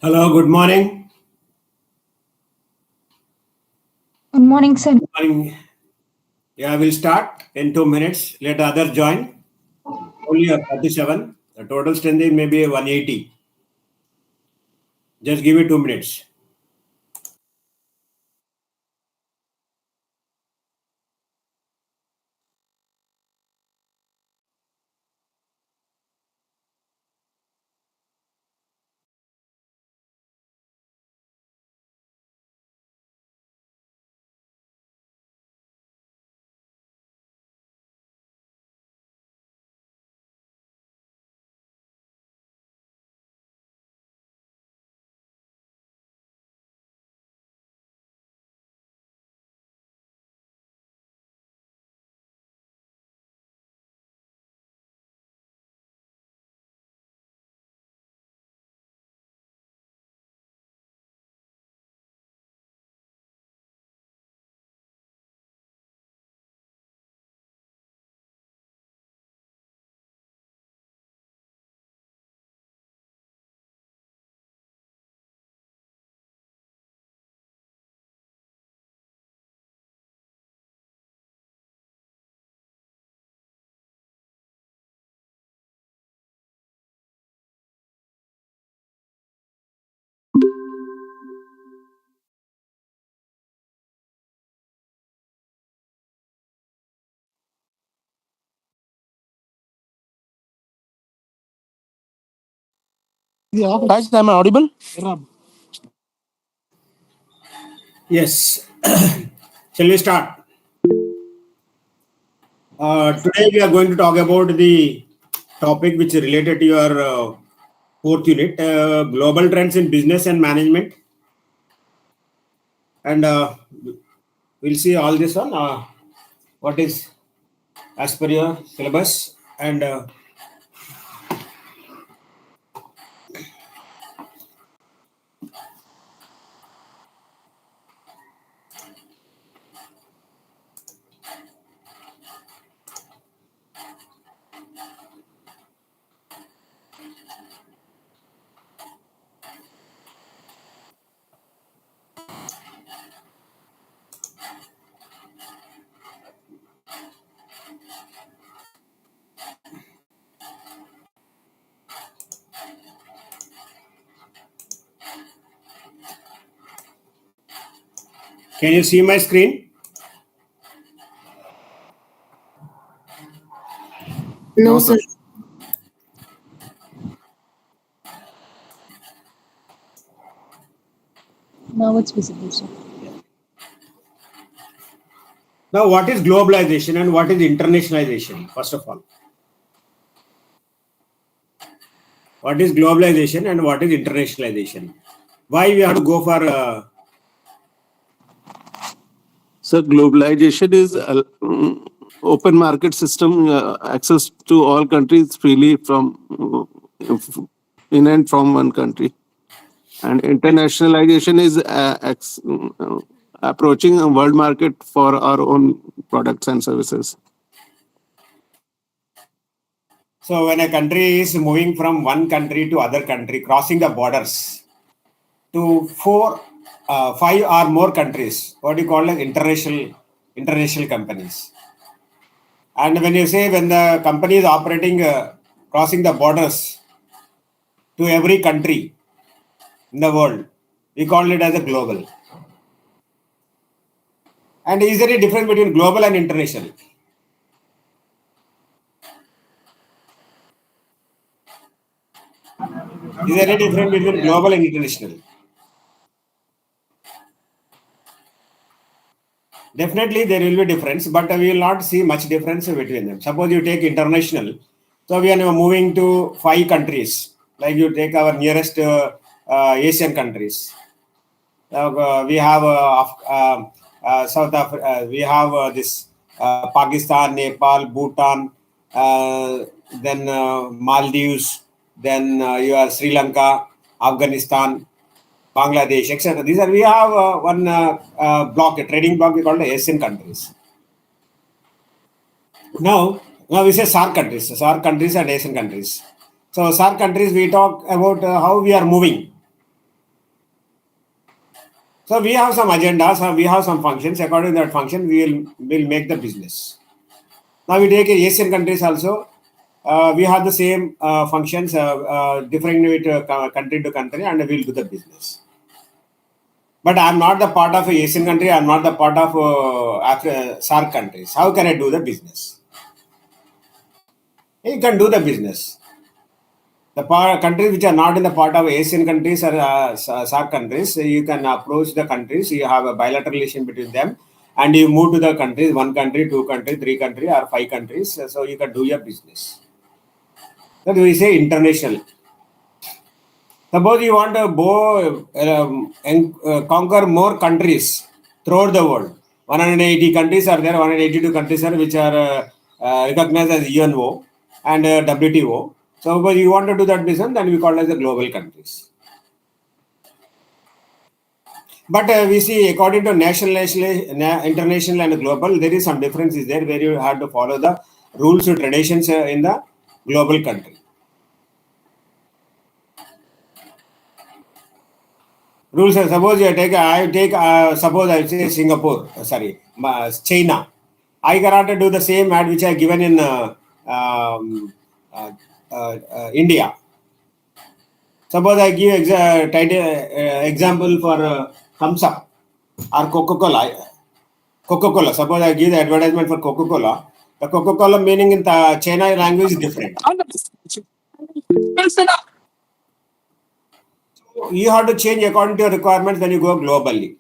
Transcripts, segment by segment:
Hello, good morning. Good morning, sir. Morning. Yeah, we'll start in 2 minutes. Let others join. Only 47. The total strength is maybe 180. Just give it 2 minutes. Yeah, guys, am I audible? Yes. Shall we start? Today we are going to talk about the topic which is related to your fourth unit, global trends in business and management. And we'll see all this one. What is as per your syllabus and can you see my screen? No, sir. Now it's visible, sir. Now, what is globalization and what is internationalization? First of all, what is globalization and what is internationalization? Why we have to go for So globalization is open market system, access to all countries freely from in and from one country. And internationalization is approaching a world market for our own products and services. so when a country is moving from one country to other country, crossing the borders to five or more countries, what do you call as international companies? And when you say when the company is operating crossing the borders to every country in the world, we call it as a global. And is there a difference between global and international? Is there any difference between global and international? Definitely, there will be difference, but we will not see much difference between them. Suppose you take international, so we are now moving to five countries. Like you take our nearest Asian countries. We have South Africa. We have this Pakistan, Nepal, Bhutan, then Maldives, then you are Sri Lanka, Afghanistan, Bangladesh, etc. These are we have one block, a trading block we call the Asian countries. Now we say SAARC countries and Asian countries. So SAARC countries we talk about how we are moving. So we have some agendas, we have some functions. According to that function, will make the business. Now we take Asian countries also. We have the same functions, differing with country to country, and we'll do the business. But I'm not the part of a Asian country. I'm not the part of SAARC countries. How can I do the business? You can do the business. The countries which are not in the part of Asian countries or SAARC countries, you can approach the countries. You have a bilateral relation between them, and you move to the countries, 1 country, 2 countries, 3 countries, or 5 countries. So you can do your business. That we say international. Suppose you want to conquer more countries throughout the world. 180 countries are there, 182 countries are which are recognized as UNO and WTO. So suppose you want to do that business, then we call it as the global countries. But we see according to international and global, there is some differences there where you have to follow the rules and traditions in the global country. Rules. Suppose you suppose I say Singapore, China. I cannot do the same ad which I given in India. Suppose I give example for thumbs up or Coca-Cola. Coca-Cola. Suppose I give the advertisement for Coca-Cola. The Coca-Cola meaning in the China language is different. You have to change according to your requirements when you go globally.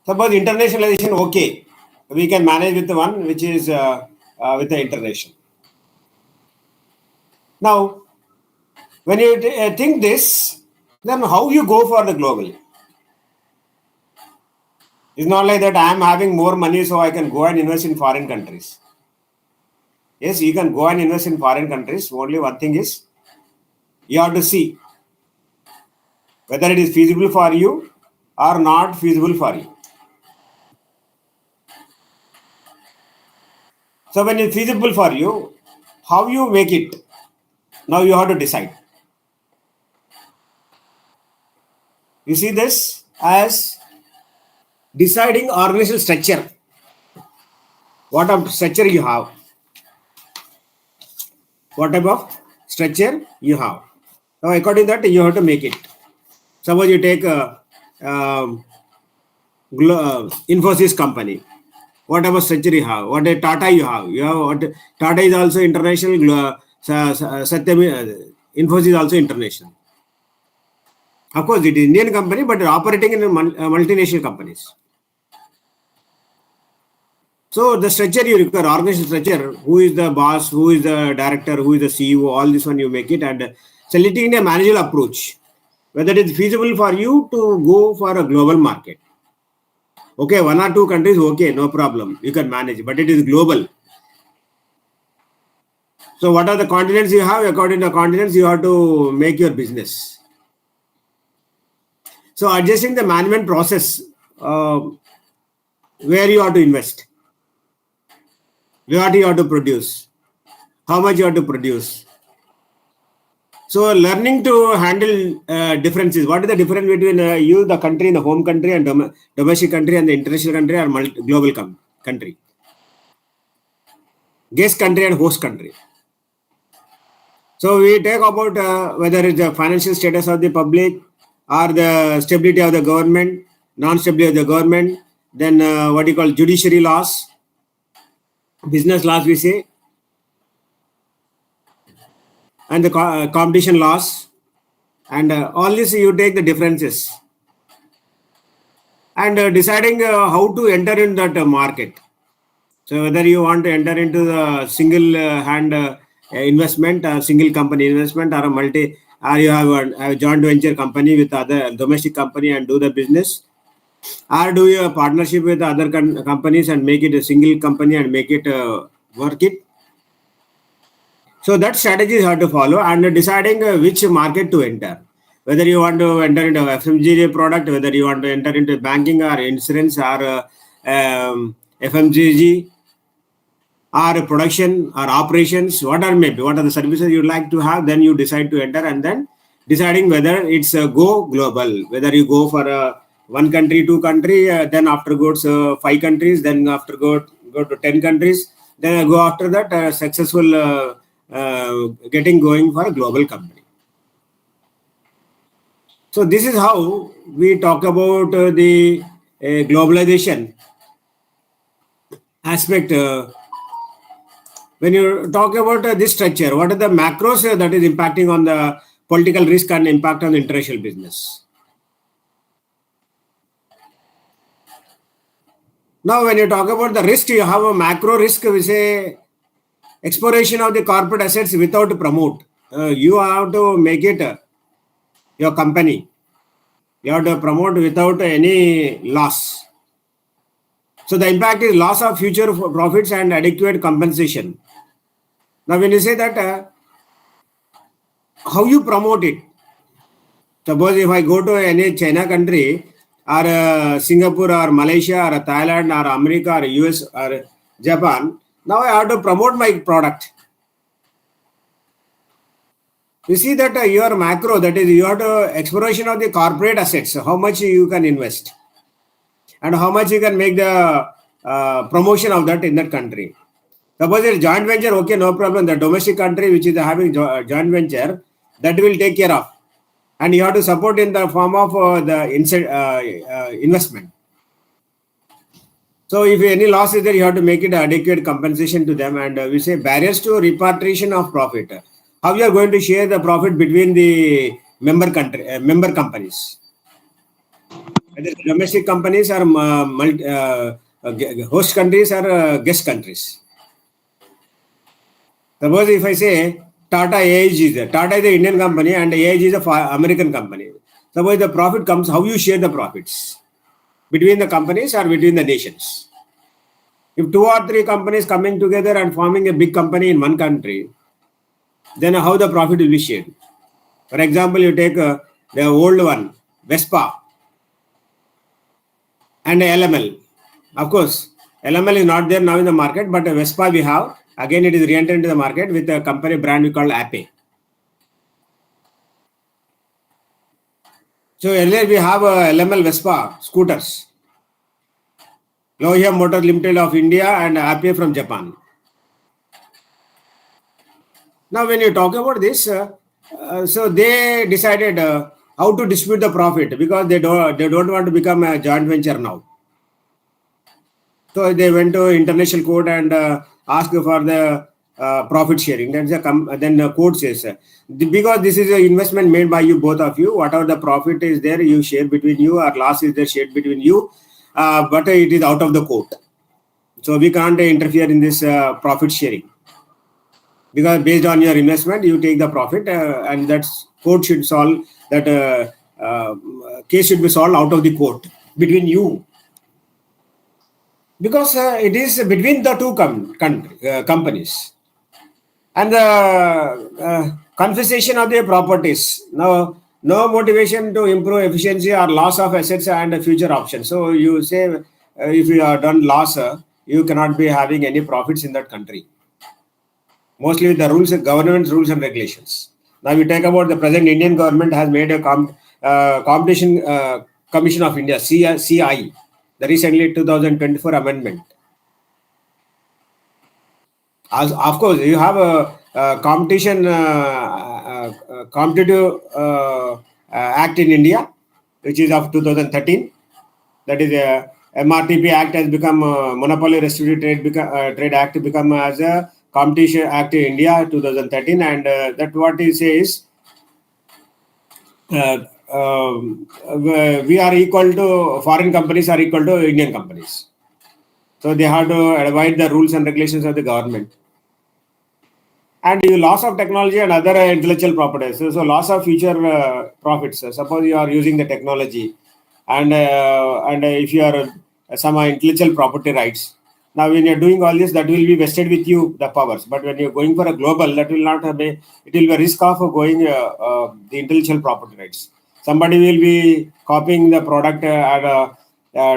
Suppose internationalization, okay, we can manage with the one which is with the international. Now, when you think this, then how you go for the global? It's not like that I am having more money so I can go and invest in foreign countries. Yes, you can go and invest in foreign countries. Only one thing is, you have to see whether it is feasible for you or not feasible for you. So when it's feasible for you, how you make it? Now you have to decide. You see this as deciding organizational structure. What type of structure you have? What type of structure you have? Now according to that, you have to make it. Suppose you take Infosys company. What type of structure you have? What a Tata you have? You have what? Tata is also international. Infosys is also international. Of course, it is Indian company, but operating in multinational companies. So the structure you require, organizational structure, who is the boss, who is the director, who is the CEO, all this one you make it, and selecting a managerial approach, whether it is feasible for you to go for a global market. Okay, 1 or 2 countries, okay, no problem, you can manage, but it is global. So what are the continents you have? According to the continents, you have to make your business. So adjusting the management process, where you have to invest, what you have to produce, how much you have to produce. So learning to handle differences. What is the difference between you, the country, the home country, and domestic country, and the international country, or global country? Guest country and host country. So we talk about whether it's the financial status of the public or the stability of the government, non-stability of the government, then what you call judiciary laws, business laws we say, and the competition laws, and all this you take the differences and deciding how to enter in that market. So whether you want to enter into the single hand investment, single company investment, or or you have a joint venture company with other domestic company and do the business, or do you a partnership with other companies and make it a single company and make it work it. So that strategy you have to follow, and deciding which market to enter. Whether you want to enter into FMCG product, whether you want to enter into banking or insurance or FMCG or production or operations, what are the services you like to have, then you decide to enter, and then deciding whether it's go global, whether you go for one country, two country, then after goes 5 countries, then after go to 10 countries, then go after that successful getting going for a global company. So this is how we talk about the globalization aspect. When you talk about this structure, what are the macros that is impacting on the political risk and impact on the international business? Now, when you talk about the risk, you have a macro risk, we say exploration of the corporate assets without promote. You have to make it your company. You have to promote without any loss. So the impact is loss of future profits and adequate compensation. Now, when you say that, how you promote it? Suppose if I go to any China country or Singapore or Malaysia or Thailand or America or US or Japan, now I have to promote my product. You see that your macro, that is your exploration of the corporate assets, how much you can invest and how much you can make the promotion of that in that country. Suppose it's joint venture, okay, no problem. The domestic country which is having joint venture, that will take care of. And you have to support in the form of the investment. So if any loss is there, you have to make it adequate compensation to them. And we say barriers to repatriation of profit. How you are going to share the profit between the member companies? Whether domestic companies or host countries or guest countries. Suppose if I say Tata AIG is there. Tata is the Indian company and AIG is the American company. Suppose the profit comes, how you share the profits? Between the companies or between the nations? If 2 or 3 companies coming together and forming a big company in one country, then how the profit will be shared? For example, you take the old one, Vespa and LML. Of course, LML is not there now in the market, but Vespa we have. Again, it is re-entered into the market with a company brand we call Ape. So earlier we have LML Vespa scooters. Lohia Motor Limited of India and Ape from Japan. Now, when you talk about this, so they decided how to distribute the profit because they don't want to become a joint venture now. So they went to international court and asked for the profit sharing. Then the court says because this is an investment made by you, both of you, whatever the profit is there, you share between you, or loss is there shared between you, but it is out of the court. So we can't interfere in this profit sharing. Because based on your investment, you take the profit, and that court should solve that case should be solved out of the court between you. Because it is between the two companies. And the confiscation of their properties. Now, no motivation to improve efficiency or loss of assets and future options. So you say if you are done loss, you cannot be having any profits in that country. Mostly the rules, government rules and regulations. Now we talk about the present Indian government has made a Competition Commission of India, CI, the recently 2024 amendment. As of course, you have a competition competitive act in India, which is of 2013. That is a MRTP Act has become Monopoly Restricted Trade Act become as a Competition Act in India 2013, and that what it says we are equal to foreign companies are equal to Indian companies. So they have to abide the rules and regulations of the government. And you loss of technology and other intellectual properties. So loss of future profits. Suppose you are using the technology, and if you are some intellectual property rights. Now, when you're doing all this, that will be vested with you, the powers. But when you're going for a global, that will not be, it will be a risk of going the intellectual property rights. Somebody will be copying the product and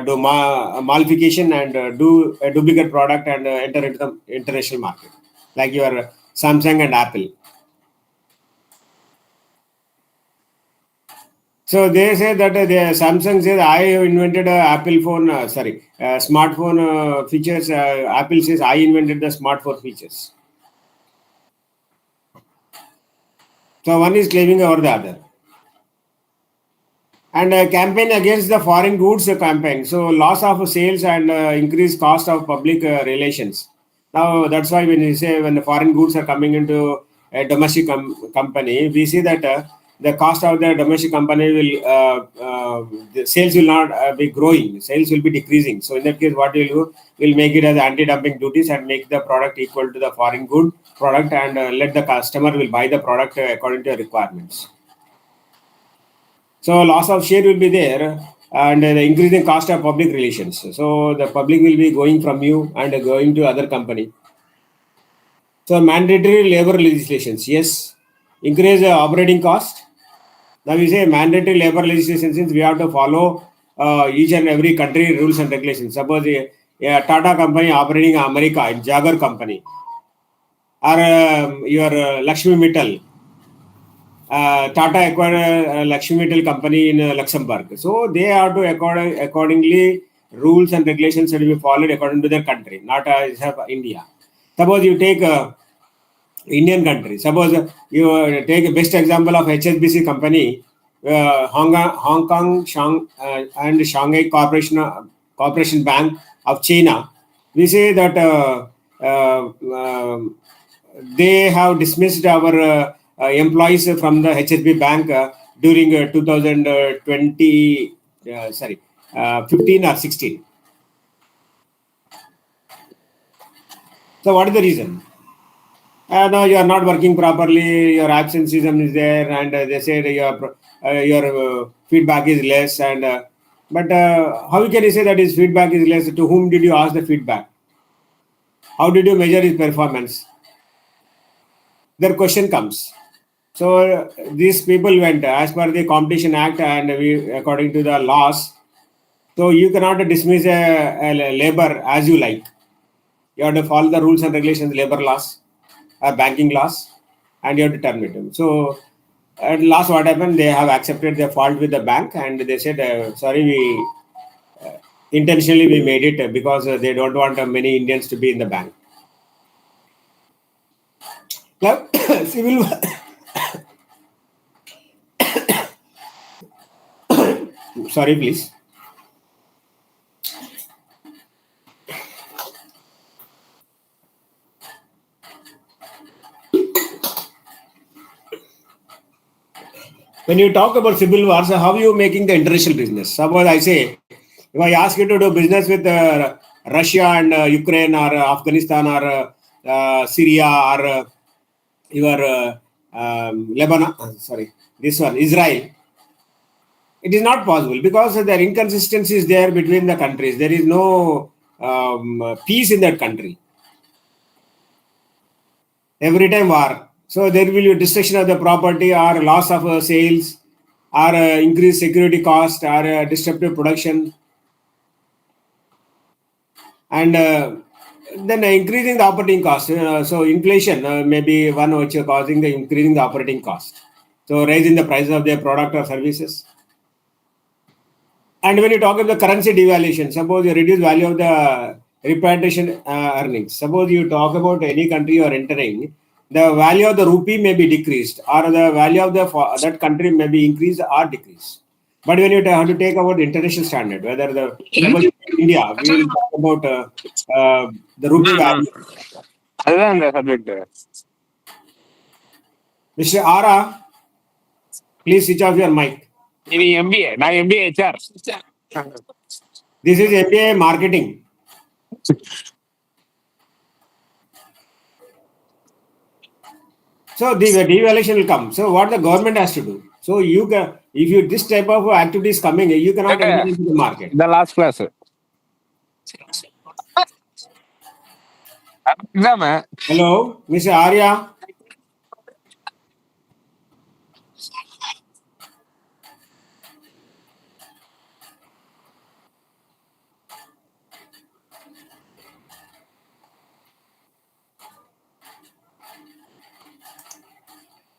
do modification and do a duplicate product and enter into the international market, like your Samsung and Apple. So they say that Samsung says I have invented a Apple phone. Smartphone features. Apple says I invented the smartphone features. So one is claiming over the other. And a campaign against the foreign goods campaign. So loss of sales and increased cost of public relations. Now that's why when you say when the foreign goods are coming into a domestic company, we see that the cost of the domestic company will the sales will not be growing. Sales will be decreasing. So in that case, what we'll do, we'll make it as anti-dumping duties and make the product equal to the foreign good product and let the customer will buy the product according to requirements. So loss of share will be there and the increasing cost of public relations. So the public will be going from you and going to other company. So mandatory labor legislations, yes, increase operating cost. Now we say mandatory labor legislation since we have to follow each and every country rules and regulations. Suppose a Tata company operating in America, in Jaguar company, or your Lakshmi Mittal, Tata acquired Lakshmi Mittal company in Luxembourg. So they have to accordingly rules and regulations should be followed according to their country, not as India. Suppose you take Indian country. Suppose you take a best example of HSBC company, Hong Kong and Shanghai Corporation Bank of China. We say that they have dismissed our employees from the HSB Bank during 2020, 15 or 16. So what is the reason? No, you are not working properly. Your absenteeism is there, and they said your feedback is less. And but how can you say that his feedback is less? To whom did you ask the feedback? How did you measure his performance? Their question comes. So these people went as per the Competition Act and we according to the laws. So you cannot dismiss a labor as you like. You have to follow the rules and regulations, labor laws, banking laws, and you have to terminate them. So at last, what happened? They have accepted their fault with the bank, and they said, "Sorry, we intentionally we made it because they don't want many Indians to be in the bank." Now, civil. Sorry, please. When you talk about civil wars, how are you making the international business? Suppose I say, if I ask you to do business with Russia and Ukraine or Afghanistan or Syria or your Lebanon, this one, Israel, it is not possible because there inconsistency is there between the countries. There is no peace in that country. Every time war. So there will be destruction of the property or loss of sales or increased security cost or disruptive production and then increasing the operating cost. So inflation may be one which is causing the increasing the operating cost. So raising the prices of their product or services. And when you talk about the currency devaluation, suppose you reduce value of the repatriation earnings. Suppose you talk about any country you are entering, the value of the rupee may be decreased, or the value of the that country may be increased or decreased. But when you have to take about the international standard, whether the suppose India, we will talk about the rupee value. அதுதான் அந்த subject. Mr. Ara, please switch off your mic. நீ MBA, நான் MBA HR. This is MBA marketing. So the devaluation will come. So what the government has to do? So you can, if you this type of activities coming, you cannot enter into the market. The last class. Exam. Hello, Mr. Arya.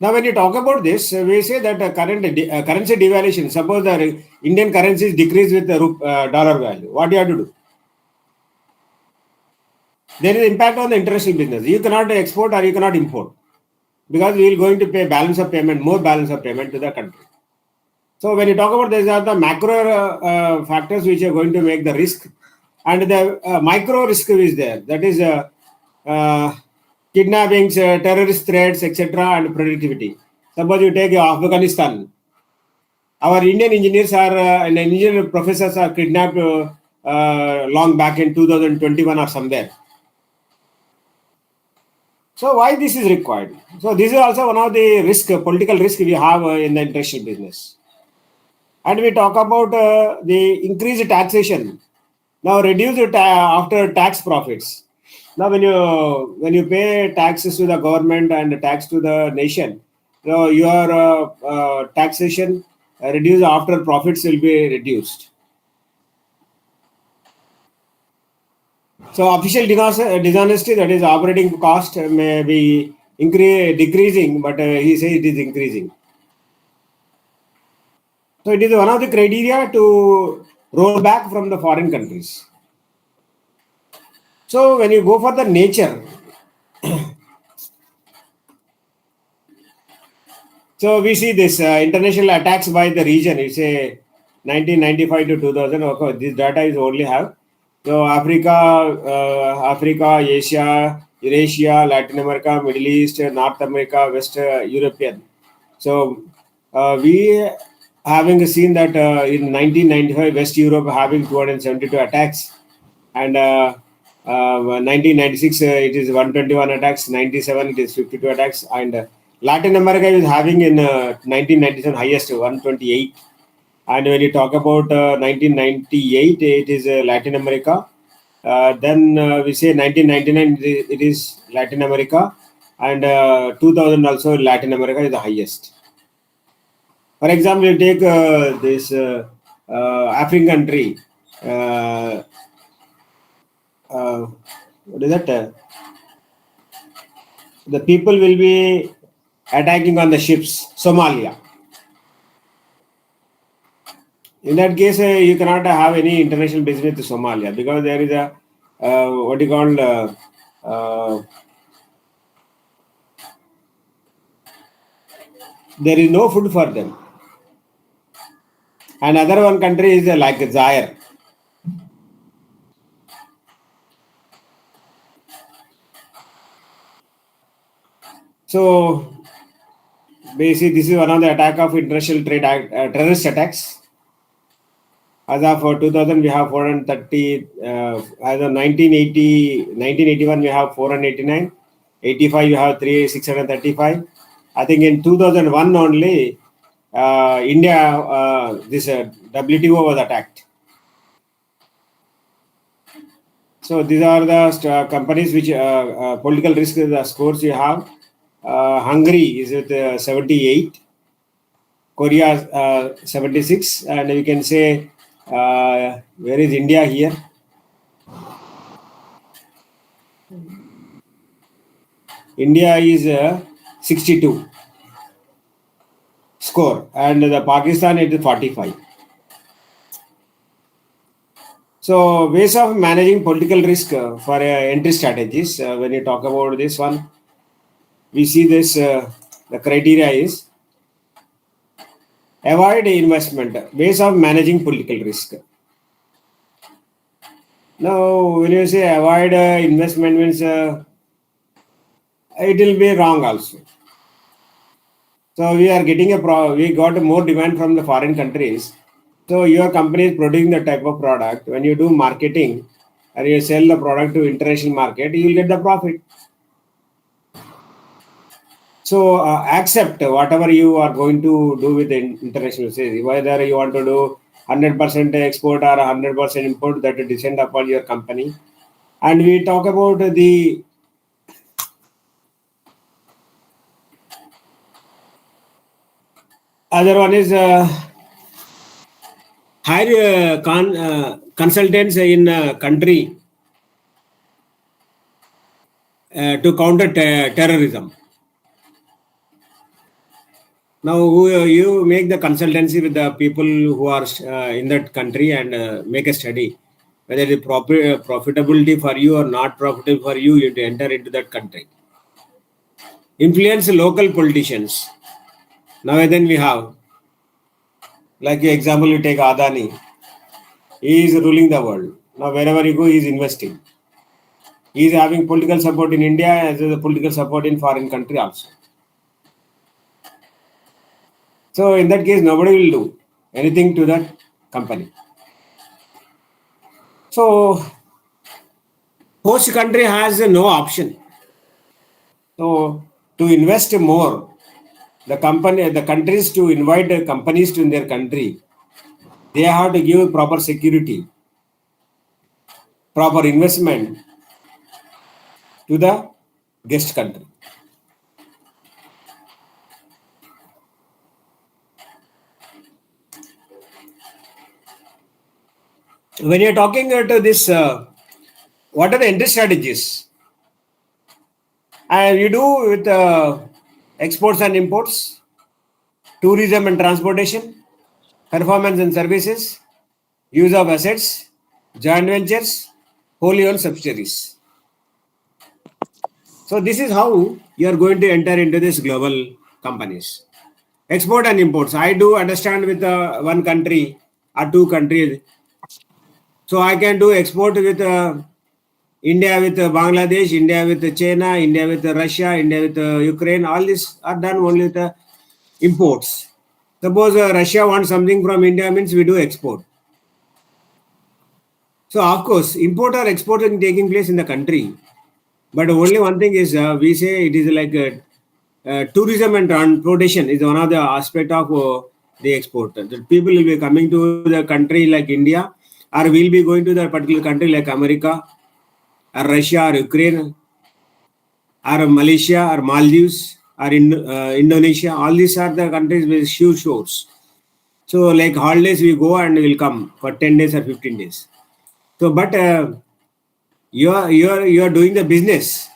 Now, when you talk about this, we say that currency devaluation. Suppose the Indian currency is decreased with the dollar value. What do you have to do? There is impact on the international business. You cannot export or you cannot import because we are going to pay more balance of payment to the country. So when you talk about these are the macro factors which are going to make the risk, and the micro risk is there. That is kidnappings, terrorist threats, etc., and productivity. Suppose you take Afghanistan. Our Indian engineers are and engineer professors are kidnapped long back in 2021 or somewhere. So why this is required? So this is also one of the political risk we have in the international business. And we talk about the increased taxation. Now reduce it after tax profits. Now when you pay taxes to the government and tax to the nation, so your taxation reduced after profits will be reduced. So official dishonesty, that is operating cost, may be decreasing, but he says it is increasing. So it is one of the criteria to roll back from the foreign countries. So when you go for the nature, so we see this international attacks by the region. You say 1995 to 2000. Okay, this data is only have. So Africa, Asia, Eurasia, Latin America, Middle East, North America, West European. So we having seen that in 1995, West Europe having 272 attacks, and 1996 it is 121 attacks, 97 it is 52 attacks, and Latin America is having in 1997 highest 128. And when you talk about 1998, it is Latin America. Then we say 1999, it is Latin America, and 2000 also Latin America is the highest. For example, you take this African country. What is that? The people will be attacking on the ships. Somalia. In that case, you cannot have any international business to Somalia because there is a what you call there is no food for them. Another one country is like Zaire. So basically, this is one of the attack of international trade terrorist attacks. As of 2000, we have 430. As of 1981, we have 489. 85, we have 635. I think in 2001 only, India, this WTO was attacked. So these are the companies which political risk the scores you have. Hungary is at 78, Korea 76, and we can say where is India here? India is 62 score, and the Pakistan it is 45. So ways of managing political risk for entry strategies. When you talk about this one, we see this. The criteria is avoid investment. Ways of managing political risk. Now, when you say avoid investment means it will be wrong also. So we are getting we got more demand from the foreign countries. So your company is producing the type of product. When you do marketing and you sell the product to international market, you will get the profit. So accept whatever you are going to do with the international sales. Whether you want to do 100% export or 100% import, that will depend upon your company. And we talk about the other one is hire consultants in a country to counter terrorism. Now you make the consultancy with the people who are in that country and make a study whether it is profitability for you or not profitable for you. You have to enter into that country. Influence local politicians. Now then we have, like example, you take Adani. He is ruling the world. Now wherever you go, he is investing. He is having political support in India as well as political support in foreign country also. So in that case, nobody will do anything to that company. So host country has no option. So to invest more, the countries to invite the companies to in their country, they have to give proper security, proper investment to the guest country. When you're talking to this, what are the entry strategies? And you do with exports and imports, tourism and transportation, performance and services, use of assets, joint ventures, wholly owned subsidiaries. So this is how you are going to enter into this global companies. Export and imports. I do understand with one country or two countries. So I can do export with India with Bangladesh, India with China, India with Russia, India with Ukraine. All these are done only with imports. Suppose Russia wants something from India, means we do export. So of course, import or export is taking place in the country. But only one thing is we say it is like tourism and transportation is one of the aspect of the export. The people will be coming to the country like India, or will be going to the particular country like America, or Russia, or Ukraine, or Malaysia, or Maldives, or Indonesia. All these are the countries with huge shores. So like holidays, we go and will come for 10 days or 15 days. So but you are doing the business,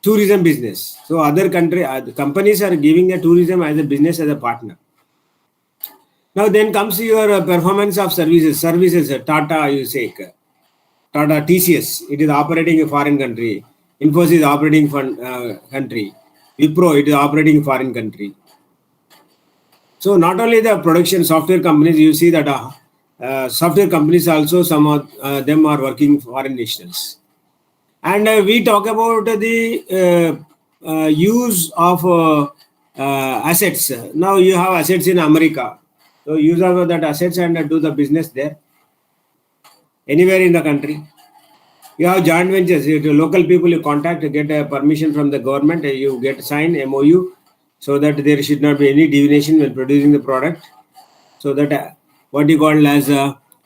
tourism business. So other country companies are giving the tourism as a business as a partner. Now then comes your performance of services. Services, Tata, you say, Tata TCS, it is operating in foreign country. Infosys is operating for country. Wipro, it is operating in foreign country. So not only the production software companies, you see that software companies also, some of them are working foreign nationals. And we talk about the use of assets. Now you have assets in America. So use of that assets and do the business there. Anywhere in the country. You have joint ventures. Local people you contact to get permission from the government. You get signed MOU so that there should not be any deviation when producing the product. So that what you call as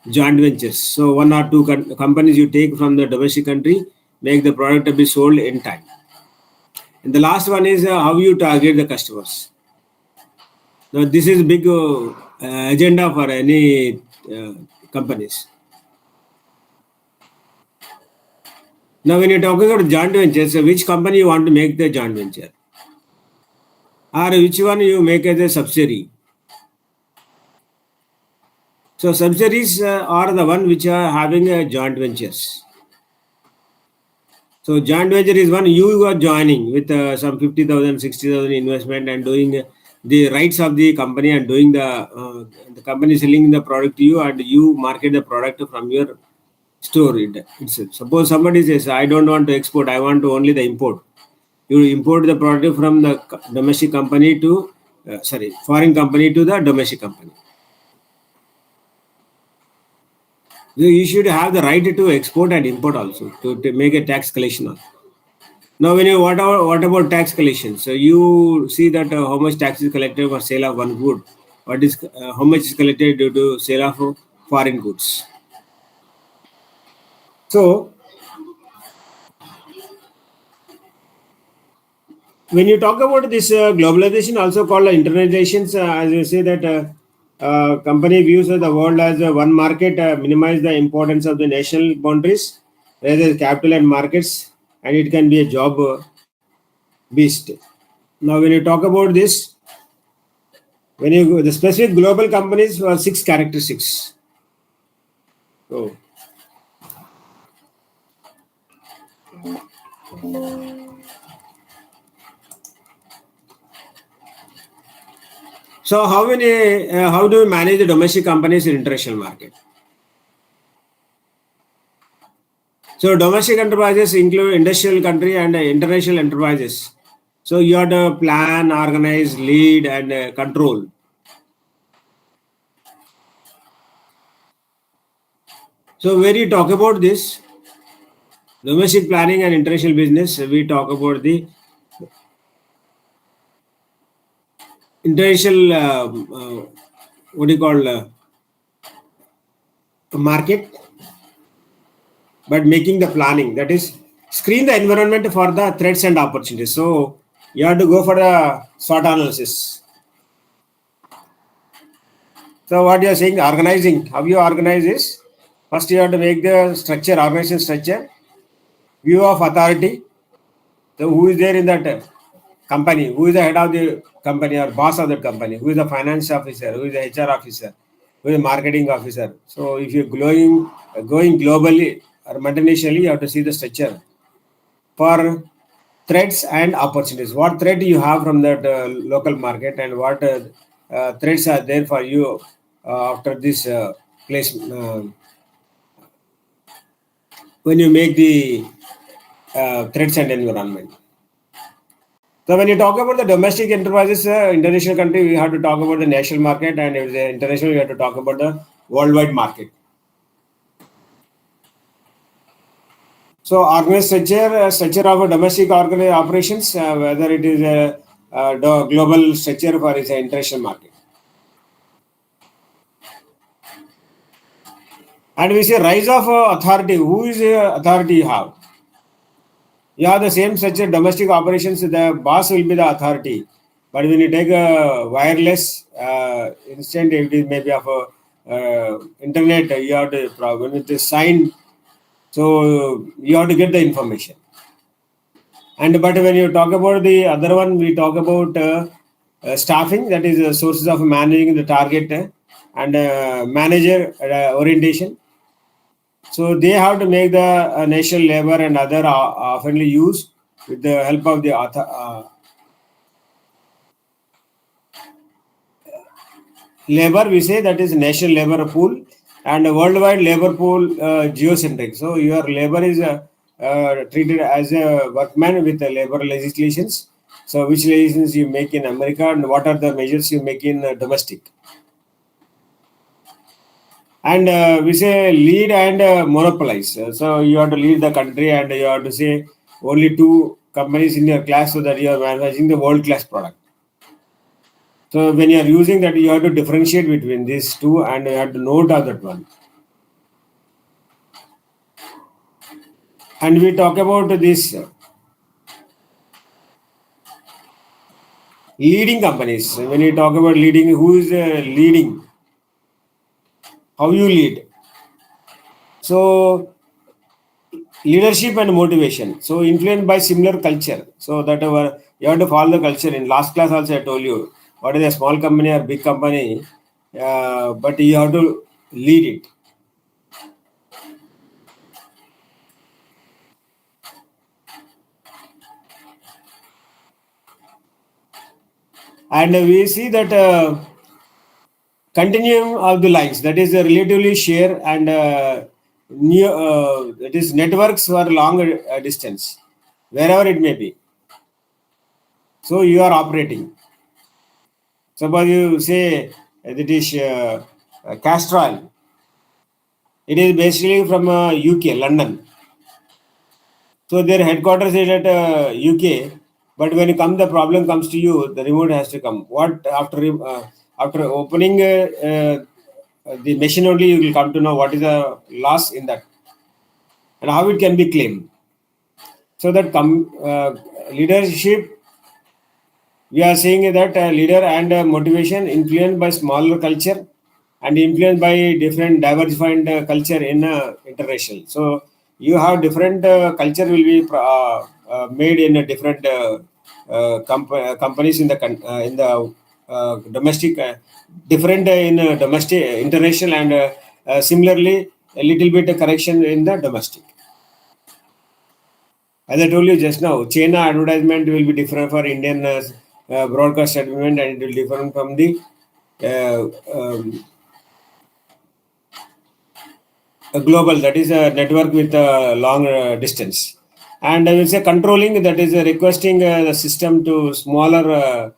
joint ventures. So one or two companies you take from the domestic country, make the product to be sold in time. And the last one is how you target the customers. Now this is big agenda for any companies. Now when you're talking about joint ventures, which company you want to make the joint venture? Or which one you make as a subsidiary? So subsidiaries are the one which are having a joint ventures. So joint venture is one you are joining with some 50,000, 60,000 investment and doing the rights of the company and doing the company selling the product to you and you market the product from your store itself. Suppose somebody says, I don't want to export, I want to only the import. You import the product from the domestic company to, foreign company to the domestic company. You should have the right to export and import also, to make a tax collection also. Now, when you what about tax collection? So you see that how much tax is collected for sale of one good. What is how much is collected due to sale of foreign goods. So when you talk about this globalization, also called internalizations, as you say that company views the world as one market, minimize the importance of the national boundaries, rather capital and markets, and it can be a job beast. Now, when you talk about this, when you go, the specific global companies were 6 characteristics. So, so how do we manage the domestic companies in international market? So domestic enterprises include industrial country and international enterprises. So you have to plan, organize, lead, and control. So when you talk about this domestic planning and international business, we talk about the international what do you call market, but making the planning, that is screen the environment for the threats and opportunities. So you have to go for the SWOT analysis. So what you are saying, organizing, how you organize is first you have to make the structure, organization structure, view of authority. So who is there in that company? Who is the head of the company or boss of the company? Who is the finance officer? Who is the HR officer? Who is the marketing officer? So if you're going globally or multinationally, you have to see the structure for threats and opportunities. What threat you have from that local market and what threats are there for you after this place when you make the threats and environment. So when you talk about the domestic enterprises, international country, we have to talk about the national market, and if the international, we have to talk about the worldwide market. So organized structure of a domestic operations, whether it is a global structure for its international market. And we say rise of authority. Who is authority you have? You have the same such a domestic operations, the boss will be the authority. But when you take a wireless instant, if it is maybe of a internet, you have to when it is signed, so you have to get the information. And but when you talk about the other one, we talk about staffing, that is sources of managing the target and manager orientation. So they have to make the national labor and other oftenly used with the help of the labor. We say that is national labor pool and a worldwide labor pool geocentric. So your labor is treated as a workman with the labor legislations. So which legislations you make in America and what are the measures you make in domestic. And we say lead and monopolize. So you have to lead the country and you have to say only 2 companies in your class so that you are managing the world class product. So when you are using that, you have to differentiate between these 2 and you have to note of that one. And we talk about this leading companies. When you talk about leading, who is leading? How you lead? So leadership and motivation. So influenced by similar culture. So that you have to follow the culture. In last class also I told you what is a small company or big company, but you have to lead it. And we see that continuum of the lines, that is relatively share and that is networks for long distance, wherever it may be. So you are operating. Suppose you say that is Castrol. It is basically from UK, London. So their headquarters is at UK. But when the problem comes to you, the remote has to come. What after opening the machine only, you will come to know what is the loss in that and how it can be claimed. So that leadership, we are saying that leader and motivation influenced by smaller culture and influenced by different diversified culture in international. So you have different culture will be made in a different companies in the domestic, different in domestic, international, and similarly a little bit correction in the domestic. As I told you just now, China advertisement will be different for Indian broadcast advertisement, and it will different from the a global, that is a network with a long distance. And I will say controlling, that is requesting the system to smaller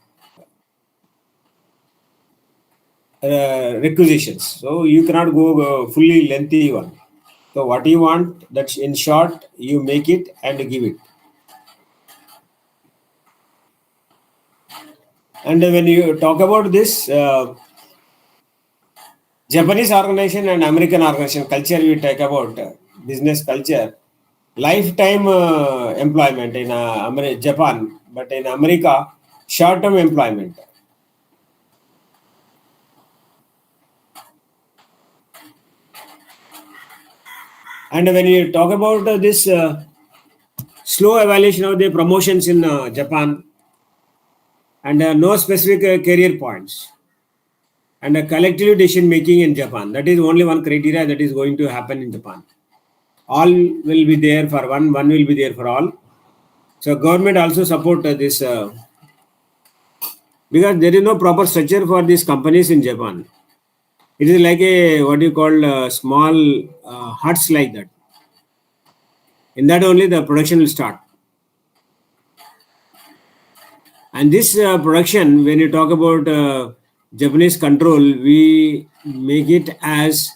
requisitions. So you cannot go fully lengthy one. So what you want, that's in short, you make it and give it. And when you talk about this Japanese organization and American organization culture, we talk about business culture, lifetime employment in Japan, but in America, short-term employment. And when you talk about this slow evaluation of the promotions in Japan, and no specific career points, and collective decision making in Japan, that is only one criteria that is going to happen in Japan. All will be there for one will be there for all. So government also support this because there is no proper structure for these companies in Japan. It is like a what you call small huts like that. In that only the production will start. And this production, when you talk about Japanese control, we make it as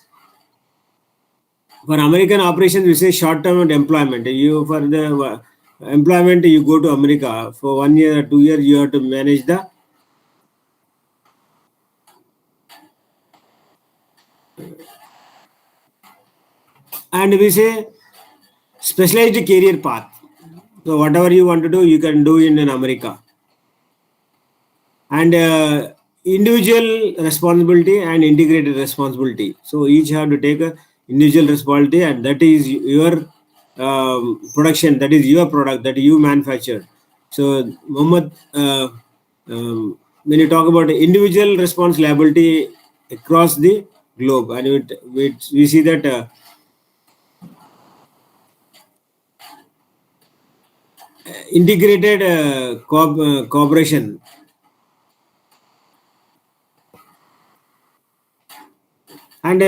for American operations. We say short-term employment. You for the employment, you go to America for 1 year or 2 years. You have to manage the and we say specialized career path. So whatever you want to do, you can do in America. And individual responsibility and integrated responsibility. So each have to take a individual responsibility, and that is your production, that is your product that you manufacture. So Mohammed, when you talk about individual responsibility across the globe, and we see that integrated cooperation. And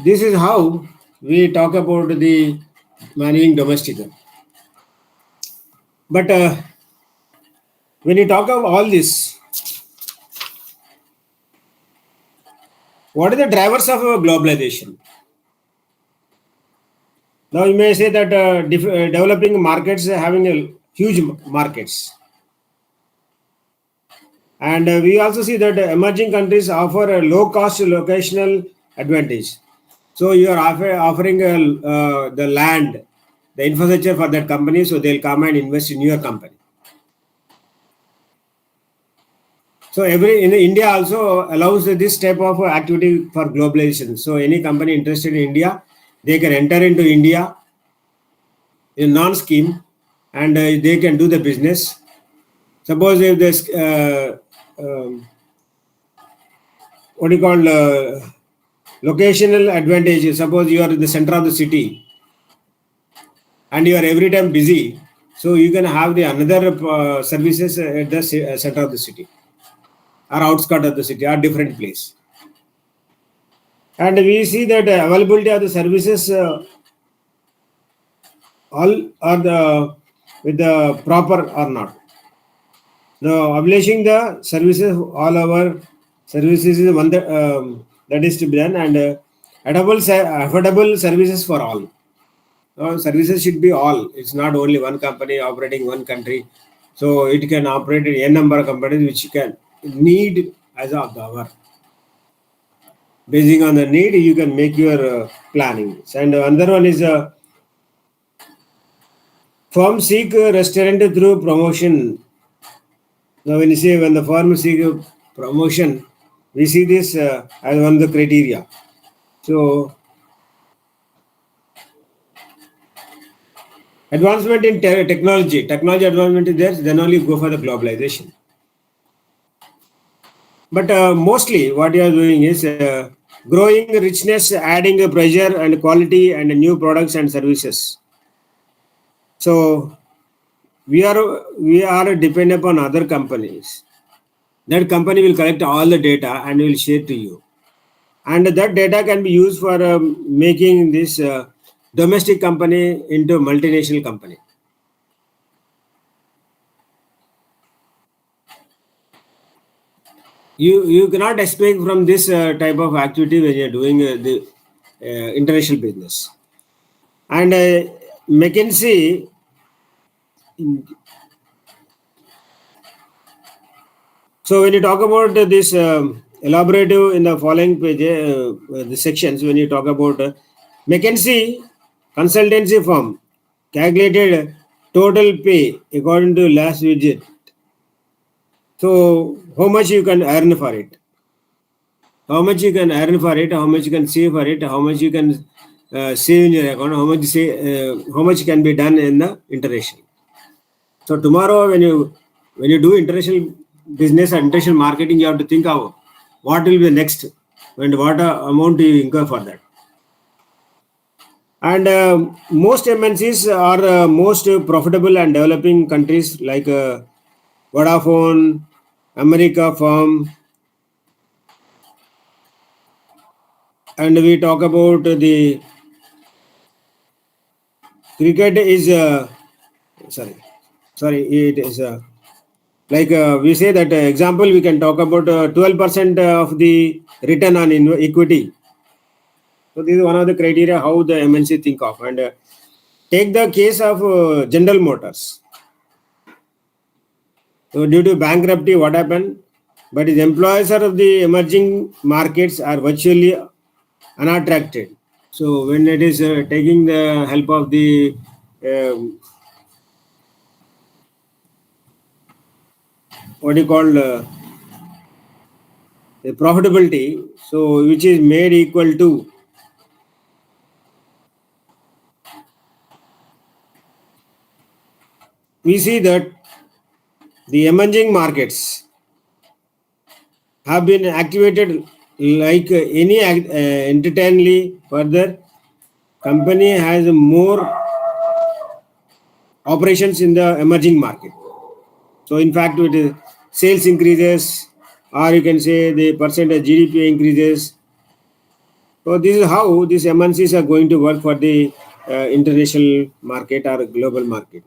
this is how we talk about the managing domestic. But when you talk of all this, what are the drivers of globalization? Now you may say that developing markets having a huge markets. And we also see that emerging countries offer a low cost locational advantage. So you are offering the land, the infrastructure for that company, so they'll come and invest in your company. So in India also allows this type of activity for globalization. So any company interested in India, they can enter into India in non-scheme, and they can do the business. Suppose if this what do you call locational advantage. Suppose you are in the center of the city and you are every time busy, so you can have the another services at the center of the city or outskirts of the city or different place. And we see that availability of the services all are the with the proper or not. Now, abolishing the services, all our services is one that is to be done, and affordable services for all. Services should be all. It's not only one company operating one country. So it can operate in a number of companies which can need as of the hour. Basing on the need, you can make your planning. And another one is firm seek restaurant through promotion. Now, when you say when the firm seek promotion, we see this as one of the criteria. So, advancement in technology advancement is there, then only go for the globalization. But mostly what you are doing is growing richness, adding a pressure and quality and new products and services. So we are dependent upon other companies. That company will collect all the data and will share to you, and that data can be used for making this domestic company into multinational company. You cannot expect from this type of activity when you're doing the international business. And McKinsey, so when you talk about this elaborative in the following page, the sections, when you talk about McKinsey consultancy firm calculated total pay according to last widget. So how much you can earn for it? How much you can earn for it? How much you can save for it? How much you can save in your account? How much can be done in the international? So tomorrow, when you do international business and international marketing, you have to think of what will be the next and what amount you incur for that. And most MNCs are most profitable and developing countries like Vodafone, America firm, and we talk about the cricket is sorry it is like we say that example we can talk about 12% of the return on equity. So this is one of the criteria how the MNC think of. And take the case of General Motors. So due to bankruptcy, what happened? But its employees of the emerging markets are virtually unattracted. So when it is taking the help of the what you call the profitability, so which is made equal to we see that the emerging markets have been activated like any entertainly further company has more operations in the emerging market. So in fact it is sales increases, or you can say the percentage GDP increases. So this is how these MNCs are going to work for the international market or global market.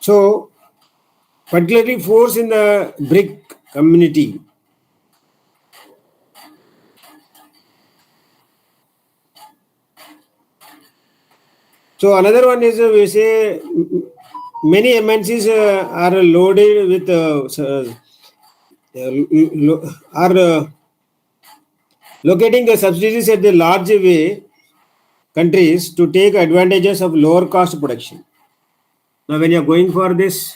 So particularly force in the BRIC community. So another one is we say many MNCs are loaded with are locating the subsidies at the large way countries to take advantages of lower cost production. Now when you are going for this,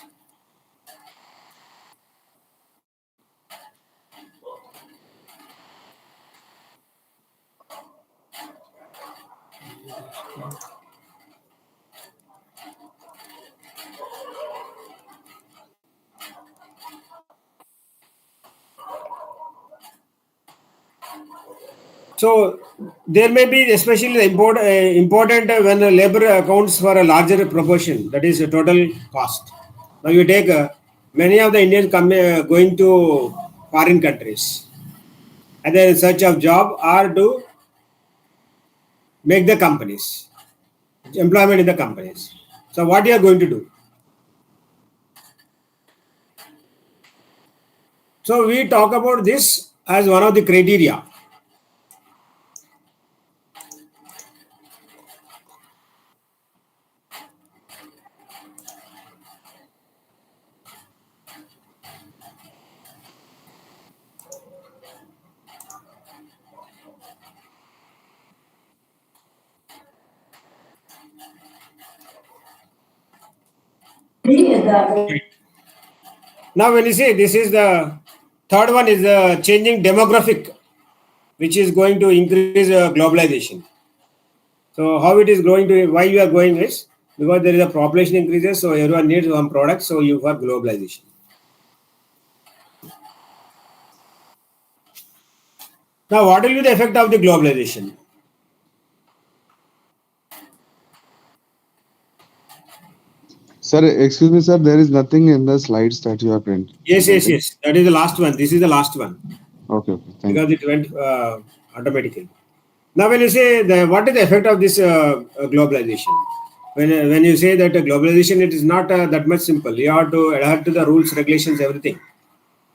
so there may be especially the important when the labor accounts for a larger proportion, that is a total cost. Now you take many of the Indians going to foreign countries either in search of job or to make the companies, employment in the companies. So what you are going to do? So we talk about this as one of the criteria. Now, when you say this is the third one is the changing demographic, which is going to increase globalization. So how it is going to, why you are going is because there is a population increases, so everyone needs one product, so you for globalization. Now, what will be the effect of the globalization? Sir, excuse me, sir. There is nothing in the slides that you are Yes, yes, presenting. yes. That is the last one. This is the last one Okay, thank because you. it went automatically. Now, when you say what is the effect of this globalization? When you say that globalization, it is not that much simple. You have to adhere to the rules, regulations, everything.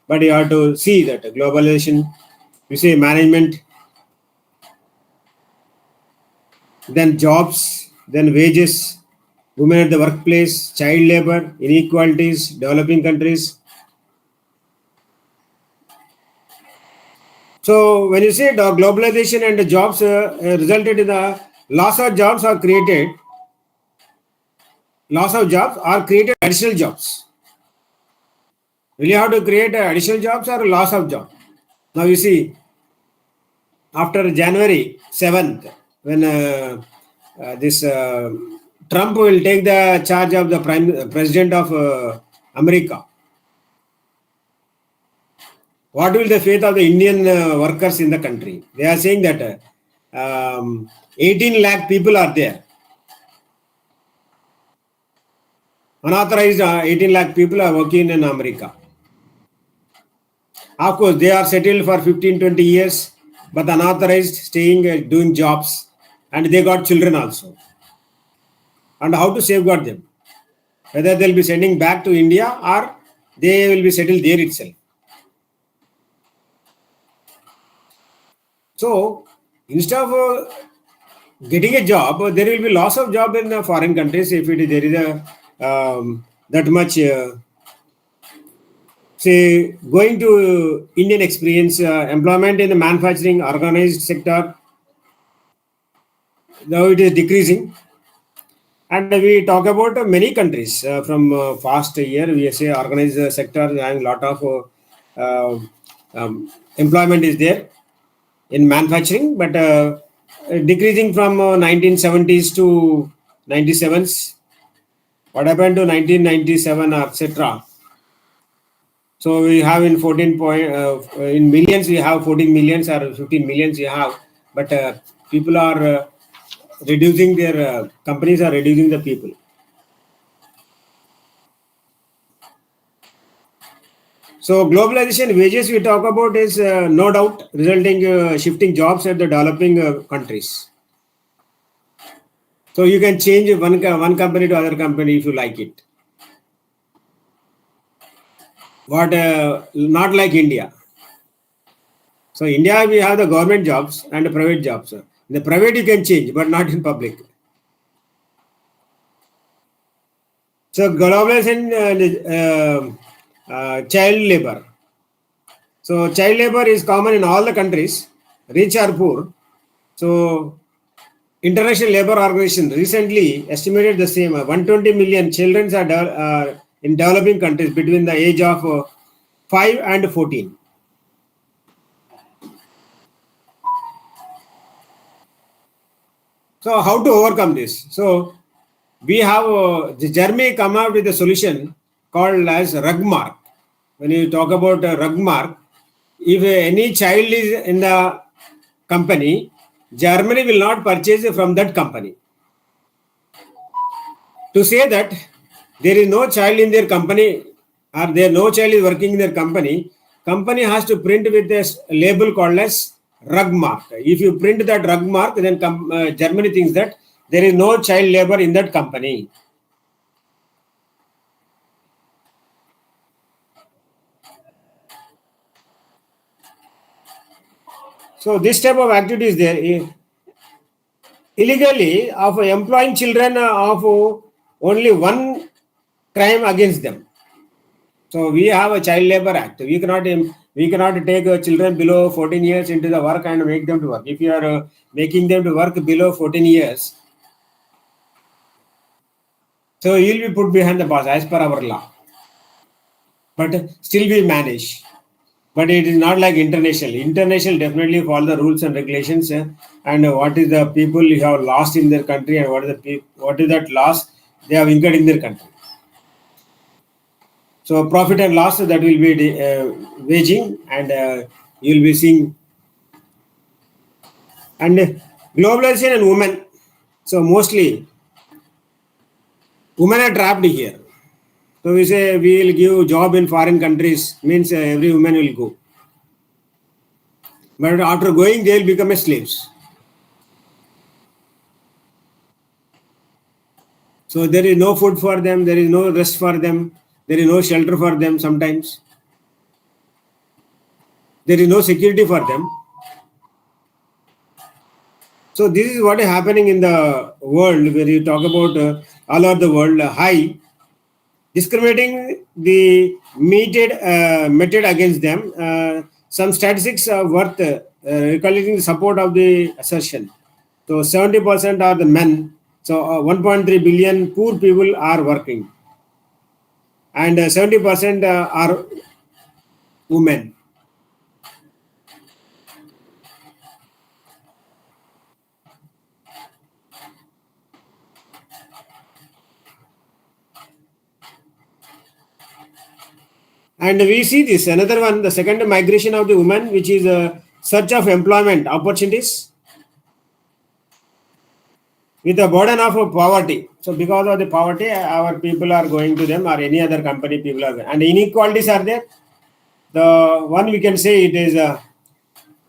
But you have to see that globalization, you say management, then jobs, then wages, women at the workplace, child labor, inequalities, developing countries. So when you say the globalization and the jobs resulted in the loss of jobs are created, loss of jobs are created additional jobs. Will you have to create additional jobs or loss of job? Now you see, after January 7th, when this Trump will take the charge of the president of America, what will the fate of the Indian workers in the country? They are saying that 18 lakh people are there. Unauthorized 18 lakh people are working in America. Of course, they are settled for 15, 20 years, but unauthorized, staying, doing jobs, and they got children also. And how to safeguard them? Whether they'll be sending back to India or they will be settled there itself. So, instead of getting a job, there will be loss of job in foreign countries if there is a that much say going to Indian experience employment in the manufacturing organized sector. Now it is decreasing, and we talk about many countries from past year. We say organized sector and lot of employment is there in manufacturing, but decreasing from 1970s to 97s. What happened to 1997, etc.? So we have in 14 point in millions we have 14 millions or 15 millions we have, but people are reducing their companies are reducing the people. So globalization wages we talk about is no doubt resulting shifting jobs at the developing countries. So you can change one company to other company if you like it. What not like India. So India we have the government jobs and the private jobs. In the private you can change, but not in public. So globalization child labor. So child labor is common in all the countries, rich or poor. So International Labour Organization recently estimated the same 120 million children are in developing countries between the age of 5 and 14. So how to overcome this? So we have Germany come out with a solution called as Rugmark. When you talk about Rugmark, if any child is in the company, Germany will not purchase from that company. To say that there is no child in their company or there no child is working in their company has to print with a label called as rug mark. If you print that rug mark, then Germany thinks that there is no child labor in that company. So this type of activity is there. Illegally of employing children of only one crime against them. So we have a child labor act. We cannot take children below 14 years into the work and make them to work. If you are making them to work below 14 years, so you will be put behind the bars as per our law. But still we manage. But it is not like international. International definitely follow the rules and regulations and what is the people you have lost in their country and what is that loss they have incurred in their country. So profit and loss that will be waging and you will be seeing And globalization and women. So mostly women are trapped here. So we say we will give job in foreign countries, means every woman will go. But after going, they will become a slaves. So there is no food for them, there is no rest for them, there is no shelter for them sometimes. There is no security for them. So this is what is happening in the world where you talk about all over the world, high discriminating the method against them. Some statistics are worth recollecting the support of the assertion. So 70% are the men. So 1.3 billion poor people are working, and 70% are women. And we see this another one, the second migration of the women, which is a search of employment opportunities with a burden of poverty. So because of the poverty, our people are going to them, or any other company people are going. And inequalities are there. The one we can say it is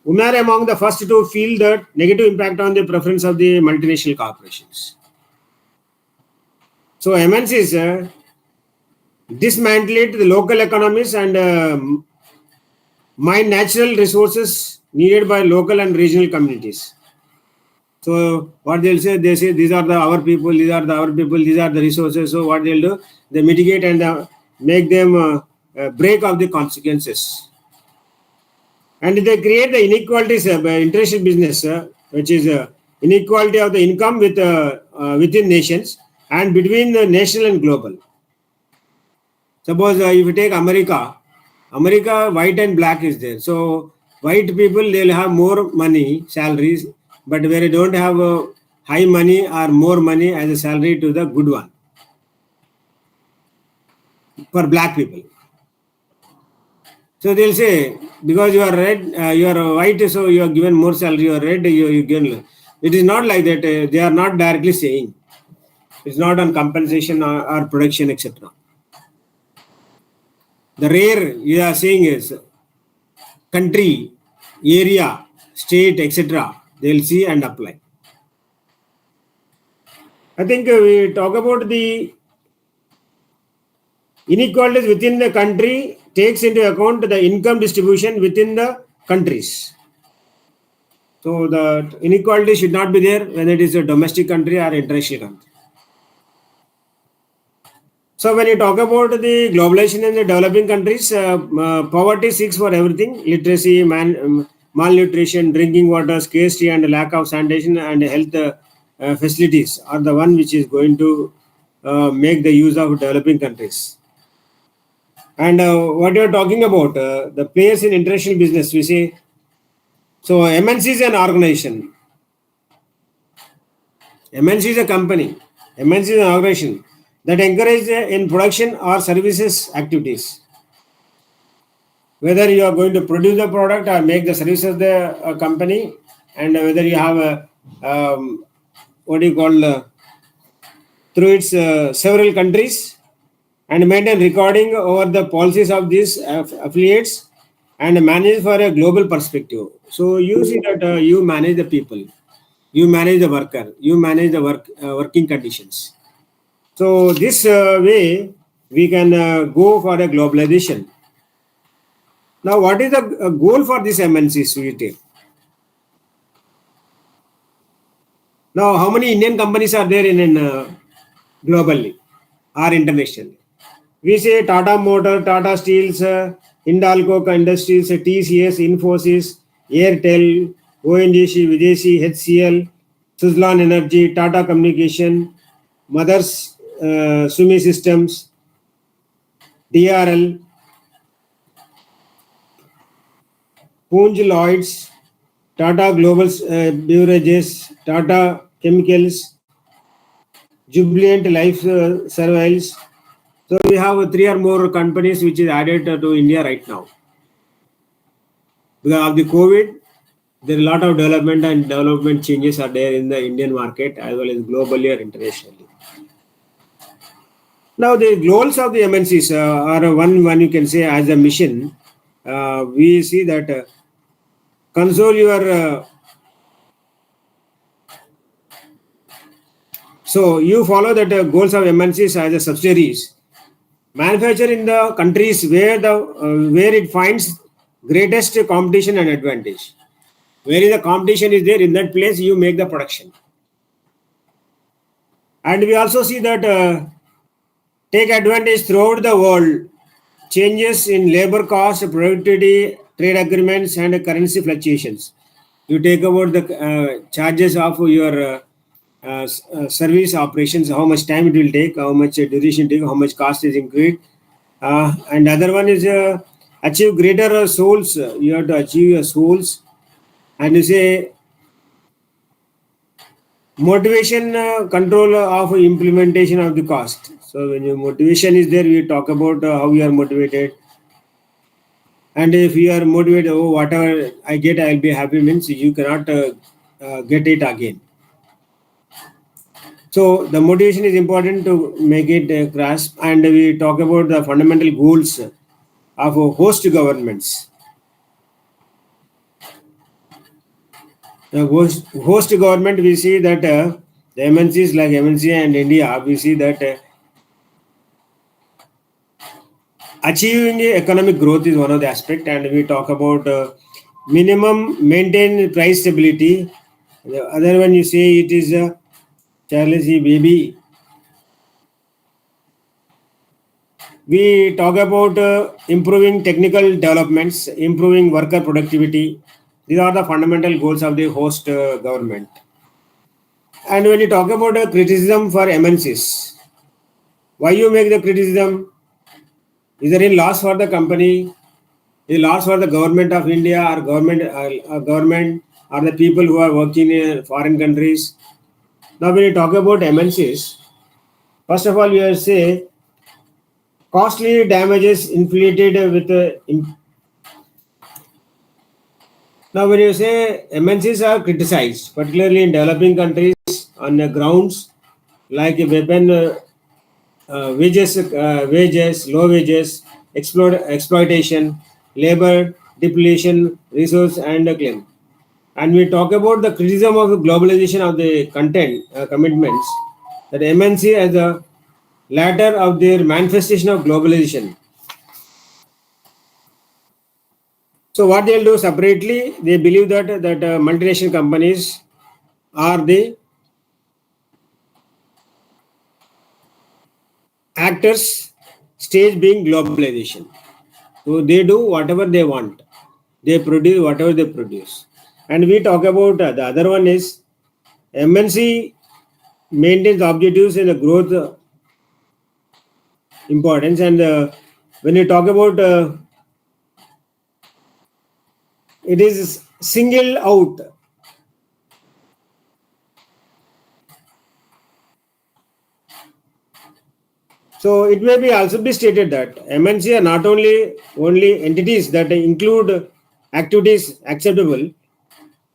women are among the first to feel the negative impact on the preference of the multinational corporations. So MNCs dismantled the local economies and mine natural resources needed by local and regional communities. So what they'll say, they say these are the our people, these are the our people, these are the resources. So what they'll do, they mitigate and make them break of the consequences. And they create the inequalities by international business, which is inequality of the income within nations and between the national and global. Suppose if you take America, white and black is there. So white people, they'll have more money, salaries, but where they don't have high money or more money as a salary to the good one for black people. So they'll say, because you are red, you are white, so you are given more salary, you are red, you given. It is not like that. They are not directly saying. It's not on compensation or production, etc. The rare you are saying is country, area, state, etc. They will see and apply. I think we talk about the inequalities within the country takes into account the income distribution within the countries. So the inequality should not be there whether it is a domestic country or international country. So when you talk about the globalization in the developing countries, poverty seeks for everything: literacy, malnutrition, drinking water, scarcity, and lack of sanitation and health facilities are the one which is going to make the use of developing countries. And what you are talking about, the players in international business, we say, so MNC is an organization. MNC is a company. MNC is an organization that encourages in production or services activities. Whether you are going to produce the product or make the service of the company, and whether you have a what do you call through its several countries and maintain recording over the policies of these affiliates and manage for a global perspective. So you see that you manage the people, you manage the worker, you manage the working conditions. So this way we can go for a globalization. Now, what is the goal for this MNCs we take? Now, how many Indian companies are there in globally or internationally? We say Tata Motor, Tata Steels, Hindalco Industries, TCS, Infosys, Airtel, ONGC, Videshi, HCL, Suzlon Energy, Tata Communication, Mothers, Sumi Systems, DRL, Punj Lloyds, Tata Global Beverages, Tata Chemicals, Jubilant Life Services. So we have 3 or more companies which is added to India right now. Because of the COVID, there are a lot of development and development changes are there in the Indian market as well as globally or internationally. Now, the goals of the MNCs are one you can say as a mission. We see that console your so you follow that goals of MNCs as a subsidiaries. Manufacture in the countries where it finds greatest competition and advantage. Where the competition is there, in that place you make the production. And we also see that take advantage throughout the world changes in labor cost, productivity, trade agreements, and currency fluctuations. You take about the charges of your service operations, how much time it will take, how much duration it take, how much cost is increased. And other one is achieve greater souls. You have to achieve your souls. And you say motivation control of implementation of the cost. So when your motivation is there, we talk about how you are motivated. And if you are motivated, oh, whatever I get, I'll be happy, means you cannot get it again. So the motivation is important to make it grasp. And we talk about the fundamental goals of host governments. The host government, we see that the MNCs like MNC and India, we see that achieving economic growth is one of the aspect, and we talk about minimum maintain price stability. The other one you say it is Charles E. Baby. We talk about improving technical developments, improving worker productivity. These are the fundamental goals of the host government. And when you talk about criticism for MNCs, why you make the criticism? Is there any loss for the company? Is loss for the government of India or government or the people who are working in foreign countries? Now, when you talk about MNCs, first of all, you will say costly damages inflated with now when you say MNCs are criticized, particularly in developing countries on the grounds like weapon wages, low wages, exploitation, labor depletion, resource and claim. And we talk about the criticism of the globalization of the content commitments that MNC as a latter of their manifestation of globalization. So what they'll do separately, they believe that multinational companies are the actors, stage being globalization. So they do whatever they want. They produce whatever they produce. And we talk about the other one is MNC maintains objectives in the growth importance. And when you talk about it is single out. So it may be also be stated that MNC are not only entities that include activities acceptable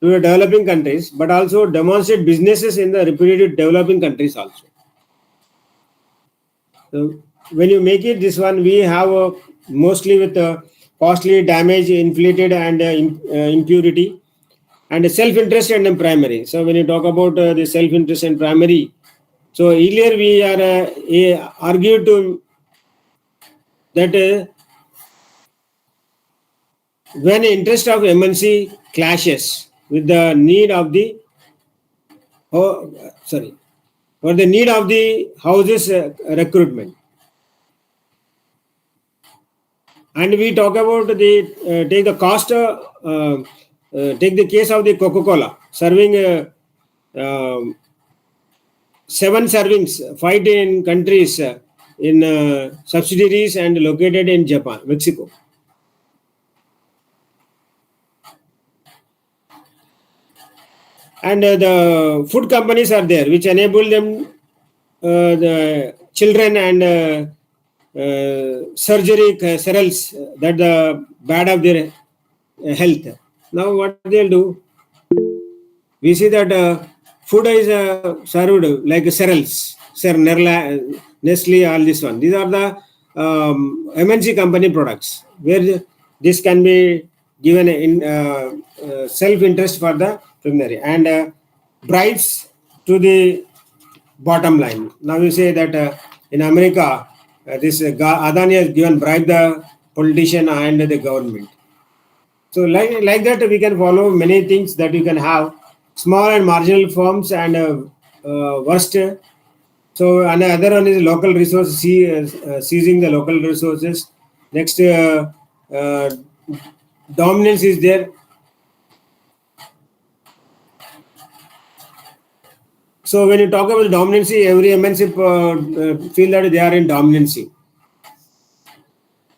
to the developing countries, but also demonstrate businesses in the reputed developing countries also. So when you make it this one, we have mostly with costly damage, inflated and impurity, and self-interest and primary. So when you talk about the self-interest and primary, so earlier we are argued to that when interest of MNC clashes with the need of the for the need of the houses recruitment, and we talk about the take the cost take the case of the Coca-Cola serving 7 servings, 5 in countries in subsidiaries and located in Japan, Mexico. And the food companies are there, which enable them the children and surgery cereals that the bad of their health. Now what they'll do? we see that food is served like cereals, Nestle, all this one. These are the MNC company products where this can be given in self-interest for the preliminary and bribes to the bottom line. Now you say that in America, this Adani has given bribe the politician and the government. So like that, we can follow many things that you can have small and marginal firms and worst. So another one is local resource, seizing the local resources. Next, uh, dominance is there. So when you talk about dominancy, every MNC feel that they are in dominancy.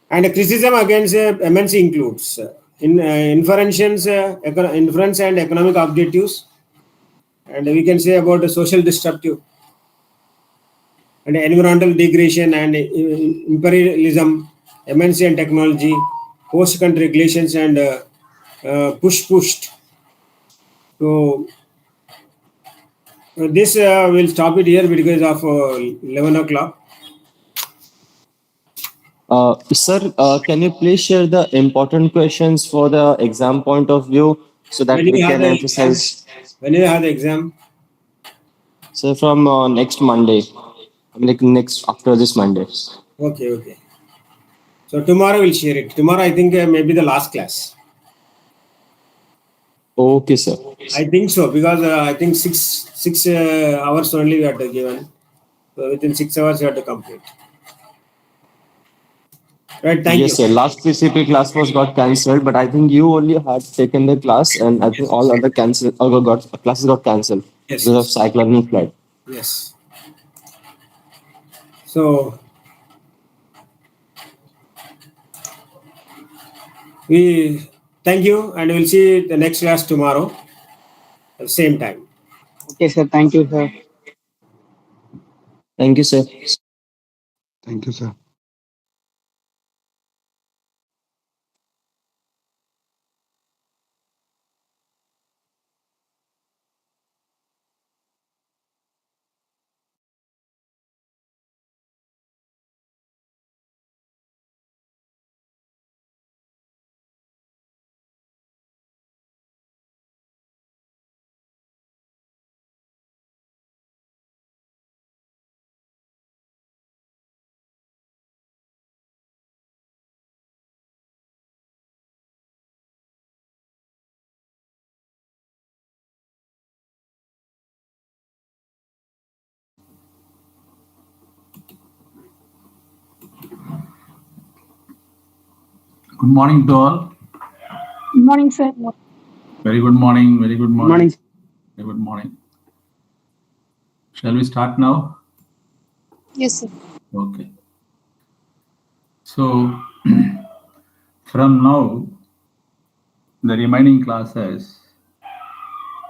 And criticism against MNC includes inference and economic objectives, and we can say about the social destructive and environmental degradation and imperialism, MNC and technology, post-country regulations and pushed. So this will stop it here because of 11 o'clock. Sir, can you please share the important questions for the exam point of view so that When we you have can the emphasize? When you have the exam? So from next Monday, like next after this Monday. Okay. So tomorrow we'll share it. Tomorrow I think maybe the last class. Okay, sir. I think so because I think six hours only we have to given. So within 6 hours you have to complete. Right. Thank Yes, you. sir. Last PCP class was got cancelled, but I think you only had taken the class, and I think all other classes got cancelled Yes. because of cyclone and flood. Yes. So we thank you, and we'll see the next class tomorrow at the same time. Okay, sir. Thank you, sir. Thank you, sir. Thank you, sir. Good morning to all. Good morning, sir. Very good morning. Very good morning. Morning. Very good morning. Shall we start now? Yes, sir. Okay. So, from now, the remaining classes,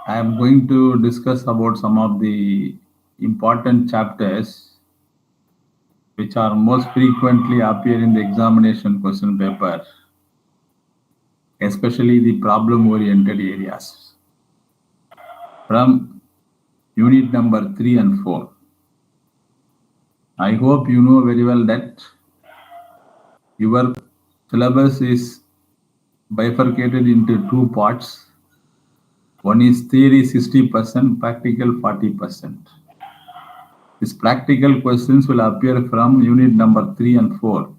I am going to discuss about some of the important chapters which are most frequently appear in the examination question paper, especially the problem-oriented areas. From unit number 3 and 4. I hope you know very well that your syllabus is bifurcated into two parts. One is theory 60%, practical 40%. These practical questions will appear from unit number 3 and 4.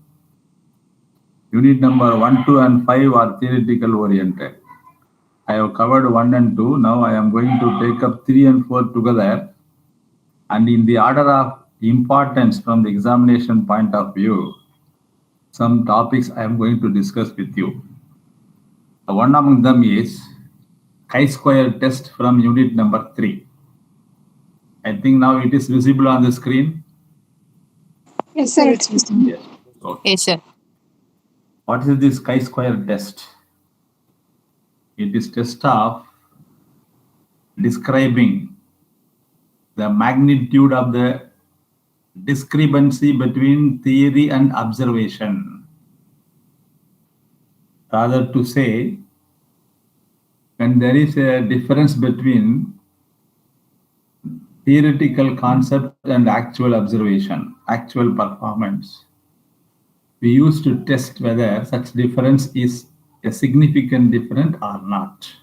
Unit number 1, 2, and 5 are theoretical oriented. I have covered 1 and 2. Now I am going to take up 3 and 4 together. And in the order of importance from the examination point of view, some topics I am going to discuss with you. One among them is chi-square test from unit number 3. I think now it is visible on the screen. Yes, sir. It's visible. Yes. Okay. Yes, sir. What is this chi-square test? It is test of describing the magnitude of the discrepancy between theory and observation. Rather to say, when when there is a difference between theoretical concept and actual observation, actual performance, we used to test whether such difference is a significant difference or not.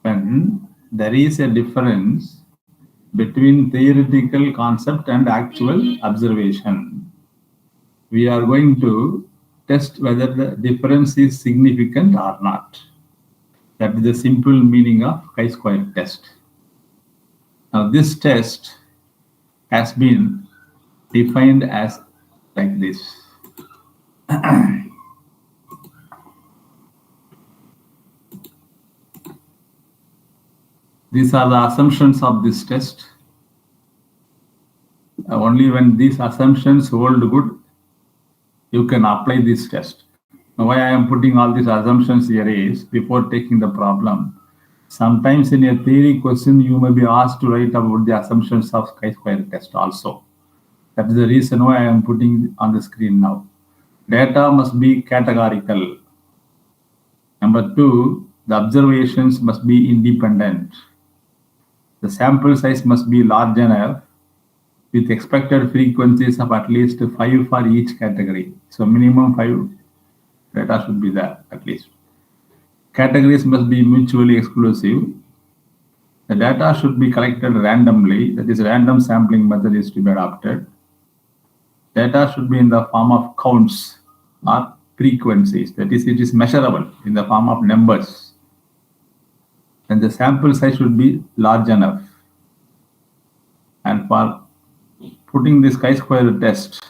When there is a difference between theoretical concept and actual observation, we are going to test whether the difference is significant or not. That is the simple meaning of chi-square test. Now this test has been defined as like this. These are the assumptions of this test. Only when these assumptions hold good, you can apply this test. Now, why I am putting all these assumptions here is, before taking the problem, sometimes in a theory question, you may be asked to write about the assumptions of chi-square test also. That is the reason why I am putting on the screen now. Data must be categorical. Number two, the observations must be independent. The sample size must be large enough with expected frequencies of at least 5 for each category. So minimum 5 data should be there at least. Categories must be mutually exclusive. The data should be collected randomly, that is, random sampling method is to be adopted. Data should be in the form of counts or frequencies, that is, it is measurable in the form of numbers. And the sample size should be large enough. And for putting this chi-square test,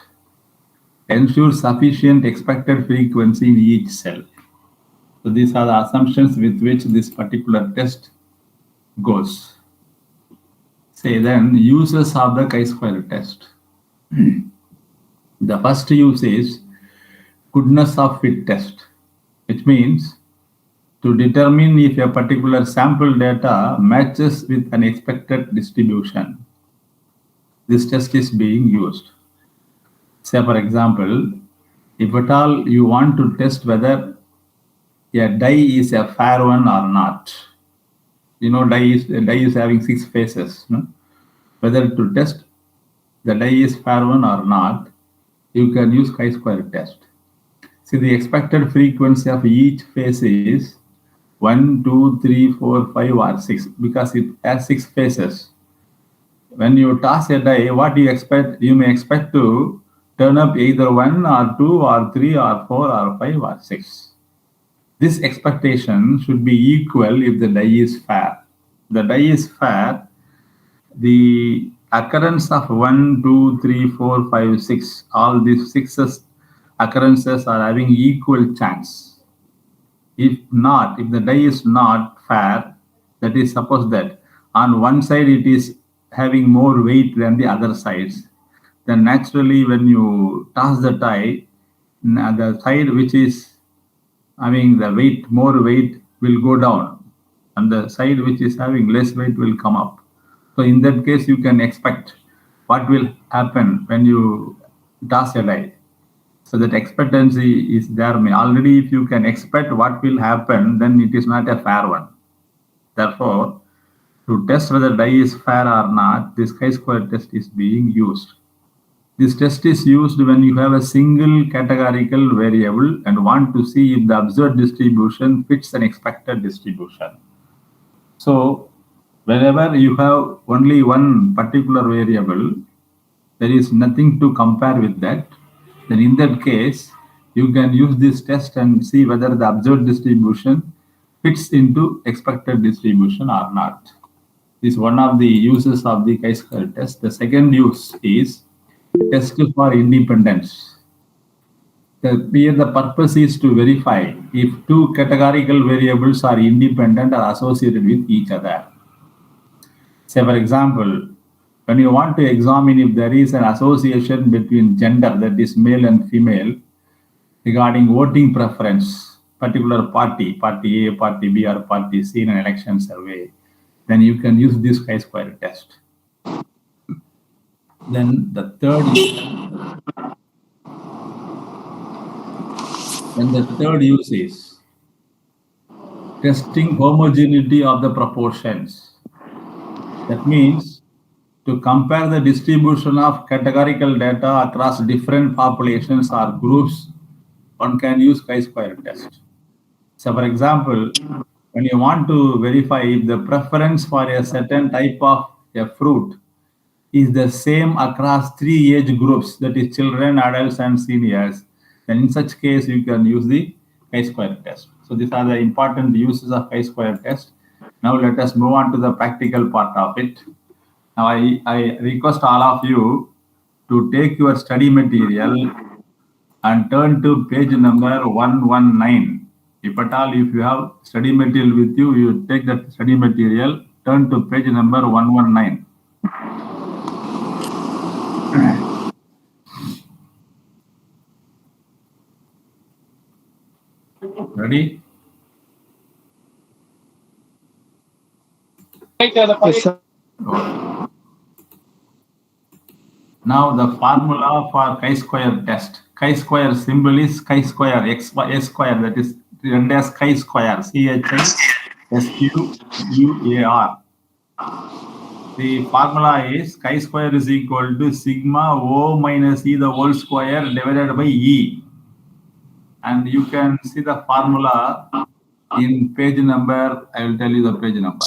ensure sufficient expected frequency in each cell. So these are the assumptions with which this particular test goes. Say then, uses of the chi-square test. The first use is goodness of fit test, which means to determine if a particular sample data matches with an expected distribution. This test is being used. Say, for example, if at all you want to test whether a die is a fair one or not. You know, die is having 6 faces. No? Whether to test the die is fair one or not, you can use chi-square test. See, the expected frequency of each face is 1, 2, 3, 4, 5, or 6, because it has 6 faces. When you toss a die, what do you expect? You may expect to turn up either 1 or 2 or 3 or 4 or 5 or 6. This expectation should be equal if the die is fair. The die is fair, the occurrence of 1, 2, 3, 4, 5, 6, all these 6 occurrences are having equal chance. If not, if the die is not fair, that is, suppose that on one side it is having more weight than the other sides, then naturally when you toss the die, the side which is having the weight, more weight, will go down, and the side which is having less weight will come up. So in that case, you can expect what will happen when you toss a die. So that expectancy is there. Already if you can expect what will happen, then it is not a fair one. Therefore, to test whether die is fair or not, this chi-square test is being used. This test is used when you have a single categorical variable and want to see if the observed distribution fits an expected distribution. So whenever you have only one particular variable, there is nothing to compare with that, then in that case, you can use this test and see whether the observed distribution fits into expected distribution or not. This is one of the uses of the chi-square test. The second use is test for independence. Here the purpose is to verify if two categorical variables are independent or associated with each other. Say, for example, when you want to examine if there is an association between gender, that is male and female, regarding voting preference, particular party A, party B, or party C in an election survey, then you can use this chi-square test. Then the third use is testing homogeneity of the proportions. That means to compare the distribution of categorical data across different populations or groups, one can use chi-square test. So for example, when you want to verify if the preference for a certain type of a fruit is the same across 3 age groups, that is children, adults, and seniors, then in such case you can use the chi-square test. So these are the important uses of chi-square test. Now let us move on to the practical part of it. Now I request all of you to take your study material and turn to page number 119. If at all, if you have study material with you, you take that study material, turn to page number 119. Ready? Yes, sir. Okay. Now the formula for chi-square test. Chi-square symbol is chi-square, x square, that is written as chi-square, CHI-SQUAR. The formula is chi-square is equal to sigma O minus E the whole square divided by E. And you can see the formula in page number, I will tell you the page number.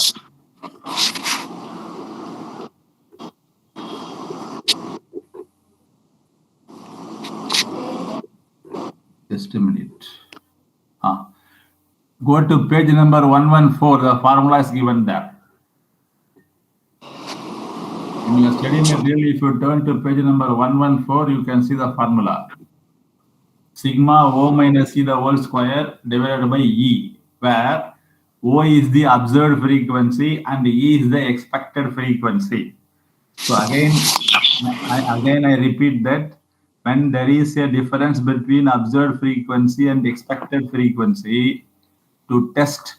Just a minute. Go to page number 114, the formula is given there. In your study material, if you turn to page number 114, you can see the formula. Sigma O minus E the whole square divided by E, where O is the observed frequency and E is the expected frequency. So again, I repeat that when there is a difference between observed frequency and expected frequency, to test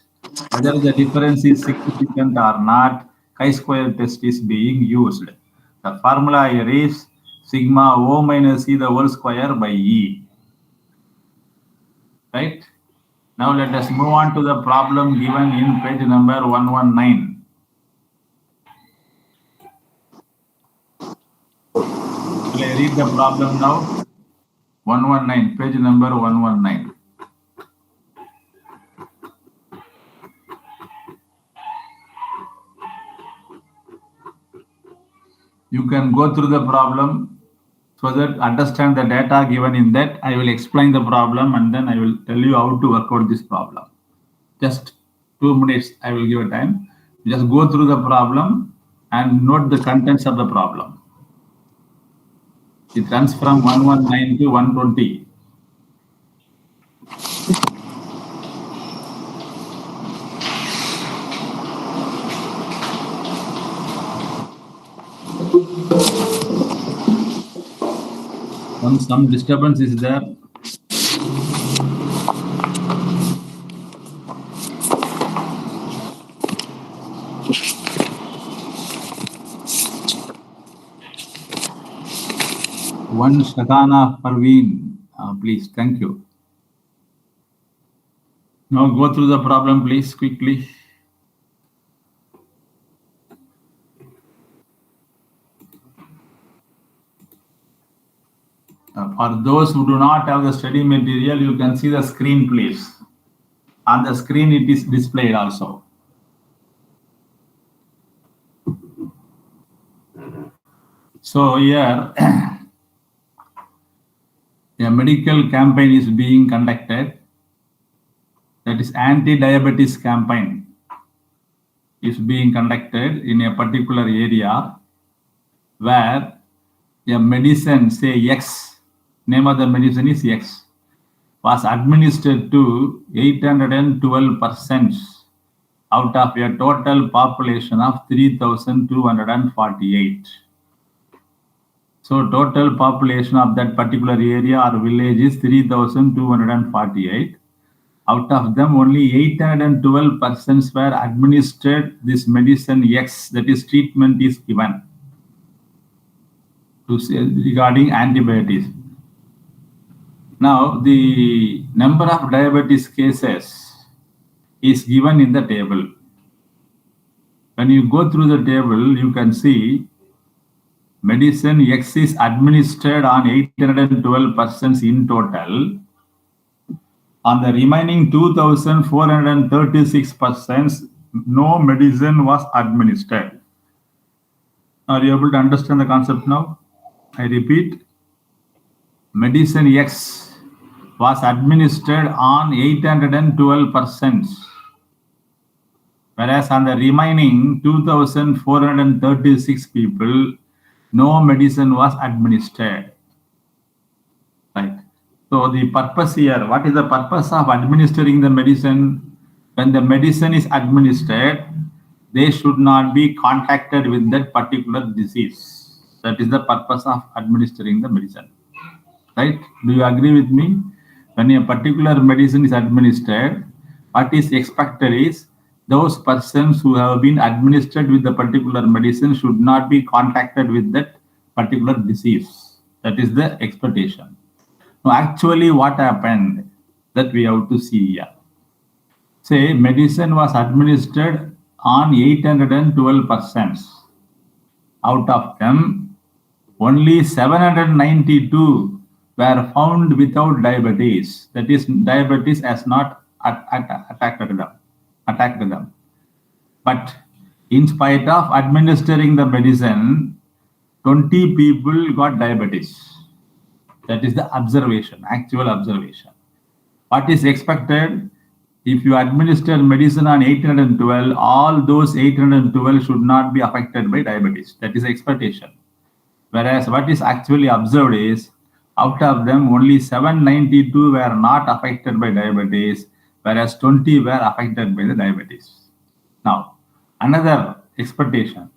whether the difference is significant or not, chi-square test is being used. The formula here is sigma O minus E the whole square by E. Right? Now let us move on to the problem given in page number 119. Shall I read the problem now? 119, page number 119. You can go through the problem so that understand the data given in that. I will explain the problem and then I will tell you how to work out this problem. Just 2 minutes I will give a time. Just go through the problem and note the contents of the problem. It runs from 119 to 120. Some disturbance is there. One Shakana Parveen, please. Thank you. Now go through the problem, please, quickly. For those who do not have the study material, you can see the screen, please. On the screen, it is displayed also. So here, a medical campaign is being conducted. That is anti-diabetes campaign is being conducted in a particular area where a medicine, say X, name of the medicine is X, was administered to 812 persons out of a total population of 3,248. So total population of that particular area or village is 3,248. Out of them, only 812 persons were administered this medicine X, that is treatment is given to say regarding antibiotics. Now, the number of diabetes cases is given in the table. When you go through the table, you can see medicine X is administered on 812 persons in total. On the remaining 2,436 persons, no medicine was administered. Are you able to understand the concept now? I repeat, medicine X was administered on 812 persons, whereas on the remaining 2,436 people, no medicine was administered. Right. So the purpose here, what is the purpose of administering the medicine? When the medicine is administered, they should not be contacted with that particular disease. That is the purpose of administering the medicine. Right? Do you agree with me? When a particular medicine is administered, what is expected is those persons who have been administered with the particular medicine should not be contacted with that particular disease. That is the expectation. Now, actually, what happened that we have to see here. Say, medicine was administered on 812 persons. Out of them, only 792 were found without diabetes. That is, diabetes has not attacked them. But in spite of administering the medicine, 20 people got diabetes. That is the observation, actual observation. What is expected? If you administer medicine on 812, all those 812 should not be affected by diabetes. That is expectation. Whereas what is actually observed is, out of them, only 792 were not affected by diabetes, whereas 20 were affected by the diabetes. Now, another expectation.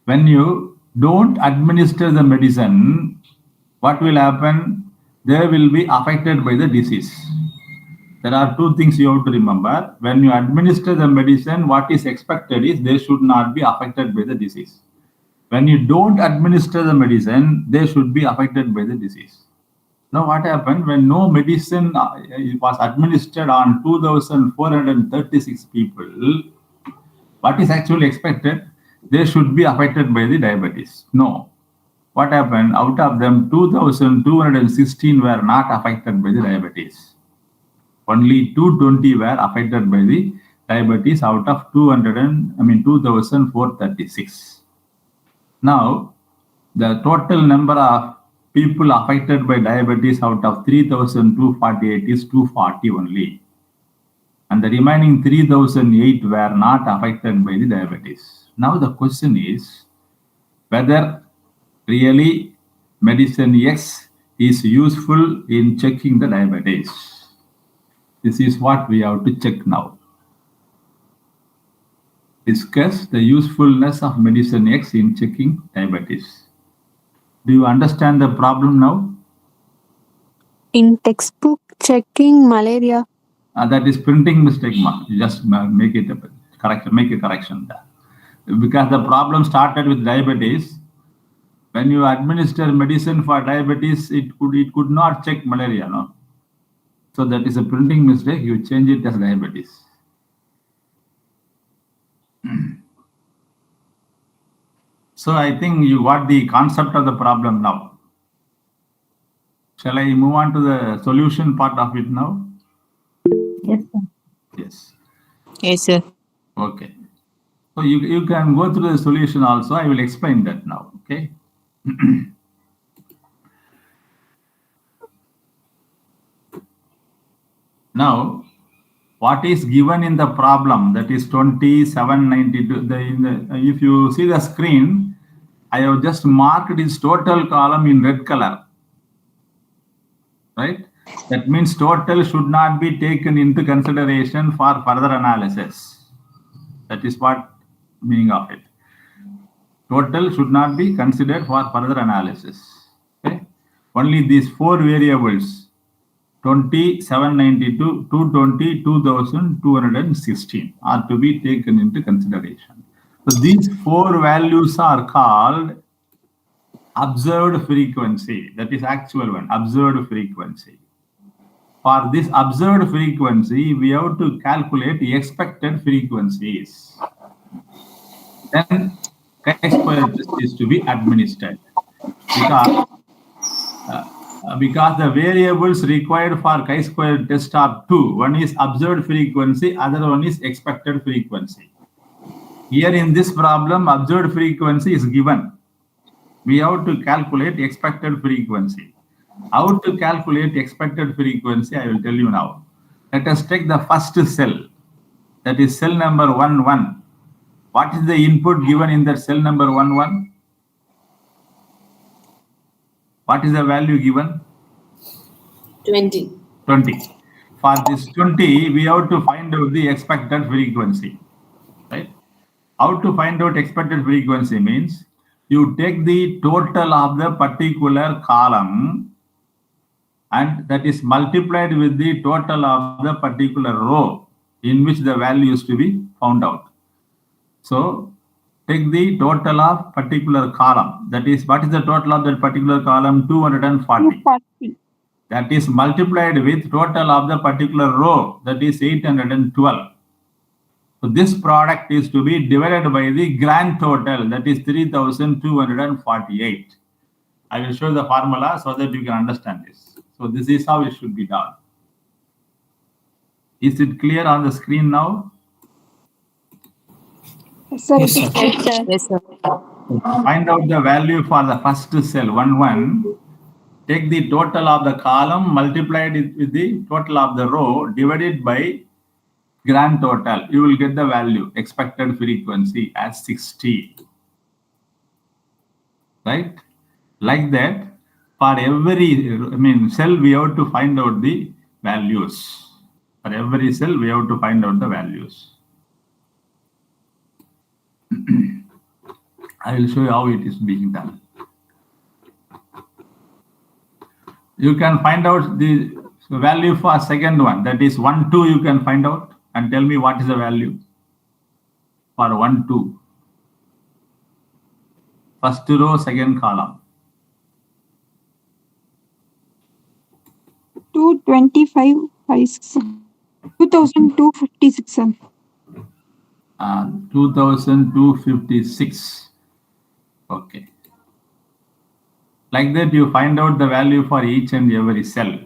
When you don't administer the medicine, what will happen? They will be affected by the disease. There are two things you have to remember. When you administer the medicine, what is expected is they should not be affected by the disease. When you don't administer the medicine, they should be affected by the disease. Now, what happened when no medicine was administered on 2,436 people? What is actually expected? They should be affected by the diabetes. No. What happened? Out of them, 2,216 were not affected by the diabetes. Only 220 were affected by the diabetes out of 2,436. Now, the total number of people affected by diabetes out of 3,248 is 240 only. And the remaining 3,008 were not affected by the diabetes. Now, the question is whether really medicine X is useful in checking the diabetes. This is what we have to check now. Discuss the usefulness of medicine X in checking diabetes. Do you understand the problem now? In textbook checking malaria. That is printing mistake, ma. You just make it a correction. Make a correction there. Because the problem started with diabetes. When you administer medicine for diabetes, it could not check malaria, no? So that is a printing mistake. You change it as diabetes. So I think you got the concept of the problem now. Shall I move on to the solution part of it now? Yes, sir. Yes. Yes, sir. Okay. So you can go through the solution also. I will explain that now. Okay. Now, what is given in the problem, that is 2792. If you see the screen, I have just marked its total column in red color. Right? That means total should not be taken into consideration for further analysis. That is what meaning of it. Total should not be considered for further analysis. Okay? Only these four variables, 20, 792, 220, 2216 are to be taken into consideration. So these four values are called observed frequency. That is actual one, observed frequency. For this observed frequency, we have to calculate the expected frequencies. Then chi-square test is to be administered because the variables required for chi-square test are two. One is observed frequency, other one is expected frequency. Here in this problem, observed frequency is given. We have to calculate expected frequency. How to calculate expected frequency, I will tell you now. Let us take the first cell, that is cell number 11. What is the input given in that cell number 11? What is the value given? 20. 20. For this 20, we have to find out the expected frequency. Right? How to find out expected frequency means you take the total of the particular column and that is multiplied with the total of the particular row in which the value is to be found out. So take the total of particular column. That is, what is the total of that particular column? 240. That is multiplied with total of the particular row, that is 812. So this product is to be divided by the grand total, that is 3248. I will show the formula so that you can understand this. So this is how it should be done. Is it clear on the screen now? Yes, sir. Yes, sir. Find out the value for the first cell, 11. Take the total of the column, multiplied it with the total of the row, divided by grand total. You will get the value, expected frequency as 60. Right? Like that, for every cell, we have to find out the values. For every cell, we have to find out the values. I will show you how it is being done. You can find out the value for second one, that is 1, 2, you can find out and tell me what is the value for 1, 2. First row, second column. 225, 2256. 2256. Okay. Like that, you find out the value for each and every cell.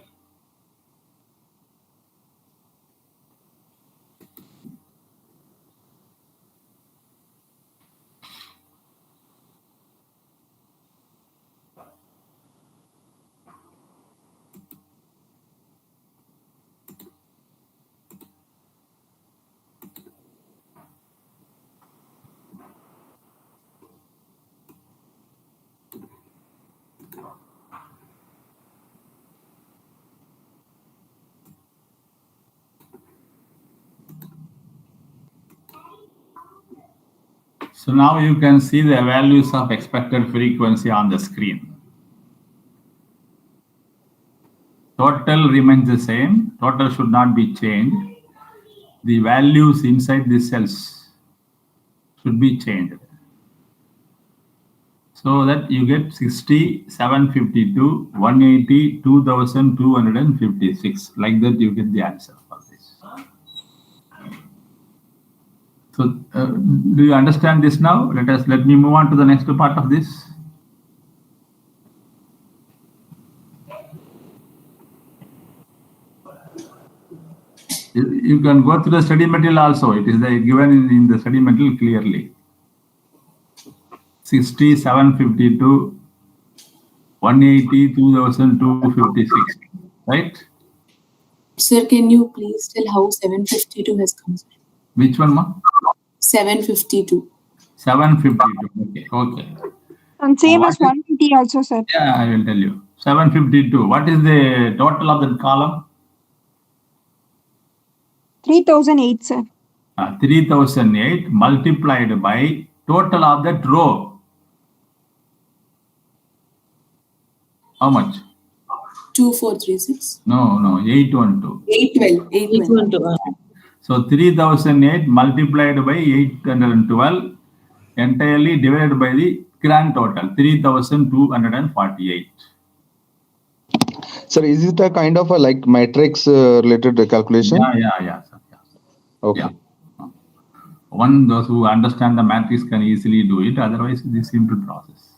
So now you can see the values of expected frequency on the screen. Total remains the same. Total should not be changed. The values inside the cells should be changed. So that you get 60, 752, 180, 2256. Like that you get the answer for this. So do you understand this now? Let me move on to the next part of this. You can go through the study material also. It is given in the study material clearly. 60, 752, 180, 2256. Right? Sir, can you please tell how 752 has come? Which one, ma? 752. 752. Okay. And same as 150 also, sir. Yeah, I will tell you. 752. What is the total of that column? 3008, sir. 3008 multiplied by total of that row. How much? 2436. No, 812. 812. So 3008 multiplied by 812 entirely divided by the grand total, 3248. Sir, is it a kind of a like matrix related calculation? Yeah. Sir. Okay. Yeah. Those who understand the matrix can easily do it. Otherwise, it is simple process.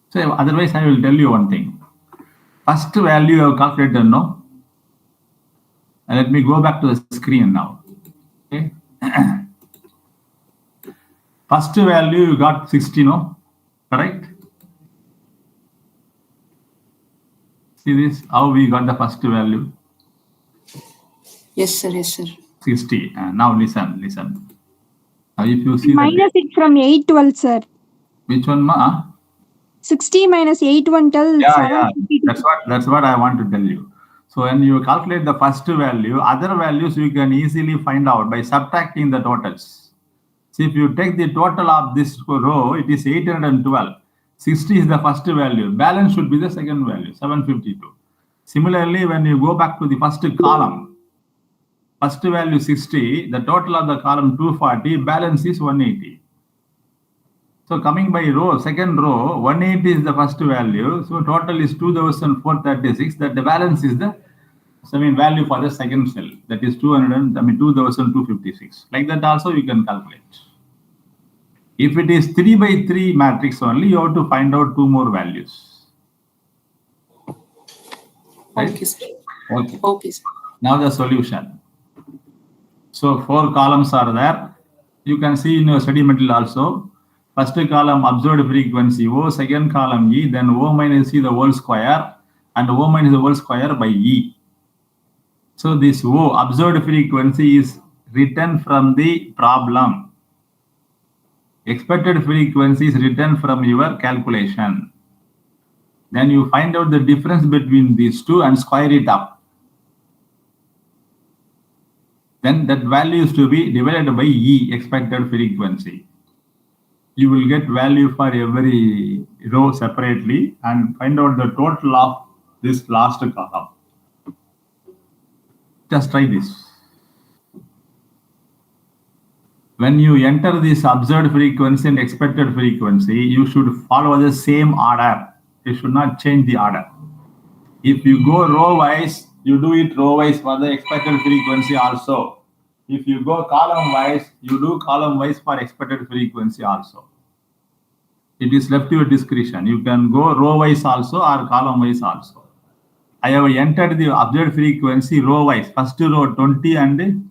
So otherwise, I will tell you one thing. First value you have calculated, no? And let me go back to the screen now. Okay. First value you got 60, no? Correct? See this, how we got the first value? Yes, sir. Yes, sir. 60. Now listen. Now if you see Minus the, it from 812, sir. which one, ma? 60 minus 812, Yeah. 752. That's what I want to tell you. So when you calculate the first value, other values you can easily find out by subtracting the totals. See, if you take the total of this row, it is 812. 60 is the first value. Balance should be the second value, 752. Similarly, when you go back to the first column, first value 60, the total of the column 240, balance is 180. So coming by row, second row, 180 is the first value. So total is 2436. That the balance is the value for the second cell. That is 2256. Like that also you can calculate. If it is 3 by 3 matrix only, you have to find out 2 more values. Right? Okay, sir. Okay. Okay, sir. Now the solution. So 4 columns are there. You can see in your study material also. First column observed frequency O, second column E, then O minus E the whole square, and O minus the whole square by E. So this O observed frequency is written from the problem. Expected frequency is written from your calculation. Then you find out the difference between these two and square it up. Then that value is to be divided by E, expected frequency. You will get value for every row separately and find out the total of this last column. Just try this. When you enter this observed frequency and expected frequency, you should follow the same order. You should not change the order. If you go row wise, you do it row wise for the expected frequency also. If you go column wise, you do column wise for expected frequency also. It is left to your discretion. You can go row wise also or column wise also. I have entered the observed frequency row wise. First row 20 and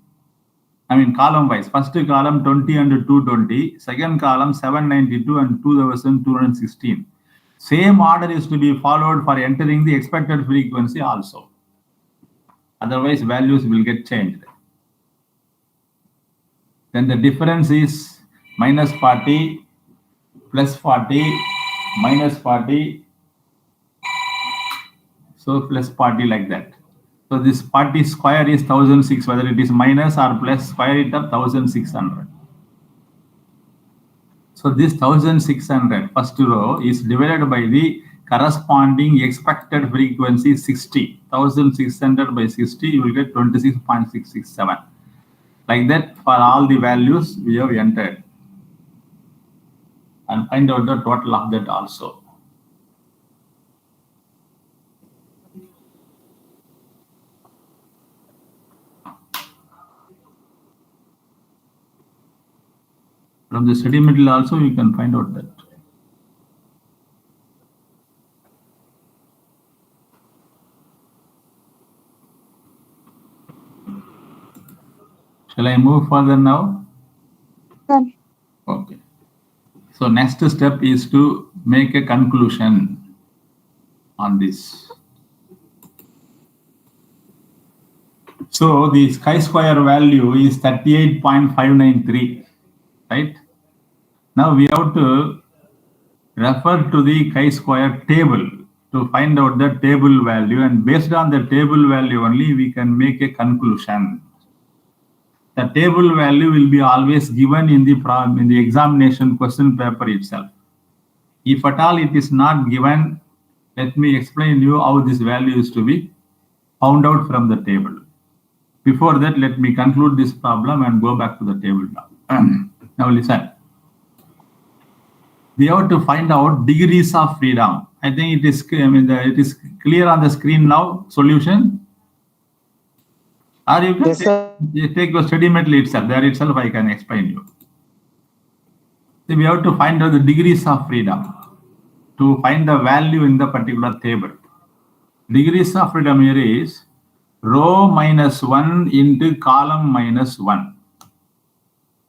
column wise. First column 20 and 220. Second column 792 and 2216. Same order is to be followed for entering the expected frequency also. Otherwise, values will get changed. Then the difference is minus 40, plus 40, minus 40. So plus 40 like that. So this 40 square is 1006, whether it is minus or plus, square it up 1600. So this 1600 first row is divided by the corresponding expected frequency 60. 1600 by 60, you will get 26.667. Like that for all the values we have entered. And find out the total of that also. From the study material also you can find out that. Shall I move further now? Sir. Okay. So next step is to make a conclusion on this. So the chi-square value is 38.593, right? Now we have to refer to the chi-square table to find out the table value, and based on the table value only we can make a conclusion. The table value will be always given in the examination question paper itself. If at all it is not given, let me explain you how this value is to be found out from the table. Before that, let me conclude this problem and go back to the table now. Now listen. We have to find out degrees of freedom. I think it is. I mean, it is clear on the screen now. Solution. Or you can Yes, sir. take your study material itself. There itself, I can explain you. So we have to find out the degrees of freedom to find the value in the particular table. Degrees of freedom here is row minus 1 into column minus 1.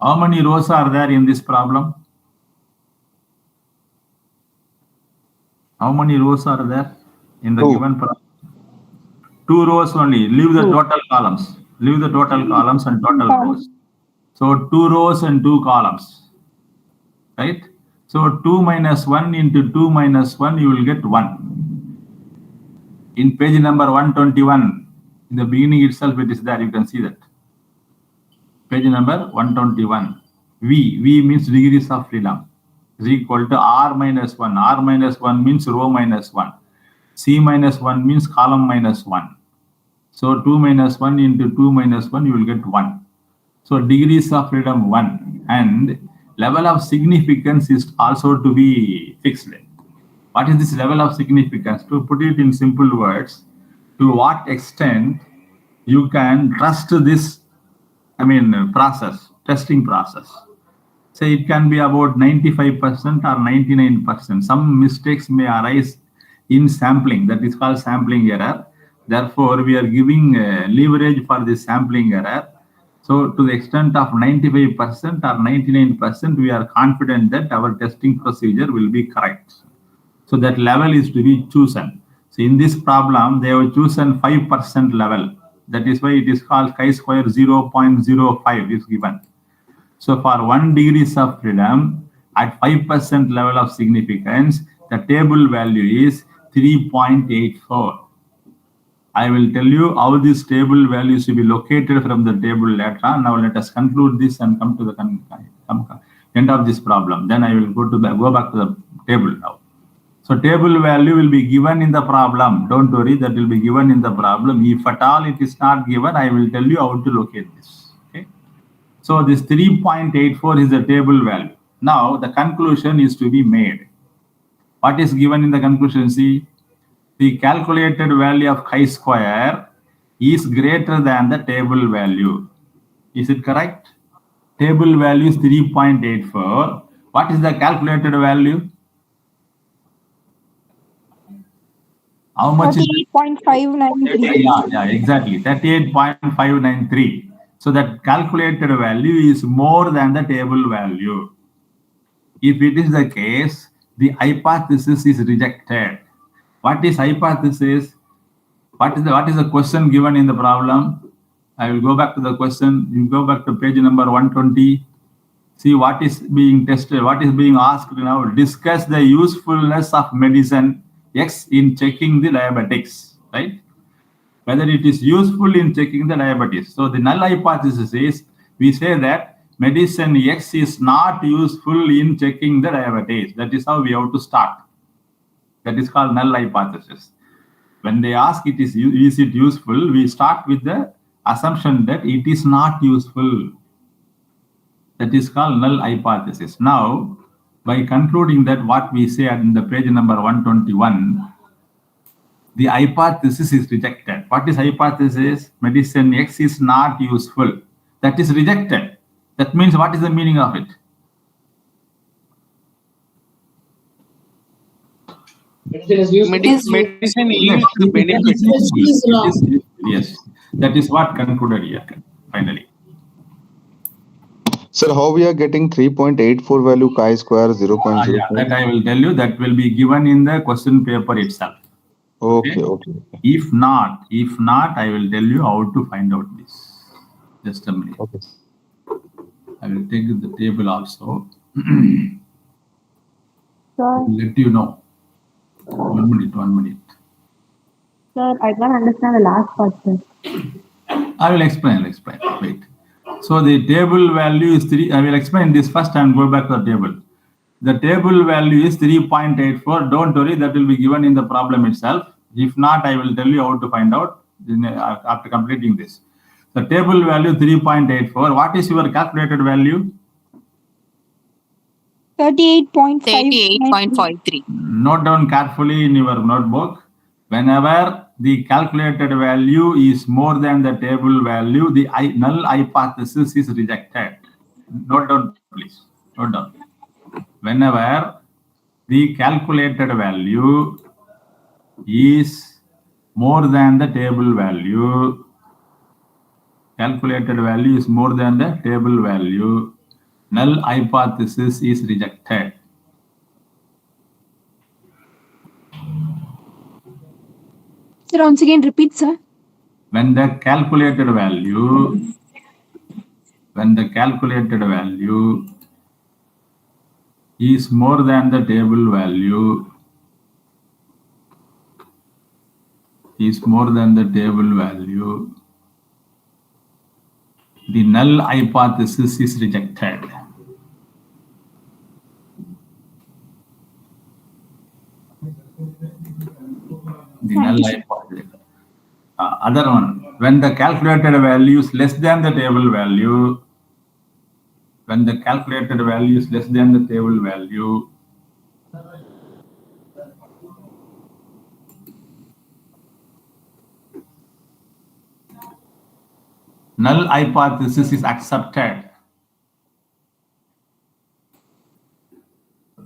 How many rows are there in this problem? How many rows are there in the Two. given problem? 2 rows only. Leave the total columns. Leave the total columns and total rows. So 2 rows and 2 columns. Right? So 2 minus 1 into 2 minus 1, you will get 1. In page number 121, in the beginning itself, it is there. You can see that. Page number 121. V means degrees of freedom is equal to R minus 1. R minus 1 means row minus 1. C minus 1 means column minus 1. So 2 minus 1 into 2 minus 1, you will get 1. So degrees of freedom 1, and level of significance is also to be fixed. What is this level of significance? To put it in simple words, to what extent you can trust this, testing process. Say it can be about 95% or 99%. Some mistakes may arise in sampling. That is called sampling error. Therefore, we are giving leverage for the sampling error. So to the extent of 95% or 99%, we are confident that our testing procedure will be correct. So that level is to be chosen. So in this problem, they have chosen 5% level. That is why it is called chi-square 0.05 is given. So for 1 degrees of freedom at 5% level of significance, the table value is 3.84. I will tell you how this table value should be located from the table later on. Now let us conclude this and come to the end of this problem. Then I will go back to the table now. So table value will be given in the problem. Don't worry, that will be given in the problem. If at all it is not given, I will tell you how to locate this. Okay. So this 3.84 is the table value. Now the conclusion is to be made. What is given in the conclusion? See, the calculated value of chi-square is greater than the table value. Is it correct? Table value is 3.84. What is the calculated value? How much is it? 38.593. Yeah, exactly. 38.593. So that calculated value is more than the table value. If it is the case, the hypothesis is rejected. What is hypothesis? What is the question given in the problem? I will go back to the question. You go back to page number 120. See what is being tested, what is being asked now. Discuss the usefulness of medicine X in checking the diabetics, right? Whether it is useful in checking the diabetes. So the null hypothesis is, we say that medicine X is not useful in checking the diabetes. That is how we have to start. That is called null hypothesis. When they ask is it useful, we start with the assumption that it is not useful. That is called null hypothesis. Now, by concluding that what we say in the page number 121, the hypothesis is rejected. What is hypothesis? Medicine X is not useful. That is rejected. That means what is the meaning of it? Medicine yields the benefit. Yes, that is what concluded here, finally. Sir, how we are getting 3.84 value chi-square 0.05? Yeah, that I will tell you. That will be given in the question paper itself. Okay. If not, I will tell you how to find out this. Just a minute. Okay. I will take the table also. Sir, Let you know. 1 minute. sir, I can't understand the last part, sir. I will explain. Wait. So the table value is 3. I will explain this first and go back to the table. The table value is 3.84. Don't worry, that will be given in the problem itself. If not, I will tell you how to find out after completing this. The table value 3.84. What is your calculated value? 38.5. 38.53. Note down carefully in your notebook. Whenever the calculated value is more than the table value, the null hypothesis is rejected. Note down, please. Note down. Whenever the calculated value is more than the table value, calculated value is more than the table value, null hypothesis is rejected. Sir, once again repeat, sir. When the calculated value is more than the table value, the null hypothesis is rejected. The null hypothesis. Other one, when the calculated value is less than the table value, null hypothesis is accepted.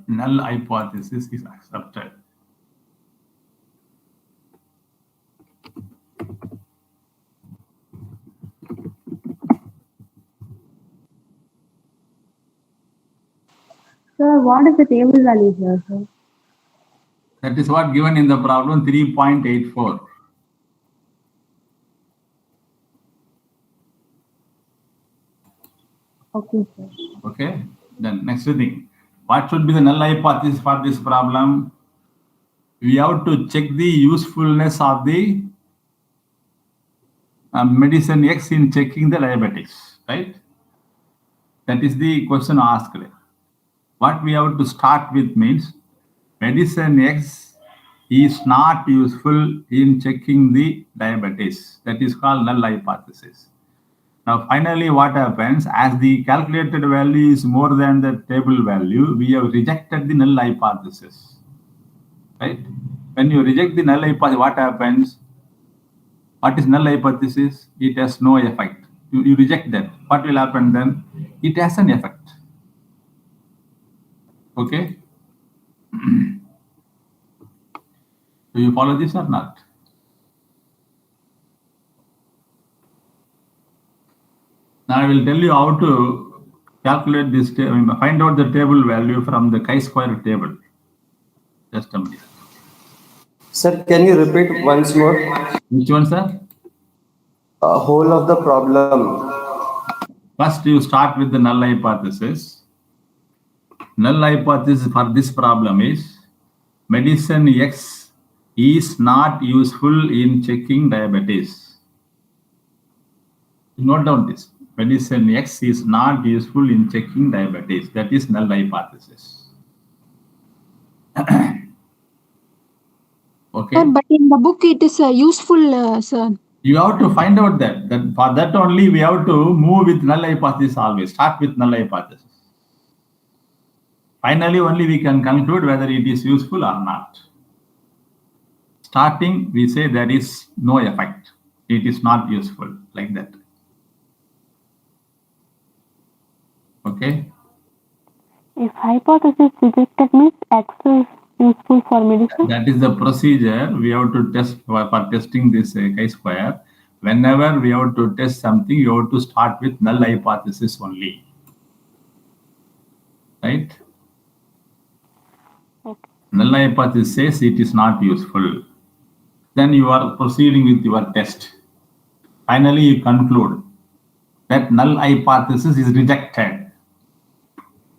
Null hypothesis is accepted. Sir, what is the table value here, sir? That is what given in the problem 3.84. Okay, sir. Okay, then next thing. What should be the null hypothesis for this problem? We have to check the usefulness of the medicine X in checking the diabetes, right? That is the question asked. What we have to start with means medicine X is not useful in checking the diabetes. That is called null hypothesis. Now, finally, what happens as the calculated value is more than the table value, we have rejected the null hypothesis, right? When you reject the null hypothesis, what happens? What is null hypothesis? It has no effect. You reject that. What will happen then? It has an effect. Okay? Do you follow this or not? Now I will tell you how to calculate this, find out the table value from the chi-square table. Just a minute. Sir, can you repeat once more? Which one, sir? Whole of the problem. First, you start with the null hypothesis. Null hypothesis for this problem is medicine X is not useful in checking diabetes. Note down this. Medicine X is not useful in checking diabetes. That is null hypothesis. Okay. Sir, but in the book it is useful, sir. You have to find out that. For that only we have to move with null hypothesis always. Start with null hypothesis. Finally, only we can conclude whether it is useful or not. Starting, we say there is no effect. It is not useful, like that. Okay. If hypothesis rejected means X is useful for medicine. That is the procedure we have to test for testing this chi-square. Whenever we have to test something, you have to start with null hypothesis only. Right? Okay. Null hypothesis says it is not useful. Then you are proceeding with your test. Finally, you conclude that null hypothesis is rejected.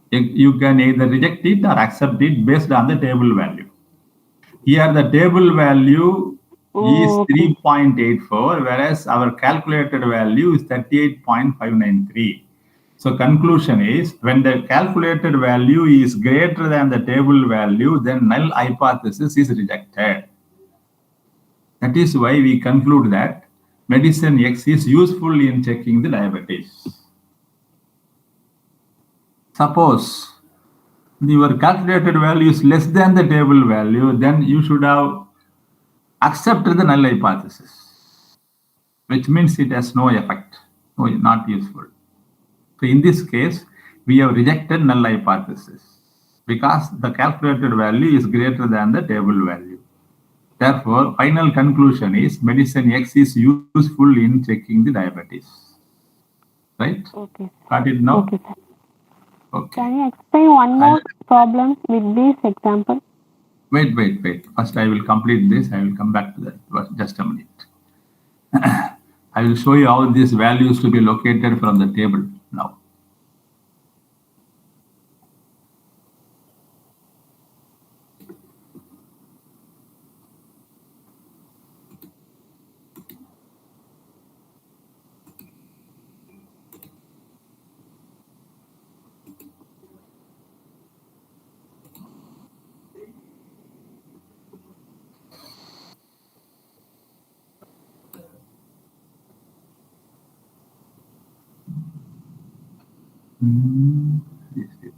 You can either reject it or accept it based on the table value. Here the table value is 3.84, whereas our calculated value is 38.593. So conclusion is when the calculated value is greater than the table value, then null hypothesis is rejected. That is why we conclude that medicine X is useful in checking the diabetes. Suppose your calculated value is less than the table value, then you should have accepted the null hypothesis, which means it has no effect, not useful. So in this case, we have rejected null hypothesis because the calculated value is greater than the table value. Therefore, final conclusion is medicine X is useful in checking the diabetes. Right? Okay. Got it now? Okay, sir. Okay. Can you explain one more problem with this example? Wait. First, I will complete this. I will come back to that. Just a minute. I will show you how these values to be located from the table now. Yes, it.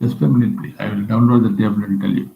Just a minute, please. I will download the table and tell you.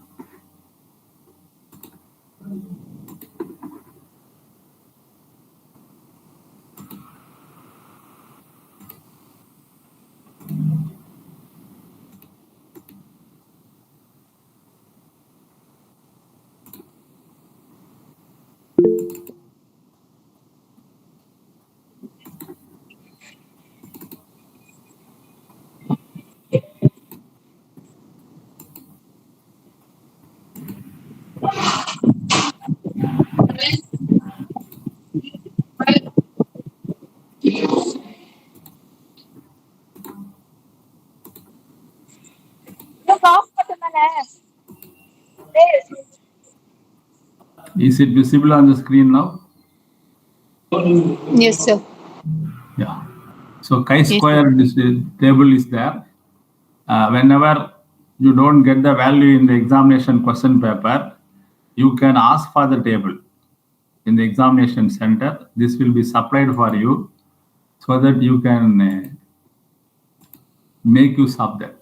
Is it visible on the screen now? Yes, sir. Yeah. So chi-square table is there. Whenever you don't get the value in the examination question paper, you can ask for the table in the examination center. This will be supplied for you so that you can make use of that.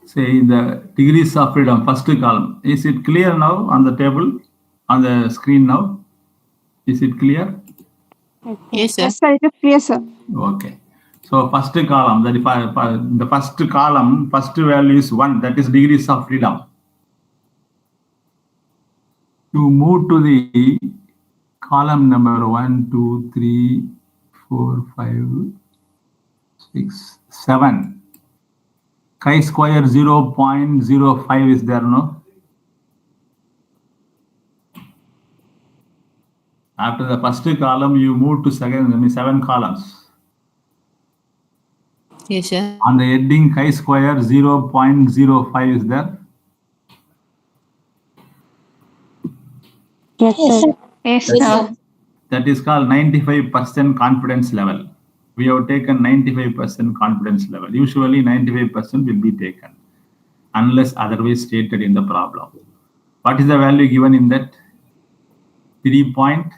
Say the degrees of freedom, first column. Is it clear now on the table, on the screen now? Is it clear? Yes, sir. Yes, sir. It is clear, sir. Okay. So first column, the first column, first value is 1, that is degrees of freedom. To move to the column number 1, 2, 3, 4, 5, 6, 7. Chi-square 0.05 is there, no? After the first column, you move to 7 columns. Yes, sir. On the heading chi-square 0.05 is there. Yes, sir. Yes, Yes, sir. sir. That is called 95% confidence level. We have taken 95% confidence level. Usually 95% will be taken unless otherwise stated in the problem. What is the value given in that? 3.841.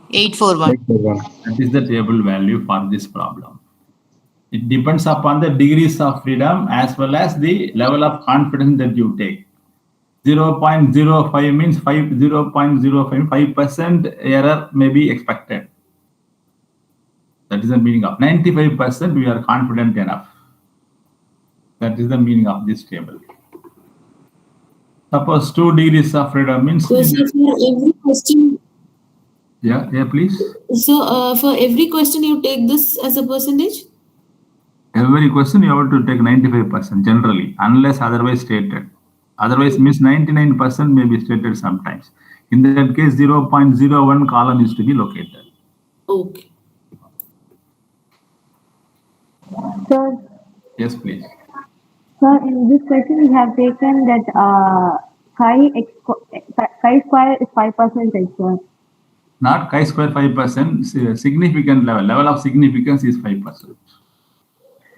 841. That is the table value for this problem. It depends upon the degrees of freedom as well as the level of confidence that you take. 0.05 means 0.05% error may be expected. That is the meaning of 95%. We are confident enough. That is the meaning of this table. Suppose 2 degrees of freedom means. So, sir, for every question, Yeah, please. so for every question you take this as a percentage? Every question you have to take 95% generally, unless otherwise stated. Otherwise means 99% may be stated sometimes. In that case, 0.01 column is to be located. Okay. Sir, Yes, please. sir, in this question we have taken that chi-square is 5%, sir. Not chi-square 5%, significant level of significance is 5%.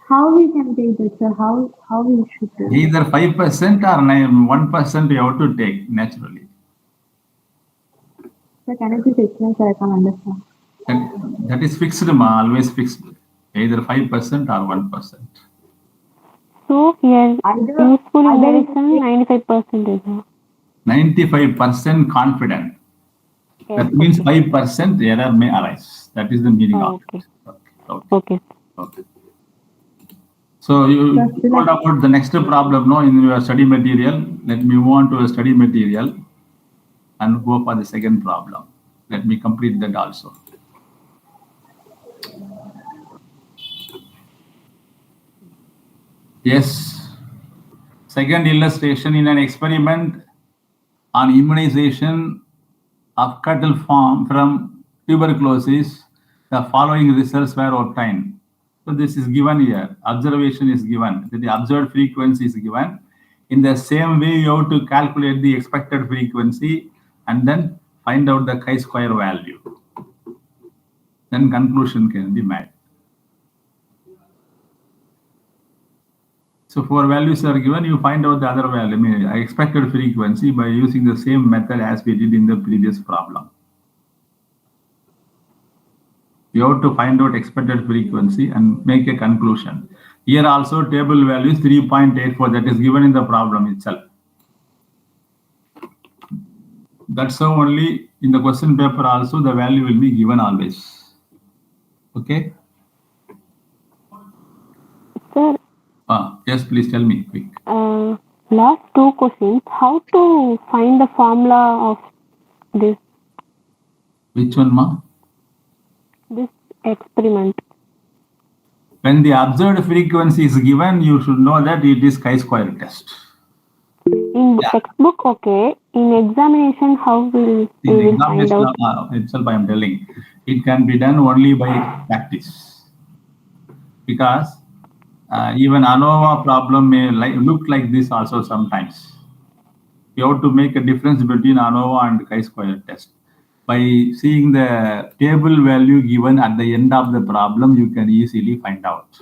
How we can take that, sir? How we should do it? Either 5% or 1% you have to take naturally. Sir, can you please explain, sir? I can't understand. That is fixed, ma, always fixed. Either 5% or 1%. So here, useful in direction 95%. 95% confident. Yes, That means okay. 5% error may arise. That is the meaning of Okay. it. Okay. Okay. Okay. So you told about the next problem, no, in your study material. Let me move on to a study material and go for the second problem. Let me complete that also. Yes. Second illustration, in an experiment on immunization of cattle farm from tuberculosis, the following results were obtained. So this is given here. Observation is given. The observed frequency is given. In the same way, you have to calculate the expected frequency and then find out the chi-square value. Then conclusion can be made. So 4 values are given, you find out the other value, I mean, expected frequency by using the same method as we did in the previous problem. You have to find out expected frequency and make a conclusion. Here also table value is 3.84, that is given in the problem itself. That's how only in the question paper also the value will be given always. Okay? Sir, Yes, please tell me quick. last two questions. How to find the formula of this Which one, ma? this experiment? When the observed frequency is given, you should know that it is chi-square test. In the textbook, okay. In examination, how will we will find out? Itself, I am telling, it can be done only by practice. Because even ANOVA problem may look like this also sometimes. You have to make a difference between ANOVA and chi-square test. By seeing the table value given at the end of the problem, you can easily find out.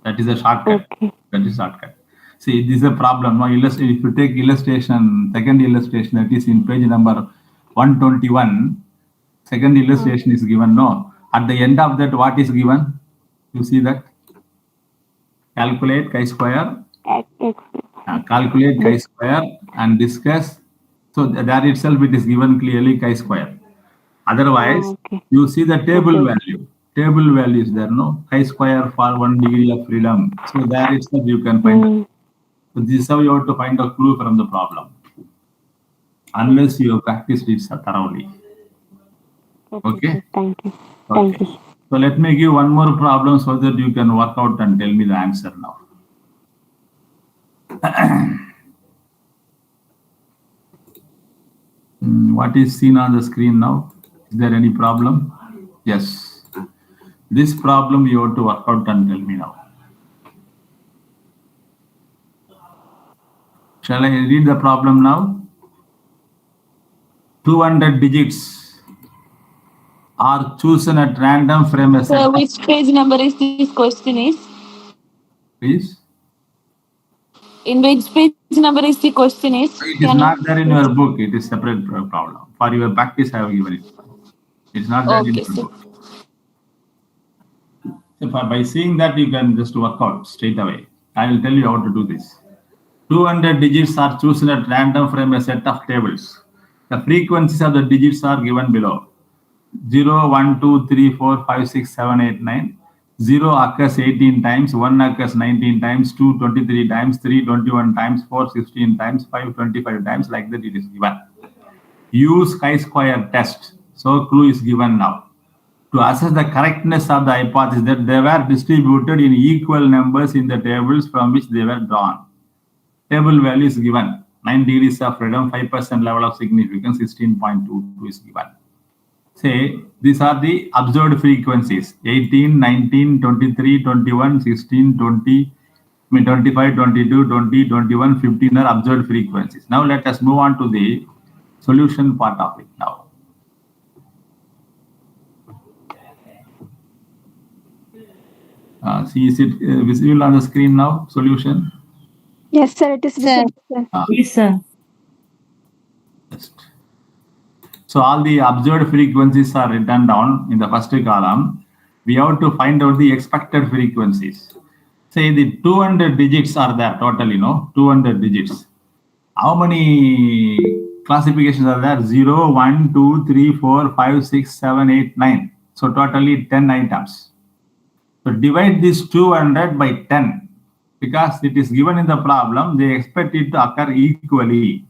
That is a shortcut. Okay. That is shortcut. See, this is a problem. Now, if you take illustration, second illustration, that is in page number 121, second illustration is given. No, at the end of that, what is given? You see that? Calculate chi-square. Calculate chi-square and discuss. So there itself it is given clearly chi-square. Otherwise, you see the table value. Table value is there, no? Chi-square for 1 degree of freedom. So there itself you can find out. So this is how you have to find a clue from the problem. Unless you have practiced it thoroughly. Okay? Thank you. Okay. Thank you. So let me give one more problem so that you can work out and tell me the answer now. What is seen on the screen now? Is there any problem? Yes. This problem you have to work out and tell me now. Shall I read the problem now? 200 digits are chosen at random from a set. So which page number is this question is? Please. In which page number is the question is? It is not there in your book. It is separate problem. For your practice, I have given it. It's not there in your book. So by seeing that, you can just work out straight away. I will tell you how to do this. 200 digits are chosen at random from a set of tables. The frequencies of the digits are given below. 0, 1, 2, 3, 4, 5, 6, 7, 8, 9. 0 occurs 18 times, 1 occurs 19 times, 2 23 times, 3 21 times, 4 16 times, 5 25 times, like that it is given. Use chi-square test. So clue is given now. To assess the correctness of the hypothesis that they were distributed in equal numbers in the tables from which they were drawn. Table value is given. 9 degrees of freedom, 5% level of significance, 16.22 is given. Say, these are the observed frequencies. 18, 19, 23, 21, 16, 20, 25, 22, 20, 21, 15 are observed frequencies. Now let us move on to the solution part of it now. See, is it visible on the screen now? Solution? Yes, sir. It is visible, sir. Yes, sir. So all the observed frequencies are written down in the first column. We have to find out the expected frequencies. Say the 200 digits are there total, 200 digits. How many classifications are there? 0, 1, 2, 3, 4, 5, 6, 7, 8, 9. So totally 10 items. So divide this 200 by 10 because it is given in the problem. They expect it to occur equally.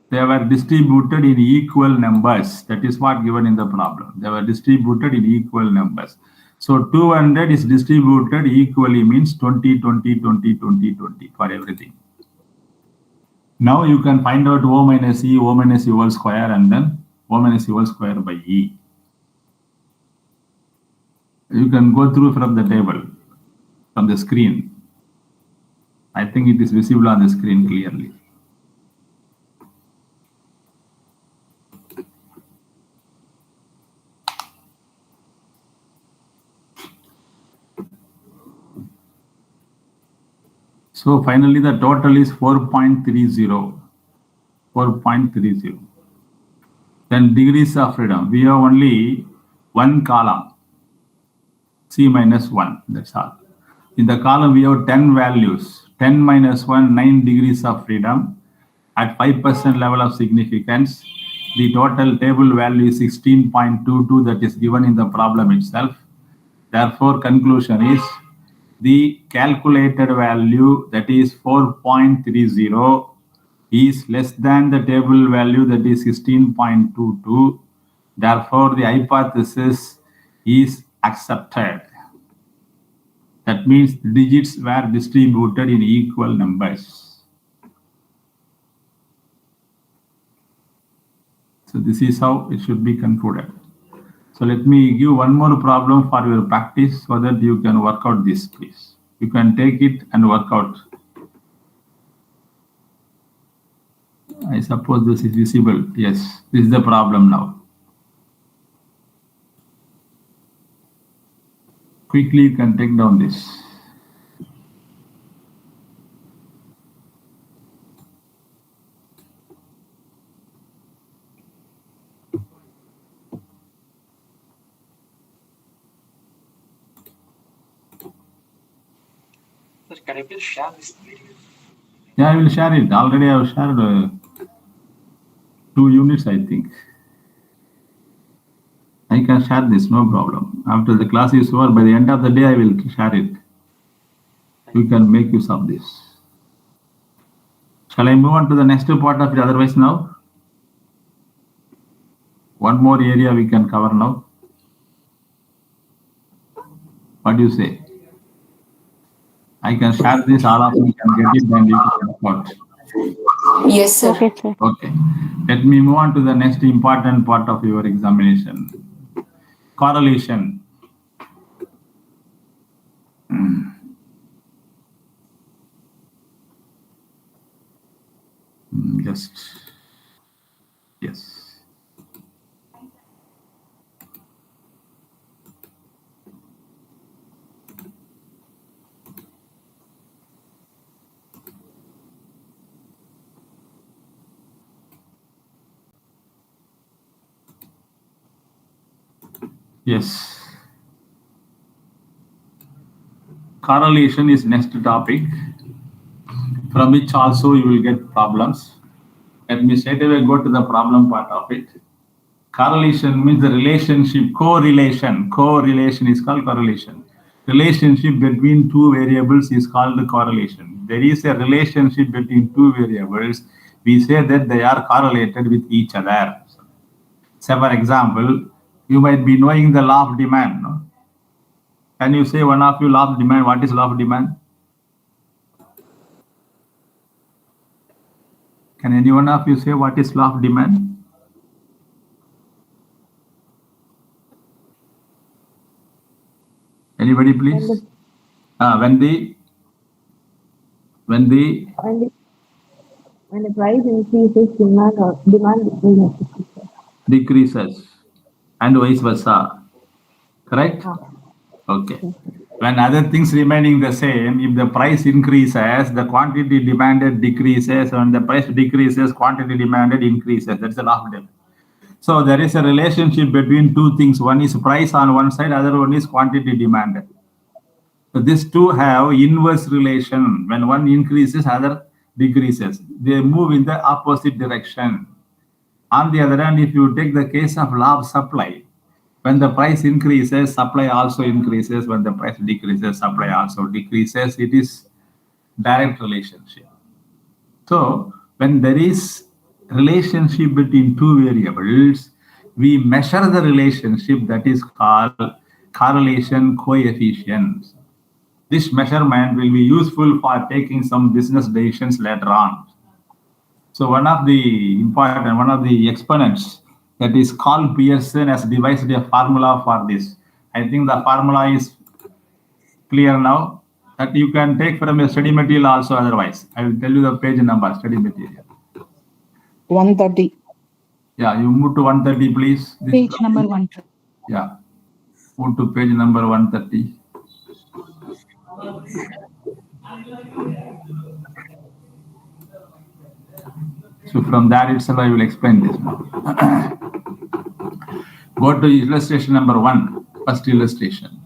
They were distributed in equal numbers. That is what given in the problem. They were distributed in equal numbers. So 200 is distributed equally means 20, 20, 20, 20, 20 for everything. Now you can find out O minus E, O minus E whole square, and then O minus E whole square by E. You can go through from the table, from the screen. I think it is visible on the screen clearly. So finally, the total is 4.30. 4.30. Then degrees of freedom. We have only one column, C minus 1. That's all. In the column, we have 10 values. 10 minus 1, 9 degrees of freedom. At 5% level of significance, the total table value is 16.22 that is given in the problem itself. Therefore, conclusion is the calculated value, that is 4.30, is less than the table value, that is 16.22. Therefore, the hypothesis is accepted. That means the digits were distributed in equal numbers. So this is how it should be concluded. So let me give one more problem for your practice so that you can work out this, please. You can take it and work out. I suppose this is visible. Yes, this is the problem now. Quickly you can take down this. Sir, can you please share this video? Yeah, I will share it. Already I have shared 2 units, I think. I can share this, no problem. After the class is over, by the end of the day, I will share it. You can make use of this. Shall I move on to the next part of it otherwise now? One more area we can cover now. What do you say? I can share this, all of you can get it, then you can report. Yes, sir. Okay, sir. Okay. Let me move on to the next important part of your examination. Correlation. Just, yes. Yes. Correlation is next topic, from which also you will get problems. Let me straight away go to the problem part of it. Correlation means the relationship, correlation. Correlation is called correlation. Relationship between two variables is called correlation. There is a relationship between two variables. We say that they are correlated with each other. Say, for example, you might be knowing the law of demand. No? Can you say one of you law of demand? What is law of demand? Can any one of you say what is law of demand? Anybody, please? When the price increases, demand decreases and vice versa. Correct? Okay. When other things remaining the same, if the price increases, the quantity demanded decreases. When the price decreases, quantity demanded increases. That's the law of demand. So there is a relationship between two things. One is price on one side, other one is quantity demanded. So these two have inverse relation. When one increases, other decreases. They move in the opposite direction. On the other hand, if you take the case of law of supply, when the price increases, supply also increases. When the price decreases, supply also decreases. It is direct relationship. So when there is relationship between two variables, we measure the relationship, that is called correlation coefficients. This measurement will be useful for taking some business decisions later on. So one of the exponents, that is Carl Pearson, has devised a formula for this. I think the formula is clear now, that you can take from a study material also otherwise. I will tell you the page number, study material. 130. Yeah, you move to 130, please. Page number 130. Yeah, move to page number 130. So from that itself, I will explain this now. Go to illustration number 1, first illustration.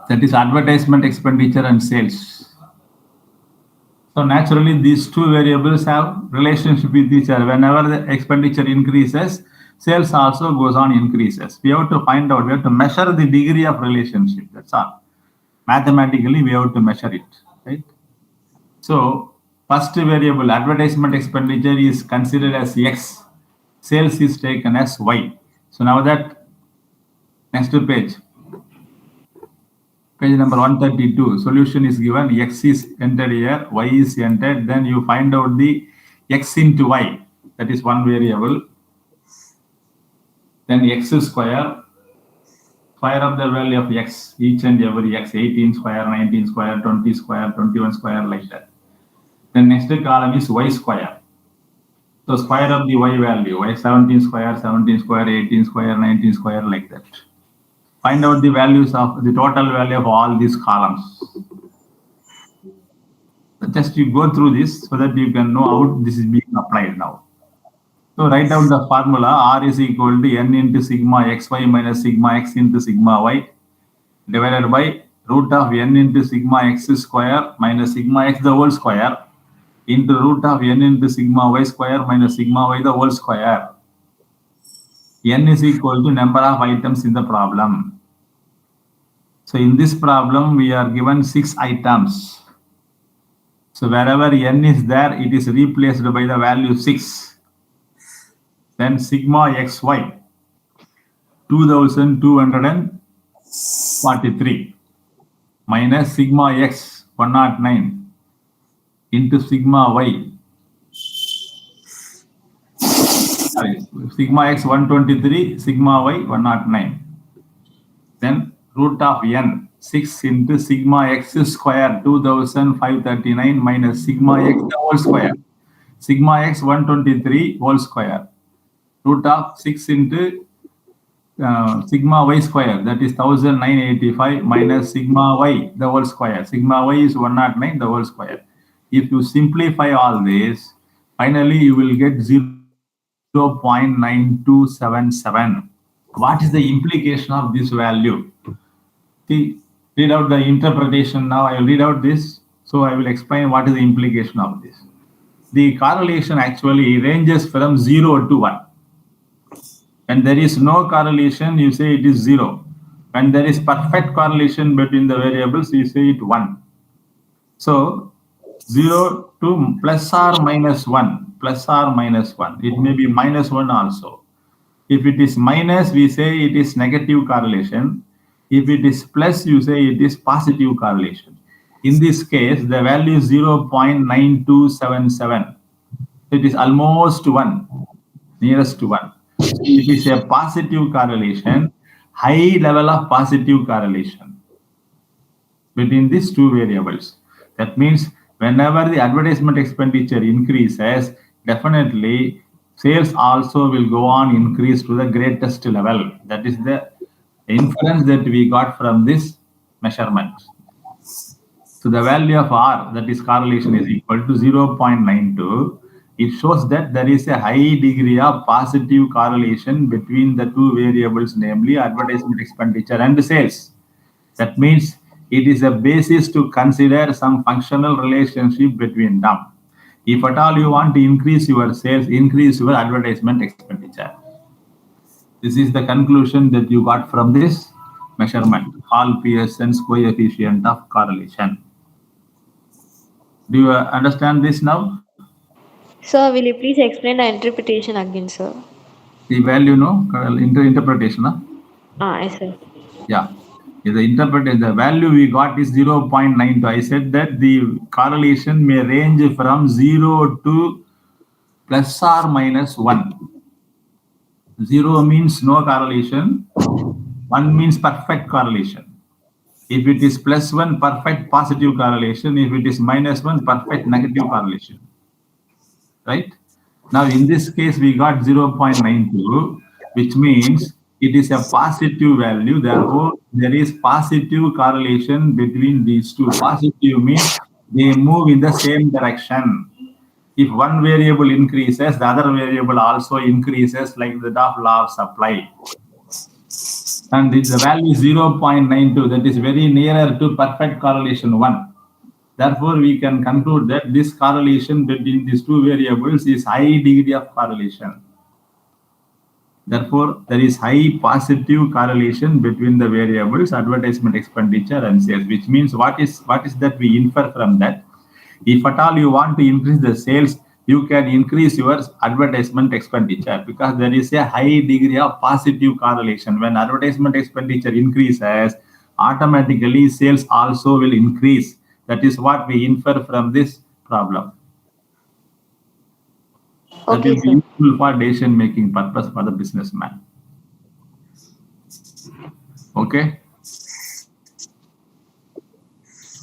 That is advertisement expenditure and sales. So naturally, these two variables have relationship with each other. Whenever the expenditure increases, sales also goes on increases. We have to find out, we have to measure the degree of relationship. That's all. Mathematically, we have to measure it, right? So first variable, advertisement expenditure, is considered as X. Sales is taken as Y. So now that, next page. Page number 132, solution is given, X is entered here, Y is entered, then you find out the X into Y, that is one variable. Then X square of the value of X, each and every X, 18 square, 19 square, 20 square, 21 square, like that. Then next column is Y square. So square of the Y value, Y 17 square, 18 square, 19 square, like that. Find out the values of the total value of all these columns. Just you go through this so that you can know how this is being applied now. So write down the formula. R is equal to N into sigma xy minus sigma x into sigma y divided by root of N into sigma x square minus sigma x the whole square into root of N into sigma y square minus sigma y the whole square. N is equal to number of items in the problem. So in this problem, we are given 6 items. So wherever N is there, it is replaced by the value 6. Then sigma xy, 2243 minus sigma x, 109 into sigma y. Sorry, sigma x 123, sigma y 109. Then root of N, 6 into sigma x square 2539 minus sigma x the whole square. Sigma x 123 whole square. Root of 6 into sigma y square, that is 1985 minus sigma y the whole square. Sigma y is 109 the whole square. If you simplify all this, finally you will get 0.9277. What is the implication of this value? See, read out the interpretation now. I will read out this. So I will explain what is the implication of this. The correlation actually ranges from 0 to 1. When there is no correlation, you say it is 0. When there is perfect correlation between the variables, you say it 1. So 0 to plus or minus 1, plus or minus 1. It may be minus 1 also. If it is minus, we say it is negative correlation. If it is plus, you say it is positive correlation. In this case, the value is 0.9277. It is almost 1, nearest to 1. It is a positive correlation, high level of positive correlation between these two variables. That means whenever the advertisement expenditure increases, definitely sales also will go on increase to the greatest level. That is the inference that we got from this measurement. So the value of R, that is correlation, is equal to 0.92. It shows that there is a high degree of positive correlation between the two variables, namely advertisement expenditure and sales. That means it is a basis to consider some functional relationship between them. If at all you want to increase your sales, increase your advertisement expenditure. This is the conclusion that you got from this measurement, Hall Pearson's coefficient of correlation. Do you understand this now? Sir, will you please explain the interpretation again, sir? The value, no? Interpretation, huh? Yes, sir. Yeah. The value we got is 0.92. I said that the correlation may range from 0 to plus or minus 1. 0 means no correlation. 1 means perfect correlation. If it is plus 1, perfect positive correlation. If it is minus 1, perfect negative correlation. Right? Now, in this case, we got 0.92, which means it is a positive value. Therefore, there is positive correlation between these two. Positive means they move in the same direction. If one variable increases, the other variable also increases, like the law of supply. And the value is 0.92, that is very nearer to perfect correlation 1. Therefore, we can conclude that this correlation between these two variables is high degree of correlation. Therefore, there is high positive correlation between the variables advertisement expenditure and sales, which means what is that we infer from that? If at all you want to increase the sales, you can increase your advertisement expenditure because there is a high degree of positive correlation. When advertisement expenditure increases, automatically sales also will increase. That is what we infer from this problem. That will be useful for decision-making purpose for the businessman. Okay?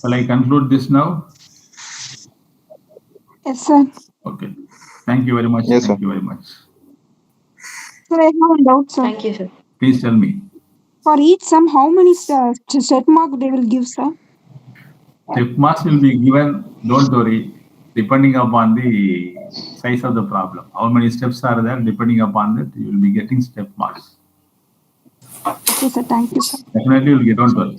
Shall I conclude this now? Yes, sir. Okay. Thank you very much. Yes, Thank sir. you very much. Sir, I have a doubt, sir. Thank you, sir. Please tell me. For each sum, how many set mark they will give, sir? Step marks will be given, don't worry, depending upon the size of the problem. How many steps are there, depending upon that, you will be getting step marks. Okay, sir. Thank you, sir. Definitely you will get, don't worry.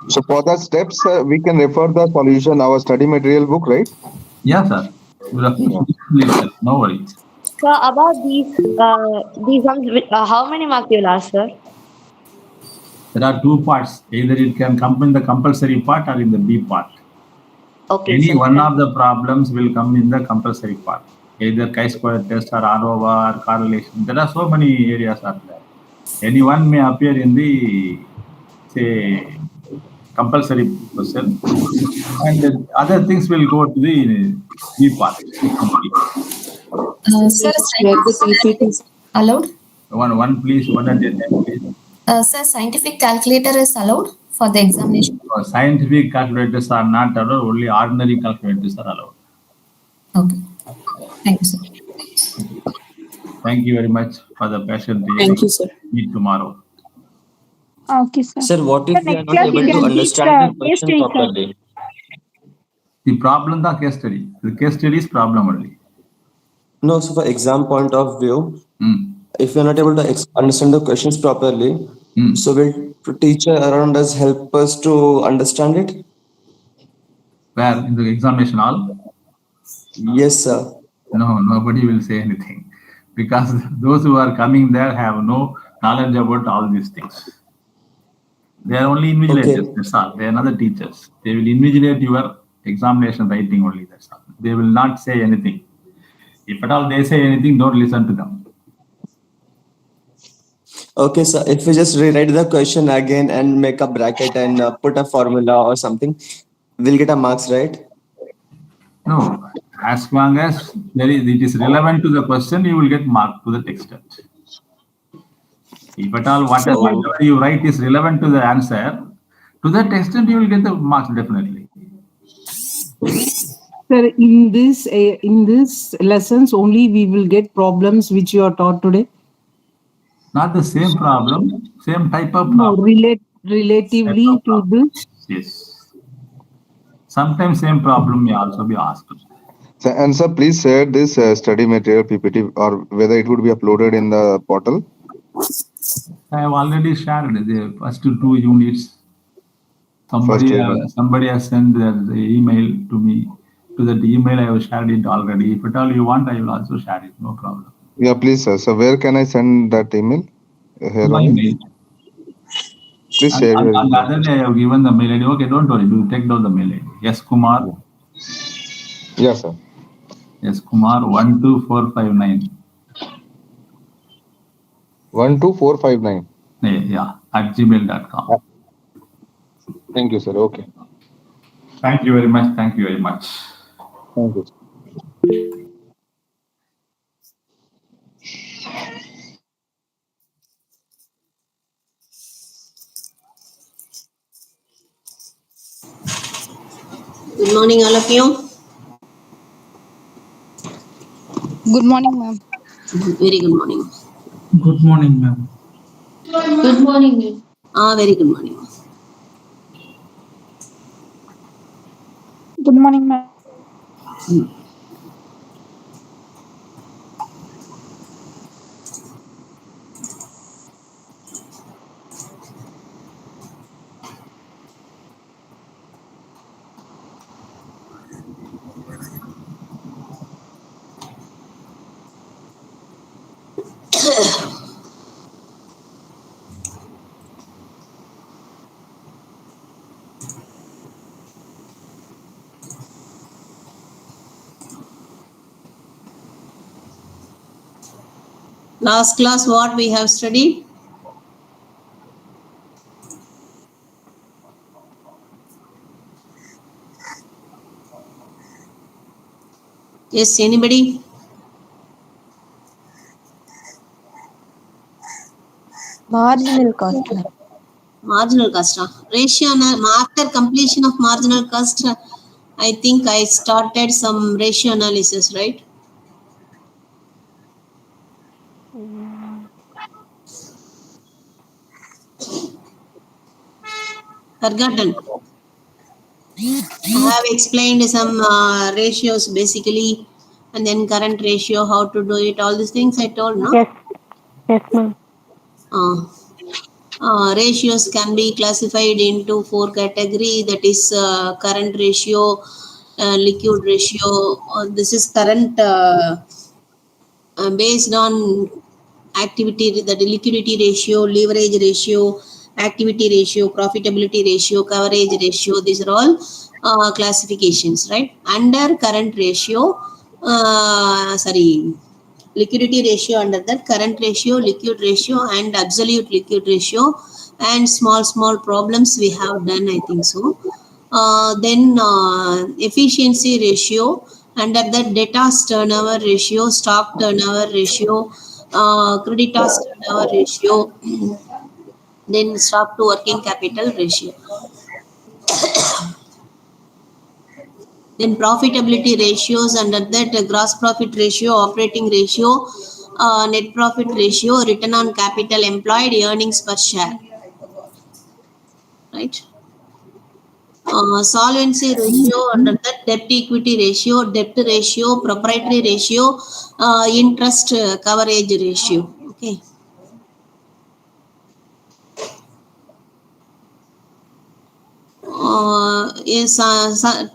So for the steps, we can refer the solution, our study material book, right? Yeah, sir. You will have to no worry. So about these sums, how many marks you will ask, sir? There are two parts. Either it can come in the compulsory part or in the B part. Okay, Any sir. one of the problems will come in the compulsory part. Either chi-square test or ANOVA or correlation. There are so many areas are there. Any one may appear in the, say, compulsory question. And the other things will go to the B part. Sir, scientific is allowed? One please, one at a time, please. Sir, scientific calculator is allowed for the examination? Scientific calculators are not allowed, only ordinary calculators are allowed. Okay. Thank you, sir. Thank you very much for the patient. Thank you, sir. Meet tomorrow. Okay, sir. Sir, what if Sir, we are next not class able you to can teach understand the case question study, sir. properly? The problem is case study. The case study is problem only. No, so for exam point of view, Hmm. if we are not able to understand the questions properly, so will the teacher around us help us to understand it? Where? In the examination hall? Yes, sir. No, nobody will say anything because those who are coming there have no knowledge about all these things. They are only invigilators, Okay. that's all. They are not the teachers. They will invigilate your examination writing only, that's all. They will not say anything. If at all they say anything, don't listen to them. Okay, sir. If we just rewrite the question again and make a bracket and put a formula or something, we'll get a marks, right? No, as long as it is relevant to the question, you will get mark to the extent. If at all whatever you write is relevant to the answer, to that extent you will get the marks definitely. Sir, in this lessons only we will get problems which you are taught today. Not the same problem, same type of No, problem. Type relatively of to problem. this. Yes. Sometimes same problem may also be asked. So, and sir, please share this study material PPT or whether it would be uploaded in the portal. I have already shared the first 2 units. First unit. Somebody has sent the email to me. To that email, I have shared it already. If at all you want, I will also share it. No problem. Yeah, please, sir. So where can I send that email? Here My only. mail. Please share your And the email. other day I have given the mail ID. Okay, don't worry. We'll take down the mail ID. Yes, Kumar. Yes, sir. Yes, Kumar 12459. 12459. Yeah, at gmail.com. Thank you, sir. Okay. Thank you very much. Thank you very much. Thank you. Good morning, all of you. Good morning, ma'am. Very good morning. Good morning, ma'am. Good morning. Very good morning. Good morning, ma'am. Last class, what we have studied? Yes, anybody? Marginal cost. Marginal cost. Ratio, after completion of marginal cost, I think I started some ratio analysis, right? Forgotten. I have explained some ratios basically, and then current ratio, how to do it, all these things I told, no? Yes, ma'am. Ratios can be classified into 4 categories, that is current ratio, liquid ratio. This is current based on activity, the liquidity ratio, leverage ratio, activity ratio, profitability ratio, coverage ratio. These are all classifications, right? Under current ratio, liquidity ratio, under that current ratio, liquid ratio, and absolute liquid ratio, and small problems we have done, I think so. Then efficiency ratio, under that debtors turnover ratio, stock turnover ratio, creditors turnover ratio, then stock to working capital ratio. Then profitability ratios, under that gross profit ratio, operating ratio, net profit ratio, return on capital employed, earnings per share, right? Solvency ratio, under that debt equity ratio, debt ratio, proprietary ratio, interest coverage ratio. Okay. Is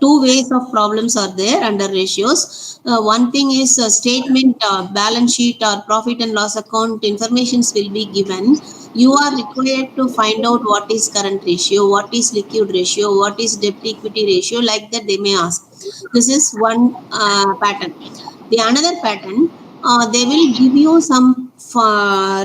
two ways of problems are there under ratios. One thing is statement, balance sheet or profit and loss account informations will be given. You are required to find out what is current ratio, what is liquid ratio, what is debt equity ratio, like that they may ask. This is one pattern. The another pattern, they will give you some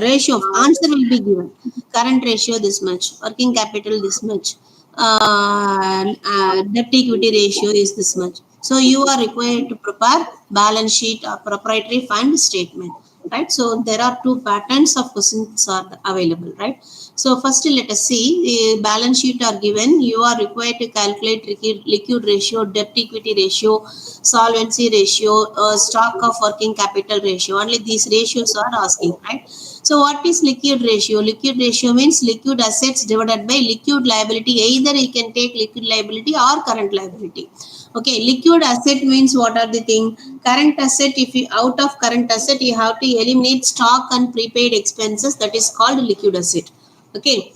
ratio, answer will be given. Current ratio this much, working capital this much, debt equity ratio is this much. So you are required to prepare balance sheet or proprietary fund statement. right? So there are two patterns of questions are available, right? So first let us see, the balance sheet are given. You are required to calculate liquid ratio, debt equity ratio, solvency ratio, stock of working capital ratio. Only these ratios are asking, right? So what is liquid ratio? Liquid ratio means liquid assets divided by liquid liability. Either you can take liquid liability or current liability. Okay, liquid asset means what are the thing? Current asset, if you out of current asset, you have to eliminate stock and prepaid expenses. That is called liquid asset. Okay.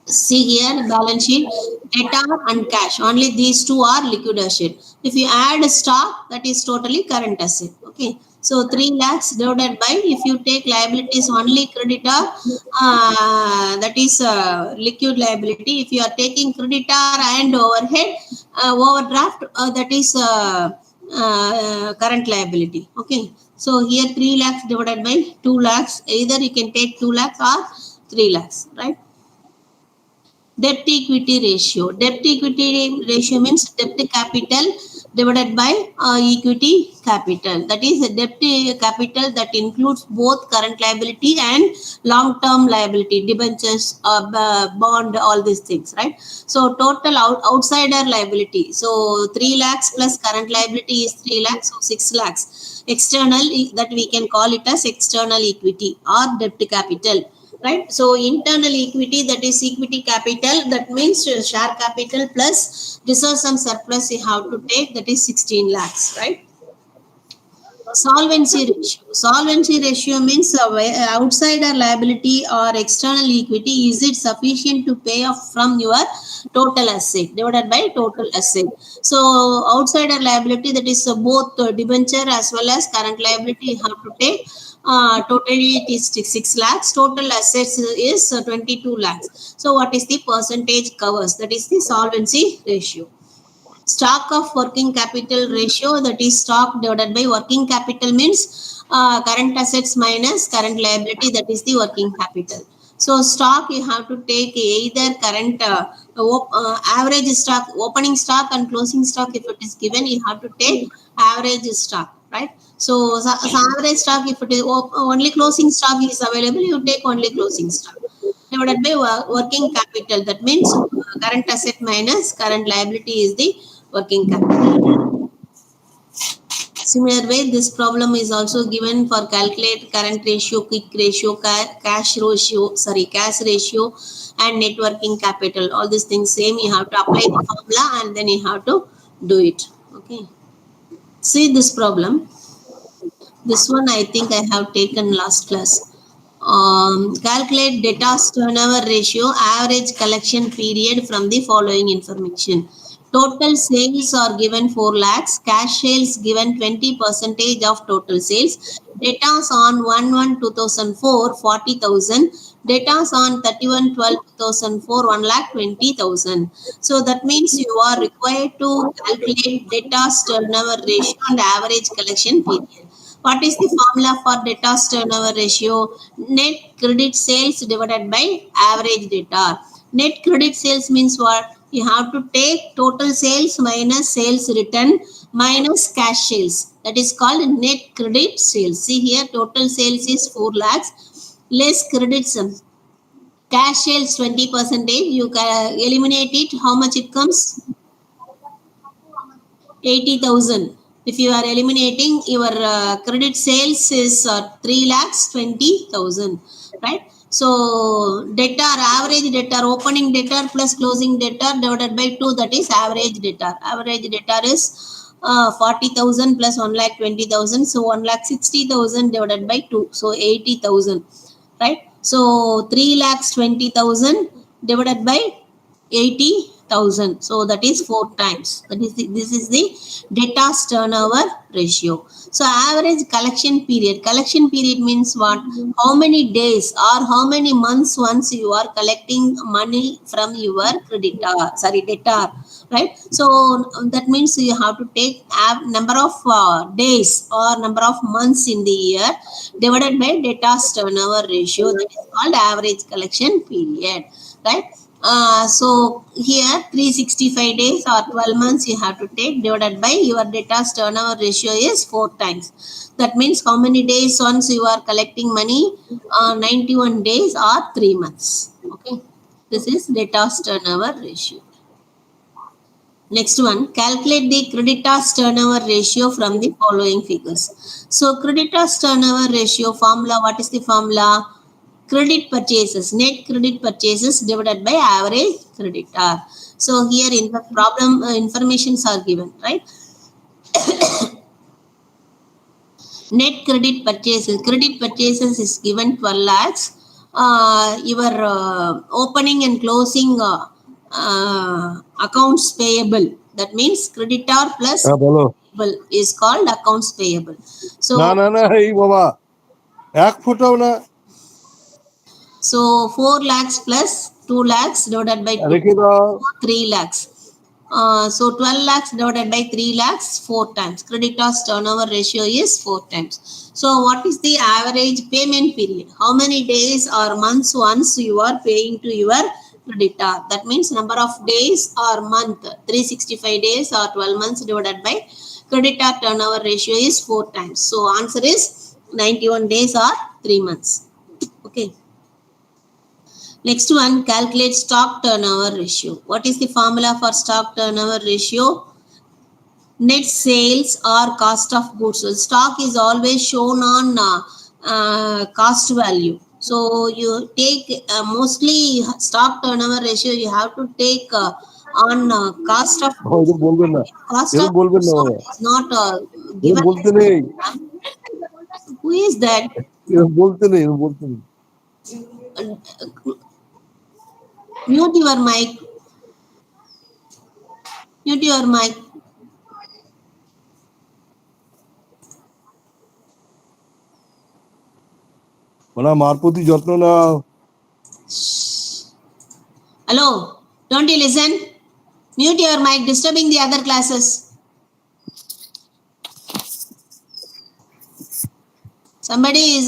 See here, balance sheet, debtor and cash. Only these two are liquid asset. If you add stock, that is totally current asset. Okay. So 3 lakhs divided by, if you take liabilities only creditor, that is liquid liability. If you are taking creditor and overhead, overdraft, that is current liability. Okay. So here 3 lakhs divided by 2 lakhs. Either you can take 2 lakhs or 3 lakhs, right? Debt equity ratio. Debt equity ratio means debt capital divided by equity capital. That is a debt capital that includes both current liability and long term liability, debentures, bond, all these things, right? So total outsider liability. So 3 lakhs plus current liability is 3 lakhs, so 6 lakhs. External, that we can call it as external equity or debt capital, right? So internal equity, that is equity capital, that means share capital plus reserves and surplus you have to take, that is 16 lakhs, right? Solvency ratio. Solvency ratio means outsider liability or external equity, is it sufficient to pay off from your total asset divided by total asset. So outsider liability, that is both debenture as well as current liability you have to take. Totally it is 6 lakhs. Total assets is 22 lakhs. So what is the percentage covers? That is the solvency ratio. Stock of working capital ratio, that is stock divided by working capital means current assets minus current liability, that is the working capital. So stock you have to take either current average stock, opening stock and closing stock. If it is given, you have to take average stock, right? So average stock, if it is only closing stock is available, you take only closing stock divided by working capital. That means current asset minus current liability is the working capital. Similar way, this problem is also given for calculate current ratio, quick ratio, cash ratio, and net working capital. All these things same. You have to apply the formula and then you have to do it. Okay. See this problem. This one I think I have taken last class. Calculate debtors turnover ratio, average collection period from the following information. Total sales are given 4 lakhs, cash sales given 20% of total sales, debtors on 1/1/2004 40,000, debtors on 31/12/2004 1,20,000. So that means you are required to calculate debtors turnover ratio and average collection period. What is the formula for debtors turnover ratio? Net credit sales divided by average debtor. Net credit sales means what? You have to take total sales minus sales return minus cash sales. That is called net credit sales. See here, total sales is 4 lakhs less credit sum. Cash sales 20%. You can eliminate it. How much it comes? 80,000. If you are eliminating your credit sales is 3 lakhs 20,000, right? So debtor, average debtor, opening debtor plus closing debtor divided by 2, that is average debtor. Average debtor is 40,000 plus 1,20,000, so 1,60,000 divided by 2, so 80,000, right? So 3 lakhs 20,000 divided by 80,000, so that is 4 times. That is this is the debtors turnover ratio. So average collection period. Collection period means what? How many days or how many months once you are collecting money from your debtor, right? So that means you have to take number of days or number of months in the year divided by debtors turnover ratio. That is called average collection period, right? So here 365 days or 12 months you have to take, divided by your debtors turnover ratio is 4 times. That means how many days once you are collecting money? 91 days or 3 months. Okay. This is debtors turnover ratio. Next one, calculate the creditors turnover ratio from the following figures. So creditors turnover ratio formula, what is the formula? Credit purchases, net credit purchases divided by average creditor. So here in the problem informations are given, right? Net credit purchases is given 12 lakhs. Your opening and closing accounts payable, that means creditor plus বলো payable is called accounts payable. So না না না এই বাবা এক ফুটাও না so 4 lakhs plus 2 lakhs divided by 2, রেখে দাও 3 lakhs. So 12 lakhs divided by 3 lakhs 4 times. Creditors turnover ratio is 4 times. So what is the average payment period? How many days or months once you are paying to your creditor? That means number of days or month, 365 days or 12 months divided by creditor turnover ratio is 4 times. So answer is 91 days or 3 months. Okay. Next one, calculate stock turnover ratio. What is the formula for stock turnover ratio? Net sales or cost of goods. So stock is always shown on cost value. So you take mostly stock turnover ratio you have to take on cost of goods. বলবেন না Cost এরকম of বলবেন goods না sold বাবা is not এরকম given. বলতে নেই Who is that? এরকম বলতে নেই এরকম বলতে নেই Mute your mic. Mute your mic. ওনা মার প্রতি যত্ন নাও Hello, don't you listen? Mute your mic, disturbing the other classes. Somebody is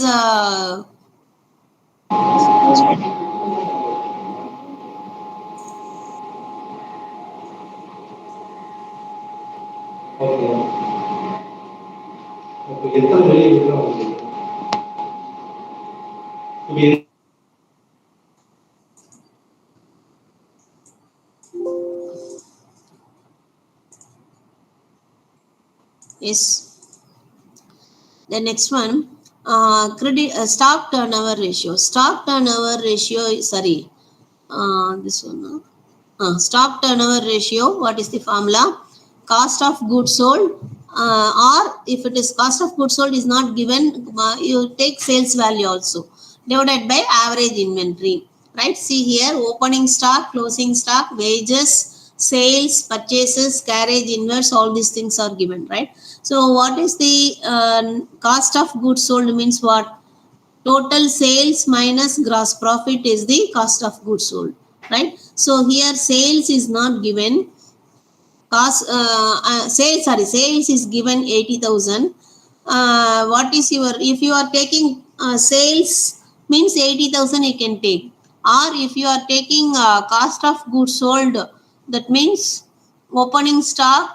yes. The next one, credit stock turnover ratio. Stock turnover ratio, sorry, this one. Stock turnover ratio, what is the formula? Cost of goods sold, or if it is cost of goods sold is not given, you take sales value also, divided by average inventory, right? See here, opening stock, closing stock, wages, sales, purchases, carriage inverse, all these things are given, right? So what is the cost of goods sold means what? Total sales minus gross profit is the cost of goods sold, right? So here sales is not given. Sales is given 80,000. What is your, if you are taking sales means 80,000 you can take, or if you are taking cost of goods sold, that means opening stock,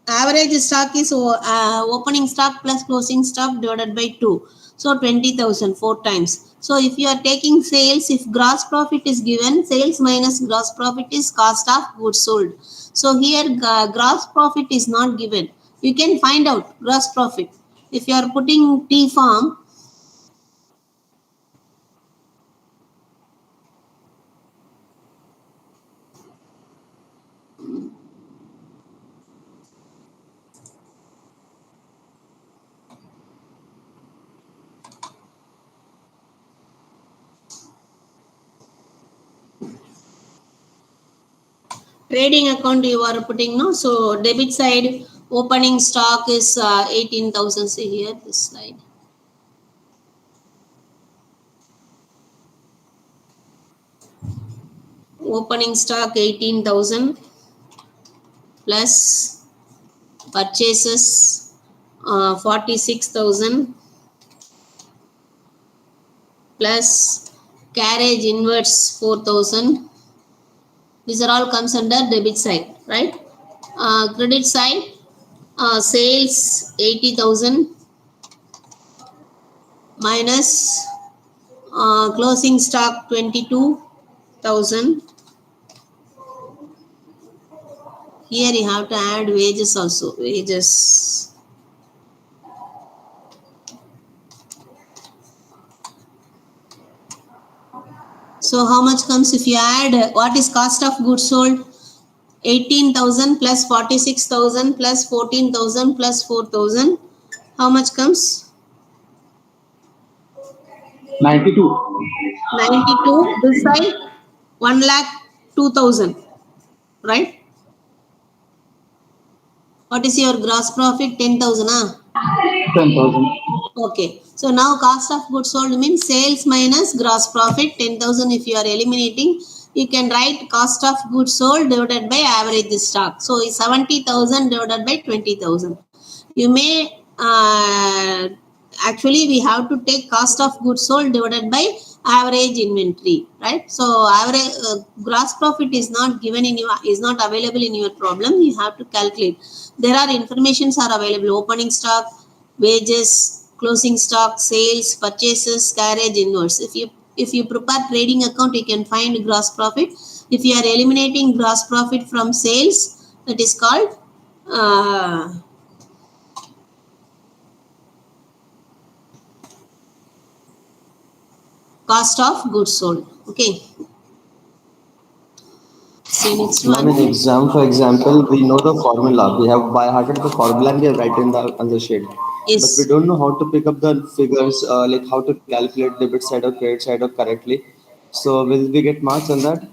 average stock is opening stock plus closing stock divided by 2, so 20,000 4 times. So if you are taking sales, if gross profit is given, sales minus gross profit is cost of goods sold. So here gross profit is not given. You can find out gross profit if you are putting T form. Trading account you are putting, no? So debit side, opening stock is 18,000. See here, this slide. Opening stock 18,000 plus purchases 46,000 plus carriage inverse 4,000 These are all comes under debit side, right? Credit side, sales 80,000 minus closing stock 22,000. Here you have to add wages also. Wages. So how much comes if you add? What is cost of goods sold? 18,000 plus 46,000 plus 14,000 plus 4,000. How much comes? 92. 92. This side 1,02,000. Right? What is your gross profit? 10,000. 10,000. Okay. So now cost of goods sold means sales minus gross profit 10,000. If you are eliminating, you can write cost of goods sold divided by average stock. So 70,000 divided by 20,000. You may actually we have to take cost of goods sold divided by average inventory, right? So average gross profit is not given in your, is not available in your problem. You have to calculate. There are informations are available: opening stock, wages, closing stock, sales, purchases, carriage, inwards. If you prepare trading account, you can find gross profit. If you are eliminating gross profit from sales, that is called cost of goods sold. Okay. See next Ma'am, one. in exam, for example, we know the formula. We have by hearted the formula and we have written the answer sheet. Yes. But we don't know how to pick up the figures, like how to calculate debit side or credit side or correctly. So will we get marks on that?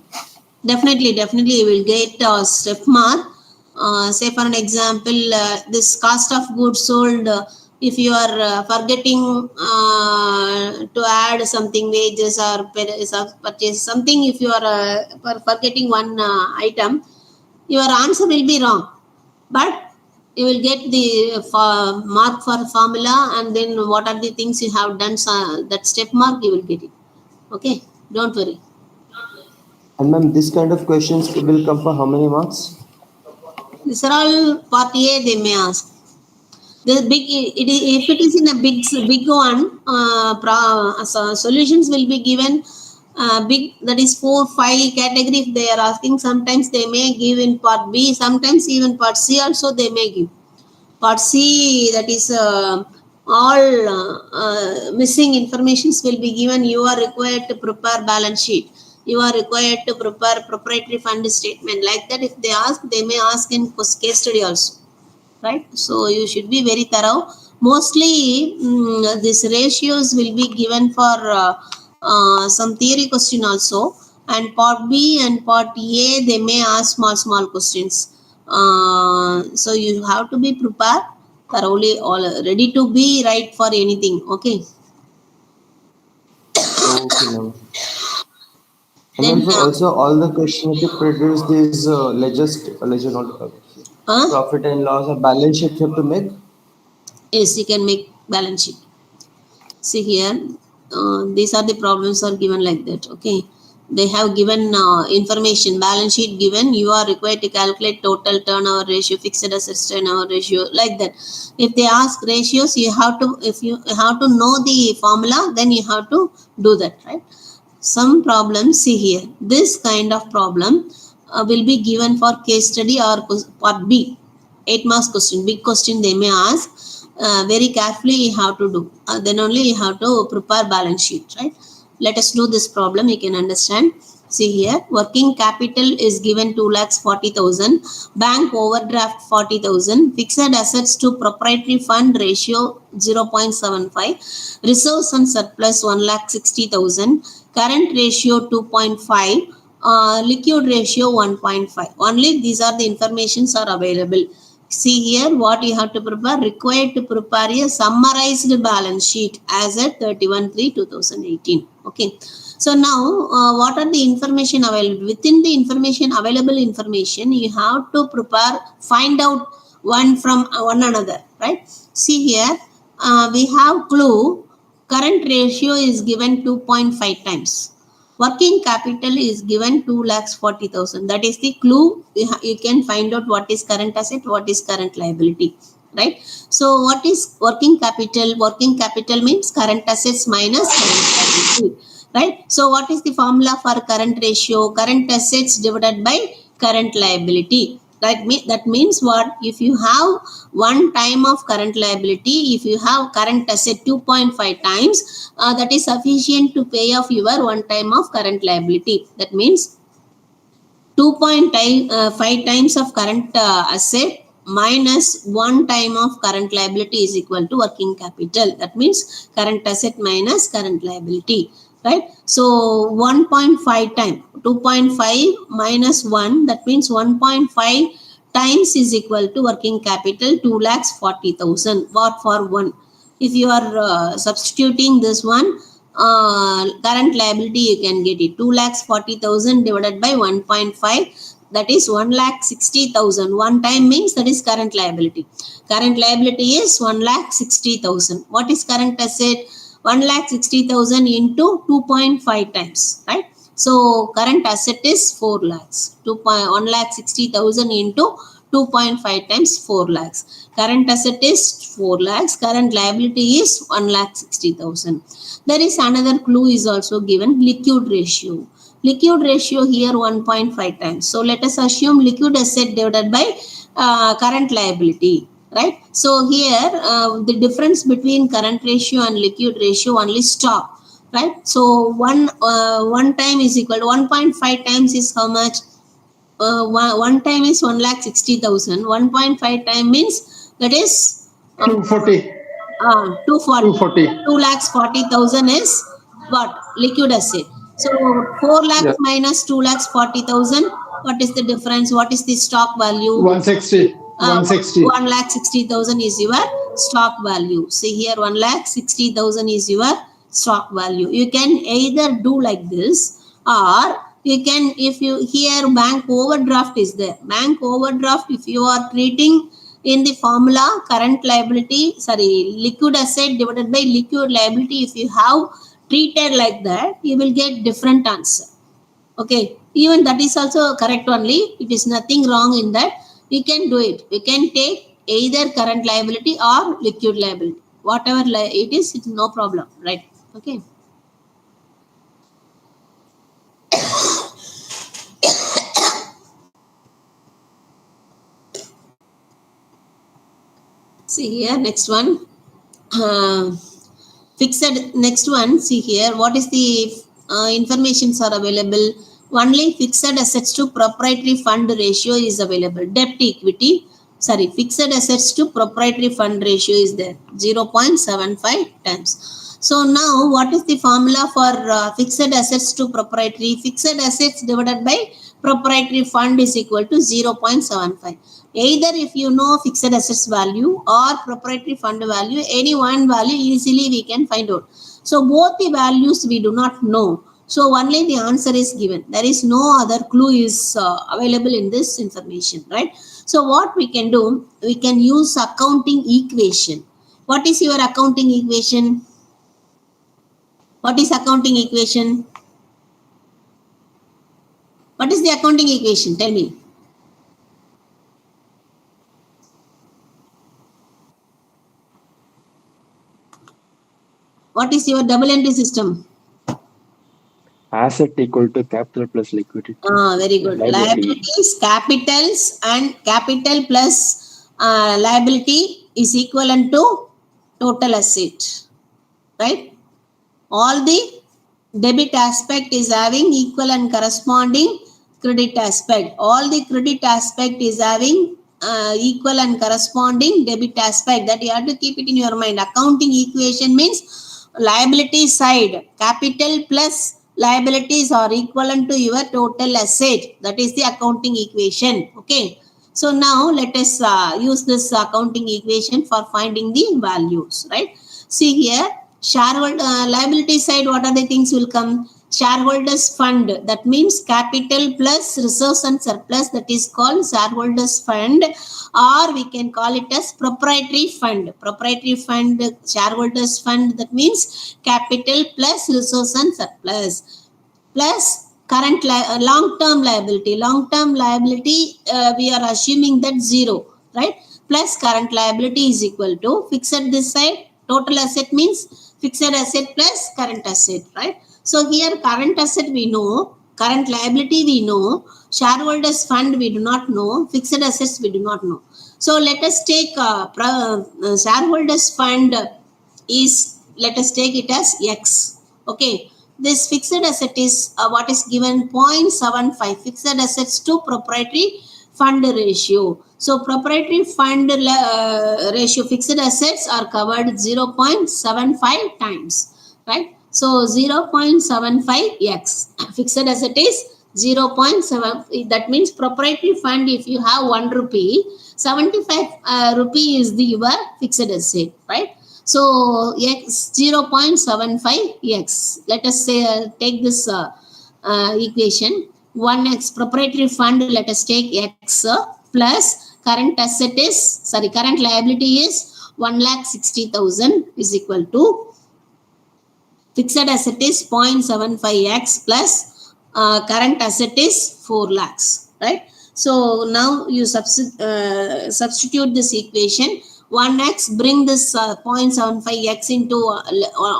Definitely you will get a step mark. Say for an example, this cost of goods sold, if you are forgetting to add something, wages or purchase something, if you are forgetting one item, your answer will be wrong, but you will get the mark for formula, and then what are the things you have done, that step mark you will get it. Okay, don't worry. And ma'am, this kind of questions will come for how many marks? These are all part A they may ask. The big, if it is in a big one, solutions will be given big, that is 4-5 category. If they are asking, sometimes they may give in part B, sometimes even part C also they may give. Part C, that is all missing informations will be given. You are required to prepare balance sheet. You are required to prepare proprietary fund statement. Like that, if they ask, they may ask in case study also. Right? So you should be very thorough. Mostly these ratios will be given for some theory question also. And part B and part A, they may ask small questions. So you have to be prepared thoroughly, all ready to be right for anything. Okay. Okay, ma'am. And then for also all the questions to produce these ledger not profit and loss or balance sheet you have to make. Yes, you can make balance sheet. See here, these are the problems are given like that. Okay, they have given information, balance sheet given. You are required to calculate total turnover ratio, fixed assets turnover ratio, like that. If they ask ratios, you have to, if you have to know the formula, then you have to do that, right? Some problems, see here, this kind of problem will be given for case study or part B, 8 marks question, big question they may ask. Very carefully you have to do, then only you have to prepare balance sheet, right? Let us do this problem, you can understand. See here, working capital is given 2,40,000, bank overdraft 40,000, fixed assets to proprietary fund ratio 0.75, reserves and surplus 1,60,000, current ratio 2.5, liquid ratio 1.5. Only these are the informations are available. See here, what you have to prepare, required to prepare a summarized balance sheet as at 31/3/2018. Okay. So now, what are the information available? Within the available information, you have to prepare, find out one from one another, right? See here, we have clue, current ratio is given 2.5 times. Working capital is given 2,40,000. That is the clue. You can find out what is current asset, what is current liability, right? So what is working capital? Working capital means current assets minus current liability, right? So what is the formula for current ratio? Current assets divided by current liability. That means what? If you have one time of current liability, if you have current asset 2.5 times, that is sufficient to pay off your one time of current liability. That means 2.5 times of current asset minus one time of current liability is equal to working capital. That means current asset minus current liability, right? So 1.5 times 2.5 minus 1, that means 1.5 times is equal to working capital 2,40,000. What for 1? If you are substituting this one, current liability, you can get it 2,40,000 divided by 1.5, that is 1,60,000. One time means that is current liability. Current liability is 1,60,000. What is current asset? 1,60,000 into 2.5 times, right? So current asset is 4 lakhs. 1,60,000 into 2.5 times 4 lakhs. Current asset is 4 lakhs. Current liability is 1,60,000. There is another clue is also given, liquid ratio. Liquid ratio here 1.5 times. So let us assume liquid asset divided by current liability, right? So here the difference between current ratio and liquid ratio only stock, right? So one time is equal to 1.5 times is how much? One time is 1,60,000. 1.5 time means that is 240. 240. 2,40,000 is what? Liquid asset. So 4 lakhs Yeah. minus 2,40,000. What is the difference? What is the stock value? 160. 160. 1,60,000 is your stock value. See here, 1,60,000 is your stock value. You can either do like this, or you can, if you here bank overdraft is there. Bank overdraft, if you are treating in the formula current liability, liquid asset divided by liquid liability, if you have treated like that, you will get different answer. Okay, even that is also correct only. It is nothing wrong in that. You can do it. You can take either current liability or liquid liability. Whatever it is, it's no problem, right? Okay. See here, next one. Fixed, next one, see here, what is the informations are available? Only fixed assets to proprietary fund ratio is available. Debt equity, fixed assets to proprietary fund ratio is there, 0.75 times. So now what is the formula for fixed assets to proprietary? Fixed assets divided by proprietary fund is equal to 0.75. Either if you know fixed assets value or proprietary fund value, any one value easily we can find out. So both the values we do not know. So only the answer is given. There is no other clue is available in this information, right? So what we can do, we can use accounting equation. What is your accounting equation? What is accounting equation? What is the accounting equation? Tell me. What is your double entry system? Asset equal to capital plus liquidity. Very good. Liabilities, capitals, and capital plus liability is equivalent to total asset, right? All the debit aspect is having equal and corresponding credit aspect. All the credit aspect is having equal and corresponding debit aspect. That you have to keep it in your mind. Accounting equation means liability side, capital plus liabilities are equivalent to your total asset. That is the accounting equation. Okay. So now let us use this accounting equation for finding the values, right? See here, shareholder liability side, what are the things will come? Shareholders fund, that means capital plus reserves and surplus, that is called shareholders fund, or we can call it as proprietary fund. Proprietary fund, shareholders fund, that means capital plus reserves and surplus. plus current long-term liability. Long-term liability, we are assuming that 0, right? Plus current liability is equal to fixed this side. Total asset means fixed asset plus current asset, right? So here current asset we know, current liability we know, shareholders fund we do not know, fixed assets we do not know. So let us take shareholders fund is, let us take it as X. Okay, this fixed asset is what is given 0.75 fixed assets to proprietary fund ratio. So proprietary fund ratio fixed assets are covered 0.75 times, right? So 0.75x fixed asset is 0.7. That means proprietary fund, if you have 1 rupee, 75 rupee is the your fixed asset, right? So x 0.75x. Let us say take this equation. 1x proprietary fund, let us take x plus current asset is, sorry, current liability is 1,60,000 is equal to fixed asset is 0.75x plus current asset is 4 lakhs, right? So now you substitute this equation. 1x, bring this 0.75x into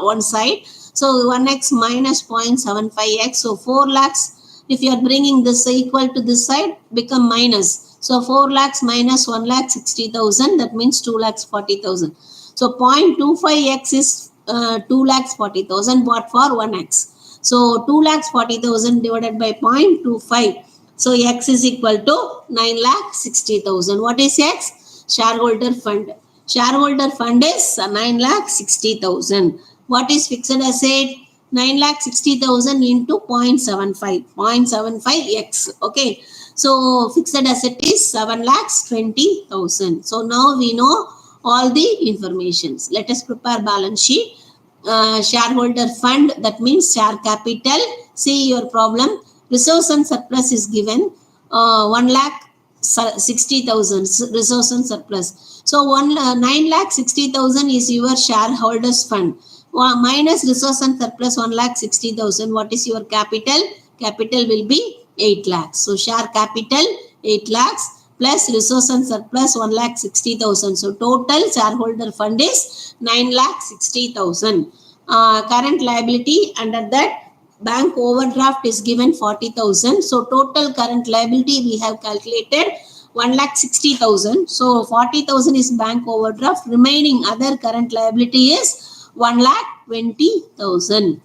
one side. So 1x minus 0.75x. So 4 lakhs. If you are bringing this equal to this side, become minus. So 4 lakhs minus 1,60,000, that means 2,40,000. So 0.25x is 2,40,000. What for 1x? So 2,40,000 divided by 0.25. So x is equal to 9,60,000. What is x? Shareholder fund. Shareholder fund is 9,60,000. What is fixed asset? 9,60,000 into 0.75. 0.75x. Okay. So fixed asset is 7,20,000. So now we know all the informations. Let us prepare balance sheet. Shareholder fund, that means share capital. See your problem. Resource and surplus is given 1,60,000 resource and surplus. So 9,60,000 is your shareholders fund. Minus resource and surplus 1,60,000. What is your capital? Capital will be 8 lakhs. So share capital 8 lakhs plus resource and surplus 1,60,000. So total shareholder fund is 9,60,000. Current liability, under that bank overdraft is given 40,000. So total current liability we have calculated 1,60,000. So 40,000 is bank overdraft. Remaining other current liability is 1,20,000.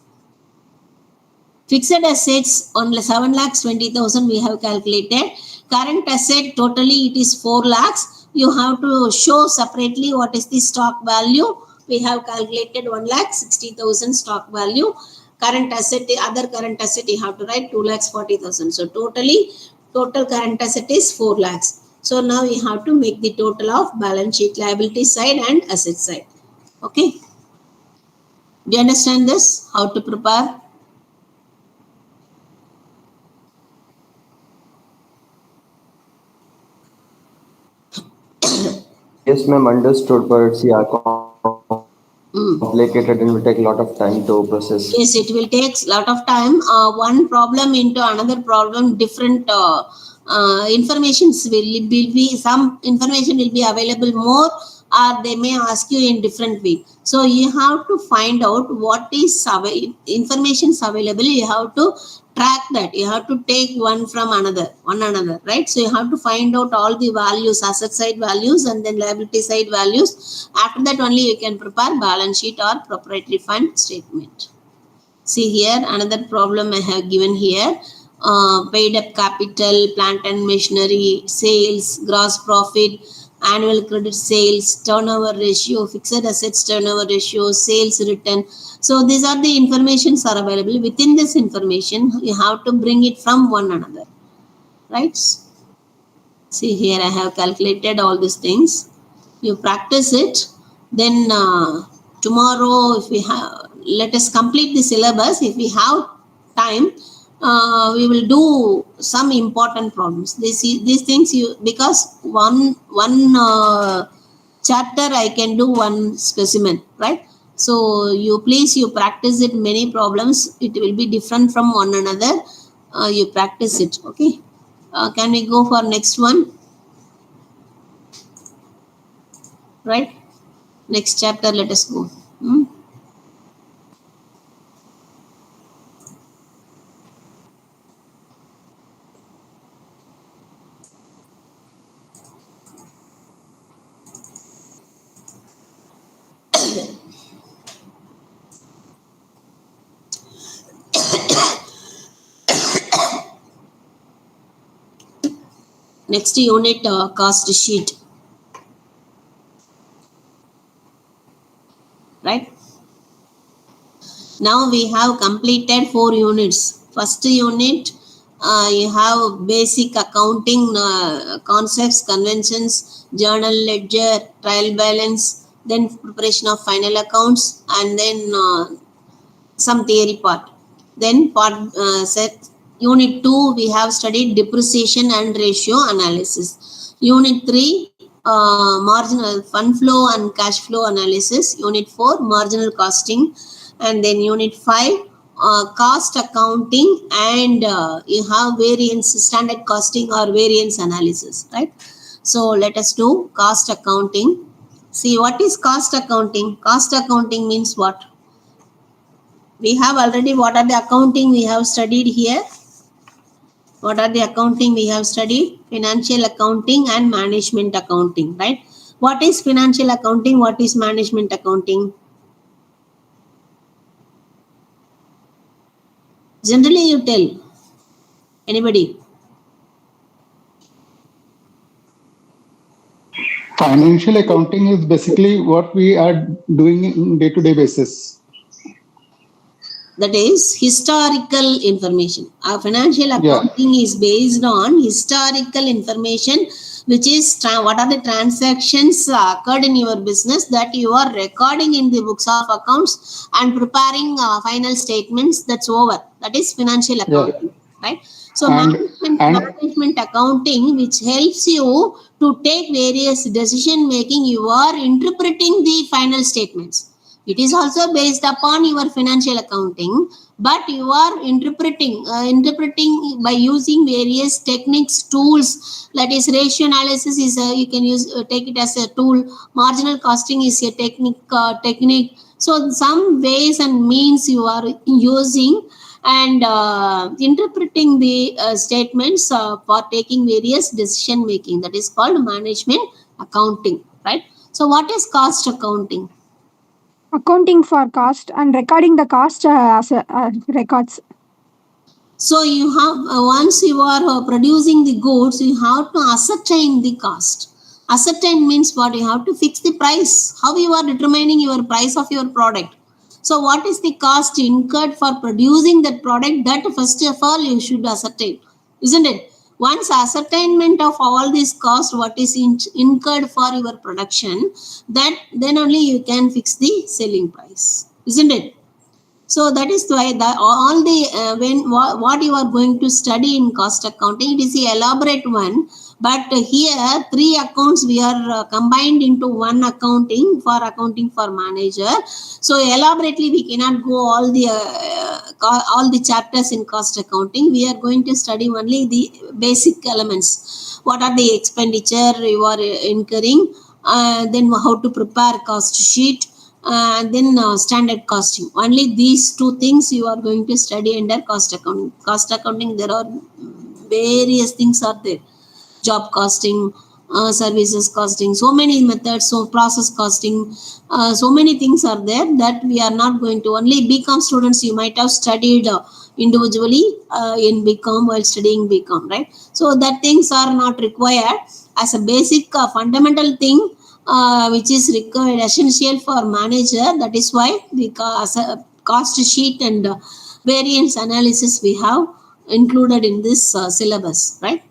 Fixed assets on 7,20,000 we have calculated. Current asset totally it is 4 lakhs. You have to show separately what is the stock value. We have calculated 1,60,000 stock value. Current asset, other current asset you have to write 2,40,000. So total current asset is 4 lakhs. So now you have to make the total of balance sheet liability side and asset side. Okay. Do you understand this? How to prepare? Yes, ma'am, understood, but it's complicated and will take a lot of time to process. Yes, it will take a lot of time. One problem into another problem, different informations will be, some information will be available more, or they may ask you in different way. So you have to find out what is information available. You have to track that. You have to take one from another, right? So you have to find out all the values, asset side values and then liability side values. After that only you can prepare balance sheet or proprietary fund statement. See here, another problem I have given here. Paid up capital, plant and machinery, sales, gross profit, annual credit sales, turnover ratio, fixed assets turnover ratio, sales return. So these are the informations are available. Within this information, you have to bring it from one another, right? See here, I have calculated all these things. You practice it. Then tomorrow, if we have, let us complete the syllabus. If we have time, we will do some important problems. These things because one chapter I can do one specimen, right? So you practice it many problems. It will be different from one another. You practice it. Okay. Can we go for next one? Right. Next chapter. Let us go. Next unit, cost sheet. Right. Now we have completed 4 units. First unit, you have basic accounting concepts, conventions, journal ledger, trial balance, then preparation of final accounts, and then some theory part. Then unit 2, we have studied depreciation and ratio analysis. Unit 3, marginal fund flow and cash flow analysis. Unit 4, marginal costing. And then unit 5, cost accounting, and you have variance, standard costing or variance analysis, right? So let us do cost accounting. See, what is cost accounting? Cost accounting means what? We have already, what are the accounting we have studied here? What are the accounting we have studied? Financial accounting and management accounting, right? What is financial accounting? What is management accounting? Generally, you tell. Anybody? Financial accounting is basically what we are doing in day-to-day basis. That is historical information. Our financial accounting is based on historical information, which is what are the transactions occurred in your business that you are recording in the books of accounts and preparing final statements. That's over. That is financial accounting, right? So management accounting, which helps you to take various decision making, you are interpreting the final statements. It is also based upon your financial accounting, but you are interpreting by using various techniques, tools. That is, ratio analysis is you can use take it as a tool. Marginal costing is a technique. So some ways and means you are using and interpreting the statements for taking various decision making. That is called management accounting, right? So what is cost accounting? Accounting for cost and recording the cost as records. So you have once you are producing the goods, you have to ascertain the cost. Ascertain means what? You have to fix the price. How you are determining your price of your product? So what is the cost incurred for producing that product? That first of all you should ascertain, isn't it? Once ascertainment of all these costs, what is incurred for your production, that then only you can fix the selling price, isn't it? So that is why all the what you are going to study in cost accounting, it is the elaborate one. But here 3 accounts we are combined into one accounting for manager. So elaborately we cannot go all the chapters in cost accounting. We are going to study only the basic elements. What are the expenditure you are incurring? Then how to prepare cost sheet. And then standard costing. Only these 2 things you are going to study under cost accounting. Cost accounting, there are various things are there. Job costing, services costing, so many methods, so process costing, so many things are there that we are not going to. Only BCom students, you might have studied individually in BCom while studying BCom, right? So that things are not required as a basic fundamental thing. Which is required, essential for manager. That is why the cost sheet and variance analysis we have included in this syllabus, right?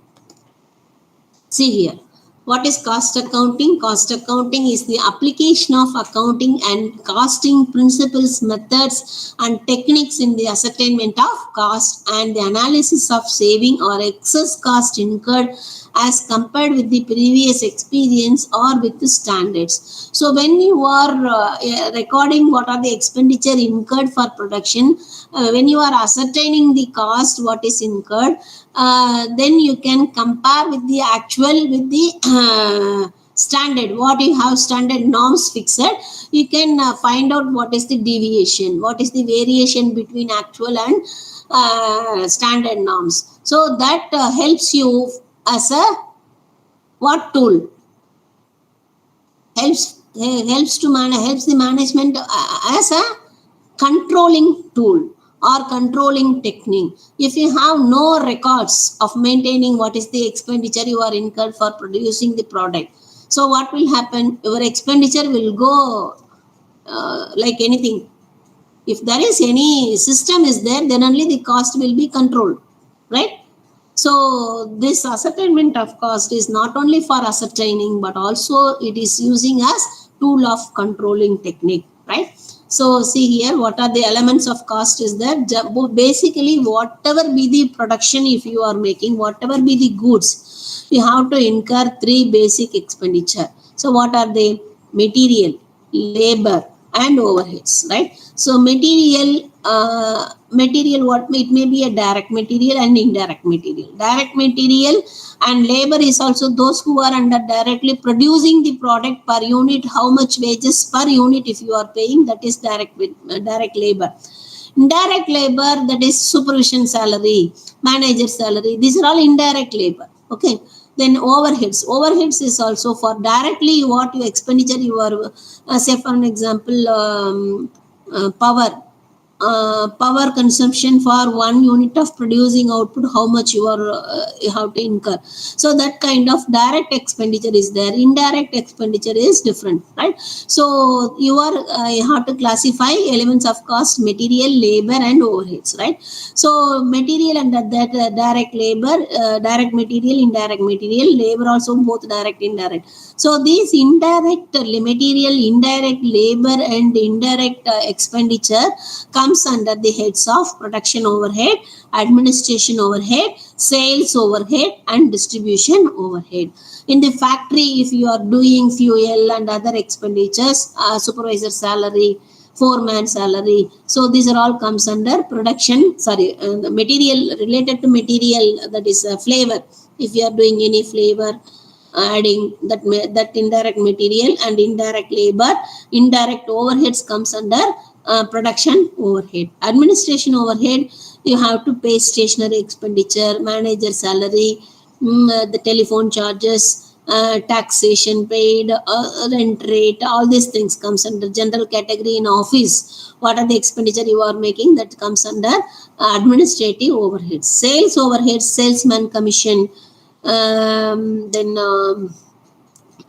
See here, what is cost accounting? Cost accounting is the application of accounting and costing principles, methods and techniques in the ascertainment of cost and the analysis of saving or excess cost incurred as compared with the previous experience or with the standards. So when you are recording what are the expenditure incurred for production, when you are ascertaining the cost, what is incurred, then you can compare with the actual with the standard, what you have standard norms fixed. You can find out what is the deviation, what is the variation between actual and standard norms. So that helps you as a what tool? Helps the management as a controlling tool or controlling technique. If you have no records of maintaining what is the expenditure you are incurred for producing the product, so what will happen? Your expenditure will go like anything. If there is any system is there, then only the cost will be controlled, right? So this ascertainment of cost is not only for ascertaining, but also it is using as tool of controlling technique, right? So see here, what are the elements of cost is that basically whatever be the production, if you are making, whatever be the goods, you have to incur three basic expenditure. So what are they? Material, labor, and overheads, right? So material, what it may be a direct material and indirect material. Direct material and labor is also those who are under directly producing the product per unit. How much wages per unit if you are paying, that is direct labor. Indirect labor, that is supervision salary, manager salary. These are all indirect labor. Okay. Then overheads is also for directly what your expenditure you are say for an example power consumption for 1 unit of producing output, how much you have to incur. So that kind of direct expenditure is there. Indirect expenditure is different, right? So you have to classify elements of cost: material, labor, and overheads, right? So material under that direct labor, direct material, indirect material, labor also both direct, indirect. So these indirect material, indirect labor, and indirect expenditure comes under the heads of production overhead, administration overhead, sales overhead, and distribution overhead. In the factory, if you are doing fuel and other expenditures, supervisor salary, foreman salary, so these are all comes under production, the material related to material, that is flavor. If you are doing any flavor, adding that indirect material and indirect labor, indirect overheads comes under production overhead. Administration overhead, you have to pay stationery expenditure, manager salary, the telephone charges, taxation paid, rent rate, all these things comes under general category. In office, what are the expenditure you are making, that comes under administrative overheads. Sales overheads, salesman commission, then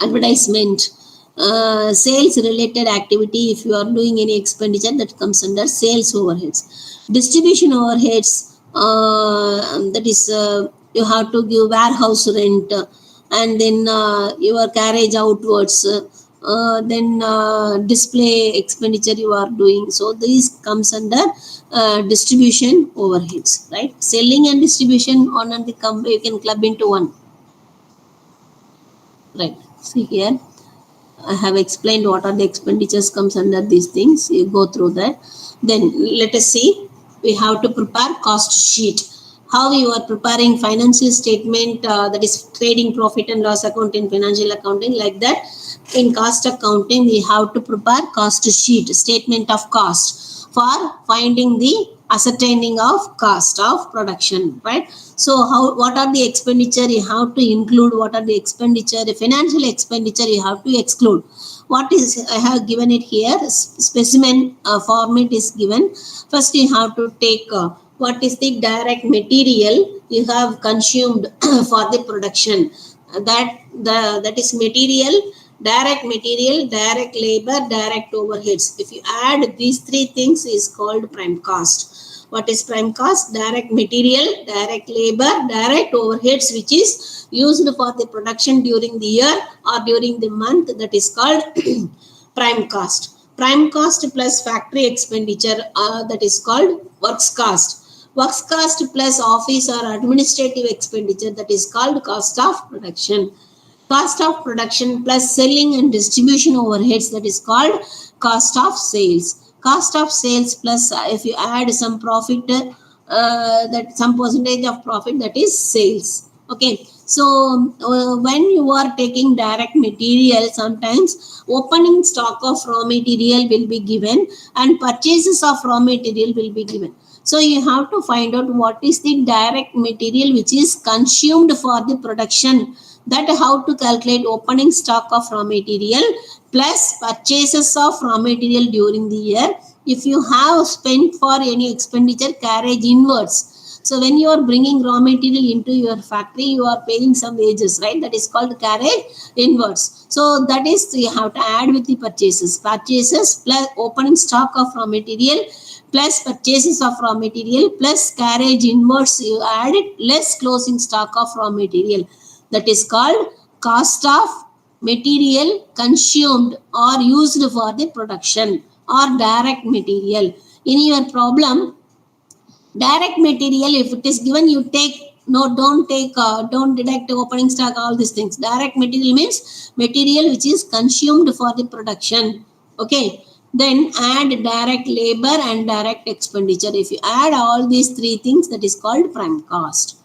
advertisement, sales related activity. If you are doing any expenditure, that comes under sales overheads. Distribution overheads, that is you have to give warehouse rent, and then your carriage outwards, then display expenditure you are doing. So these comes under distribution overheads, right? Selling and distribution on and the you can club into one, right? See here, I have explained what are the expenditures comes under these things. You go through that. Then let us see. We have to prepare cost sheet. How you are preparing financial statement, that is trading profit and loss account in financial accounting, like that. In cost accounting, we have to prepare cost sheet, statement of cost, for finding the ascertaining of cost of production, right? So what are the expenditure you have to include, what are the expenditure, the financial expenditure you have to exclude. What is, I have given it here, specimen format is given. First you have to take what is the direct material you have consumed for the production, that is material, direct labor, direct overheads. If you add these three things, is called prime cost. What is prime cost? Direct material, direct labor, direct overheads, which is used for the production during the year or during the month, that is called prime cost. Prime cost plus factory expenditure, that is called works cost. Works cost plus office or administrative expenditure, that is called cost of production. Cost of production plus selling and distribution overheads, that is called cost of sales. Cost of sales plus if you add some profit, that some percentage of profit, that is sales. Okay, so when you are taking direct material, sometimes opening stock of raw material will be given and purchases of raw material will be given. So you have to find out what is the direct material which is consumed for the production. That how to calculate opening stock of raw material plus purchases of raw material during the year. If you have spent for any expenditure, carriage inwards. So when you are bringing raw material into your factory, you are paying some wages, right? That is called carriage inwards. So that is, you have to add with the purchases. Purchases plus opening stock of raw material plus purchases of raw material plus carriage inwards, you add it, less closing stock of raw material. That is called cost of material consumed or used for the production, or direct material. In your problem, direct material, if it is given, you take, no, don't deduct opening stock, all these things. Direct material means material which is consumed for the production. Okay, then add direct labor and direct expenditure. If you add all these three things, that is called prime cost.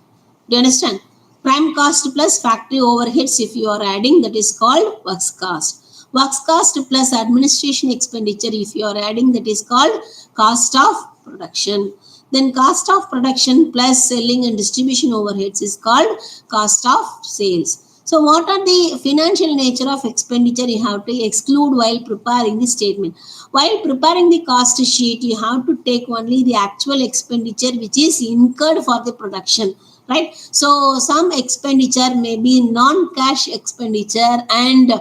Do you understand? Prime cost plus factory overheads, if you are adding, that is called works cost. Works cost plus administration expenditure, if you are adding, that is called cost of production. Then cost of production plus selling and distribution overheads is called cost of sales. So what are the financial nature of expenditure you have to exclude while preparing the statement? While preparing the cost sheet, you have to take only the actual expenditure which is incurred for the production. Right, so some expenditure may be non-cash expenditure and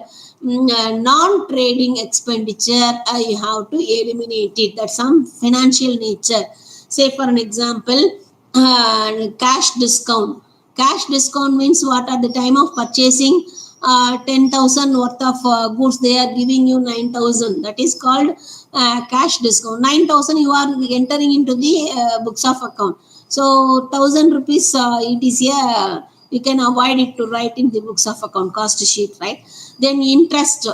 non-trading expenditure. You have to eliminate it. That's some financial nature. Say for an example, cash discount. Cash discount means what? At the time of purchasing 10,000 worth of goods, they are giving you 9,000. That is called cash discount. 9,000 you are entering into the books of account. So 1,000 rupees it is here, you can avoid it to write in the books of account, cost sheet, right? Then interest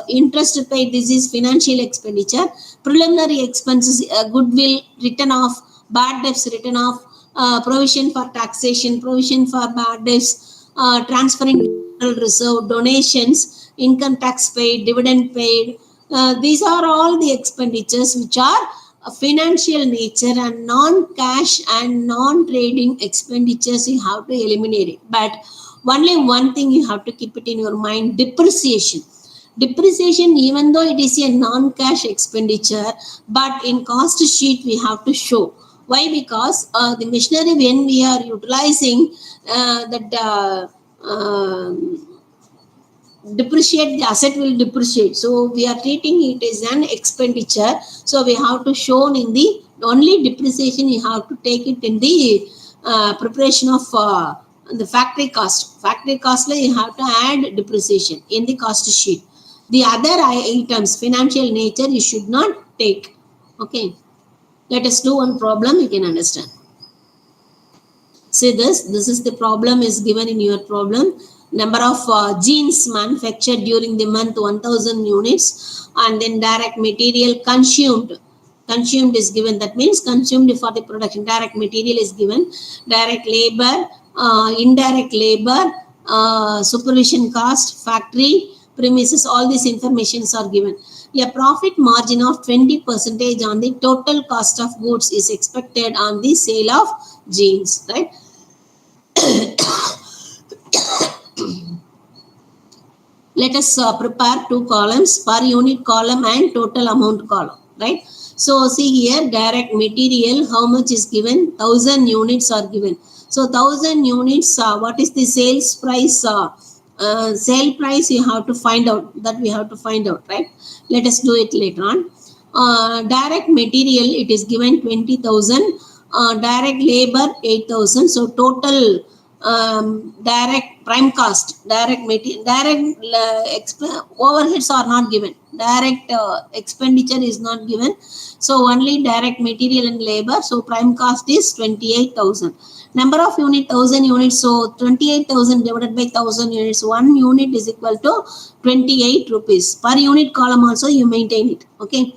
paid, this is financial expenditure. Preliminary expenses, goodwill written off, bad debts written off, provision for taxation, provision for bad debts, transferring reserve, donations, income tax paid, dividend paid. These are all the expenditures which are financial nature and non-cash and non-trading expenditures. You have to eliminate it. But only one thing you have to keep it in your mind: depreciation. Depreciation, even though it is a non-cash expenditure, but in cost sheet we have to show. Why? Because the machinery, when we are utilizing depreciate, the asset will depreciate. So we are treating it as an expenditure. So we have to show in the only depreciation, you have to take it in the preparation of the factory cost. Factory cost, you have to add depreciation in the cost sheet. The other items, financial nature, you should not take. Okay, let us do one problem, you can understand. See this is the problem is given in your problem. Number of jeans manufactured during the month 1,000 units, and then direct material consumed is given. That means consumed for the production. Direct material is given. Direct labor, indirect labor, supervision cost, factory premises, all these informations are given. A profit margin of 20% on the total cost of goods is expected on the sale of jeans, right? Let us prepare two columns, per unit column and total amount column, right? So see here, direct material, how much is given? 1,000 units are given. So 1,000 units, what is the sales price? Sale price you have to find out. That we have to find out, right? Let us do it later on. Direct material, it is given 20,000. Direct labor 8,000. So total direct prime cost, direct material, overheads are not given. Direct expenditure is not given. So only direct material and labor. So prime cost is 28,000. Number of unit 1000 units. So 28,000 divided by 1000 units. 1 unit is equal to 28 rupees. Per unit column also you maintain it. Okay.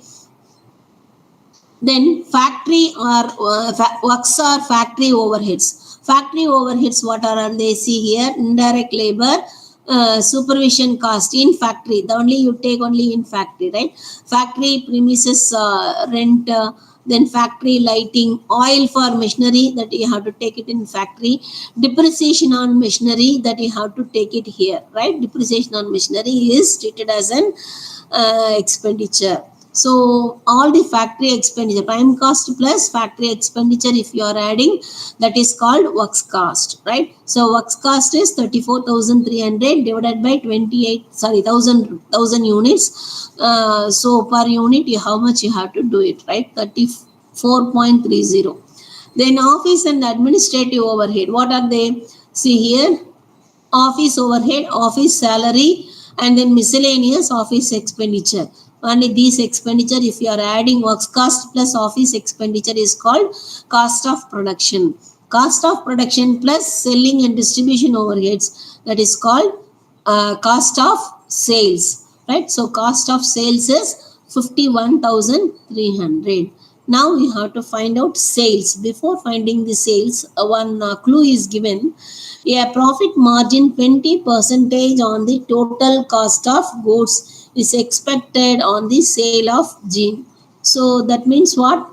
Then factory or works or factory overheads. Factory overheads, what are they? See here, indirect labor, supervision cost in factory. The only you take only in factory, right? Factory premises rent, then factory lighting, oil for machinery that you have to take it in factory, depreciation on machinery that you have to take it here, right? Depreciation on machinery is treated as an expenditure. So all the factory expenditure, prime cost plus factory expenditure, if you are adding, that is called works cost, right? So works cost is 34,300 divided by 1,000 units. So per unit, how much you have to do it, right? 34.30. Then office and administrative overhead. What are they? See here, office overhead, office salary, and then miscellaneous office expenditure. Only these expenditure, if you are adding works cost plus office expenditure, is called cost of production. Cost of production plus selling and distribution overheads, that is called cost of sales, right? So cost of sales is 51,300. Now we have to find out sales. Before finding the sales, one clue is given. A profit margin 20% on the total cost of goods is expected on the sale of gin. So that means what?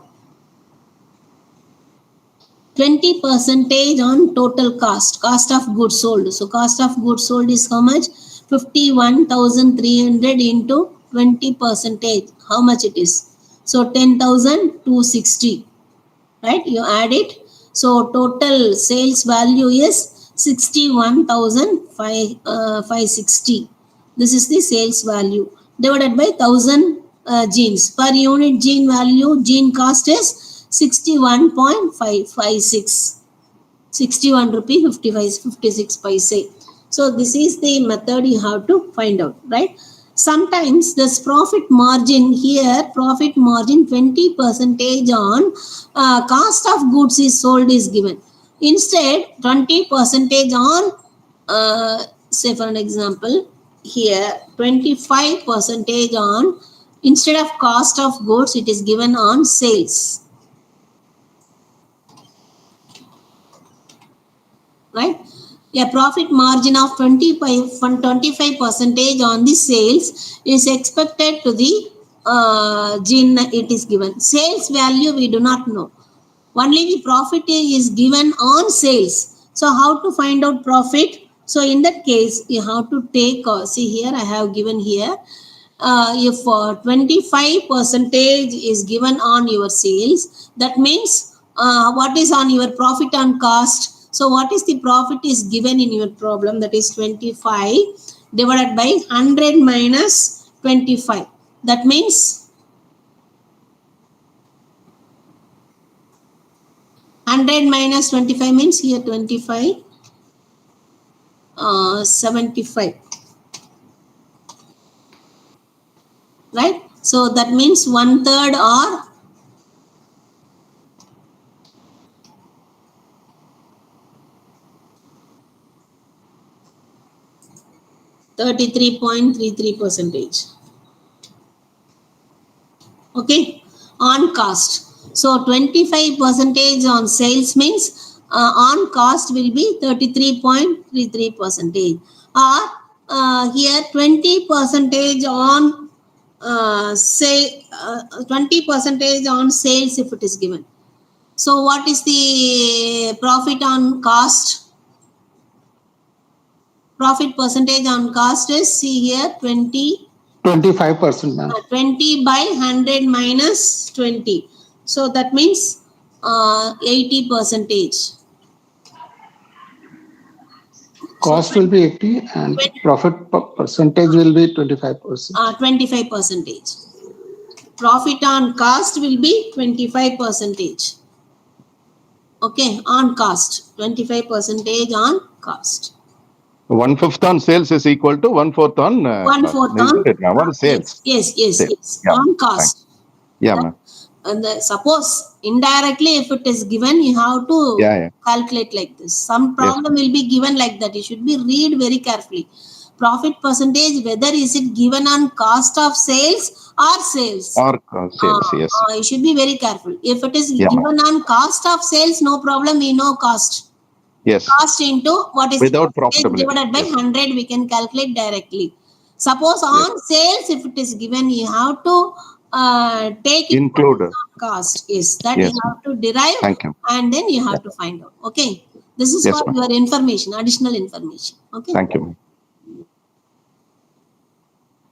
20% on total cost of goods sold. So cost of goods sold is how much? 51,300 into 20%. How much it is? So 10,260, right? You add it. So total sales value is 61,560. This is the sales value divided by 1000 jeans. Per unit jean value, jean cost is 61.556. 61 rupee 56 paise. So this is the method you have to find out, right? Sometimes this profit margin here, profit margin 20% on cost of goods is sold is given. Instead, 20% on, say for an example, here 25% on, instead of cost of goods, it is given on sales. Right? A profit margin of 25% on the sales is expected to the gin it is given. Sales value we do not know. Only the profit is given on sales. So how to find out profit? So in that case, you have to take, see here, I have given here, if 25% is given on your sales, that means what is on your profit on cost? So what is the profit is given in your problem? That is 25 divided by 100 minus 25. That means 100 minus 25 means here 25, 75. Right? So that means 1/3 or 33.33%. Okay, on cost. So 25% on sales means on cost will be 33.33%. Or here 20% on say 20% on sales if it is given. So what is the profit on cost? Profit percentage on cost is, see here, 25%, ma'am. 20 by 100 minus 20. So that means 80%. Cost will be 80 and profit percentage will be 25%. 25%. Profit on cost will be 25%. Okay, on cost, 25% on cost. 1/5 on sales is equal to 1/4 on 1/4 isn't on it, ma'am? What is sales? yes, Sales. Yeah, on thanks. cost. Yeah, ma'am. And suppose indirectly if it is given, you have to calculate like this. Some problem will be given like that. You should be read very carefully. Profit percentage, whether is it given on cost of sales or sales. Or sales, yes. You should be very careful. If it is given on cost of sales, no problem. We know cost. Yes. Cost into what is without percentage profitability. divided by 100, we can calculate directly. Suppose on sales, if it is given, you have to take it Include cost. Yes, that you have to derive. Thank you. And then you have to find out. Okay, this is for your information, additional information. Okay. Thank you.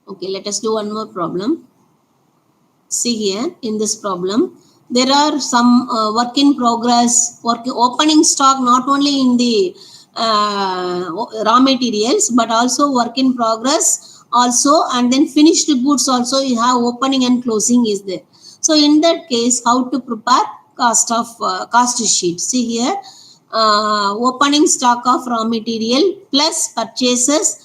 Okay, let us do one more problem. See here in this problem, there are some work in progress, opening stock, not only in the raw materials, but also work in progress also, and then finished goods also. You have opening and closing is there. So in that case, how to prepare cost sheet? See here, opening stock of raw material plus purchases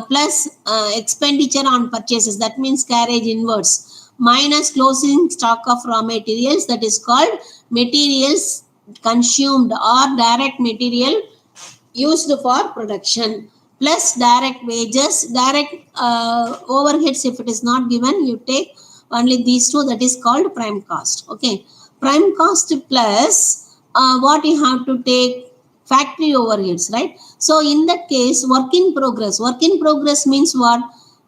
plus expenditure on purchases, that means carriage inwards, minus closing stock of raw materials, that is called materials consumed or direct material used for production, plus direct wages, direct overheads. If it is not given, you take only these two, that is called prime cost. Okay, prime cost plus what you have to take, factory overheads, right? So in that case, work in progress means what?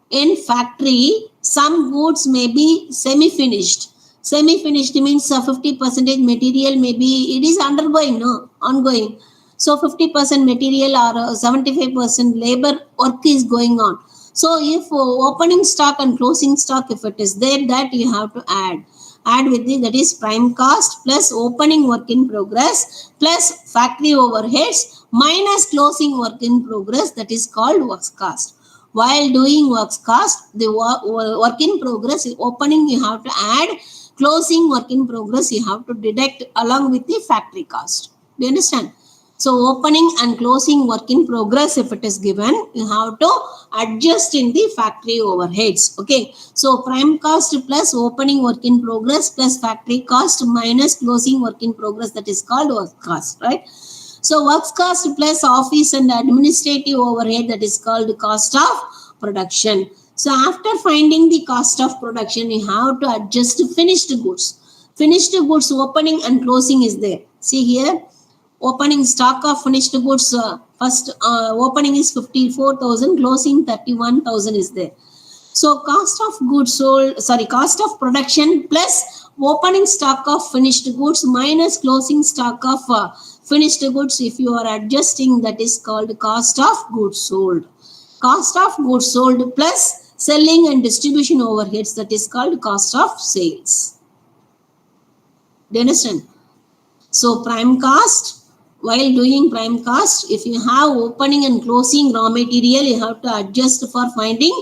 In factory, some goods may be semi-finished means 50% material maybe it is ongoing. So 50% material or 75% labor work is going on. So if opening stock and closing stock, if it is there, that you have to add with it, that is prime cost plus opening work in progress plus factory overheads minus closing work in progress, that is called works cost. While doing works cost, the work in progress, opening you have to add, closing work in progress you have to deduct along with the factory cost. Do you understand? So opening and closing work in progress, if it is given, you have to adjust in the factory overheads. Okay. So prime cost plus opening work in progress plus factory cost minus closing work in progress, that is called work cost, right? So works cost plus office and administrative overhead, that is called cost of production. So after finding the cost of production, you have to adjust finished goods. Finished goods opening and closing is there. See here, opening stock of finished goods, first opening is 54,000, closing 31,000 is there. So cost of goods sold, cost of production plus opening stock of finished goods minus closing stock of finished goods, if you are adjusting, that is called cost of goods sold. Cost of goods sold plus selling and distribution overheads, that is called cost of sales. Do you understand? So prime cost, while doing prime cost, if you have opening and closing raw material, you have to adjust for finding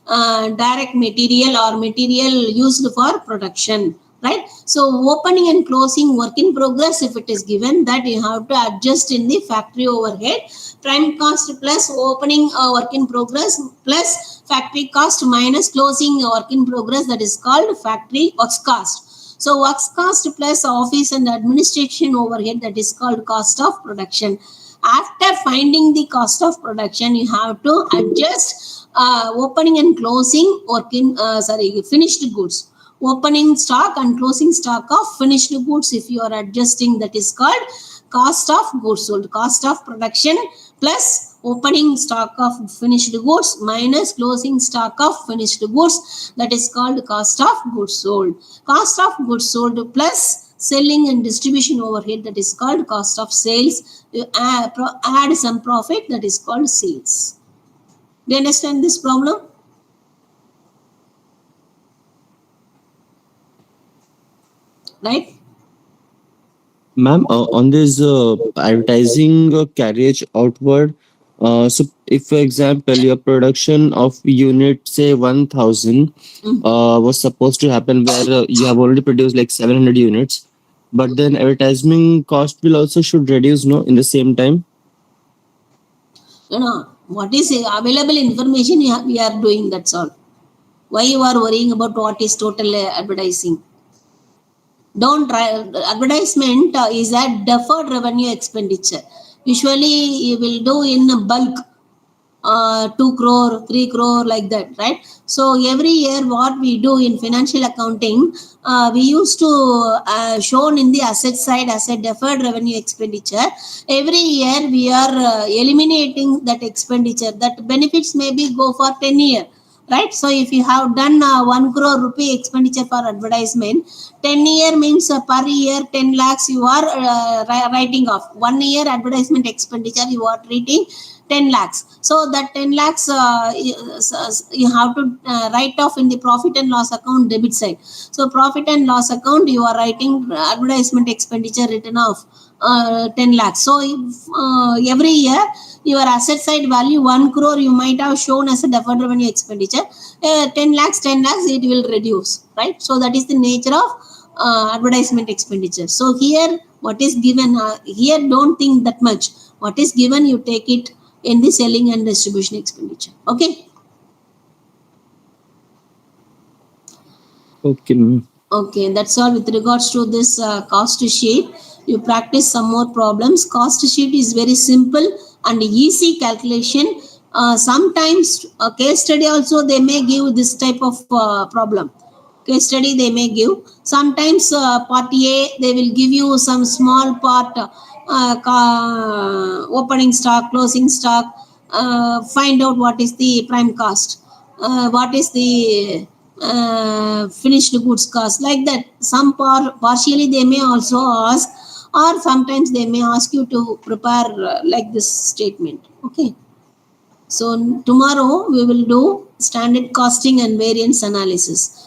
direct material or material used for production, right? So opening and closing work in progress, if it is given, that you have to adjust in the factory overhead. Prime cost plus opening work in progress plus factory cost minus closing work in progress, that is called factory works cost. So works cost plus office and administration overhead, that is called cost of production. After finding the cost of production, you have to adjust opening and closing finished goods. Opening stock and closing stock of finished goods, if you are adjusting, that is called cost of goods sold. Cost of production plus opening stock of finished goods minus closing stock of finished goods, that is called cost of goods sold. Cost of goods sold plus selling and distribution overhead, that is called cost of sales. You add some profit, that is called sales. Do you understand this problem? Right? Ma'am, on this advertising carriage outward, so if, for example, your production of unit, say 1,000, was supposed to happen where you have already produced like 700 units, But then advertising cost will also should reduce, no, in the same time. What is available information we are doing, that's all. Why you are worrying about what is total advertising? Don't try. Advertisement is a deferred revenue expenditure. Usually you will do in bulk, 2 crore, 3 crore, like that, right? So every year what we do in financial accounting, we used to shown in the asset side as a deferred revenue expenditure. Every year we are eliminating that expenditure. That benefits maybe go for 10 years. Right, so if you have done 1 crore rupee expenditure for advertisement, 10 year means per year 10 lakhs you are writing off. 1 year advertisement expenditure you are treating 10 lakhs. So that 10 lakhs you have to write off in the profit and loss account debit side. So profit and loss account you are writing advertisement expenditure written off 10 lakhs. So if, every year your asset side value 1 crore you might have shown as a deferred revenue expenditure, 10 lakhs it will reduce, right? So that is the nature of advertisement expenditure. So here what is given, here don't think that much. What is given you take it in the selling and distribution expenditure. Okay. Okay, that's all with regards to this cost sheet. You practice some more problems. Cost sheet is very simple and easy calculation. Sometimes a case study also they may give this type of problem. Case study they may give. Sometimes part A they will give you some small part, opening stock, closing stock, find out what is the prime cost, what is the finished goods cost, like that. Some partially they may also ask, or sometimes they may ask you to prepare like this statement. Okay, so tomorrow we will do standard costing and variance analysis.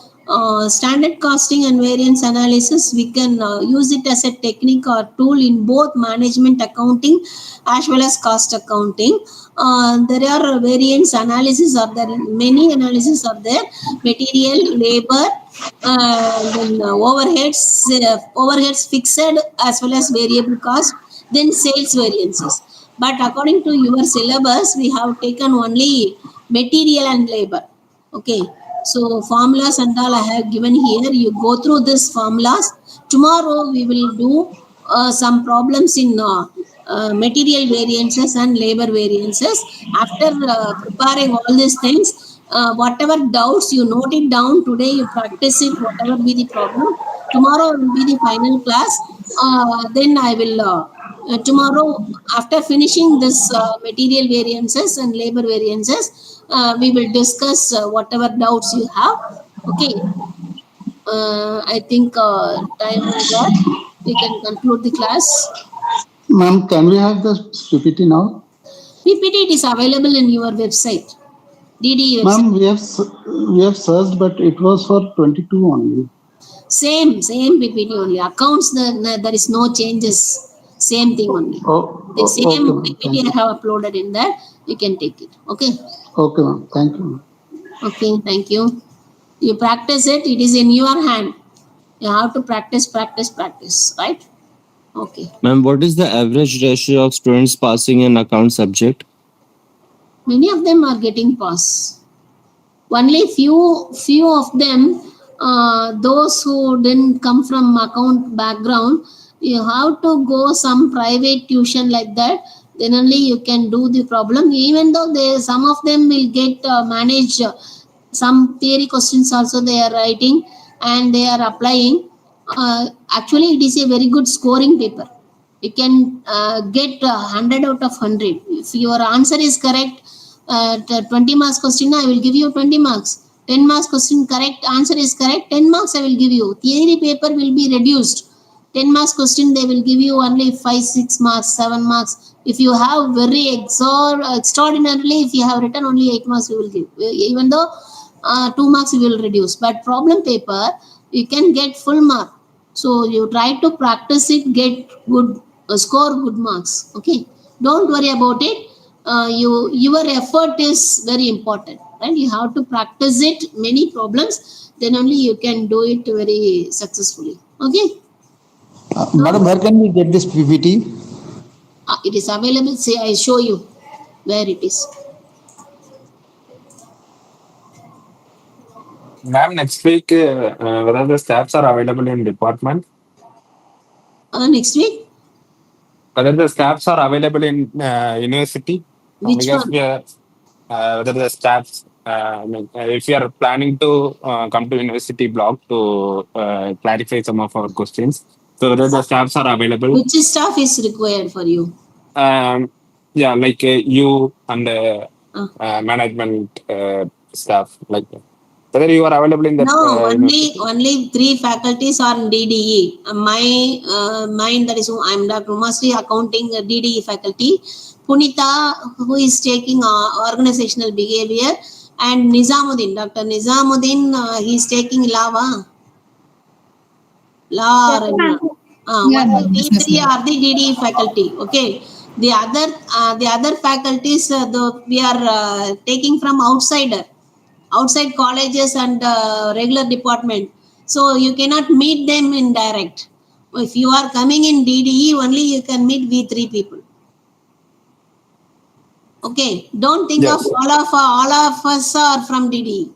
Standard costing and variance analysis, we can use it as a technique or tool in both management accounting as well as cost accounting. There are variance analysis are there, many analysis are there: material, labor, then overheads fixed as well as variable cost, then sales variances. But according to your syllabus, we have taken only material and labor. Okay, so formulas and all I have given here. You go through these formulas. Tomorrow we will do some problems in material variances and labor variances. After preparing all these things, whatever doubts you note it down today, you practice it, whatever be the problem. Tomorrow will be the final class. Then I will tomorrow, after finishing this material variances and labor variances, we will discuss whatever doubts you have. Okay, I think time over. We can conclude the class. Ma'am, can we have the PPT now? PPT is available in your website, DD website. Ma'am, we have searched, but it was for 22 only. Same PPT only. Accounts, there is no changes. Same thing only. The same okay, PPT I have uploaded in that. You can take it. Okay. Okay, ma'am. Thank you. Okay, thank you. You practice it. It is in your hand. You have to practice, right? Okay. Ma'am, what is the average ratio of students passing an account subject? Many of them are getting pass. Only few of them, those who didn't come from account background, you have to go some private tuition like that. Then only you can do the problem. Even though some of them will get managed. Some theory questions also they are writing and they are applying. Actually, it is a very good scoring paper. You can get 100 out of 100. If your answer is correct, 20 marks question, I will give you 20 marks. 10 marks question correct, answer is correct, 10 marks I will give you. Theory paper will be reduced. 10 marks question, they will give you only 5, 6 marks, 7 marks. If you have very extraordinarily, if you have written only 8 marks, we will give. Even though 2 marks we will reduce. But problem paper, you can get full mark. So you try to practice it, get good, score good marks. Okay. Don't worry about it. Your effort is very important, right? You have to practice it, many problems, then only you can do it very successfully. Okay. Madam, where can we get this PPT? It is available. See, I show you where it is. Ma'am, next week, whether the staffs are available in department? Next week? Whether the staffs are available in university? Which Because one? we are, whether the staffs, if you are planning to come to university block to clarify some of our questions, so whether the staffs are available. Which staff is required for you? Yeah, like you and management staff, like that. Whether you are available in that No, university? only 3 faculties are in DDE. Mine, that is, I'm Dr. Umastri, accounting DDE faculty. Punita, who is taking organizational behavior, and Nizamuddin, Dr. Nizamuddin, he is taking Law. Yes, ma'am. Yeah, Only ma'am. these three are the DDE faculty. Okay, the other faculties, we are taking from outside colleges and regular department. So you cannot meet them in direct. If you are coming in DDE, only you can meet V3 people. Okay, don't think of Yes. all of us are from DDE.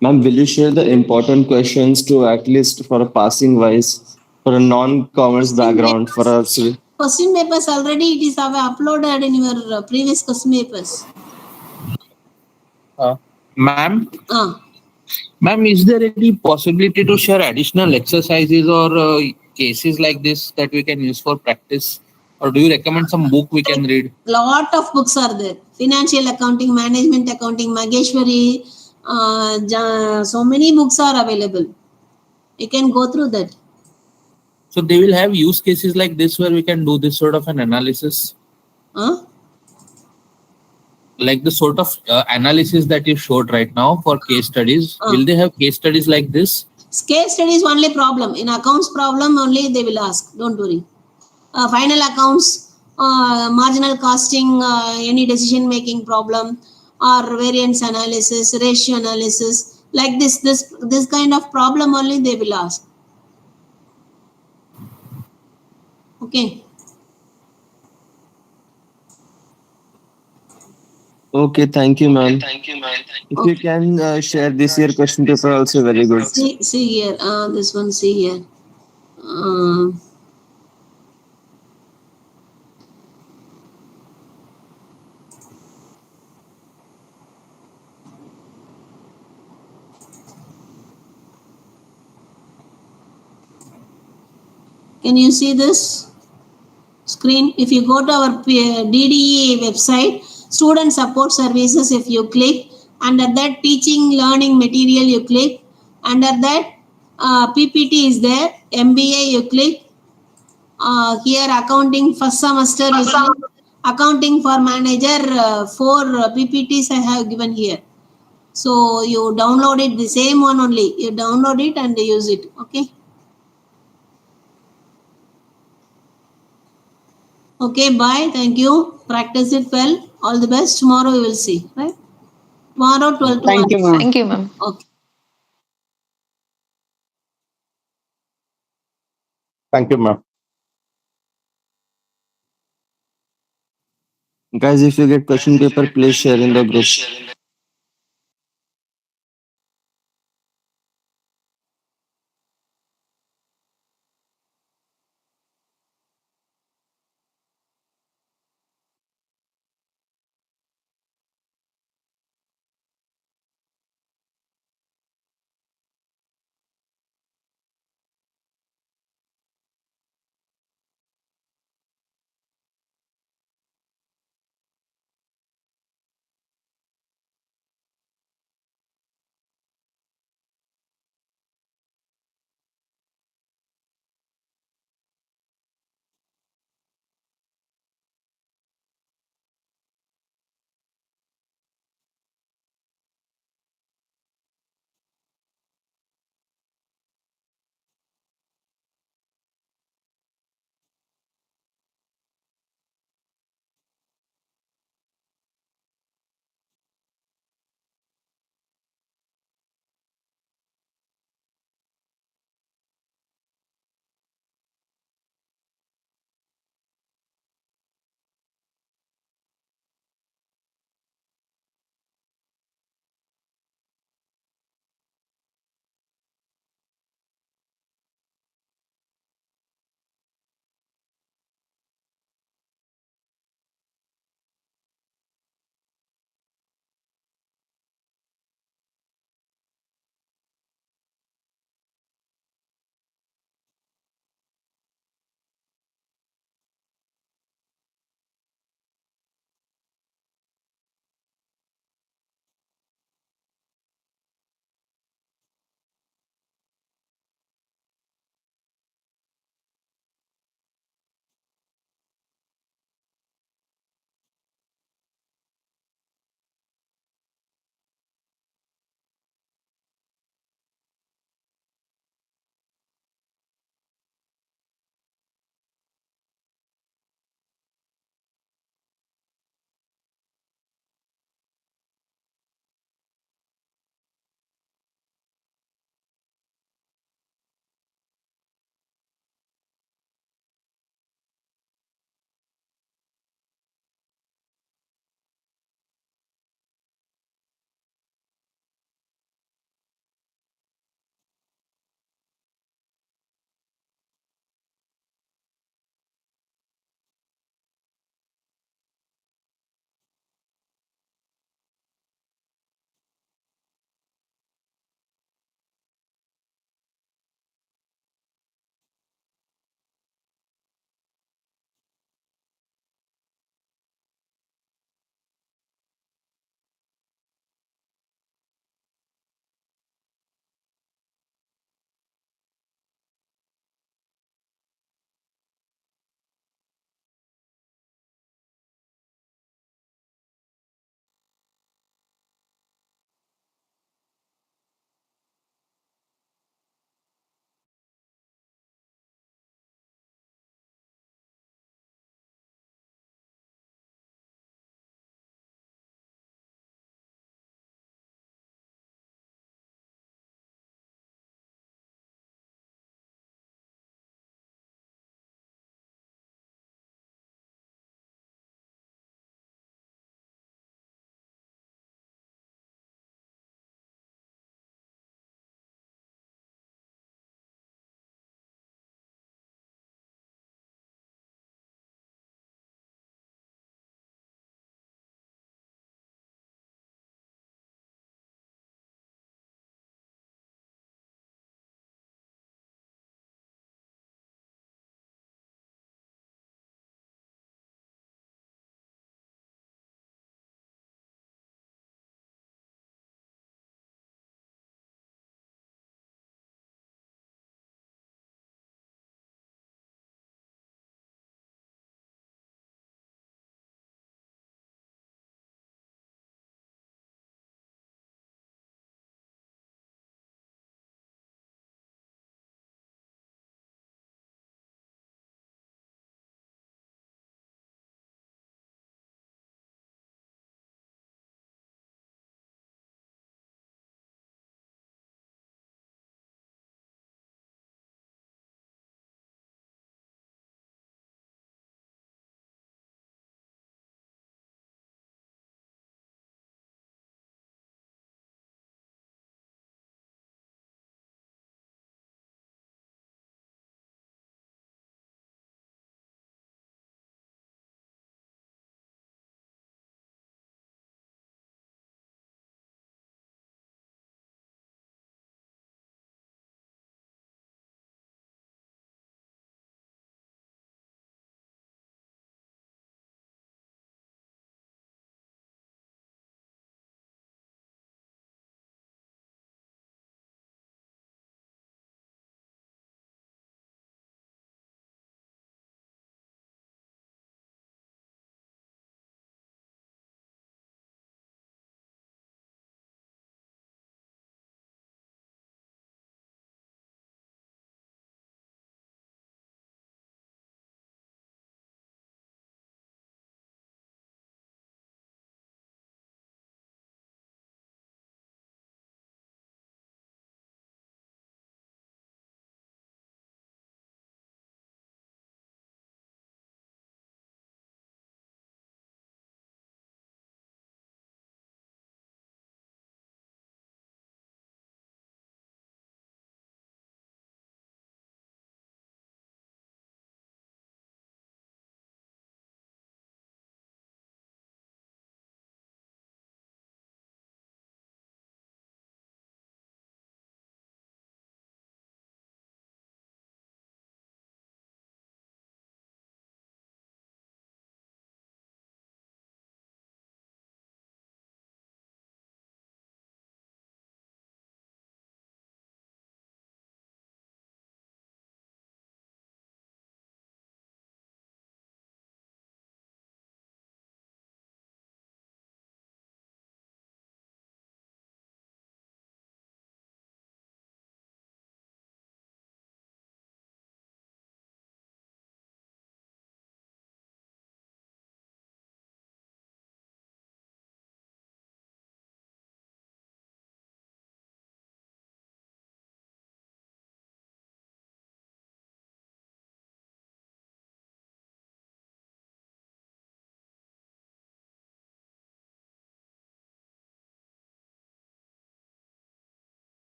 Ma'am, will you share the important questions to at least for a passing wise for a non-commerce background for us? Question papers already it is uploaded in your previous question papers. Ma'am, Ah. ma'am, is there any possibility to share additional exercises or cases like this that we can use for practice? Or do you recommend some book we can read? Lot of books are there. Financial accounting, management accounting, Mageshwari. So many books are available. You can go through that. So they will have use cases like this where we can do this sort of an analysis. Huh? Like the sort of analysis that you showed right now for case studies. Will they have case studies like this? Case study is only problem. In accounts problem only they will ask. Don't worry. Final accounts, marginal costing, any decision making problem, or variance analysis, ratio analysis, like this kind of problem only they will ask. Okay. Okay, thank you, ma'am. If you can share this year question paper also very good. See here. This one. See here. Can you see this screen? If you go to our DDE website, student support services, if you click, under that teaching learning material you click, under that PPT is there, MBA you click, here accounting first semester you click, accounting for manager, 4 PPTs I have given here. So you download it, the same one only, you download it and use it. Okay. Okay, bye. Thank you. Practice it well. All the best. Tomorrow we will see. Right? Tomorrow 12 to 1. Thank you, ma'am. Thank you, ma'am. Okay. Thank you, ma'am. Guys, if you get question paper, please share in the group.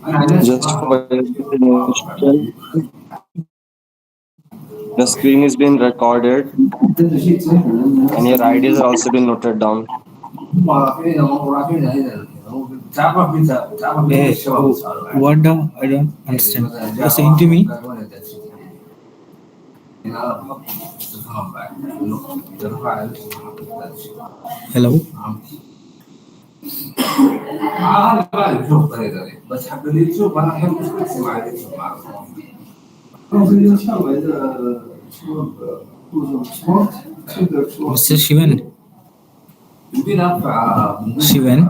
Just for information, the screen is being recorded and your ideas are also being noted down. Hey, what the? I don't understand. You're saying to me? Hello? Mr. Shivan? Shivan?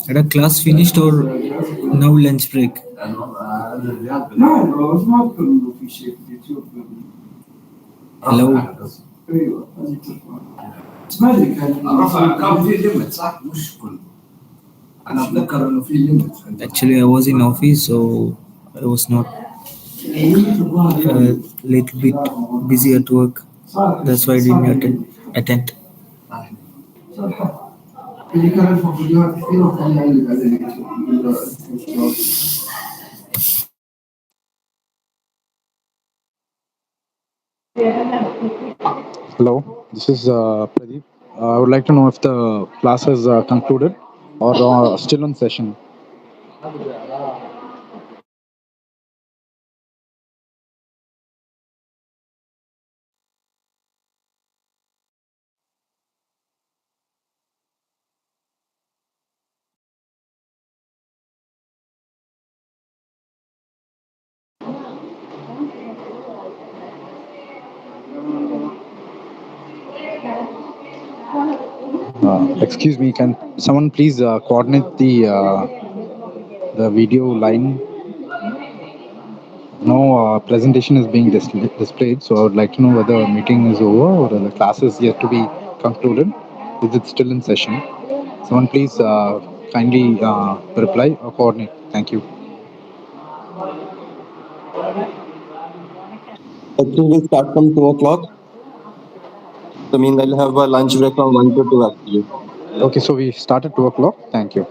Are the class finished or now lunch break? Hello? Actually, I was in office, so I was not a little bit busy at work. That's why I didn't attend. Hello, this is Pradeep. I would like to know if the class has concluded or still in session. Excuse me, can someone please coordinate the video line? No presentation is being displayed, so I would like to know whether the meeting is over or the class is yet to be concluded. Is it still in session? Someone please kindly reply or coordinate. Thank you. Actually, we'll start from 2 o'clock. So, meanwhile, we'll have a lunch break from 1 to 2 actually. Okay, so we start at 2 o'clock. Thank you.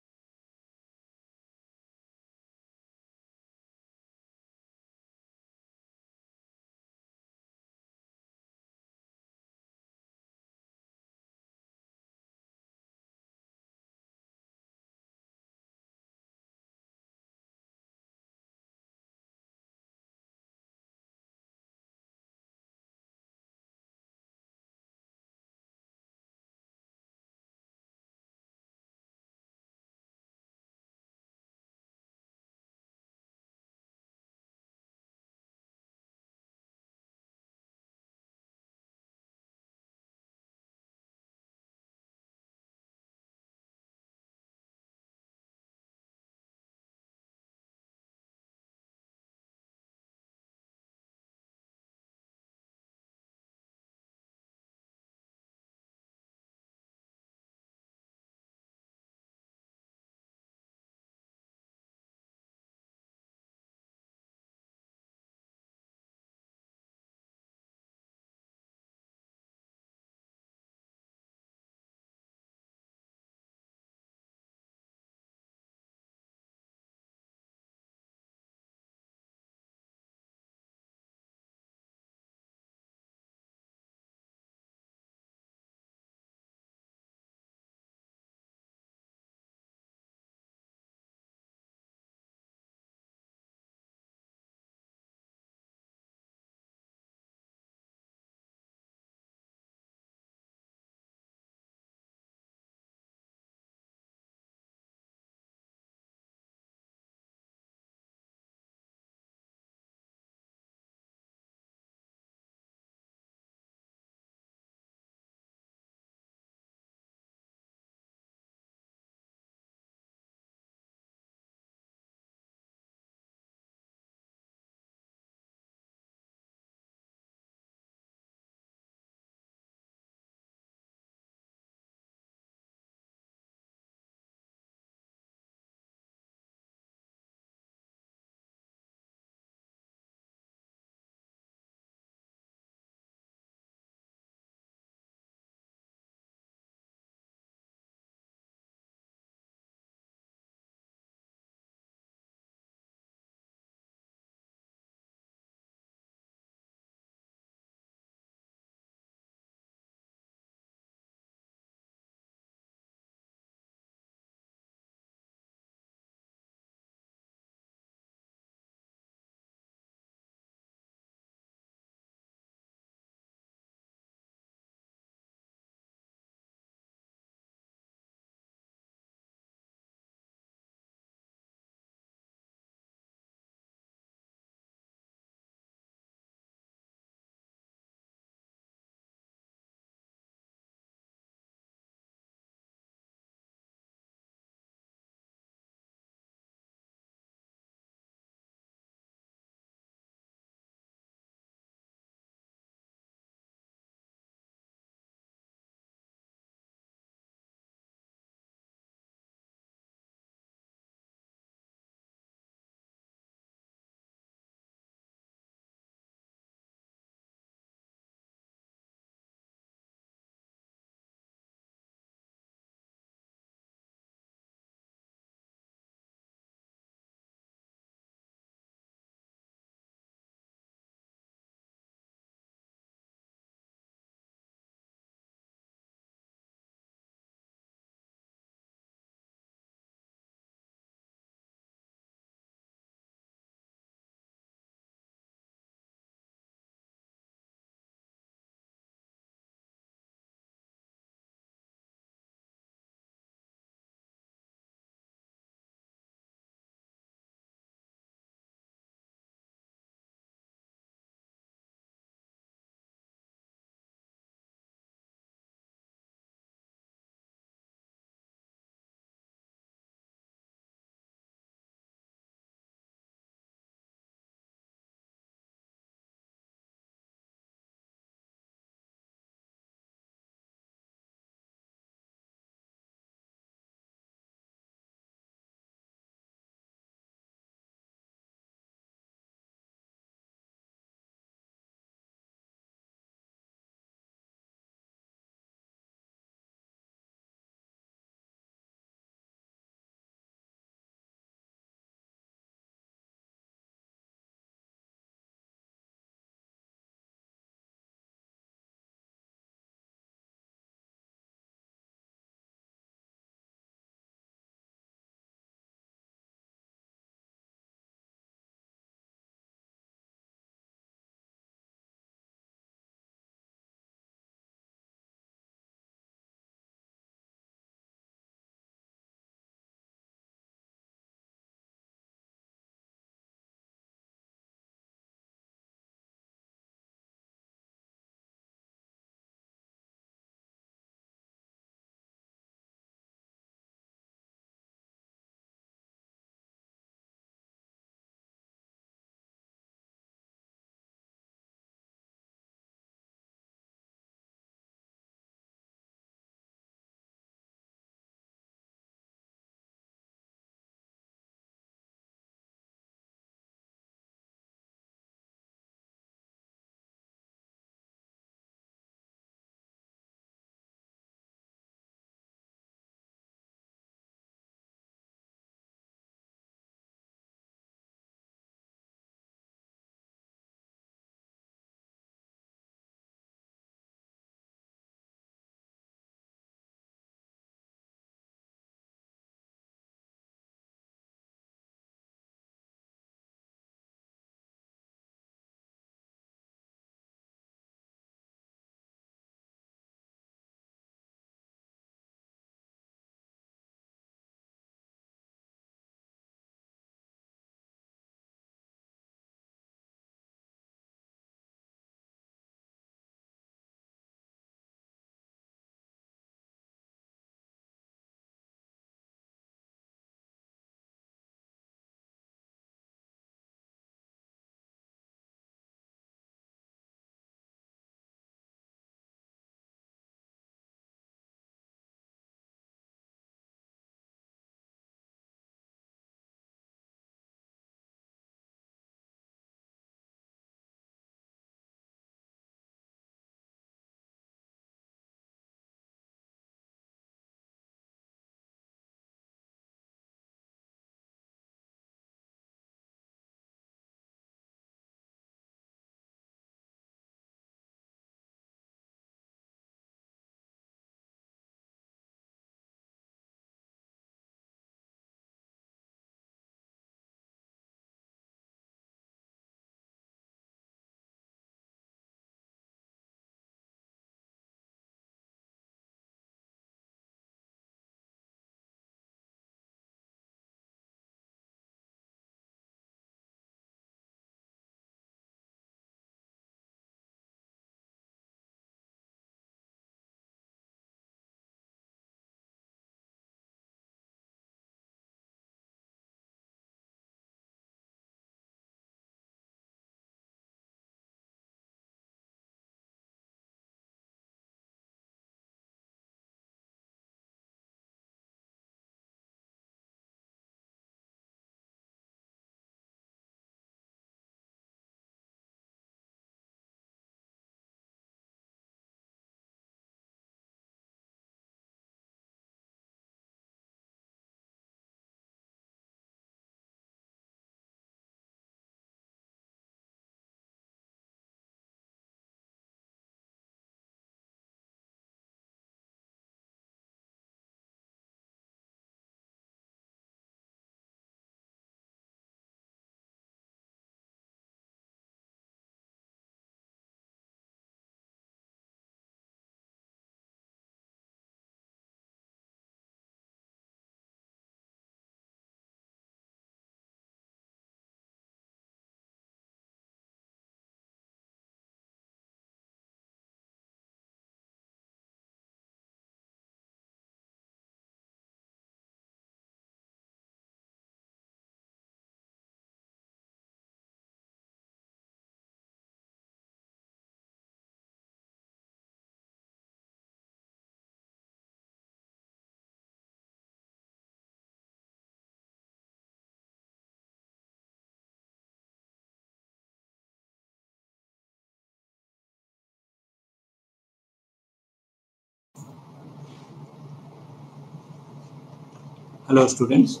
Hello, students.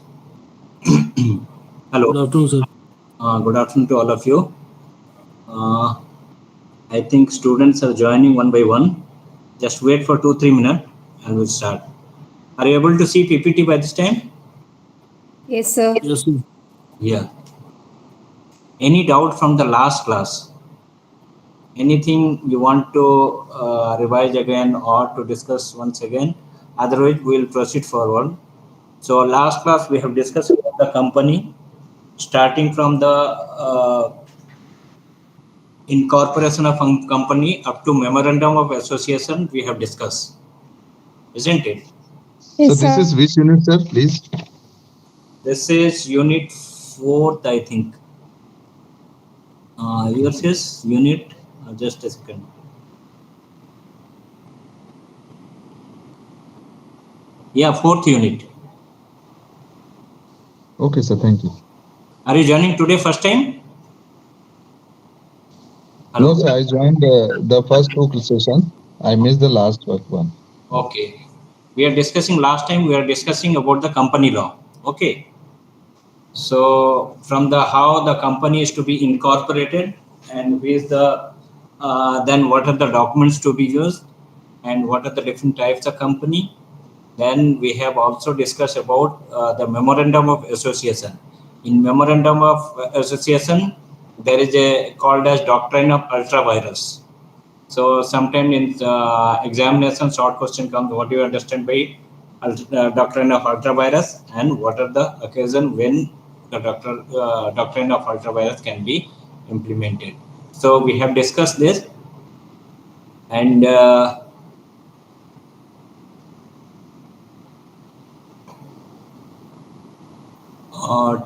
Hello. Good afternoon, sir. Good afternoon to all of you. I think students are joining one by one. Just wait for 2-3 minutes and we'll start. Are you able to see PPT by this time? Yes, sir. Yes, sir. Yeah. Any doubt from the last class? Anything you want to revise again or to discuss once again? Otherwise, we'll proceed forward. So last class we have discussed about the company, starting from the incorporation of a company up to memorandum of association we have discussed, isn't it? So this is which unit, sir, please? This is unit 4th, I think. Yours is unit, just a second. Yeah, 4th unit. Okay, sir, thank you. Are you joining today first time? Hello? No, sir, I joined the first 2 sessions. I missed the last one. Okay. We are discussing last time, we are discussing about the company law. Okay. So from the how the company is to be incorporated and with the then what are the documents to be used and what are the different types of company. Then we have also discussed about the memorandum of association. In memorandum of association, there is a called as doctrine of ultra virus. So sometime in examination, short question comes: what do you understand by doctrine of ultra virus, and what are the occasion when the doctrine of ultra virus can be implemented? So we have discussed this, and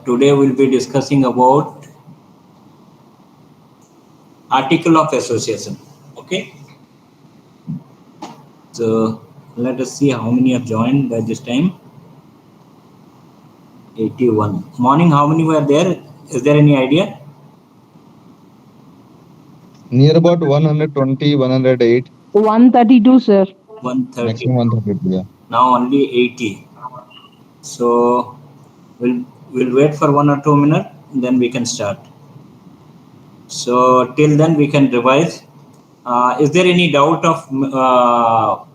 today we'll be discussing about article of association. Okay. So let us see how many have joined by this time. 81. Morning, how many were there? Is there any idea? Near about 120, 108. 132, sir. 130. Maximum 132, yeah. Now only 80. So we'll wait for 1 or 2 minutes, then we can start. So till then we can revise. Is there any doubt of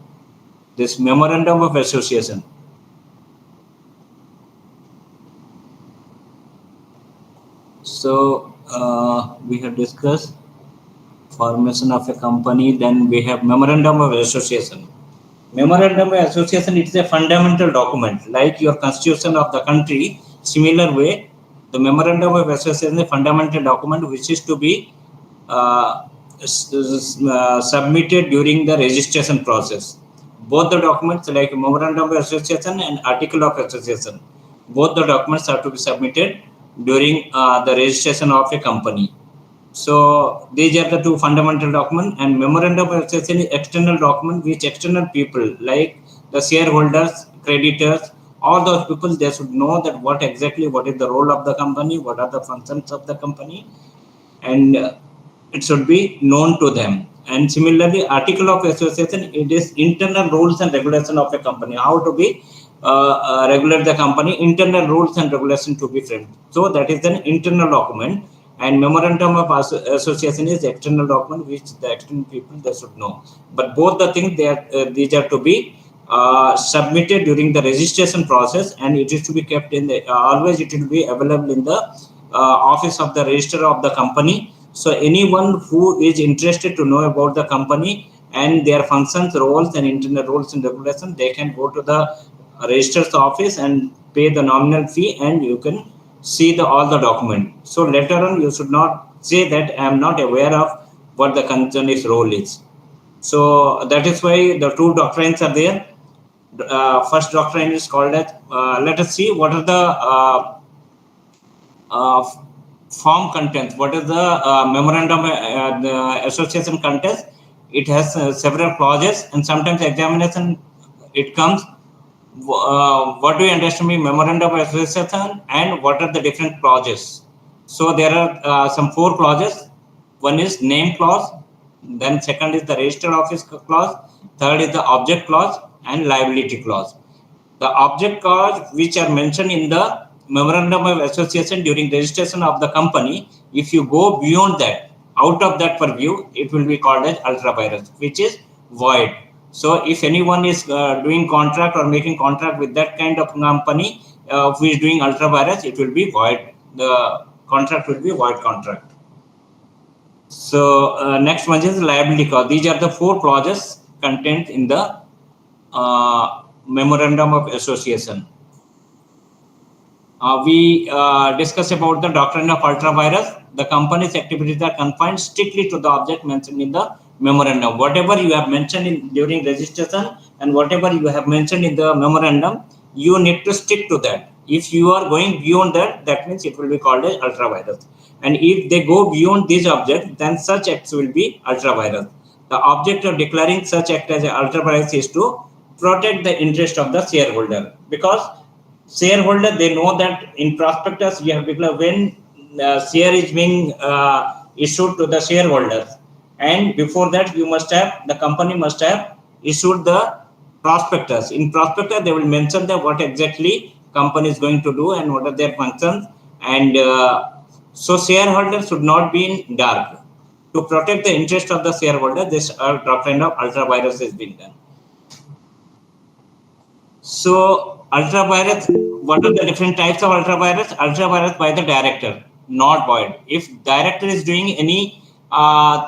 this memorandum of association? So we have discussed formation of a company, then we have memorandum of association. Memorandum of association, it is a fundamental document like your constitution of the country. Similar way, the memorandum of association is a fundamental document which is to be submitted during the registration process. Both the documents like memorandum of association and article of association, both the documents are to be submitted during the registration of a company. So these are the 2 fundamental documents, and memorandum of association is external document which external people like the shareholders, creditors, all those people, they should know that what is the role of the company, what are the functions of the company, and it should be known to them. And similarly, article of association, it is internal rules and regulation of a company, how to be regulate the company, internal rules and regulation to be framed. So that is an internal document, and memorandum of association is external document which the external people they should know. But both the things these are to be submitted during the registration process, and it is to be kept in the always it will be available in the office of the registrar of the company. So anyone who is interested to know about the company and their functions, roles, and internal rules and regulations, they can go to the registrar's office and pay the nominal fee, and you can see all the document. So later on, you should not say that I am not aware of what the company's role is. So that is why the 2 doctrines are there. First doctrine is called as, let us see what are the form contents. What is the memorandum the association contains? It has several clauses, and sometimes examination it comes. What do you understand by memorandum of association, and what are the different clauses? So there are some 4 clauses. One is name clause, then second is the register office clause, third is the object clause, and liability clause. The object clause which are mentioned in the memorandum of association during registration of the company, if you go beyond that, out of that purview, it will be called as ultra virus, which is void. So if anyone is doing contract or making contract with that kind of company who is doing ultra virus, it will be void. The contract will be void contract. So next one is liability clause. These are the 4 clauses contained in the memorandum of association. We discuss about the doctrine of ultra virus. The company's activities are confined strictly to the object mentioned in the memorandum. Whatever you have mentioned during registration and whatever you have mentioned in the memorandum, you need to stick to that. If you are going beyond that, that means it will be called as ultra virus. And if they go beyond this object, then such acts will be ultra virus. The object of declaring such act as an ultra virus is to protect the interest of the shareholder, because shareholder, they know that in prospectus we have declared when share is being issued to the shareholders, and before that the company must have issued the prospectus. In prospectus they will mention that what exactly company is going to do and what are their functions, and so shareholders should not be in dark. To protect the interest of the shareholder, this doctrine of ultra virus is being done. So ultra virus, what are the different types of ultra virus? Ultra virus by the director, not void. If director is doing any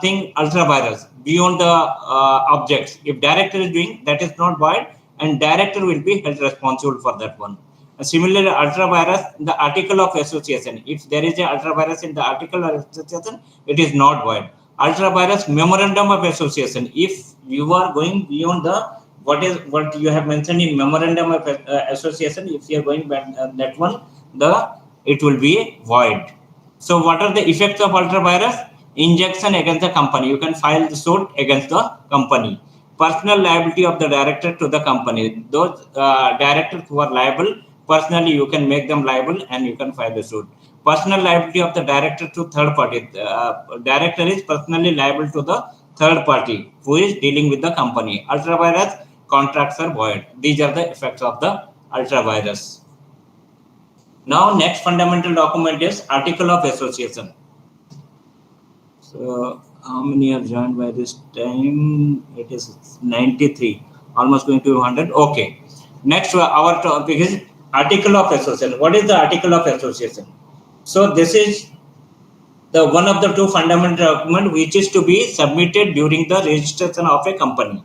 thing ultra virus beyond the objects, if director is doing, that is not void, and director will be held responsible for that one. Similarly, ultra virus, the article of association. If there is a ultra virus in the article of association, it is not void. Ultra virus memorandum of association. If you are going beyond the what you have mentioned in memorandum of association, if you are going back that one, it will be void. So what are the effects of ultra virus? Injunction against the company. You can file the suit against the company. Personal liability of the director to the company. Those directors who are liable personally, you can make them liable and you can file the suit. Personal liability of the director to third party. Director is personally liable to the third party who is dealing with the company. Ultra virus contracts are void. These are the effects of the ultra virus. Now next fundamental document is article of association. So how many have joined by this time? It is 93, almost going to 100. Okay. Next our topic is article of association. What is the article of association? So this is the one of the 2 fundamental document which is to be submitted during the registration of a company.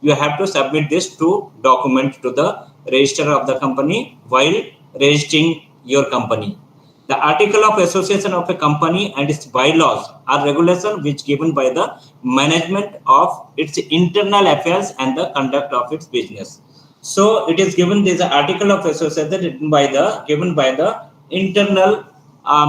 You have to submit this 2 documents to the register of the company while registering your company. The article of association of a company and its bylaws are regulations which given by the management of its internal affairs and the conduct of its business. So it is given this article of association given by the internal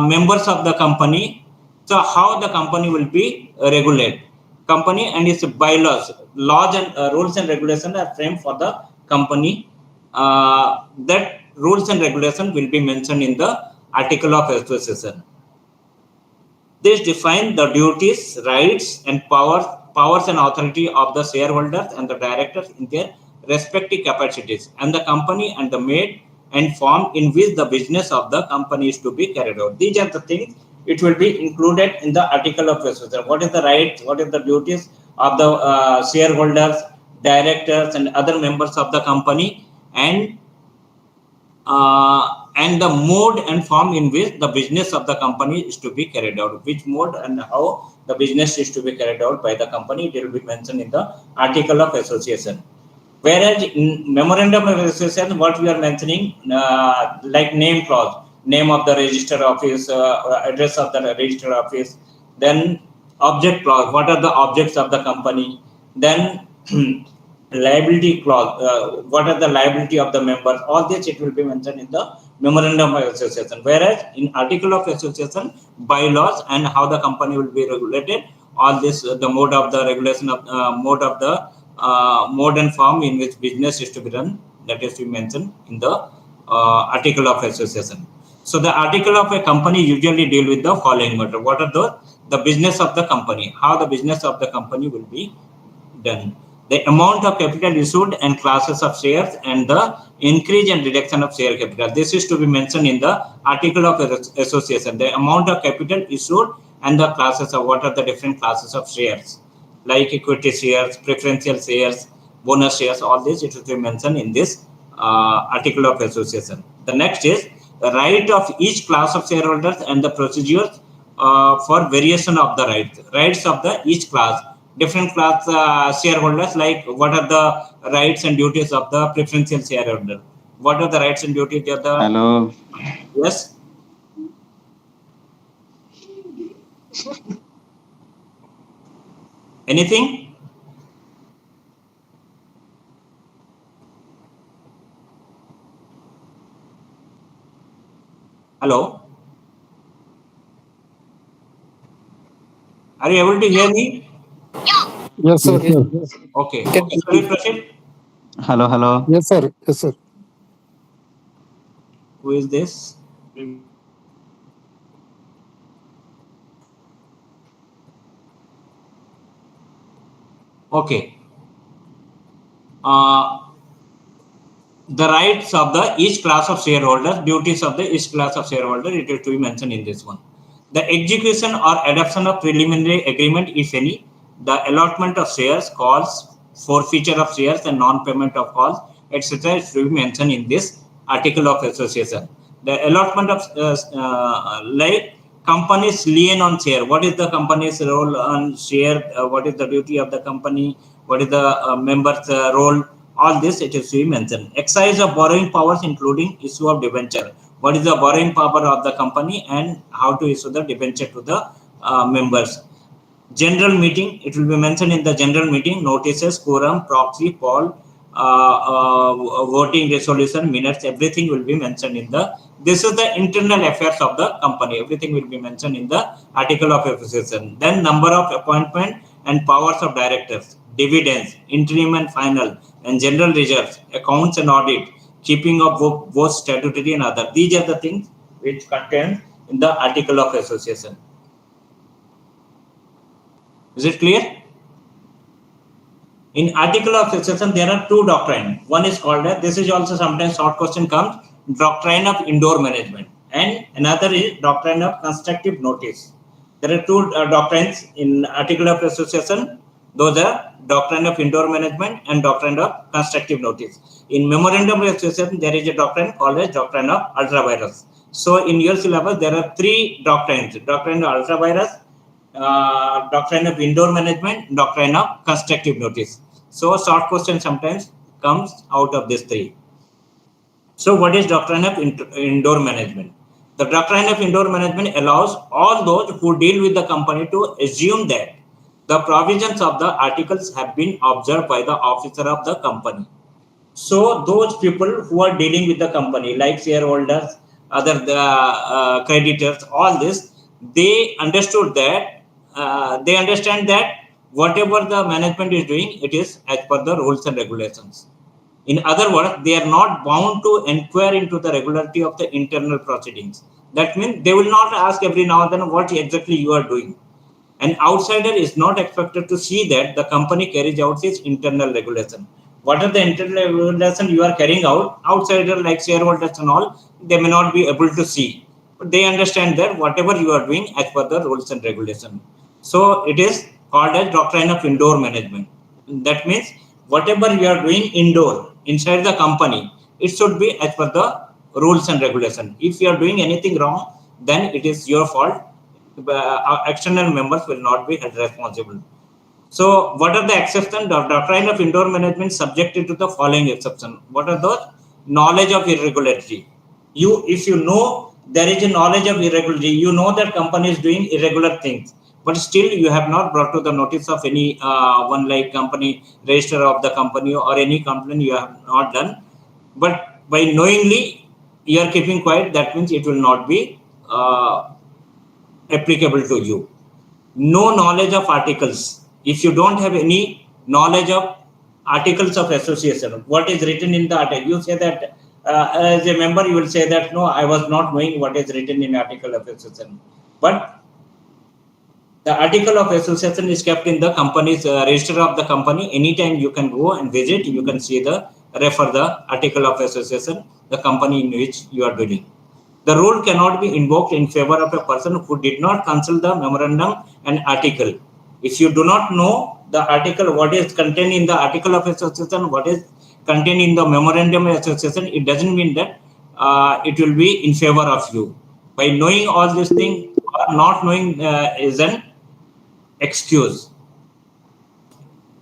members of the company. So how the company will be regulated. Company and its bylaws, laws and rules and regulations are framed for the company. That rules and regulations will be mentioned in the article of association. This define the duties, rights, and powers and authority of the shareholders and the directors in their respective capacities, and the company and the made and form in which the business of the company is to be carried out. These are the things it will be included in the article of association. What is the rights? What is the duties of the shareholders, directors, and other members of the company, and the mode and form in which the business of the company is to be carried out. Which mode and how the business is to be carried out by the company, it will be mentioned in the article of association. Whereas in memorandum of association, what we are mentioning, like name clause, name of the register office, address of the register office, then object clause, what are the objects of the company, then liability clause, what are the liability of the members, all this it will be mentioned in the memorandum of association. Whereas in article of association, bylaws and how the company will be regulated, all this, the mode of the regulation of mode and form in which business is to be run, that is to be mentioned in the article of association. So the article of a company usually deal with the following matter. What are the business of the company, how the business of the company will be done. the amount of capital issued and classes of shares, and the increase and reduction of share capital. This is to be mentioned in the article of association. The amount of capital issued and the classes of what are the different classes of shares, like equity shares, preferential shares, bonus shares, all this it will be mentioned in this article of association. The next is the right of each class of shareholders and the procedures for variation of the rights of the each class. Different class shareholders, like what are the rights and duties of the preferential shareholder? What are the rights and duties of the? Hello. Yes. Anything? Hello. Are you able to hear me? Yes, sir. Okay. Okay. Shall we proceed? Hello, hello. Yes, sir. Yes, sir. Who is this? Okay. The rights of the each class of shareholders, duties of the each class of shareholder, it is to be mentioned in this one. The execution or adoption of preliminary agreement, if any, the allotment of shares, calls, forfeiture of shares, and non-payment of calls, etc., is to be mentioned in this article of association. The allotment of like company's lien on share. What is the company's role on share? What is the duty of the company? What is the members' role? All this it is to be mentioned. Exercise of borrowing powers, including issue of debenture. What is the borrowing power of the company and how to issue the debenture to the members. General meeting, it will be mentioned in the general meeting, notices, quorum, proxy, poll, voting, resolution, minutes, everything will be mentioned in the, this is the internal affairs of the company. Everything will be mentioned in the article of association. Then number of appointment and powers of directors, dividends, interim and final, and general reserves, accounts and audit, keeping of both statutory and other. These are the things which contained in the article of association. Is it clear? In article of association, there are two doctrines. One is called, this is also sometimes short question comes, doctrine of indoor management, and another is doctrine of constructive notice. There are two doctrines in article of association. Those are doctrine of indoor management and doctrine of constructive notice. In memorandum of association, there is a doctrine called as doctrine of ultra-virus. So in your syllabus, there are three doctrines: doctrine of ultra-virus, doctrine of indoor management, doctrine of constructive notice. So short question sometimes comes out of these three. So what is doctrine of indoor management? The doctrine of indoor management allows all those who deal with the company to assume that the provisions of the articles have been observed by the officer of the company. So those people who are dealing with the company, like shareholders, other creditors, all this, they understood that, they understand that whatever the management is doing, it is as per the rules and regulations. In other words, they are not bound to inquire into the regularity of the internal proceedings. That means they will not ask every now and then what exactly you are doing. An outsider is not expected to see that the company carries out its internal regulation. What are the internal regulations you are carrying out? Outsider like shareholders and all, they may not be able to see. But they understand that whatever you are doing as per the rules and regulations. So it is called as doctrine of indoor management. That means whatever you are doing indoor, inside the company, it should be as per the rules and regulations. If you are doing anything wrong, then it is your fault. External members will not be held responsible. So what are the exceptions? The doctrine of indoor management subjected to the following exception. What are those? Knowledge of irregularity. If you know there is a knowledge of irregularity, you know that company is doing irregular things, but still you have not brought to the notice of any one, like company register of the company or any complaint you have not done. But by knowingly you are keeping quiet, that means it will not be applicable to you. No knowledge of articles. If you don't have any knowledge of articles of association, what is written in the article, you say that as a member, you will say that, no, I was not knowing what is written in article of association. But by knowingly you are keeping quiet, that means it will not be applicable to you. No knowledge of articles. If you don't have any knowledge of articles of association, what is written in the article, you say that as a member, you will say that, no, I was not knowing what is written in article of association. But The article of association is kept in the company's register of the company. Anytime you can go and visit, you can see refer the article of association, the company in which you are dealing. The rule cannot be invoked in favor of a person who did not consult the memorandum and article. If you do not know the article, what is contained in the article of association, what is contained in the memorandum of association, it doesn't mean that it will be in favor of you. By knowing all these things or not knowing is an excuse.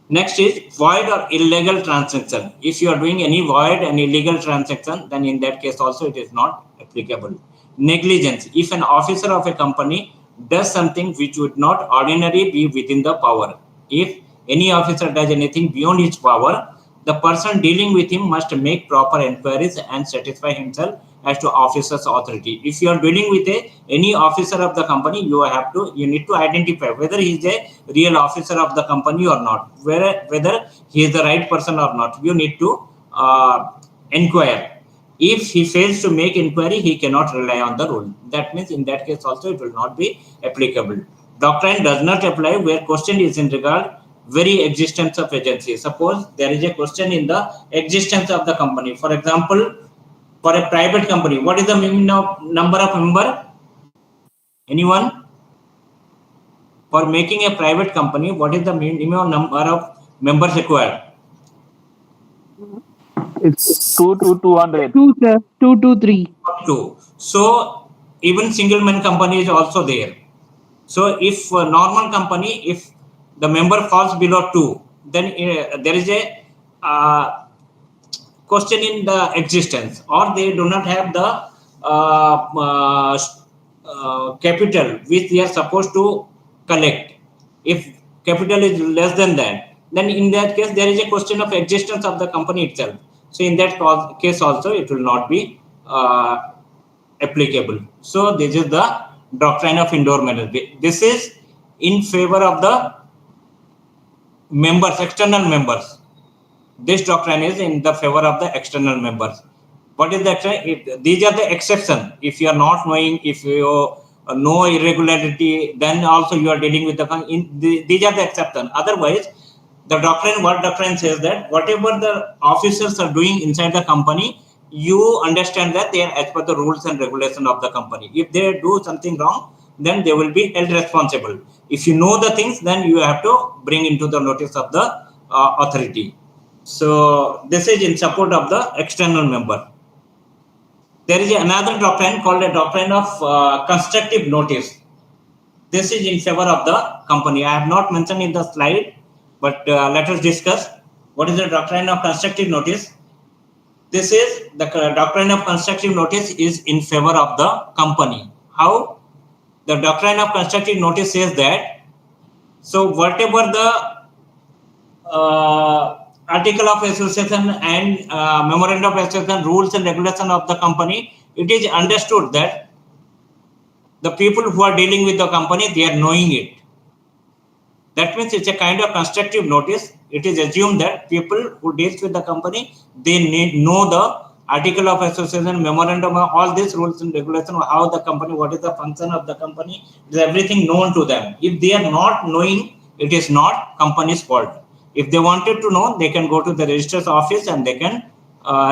Next is void or illegal transaction. If you are doing any void and illegal transaction, then in that case also it is not applicable. Negligence. If an officer of a company does something which would not ordinarily be within the power. If any officer does anything beyond his power, the person dealing with him must make proper inquiries and satisfy himself as to officer's authority. If you are dealing with any officer of the company, you need to identify whether he is a real officer of the company or not, whether he is the right person or not. You need to inquire. If he fails to make inquiry, he cannot rely on the rule. That means in that case also it will not be applicable. Doctrine does not apply where question is in regard very existence of agency. Suppose there is a question in the existence of the company. For example, for a private company, what is the minimum number of member? Anyone? For making a private company, what is the minimum number of members required? It's 2 to 200. 2, sir. 2 to 3. 2. So even single man company is also there. So if a normal company, if the member falls below 2, then there is a question in the existence, or they do not have the capital which they are supposed to collect. If capital is less than that, then in that case there is a question of existence of the company itself. So in that case also it will not be applicable. So this is the doctrine of indoor management. This is in favor of the members, external members. This doctrine is in the favor of the external members. What is that? These are the exception. If you are not knowing, if you know irregularity, then also you are dealing with these are the exception. Otherwise, the doctrine, what doctrine says that whatever the officers are doing inside the company, you understand that they are as per the rules and regulation of the company. If they do something wrong, then they will be held responsible. If you know the things, then you have to bring into the notice of the authority. So this is in support of the external member. There is another doctrine called a doctrine of constructive notice. This is in favor of the company. I have not mentioned in the slide, but let us discuss. What is the doctrine of constructive notice? This is the doctrine of constructive notice is in favor of the company. How? The doctrine of constructive notice says that, so whatever the article of association and memorandum of association rules and regulation of the company, it is understood that the people who are dealing with the company, they are knowing it. That means it's a kind of constructive notice. It is assumed that people who deals with the company, they know the article of association, memorandum, all these rules and regulations, how the company, what is the function of the company, is everything known to them. If they are not knowing, it is not company's fault. If they wanted to know, they can go to the registrar's office and they can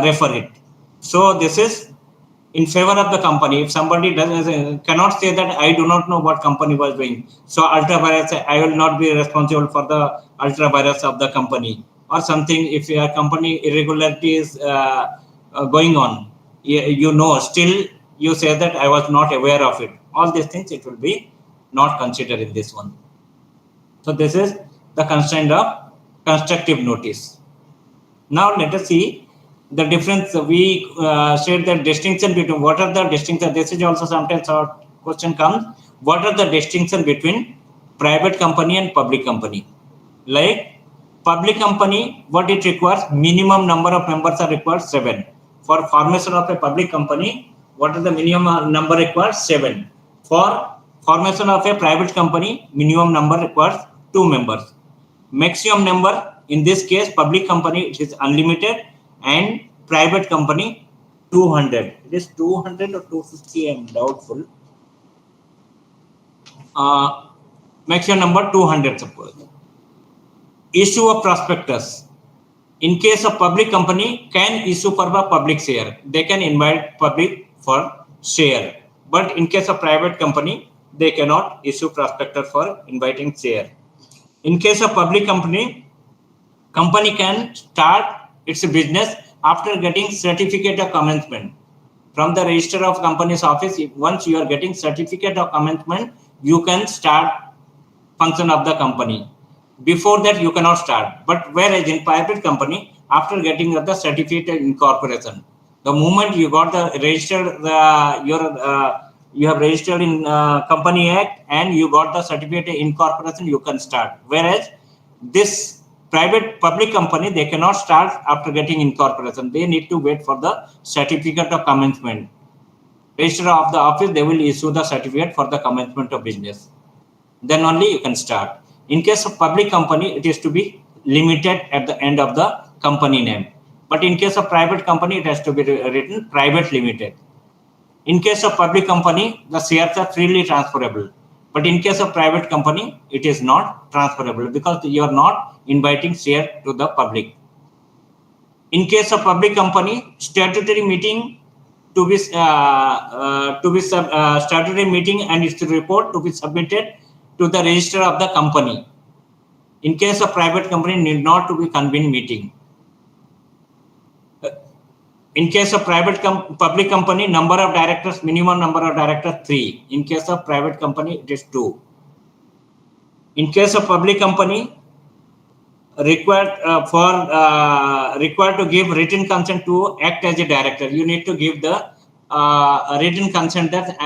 refer it. So this is in favor of the company. If somebody cannot say that I do not know what company was doing, so ultra-virus, I will not be responsible for the ultra-virus of the company or something. If your company irregularity is going on, you know, still you say that I was not aware of it. All these things, it will be not considered in this one. So this is the constraint of constructive notice. Now let us see the difference. We said the distinction between, what are the distinctions? This is also sometimes our question comes. What are the distinction between private company and public company? Like public company, what it requires, minimum number of members are required 7. For formation of a public company, what is the minimum number required? 7. For formation of a private company, minimum number requires 2 members. Maximum number, in this case, public company, it is unlimited, and private company 200. It is 200 or 250, I am doubtful. maximum number 200 suppose. Issue of prospectus. In case of public company, can issue for the public share. They can invite public for share. But in case of private company, they cannot issue prospectus for inviting share. In case of public company, company can start its business after getting certificate of commencement from the register of company's office. Once you are getting certificate of commencement, you can start function of the company. Before that, you cannot start. But whereas in private company, after getting the certificate of incorporation, the moment you got the registered, you have registered in Company Act and you got the certificate of incorporation, you can start. Whereas this private public company, they cannot start after getting incorporation. They need to wait for the certificate of commencement. Register of the office, they will issue the certificate for the commencement of business. Then only you can start. In case of public company, it is to be limited at the end of the company name. But in case of private company, it has to be written private limited. In case of public company, the shares are freely transferable. But in case of private company, it is not transferable because you are not inviting share to the public. In case of public company, statutory meeting statutory meeting and its report to be submitted to the register of the company. In case of private company, need not to be convened meeting. In case of public company, number of directors, minimum number of directors 3. In case of private company, it is 2. In case of public company, required to give written consent to act as a director. You need to give the written consent that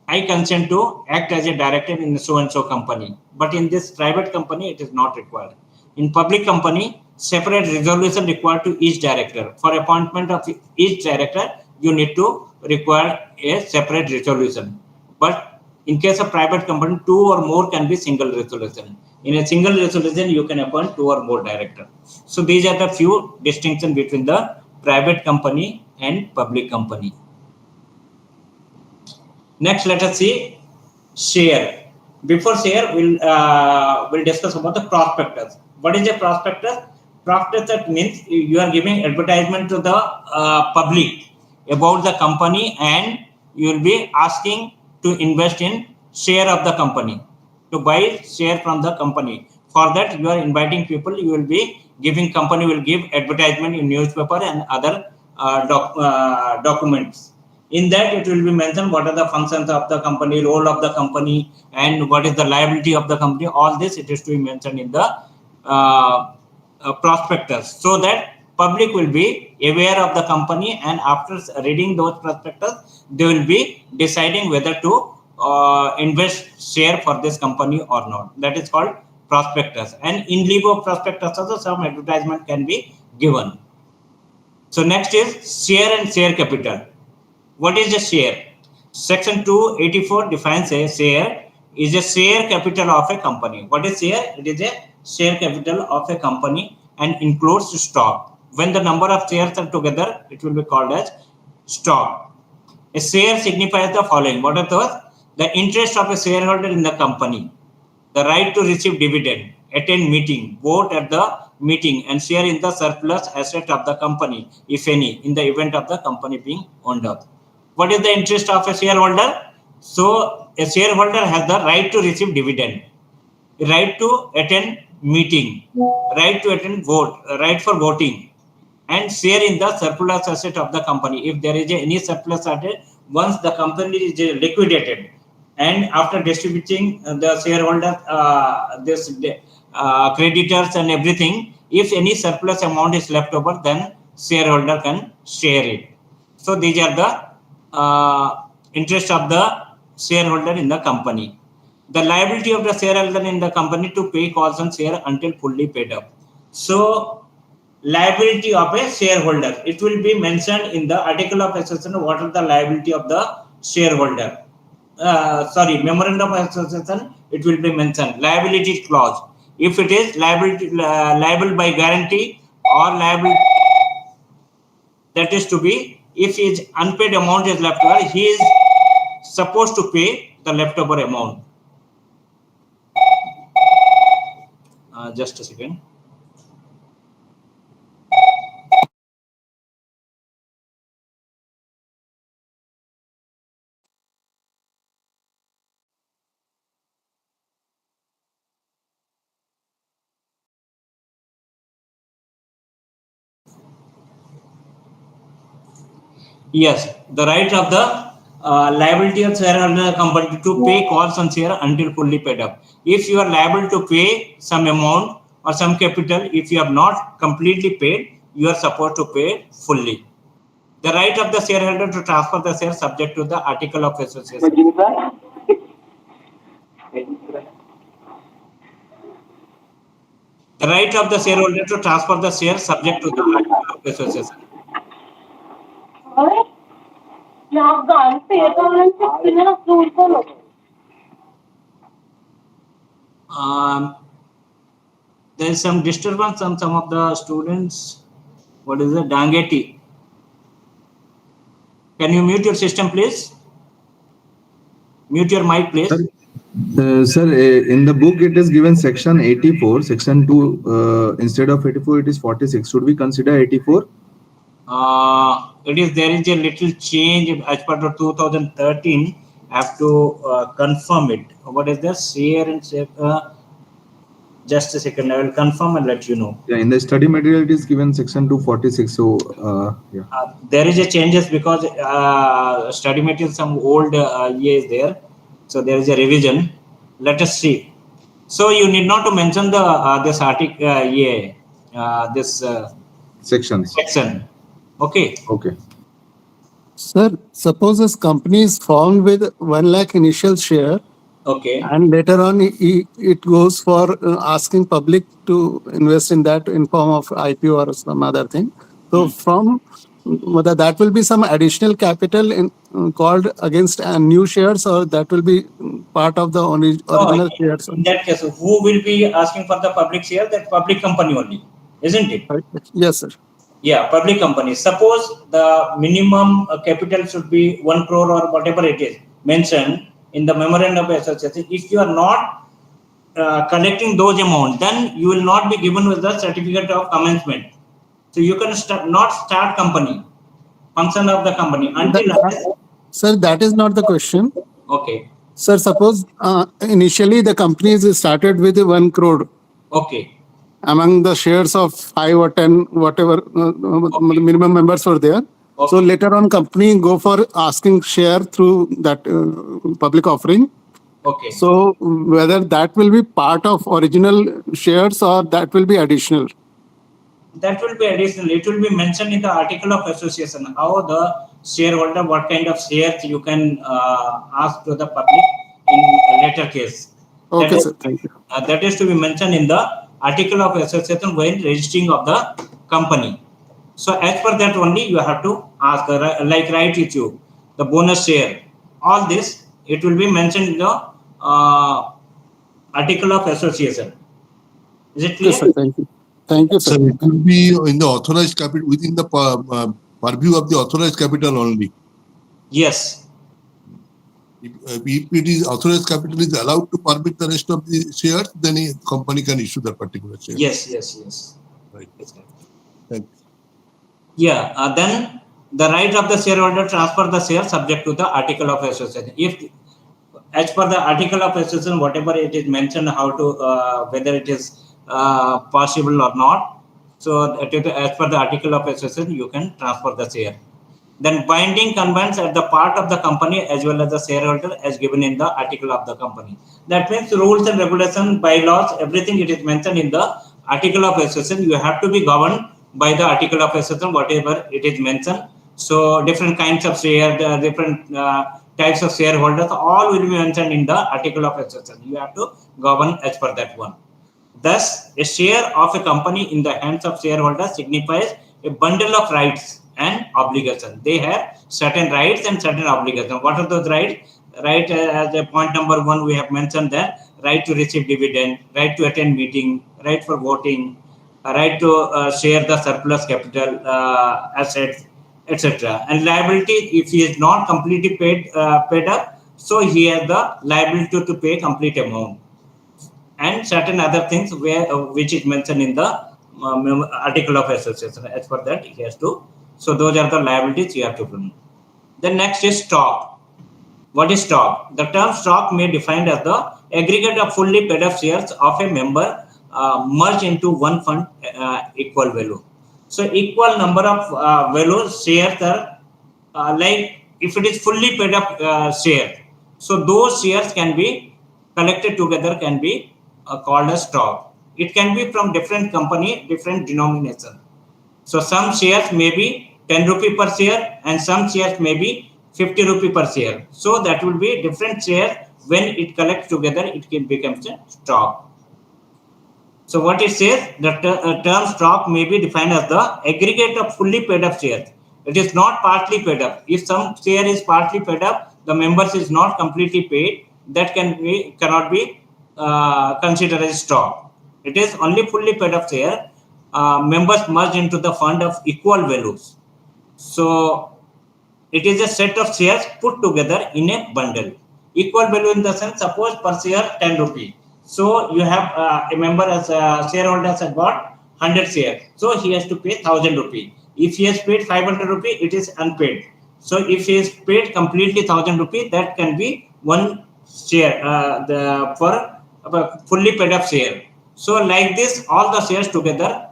I consent to act as a director in so and so company. But in this private company, it is not required. In public company, separate resolution required to each director. For appointment of each director, you need to require a separate resolution. But in case of private company, 2 or more can be single resolution. In a single resolution, you can appoint 2 or more directors. So these are the few distinctions between the private company and public company. Next, let us see share. Before share, we'll discuss about the prospectus. What is a prospectus? Prospectus means you are giving advertisement to the public about the company, and you will be asking to invest in share of the company, to buy share from the company. For that, you are inviting people. You will be giving, company will give advertisement in newspaper and other documents. In that, it will be mentioned what are the functions of the company, role of the company, and what is the liability of the company. All this, it is to be mentioned in the prospectus, so that public will be aware of the company, and after reading those prospectus, they will be deciding whether to invest share for this company or not. That is called prospectus. And in lieu of prospectus, also some advertisement can be given. So next is share and share capital. What is a share? Section 284 defines a share is a share capital of a company. What is share? It is a share capital of a company and includes stock. When the number of shares are together, it will be called as stock. A share signifies the following. What are those? The interest of a shareholder in the company, the right to receive dividend, attend meeting, vote at the meeting, and share in the surplus asset of the company, if any, in the event of the company being wound up. What is the interest of a shareholder? So a shareholder has the right to receive dividend, right to attend meeting, right to attend vote, right for voting, and share in the surplus asset of the company. If there is any surplus asset, once the company is liquidated, and after distributing the shareholder, creditors and everything, if any surplus amount is left over, then shareholder can share it. So these are the interest of the shareholder in the company. The liability of the shareholder in the company to pay calls on share until fully paid up. So liability of a shareholder, it will be mentioned in the article of association. What are the liability of the shareholder? Memorandum of association, it will be mentioned liability clause. If it is liable by guarantee or liable, that is to be, if his unpaid amount is left over, he is supposed to pay the leftover amount. Just a second. Yes, the right of the liability of shareholder company to pay costs on share until fully paid up. If you are liable to pay some amount or some capital, if you have not completely paid, you are supposed to pay fully. The right of the shareholder to transfer the share subject to the article of association. The right of the shareholder to transfer the share subject to the article of association. There is some disturbance on some of the students. What is it? Dangeti. Can you mute your system, please? Mute your mic, please. Sir, in the book it is given section 84, section 2, instead of 84 it is 46. Should we consider 84? There is a little change as per the 2013. I have to confirm it. What is this? Share and share. Just a second, I will confirm and let you know. Yeah, in the study material it is given section 246. So yeah. There is a changes because study material some old EA is there, so there is a revision. Let us see. So you need not to mention the this article this section. Okay. Okay. Sir, suppose this company is formed with 1 lakh initial share. Okay. And later on, it goes for asking public to invest in that in form of IPO or some other thing. So from whether that will be some additional capital in, called against new shares, or that will be part of the original shares. In that case, who will be asking for the public share? That public company only, isn't it? Yes, sir. Yeah, public company. Suppose the minimum capital should be 1 crore or whatever it is mentioned in the memorandum of association. If you are not collecting those amounts, then you will not be given with the certificate of commencement. So you can not start company, function of the company until. Sir, that is not the question. Okay. Sir, suppose initially the company is started with 1 crore. Okay. Among the shares of 5 or 10, whatever minimum members were there. Okay. So later on, company go for asking share through that public offering. Okay. So whether that will be part of original shares or that will be additional. That will be additional. It will be mentioned in the article of association how the shareholder, what kind of shares you can ask to the public in a later case. Okay, sir. Thank you. That is to be mentioned in the article of association when registering of the company. So as per that only you have to ask, like right issue, the bonus share, all this, it will be mentioned in the article of association. Is it clear? Yes, sir. Thank you. Thank you, sir. So it will be in the authorized capital, within the purview of the authorized capital only. Yes. If it is authorized capital is allowed to permit the rest of the shares, then a company can issue that particular share. Yes, yes, yes. Right. Thank you. Yeah, then the right of the shareholder transfer the share subject to the article of association. If as per the article of association, whatever it is mentioned, how to whether it is possible or not. So as per the article of association, you can transfer the share. Then binding conveyance at the part of the company as well as the shareholder as given in the article of the company. That means rules and regulations, bylaws, everything it is mentioned in the article of association. You have to be governed by the article of association, whatever it is mentioned. So different kinds of share, the different types of shareholders, all will be mentioned in the article of association. You have to govern as per that one. Thus, a share of a company in the hands of shareholders signifies a bundle of rights and obligations. They have certain rights and certain obligations. What are those rights? Right, as a point number 1, we have mentioned that right to receive dividend, right to attend meeting, right for voting, right to share the surplus capital assets, etc. And liability, if he is not completely paid up, So he has the liability to pay complete amount, and certain other things which is mentioned in the article of association. As per that, he has to. So those are the liabilities you have to put. The next is stock. What is stock? The term stock may be defined as the aggregate of fully paid up shares of a member merged into one fund equal value. So equal number of value shares are like if it is fully paid up share. So those shares can be collected together, can be called as stock. It can be from different company, different denomination. So some shares may be 10 rupee per share and some shares may be 50 rupee per share. So that will be different share. When it collects together, it can become a stock. So what it says, the term stock may be defined as the aggregate of fully paid up shares. It is not partly paid up. If some share is partly paid up, the members is not completely paid, that cannot be considered as stock. It is only fully paid up share. Members merge into the fund of equal values. So it is a set of shares put together in a bundle. Equal value in the sense, suppose per share 10 rupee. So you have a member as a shareholder has got 100 shares. So he has to pay 1000 rupee. If he has paid 500 rupee, it is unpaid. So if he has paid completely 1000 rupee, that can be one share for fully paid up share. So like this, all the shares together,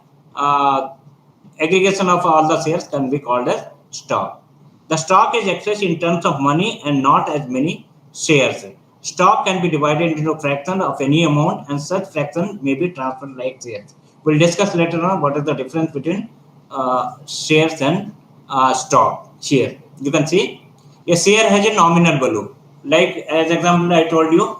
aggregation of all the shares can be called as stock. The stock is expressed in terms of money and not as many shares. Stock can be divided into fraction of any amount and such fraction may be transferred like shares. We'll discuss later on what is the difference between shares and stock. Share. You can see a share has a nominal value. Like as example, I told you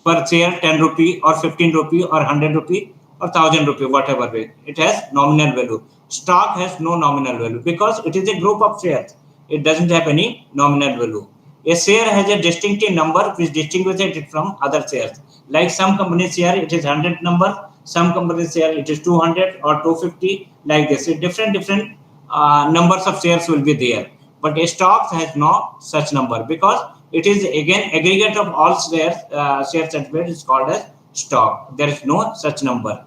per share 10 rupee or 15 rupee or 100 rupee or 1000 rupee, whatever way. It has nominal value. Stock has no nominal value because it is a group of shares. It doesn't have any nominal value. A share has a distinctive number which distinguishes it from other shares. Like some companies share, it is 100 number. Some companies share, it is 200 or 250. Like this, different numbers of shares will be there. But a stock has no such number because it is again aggregate of all shares. Share certificate is called as stock. There is no such number.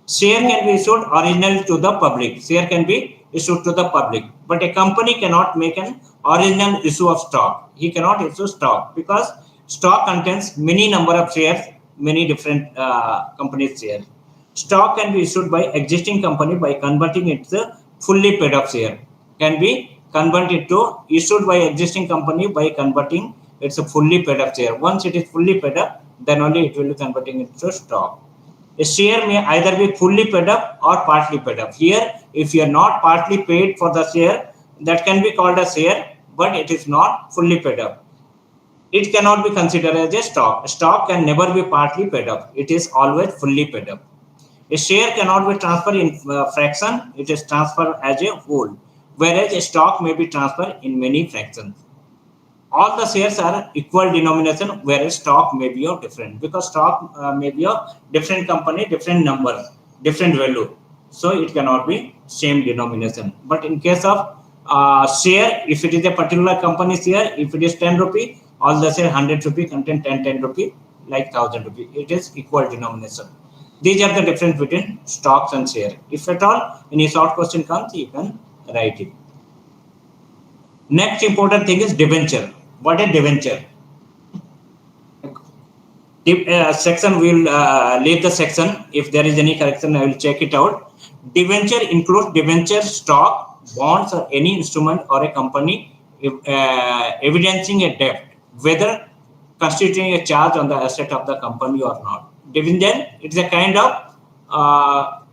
Share can be issued original to the public. Share can be issued to the public, but a company cannot make an original issue of stock. He cannot issue stock because stock contains many number of shares, many different companies' shares. Stock can be issued by existing company by converting it to fully paid up share. Can be converted to issued by existing company by converting it's a fully paid up share. Once it is fully paid up, then only it will be converting it to stock. A share may either be fully paid up or partly paid up. Here, if you are not partly paid for the share, that can be called a share, but it is not fully paid up. It cannot be considered as a stock. Stock can never be partly paid up. It is always fully paid up. A share cannot be transferred in fraction. It is transferred as a whole, whereas a stock may be transferred in many fractions. All the shares are equal denomination, whereas stock may be of different, because stock may be of different company, different number, different value. So it cannot be same denomination. But in case of share, if it is a particular company share, if it is 10 rupee, all the share 100 rupee contain 10 rupee, like 1000 rupee. It is equal denomination. These are the difference between stocks and share. If at all any short question comes, you can write it. Next important thing is debenture. What is debenture? Section will leave the section. If there is any correction, I will check it out. Debenture includes debenture, stock, bonds, or any instrument or a company evidencing a debt, whether constituting a charge on the asset of the company or not. Dividend, it's a kind of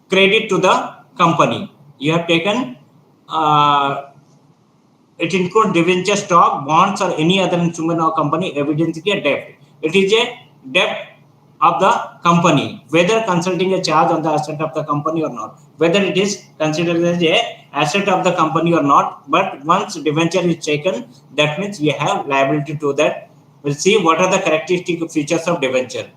credit to the company. You have taken it includes debenture, stock, bonds, or any other instrument or company evidencing a debt. It is a debt of the company, whether consulting a charge on the asset of the company or not, whether it is considered as a asset of the company or not. But once debenture is taken, that means you have liability to that. We'll see what are the characteristic features of debenture.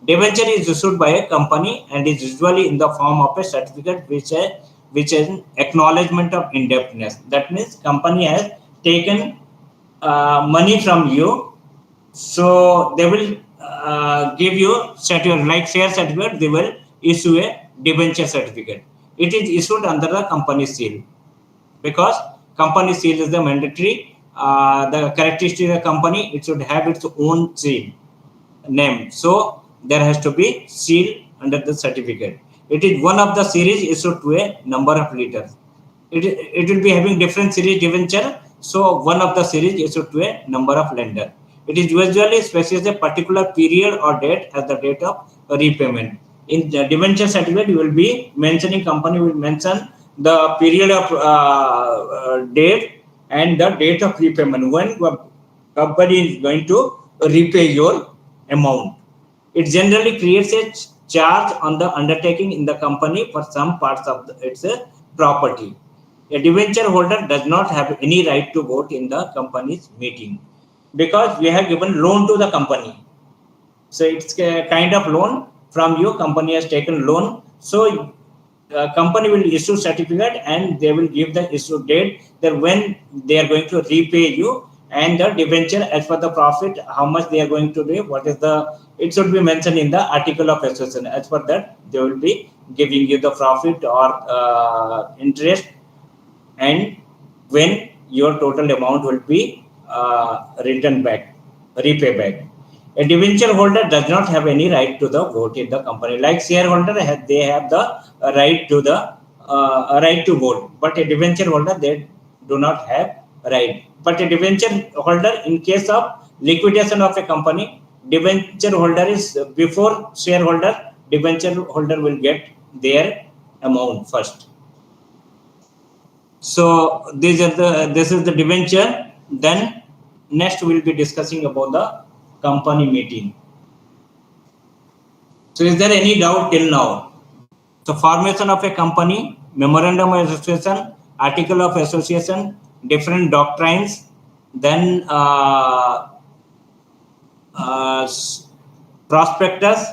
Debenture is issued by a company and is usually in the form of a certificate which is an acknowledgement of indebtedness. That means company has taken money from you So they will give you certificate like share certificate. They will issue a debenture certificate. It is issued under the company seal because company seal is the mandatory. The characteristic of the company, it should have its own seal name. So there has to be seal under the certificate. It is one of the series issued to a number of leaders. It will be having different series debenture. So one of the series issued to a number of lender. It is usually specifies a particular period or date as the date of repayment. In the debenture certificate, you will be mentioning, company will mention the period of date and the date of repayment when company is going to repay your amount. It generally creates a charge on the undertaking in the company for some parts of its property. A debenture holder does not have any right to vote in the company's meeting because we have given loan to the company. So it's a kind of loan from you. Company has taken loan. So company will issue certificate and they will give the issue date that when they are going to repay you, and the debenture as per the profit, how much they are going to do, what is the, it should be mentioned in the article of association. As per that, they will be giving you the profit or interest, and when your total amount will be returned back, repay back. A debenture holder does not have any right to the vote in the company. Like shareholder, they have the right to the right to vote, but a debenture holder, they do not have right. But a debenture holder, in case of liquidation of a company, debenture holder is before shareholder. Debenture holder will get their amount first. So this is the debenture. Then next we will be discussing about the company meeting. So is there any doubt till now? So formation of a company, memorandum of association, article of association, different doctrines, then prospectus,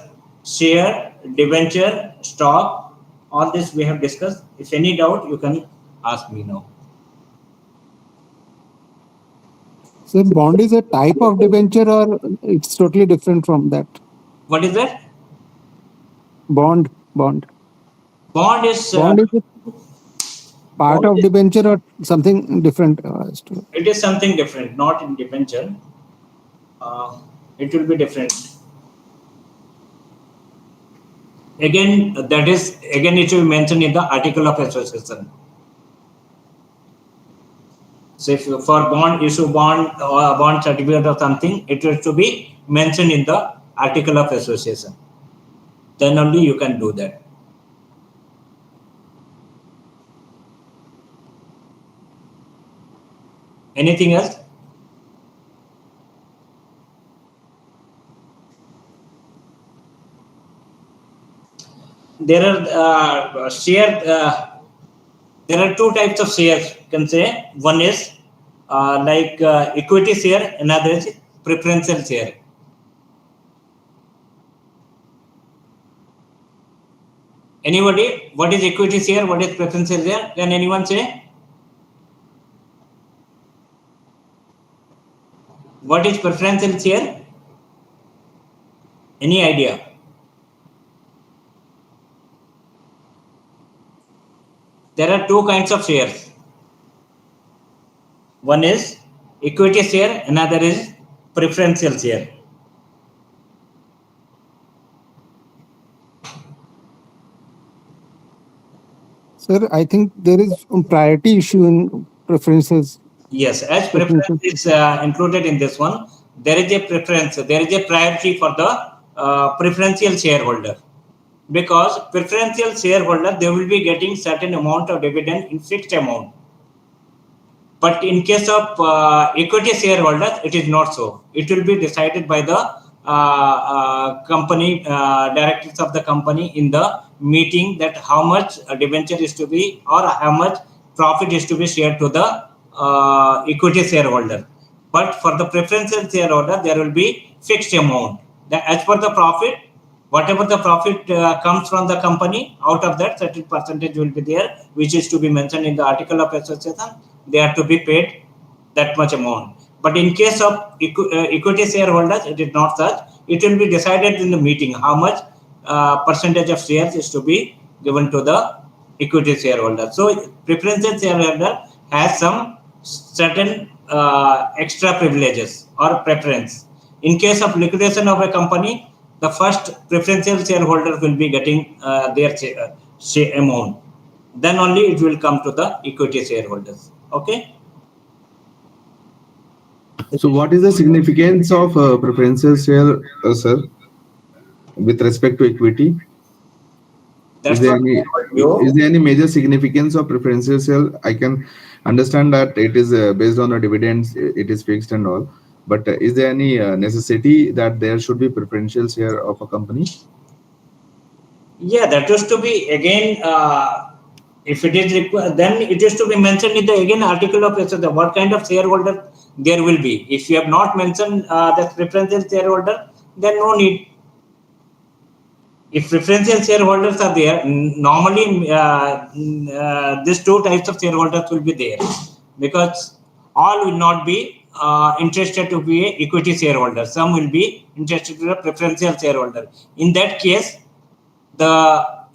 share, debenture, stock, all this we have discussed. If any doubt, you can ask me now. So bond is a type of debenture or it's totally different from that? What is that? Bond. Bond is a part of debenture or something different? It is something different, not in debenture. It will be different. Again, that is, again, it will be mentioned in the article of association. So if for bond, issue bond or bond certificate or something, it has to be mentioned in the article of association. Then only you can do that. Anything else? There are there are two types of shares, you can say. One is like equity share, another is preferential share. Anybody, what is equity share, what is preferential share? Can anyone say? What is preferential share? Any idea? There are two kinds of shares. One is equity share, another is preferential share. Sir, I think there is a priority issue in preferences. Yes, as preference is included in this one, there is a preference, there is a priority for the preferential shareholder. Because preferential shareholder, they will be getting certain amount of dividend in fixed amount. But in case of equity shareholders, it is not so. It will be decided by the company directors of the company in the meeting, that how much debenture is to be or how much profit is to be shared to the equity shareholder. But for the preferential shareholder, there will be fixed amount. As per the profit, whatever the profit comes from the company, out of that certain percentage will be there, which is to be mentioned in the article of association. They are to be paid that much amount. But in case of equity shareholders, it is not such. It will be decided in the meeting how much percentage of shares is to be given to the equity shareholder. So preferential shareholder has some certain extra privileges or preference. In case of liquidation of a company, the first preferential shareholder will be getting their share amount. Then only it will come to the equity shareholders. Okay. So what is the significance of preferential share, sir, with respect to equity? Is there any major significance of preferential share? I can understand that it is based on the dividends, it is fixed and all. But is there any necessity that there should be preferential share of a company? Yeah, that is to be again. If it is required, then it is to be mentioned in the again article of association what kind of shareholder there will be. If you have not mentioned the preferential shareholder, then no need. If preferential shareholders are there, normally these two types of shareholders will be there, because all will not be interested to be a equity shareholder. Some will be interested to be a preferential shareholder. In that case,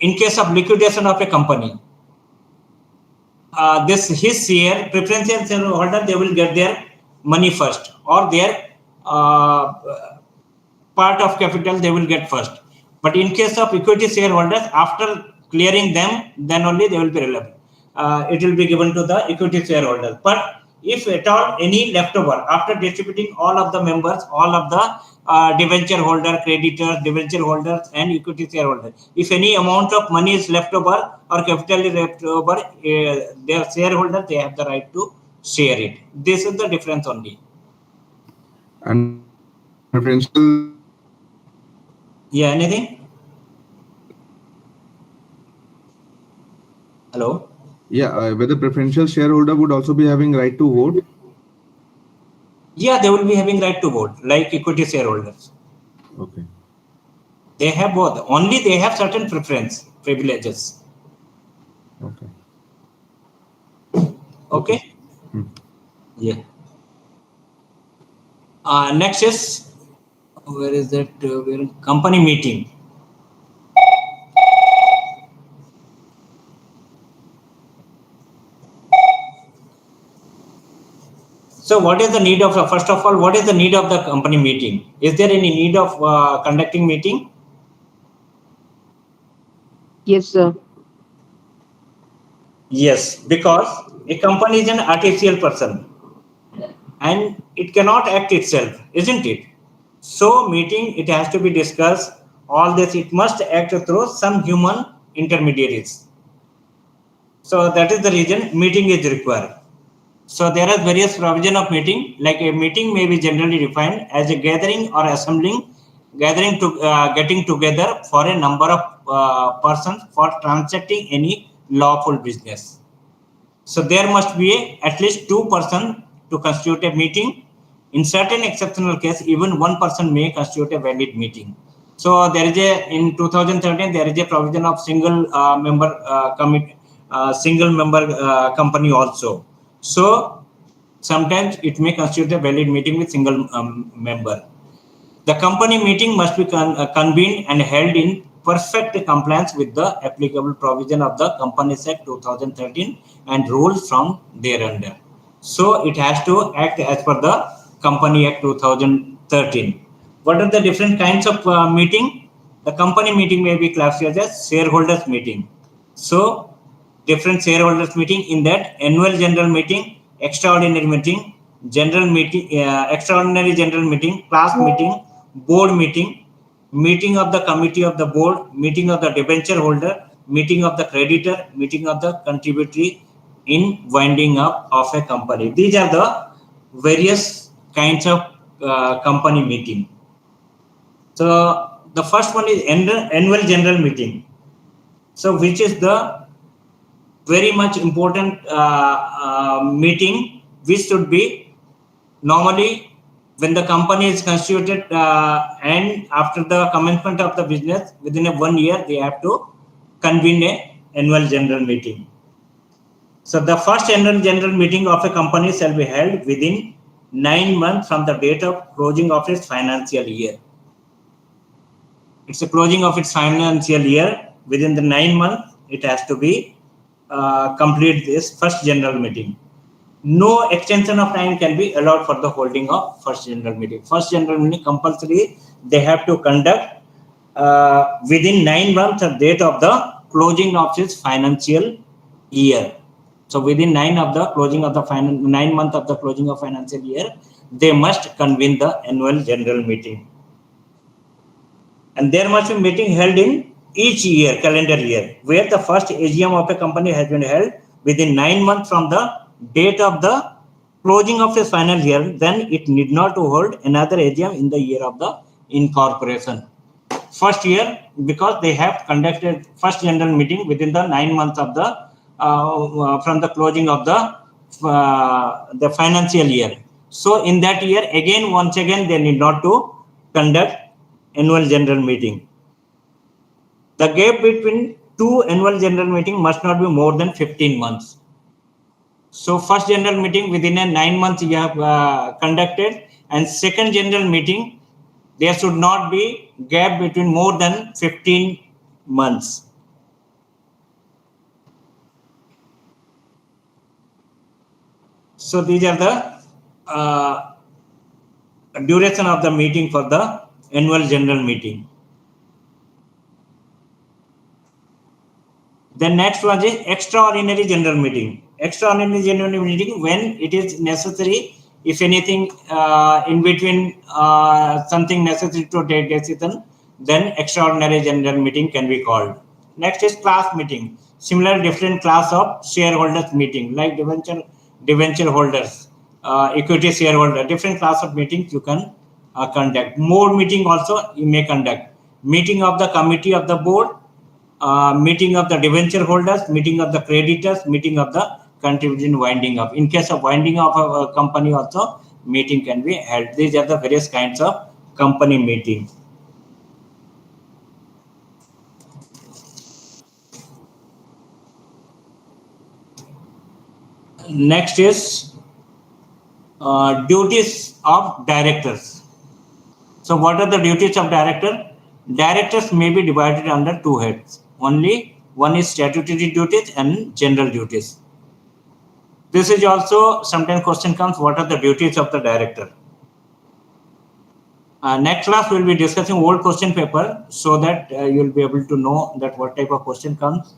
in case of liquidation of a company, his share preferential shareholder, they will get their money first, or their part of capital they will get first. But in case of equity shareholders, after clearing them, then only they will be relevant. It will be given to the equity shareholders. But if at all any leftover after distributing all of the members, all of the debenture holder, creditors, debenture holders, and equity shareholders, if any amount of money is left over or capital is left over, their shareholders, they have the right to share it. This is the difference only. And preferential. Yeah, anything? Hello? Yeah, whether preferential shareholder would also be having right to vote? Yeah, they will be having right to vote, like equity shareholders. Okay. They have both. Only they have certain privileges. Okay. Okay? Yeah. Next is, where is that? Company meeting. So what is the need of, first of all, what is the need of the company meeting? Is there any need of conducting meeting? Yes, sir. Yes, because a company is an artificial person and it cannot act itself, isn't it? So meeting, it has to be discussed. All this, it must act through some human intermediaries. So that is the reason meeting is required. So there are various provision of meeting. Like a meeting may be generally defined as a gathering or assembling, getting together for a number of persons for transacting any lawful business. So there must be at least 2 persons to constitute a meeting. In certain exceptional case, even 1 person may constitute a valid meeting. So there is in 2013 there is a provision of single member company also. So sometimes it may constitute a valid meeting with single member. The company meeting must be convened and held in perfect compliance with the applicable provision of the Companies Act 2013 and rules from thereunder. So it has to act as per the Company Act 2013. What are the different kinds of meeting? The company meeting may be classified as shareholders meeting. So different shareholders meeting, in that annual general meeting, extraordinary meeting, general meeting, extraordinary general meeting, class meeting, board meeting, meeting of the committee of the board, meeting of the debenture holder, meeting of the creditor, meeting of the contributory in winding up of a company. These are the various kinds of company meeting. So the first one is annual general meeting. So which is the very much important meeting, which should be normally when the company is constituted and after the commencement of the business, within a 1 year, they have to convene a annual general meeting. So the first annual general meeting of a company shall be held within 9 months from the date of closing of its financial year. It's the closing of its financial year. Within the 9 months, it has to be complete this first general meeting. No extension of time can be allowed for the holding of first general meeting. First general meeting compulsory they have to conduct within 9 months of date of the closing of its financial year. So within 9 months of the closing of financial year, they must convene the annual general meeting. And there must be meeting held in each year, calendar year, where the first AGM of a company has been held within 9 months from the date of the closing of its final year, then it need not to hold another AGM in the year of the incorporation. First year, because they have conducted first general meeting within the 9 months of the from the closing of the financial year. So in that year, once again, they need not to conduct annual general meeting. The gap between two annual general meeting must not be more than 15 months. So first general meeting within a 9 months you have conducted, and second general meeting, there should not be gap between more than 15 months. So these are the duration of the meeting for the annual general meeting. The next one is extraordinary general meeting. Extraordinary general meeting when it is necessary, if anything in between something necessary to take decision, then extraordinary general meeting can be called. Next is class meeting. Similar different class of shareholders meeting, like debenture holders, equity shareholder, different class of meetings you can conduct. More meeting also you may conduct. Meeting of the committee of the board, meeting of the debenture holders, meeting of the creditors, meeting of the contribution winding up. In case of winding up of a company also, meeting can be held. These are the various kinds of company meeting. Next is duties of directors. So what are the duties of director? Directors may be divided under two heads. Only one is statutory duties and general duties. This is also sometimes question comes, what are the duties of the director? Next class we'll be discussing old question paper so that you'll be able to know that what type of question comes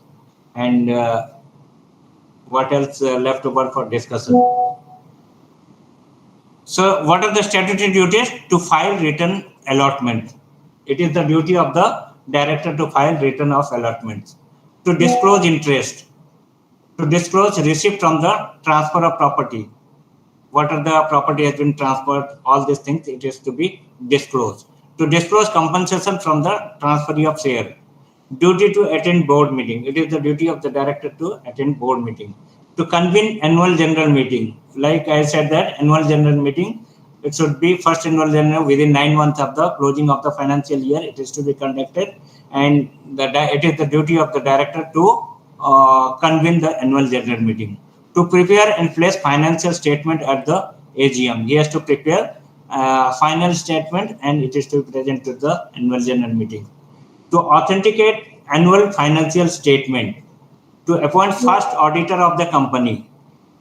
and what else left over for discussion. So what are the statutory duties? To file written allotment. It is the duty of the director to file written of allotments. To disclose interest. To disclose receipt from the transfer of property. What are the property has been transferred, all these things, it is to be disclosed. To disclose compensation from the transfer of share. Duty to attend board meeting. It is the duty of the director to attend board meeting. To convene annual general meeting. Like I said that annual general meeting, it should be first annual general within 9 months of the closing of the financial year. It is to be conducted, and it is the duty of the director to convene the annual general meeting. To prepare and place financial statement at the AGM. He has to prepare final statement and it is to be presented to the annual general meeting. To authenticate annual financial statement. To appoint first auditor of the company.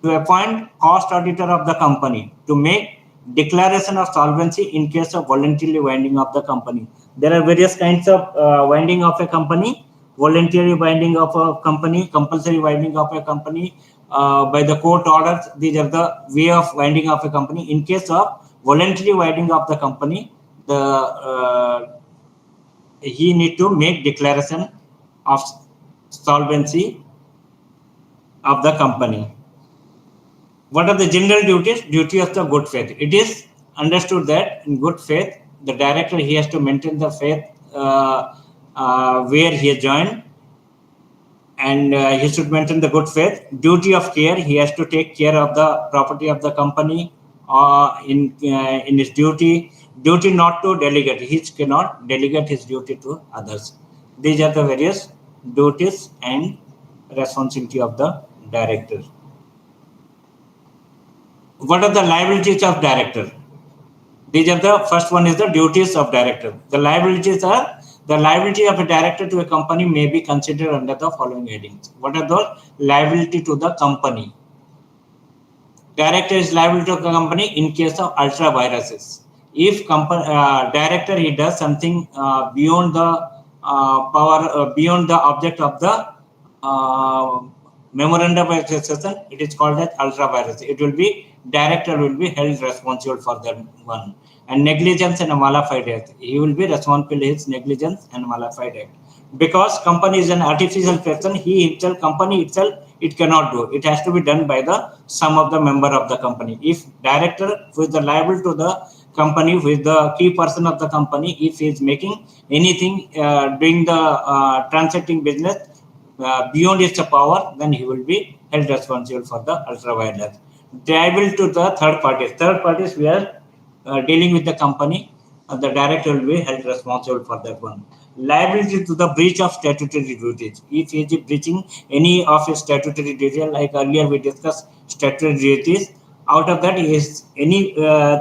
To appoint cost auditor of the company. To make declaration of solvency in case of voluntarily winding of the company. There are various kinds of winding of a company. Voluntary winding of a company, compulsory winding of a company, by the court orders. These are the way of winding of a company. In case of voluntary winding of the company, he need to make declaration of solvency of the company. What are the general duties? Duty of the good faith. It is understood that in good faith, the director, he has to maintain the faith where he has joined, and he should maintain the good faith. Duty of care, he has to take care of the property of the company in his duty. Duty not to delegate, he cannot delegate his duty to others. These are the various duties and responsibility of the director. What are the liabilities of director? These are the first one is the duties of director. The liabilities are the liability of a director to a company may be considered under the following headings. What are the liability to the company? Director is liable to a company in case of ultra viruses. If director he does something beyond the beyond the object of the memorandum of association, it is called as ultra virus. It will be director will be held responsible for that one. And negligence and a malified act, he will be responsible for his negligence and malified act. Because company is an artificial person, he himself, company itself, it cannot do. It has to be done by the some of the member of the company. If director who is the liable to the company, who is the key person of the company, if he is making anything doing the transacting business beyond its power, then he will be held responsible for the ultraviolet. Liable to the third parties. Third parties, we are dealing with the company. The director will be held responsible for that one. Liability to the breach of statutory duties. If he is breaching any of his statutory duties, like earlier we discussed statutory duties, out of that is any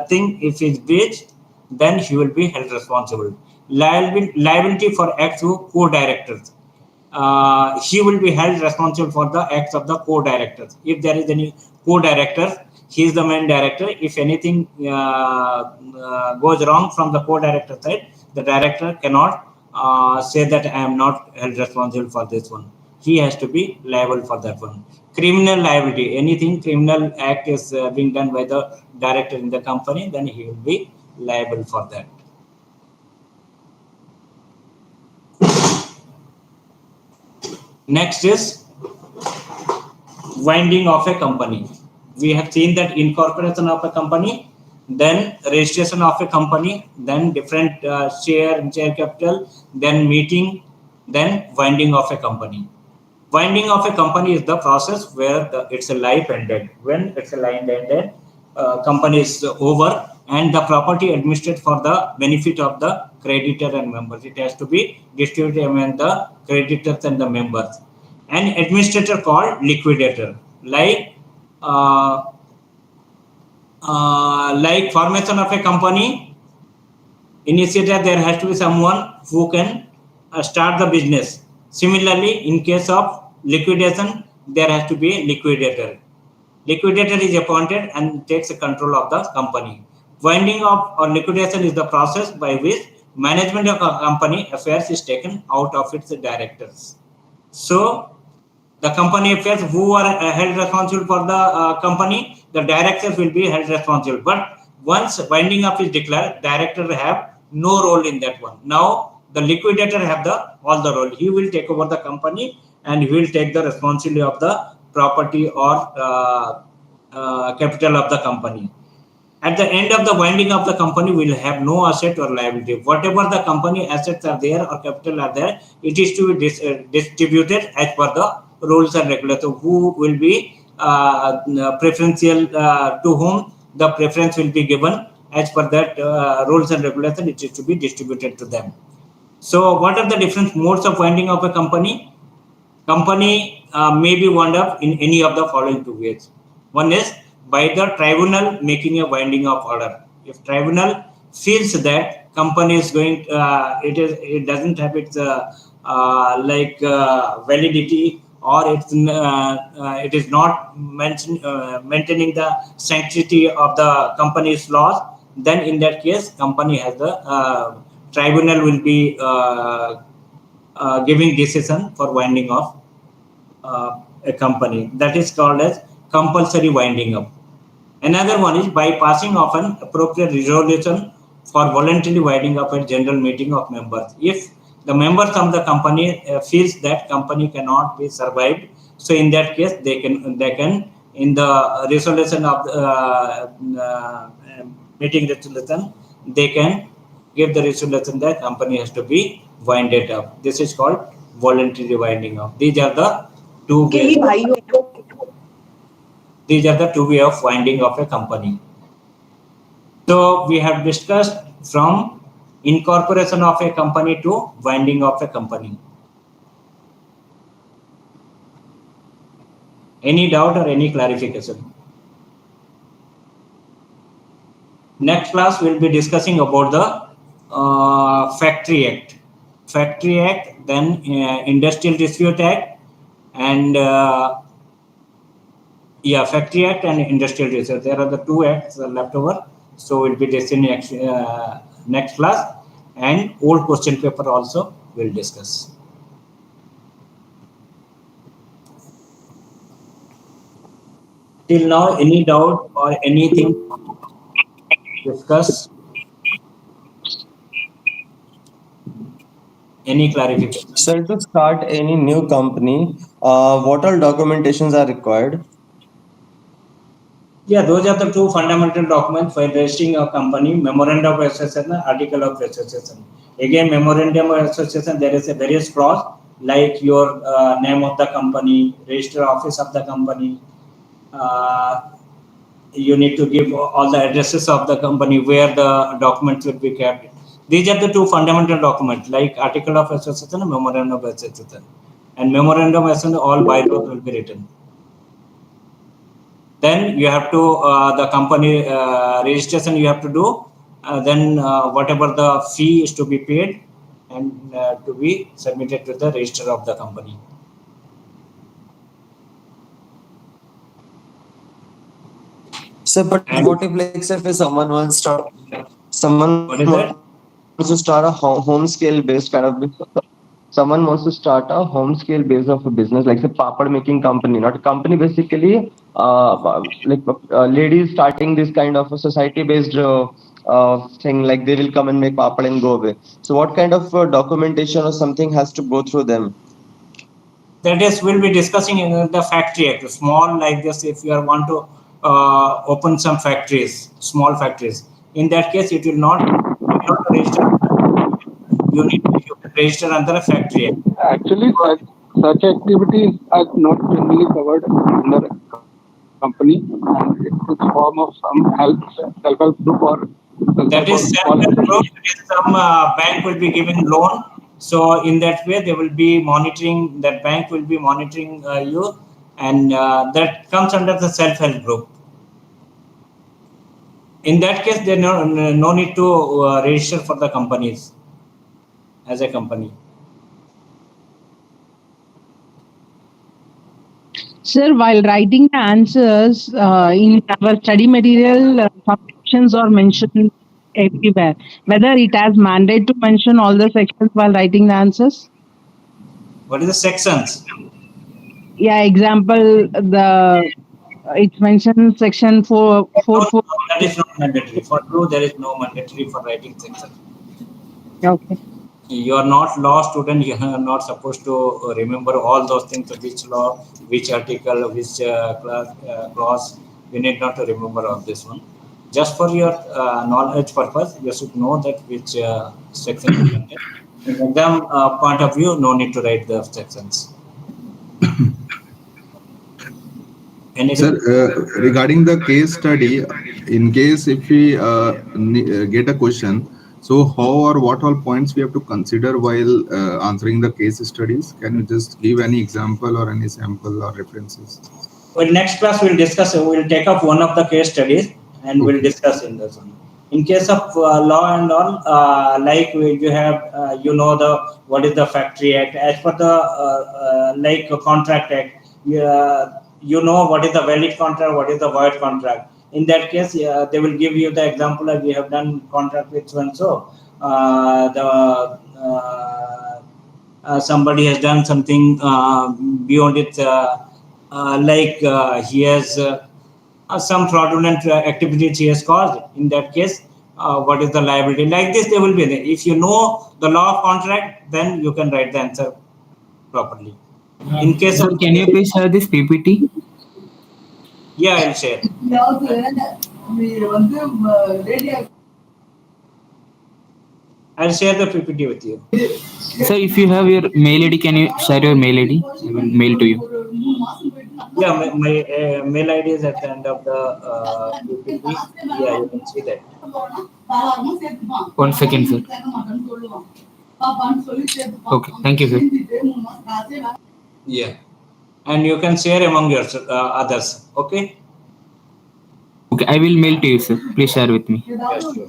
thing, if he is breached, then he will be held responsible. Liability for acts of co-directors. He will be held responsible for the acts of the co-directors. If there is any co-director, he is the main director. If anything goes wrong from the co-director side, the director cannot say that I am not held responsible for this one. He has to be liable for that one. Criminal liability, anything criminal act is being done by the director in the company, then he will be liable for that. Next is winding of a company. We have seen that incorporation of a company, then registration of a company, then different share capital, then meeting, then winding of a company. Winding of a company is the process where it's a life ended. When it's a life ended, company is over and the property administered for the benefit of the creditor and members. It has to be distributed among the creditors and the members. An administrator called liquidator, like formation of a company initiator, there has to be someone who can start the business. Similarly, in case of liquidation, there has to be a liquidator. Liquidator is appointed and takes control of the company. Winding up or liquidation is the process by which management of a company affairs is taken out of its directors. So the company affairs who are held responsible for the company, the directors will be held responsible. But once winding up is declared, director have no role in that one. Now the liquidator have all the role. He will take over the company and he will take the responsibility of the property or capital of the company. At the end of the winding of the company, we will have no asset or liability. Whatever the company assets are there or capital are there, it is to be distributed as per the rules and regulations. Who will be preferential, to whom the preference will be given as per that rules and regulations, it is to be distributed to them. So what are the different modes of winding of a company? Company may be wound up in any of the following two ways. One is by the tribunal making a winding of order. If tribunal feels that company is going, it doesn't have its validity, or it is not maintaining the sanctity of the company's laws, then in that case, company has the tribunal will be giving decision for winding off a company. That is called as compulsory winding up. Another one is by passing of an appropriate resolution for voluntarily winding up a general meeting of members. If the members of the company feels that company cannot be survived, so in that case they can in the resolution of the meeting resolution, they can give the resolution that company has to be winded up. This is called voluntary winding up. These are the two ways. These are the two ways of winding of a company. So we have discussed from incorporation of a company to winding of a company. Any doubt or any clarification? Next class we'll be discussing about the Factory Act. Factory Act, then Industrial Dispute Act, and Factory Act and Industrial Dispute. There are the two acts left over. So we'll be discussing next class, and old question paper also we'll discuss. Till now, any doubt or anything discuss? Any clarification? Sir, to start any new company, what all documentations are required? Yeah, those are the two fundamental documents for registering a company: memorandum of association, article of association. Again, memorandum of association, there is a various clause like your name of the company, register office of the company. You need to give all the addresses of the company where the documents will be kept. These are the two fundamental documents like article of association and memorandum of association. And memorandum of association, all bylaws will be written. Then you have to the company registration you have to do. Then whatever the fee is to be paid and to be submitted to the register of the company. Sir, but what if, like, sir, if someone wants to start a home scale based kind of business? Someone wants to start a home scale base of a business, like a papad making company, not a company, basically, ladies starting this kind of a society based thing, like they will come and make papad and go away. So what kind of documentation or something has to go through them? That is, we'll be discussing in the Factory Act. Small like this, if you want to open some factories, small factories, in that case it will not register. You need to register under a Factory Act. Actually, such activities are not generally covered under company, and it's form of some self-help group or that is self-help group. Some bank will be giving loan. So in that way, they will be monitoring. That bank will be monitoring you, and that comes under the self-help group. In that case, there no need to register for the companies as a company. Sir, while writing the answers in our study material, some sections are mentioned everywhere. Whether it has mandate to mention all the sections while writing the answers? What is the sections? Yeah, example, it's mentioned section 4. That is not mandatory. For true, there is no mandatory for writing section. Okay. You are not law student. You are not supposed to remember all those things. Which law, which article, which clause. You need not to remember all this one. Just for your knowledge purpose, you should know that which section you can take. In exam point of view, no need to write the sections. Sir, regarding the case study, in case if we get a question, so how or what all points we have to consider while answering the case studies? Can you just give any example or any sample or references? Well, next class we'll discuss. We'll take up one of the case studies and we'll discuss in this one. In case of law and all, like you have, what is the Factory Act? As per the like Contract Act, you know what is the valid contract, what is the void contract. In that case, they will give you the example like we have done contract with so and so. Somebody has done something beyond it, he has some fraudulent activities he has caused. In that case, what is the liability? Like this, they will be there. If you know the law of contract, then you can write the answer properly. In case Sir, can you please share this PPT? Yeah, I'll share. I'll share the PPT with you. Sir, if you have your mail ID, can you share your mail ID? I will mail to you. Yeah, my mail ID is at the end of the PPT. Yeah, you can see that. 1 second, sir. Okay, thank you, sir. Yeah, and you can share among your others. Okay. Okay, I will mail to you, sir. Please share with me. Yes, sure.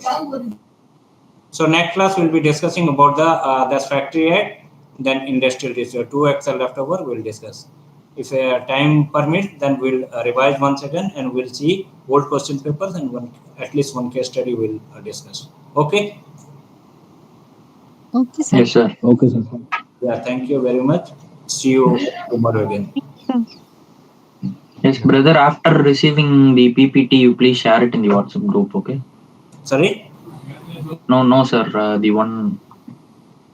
So next class we'll be discussing about the factory act, then industrial research. 2 Excel left over we'll discuss. If time permits, then we'll revise once again and we'll see old question papers and at least one case study we'll discuss. Okay? Okay, sir. Yes, sir. Okay, sir. Yeah, thank you very much. See you tomorrow again. Yes, brother. After receiving the PPT, you please share it in the WhatsApp group. Okay? Sorry? No, sir. The one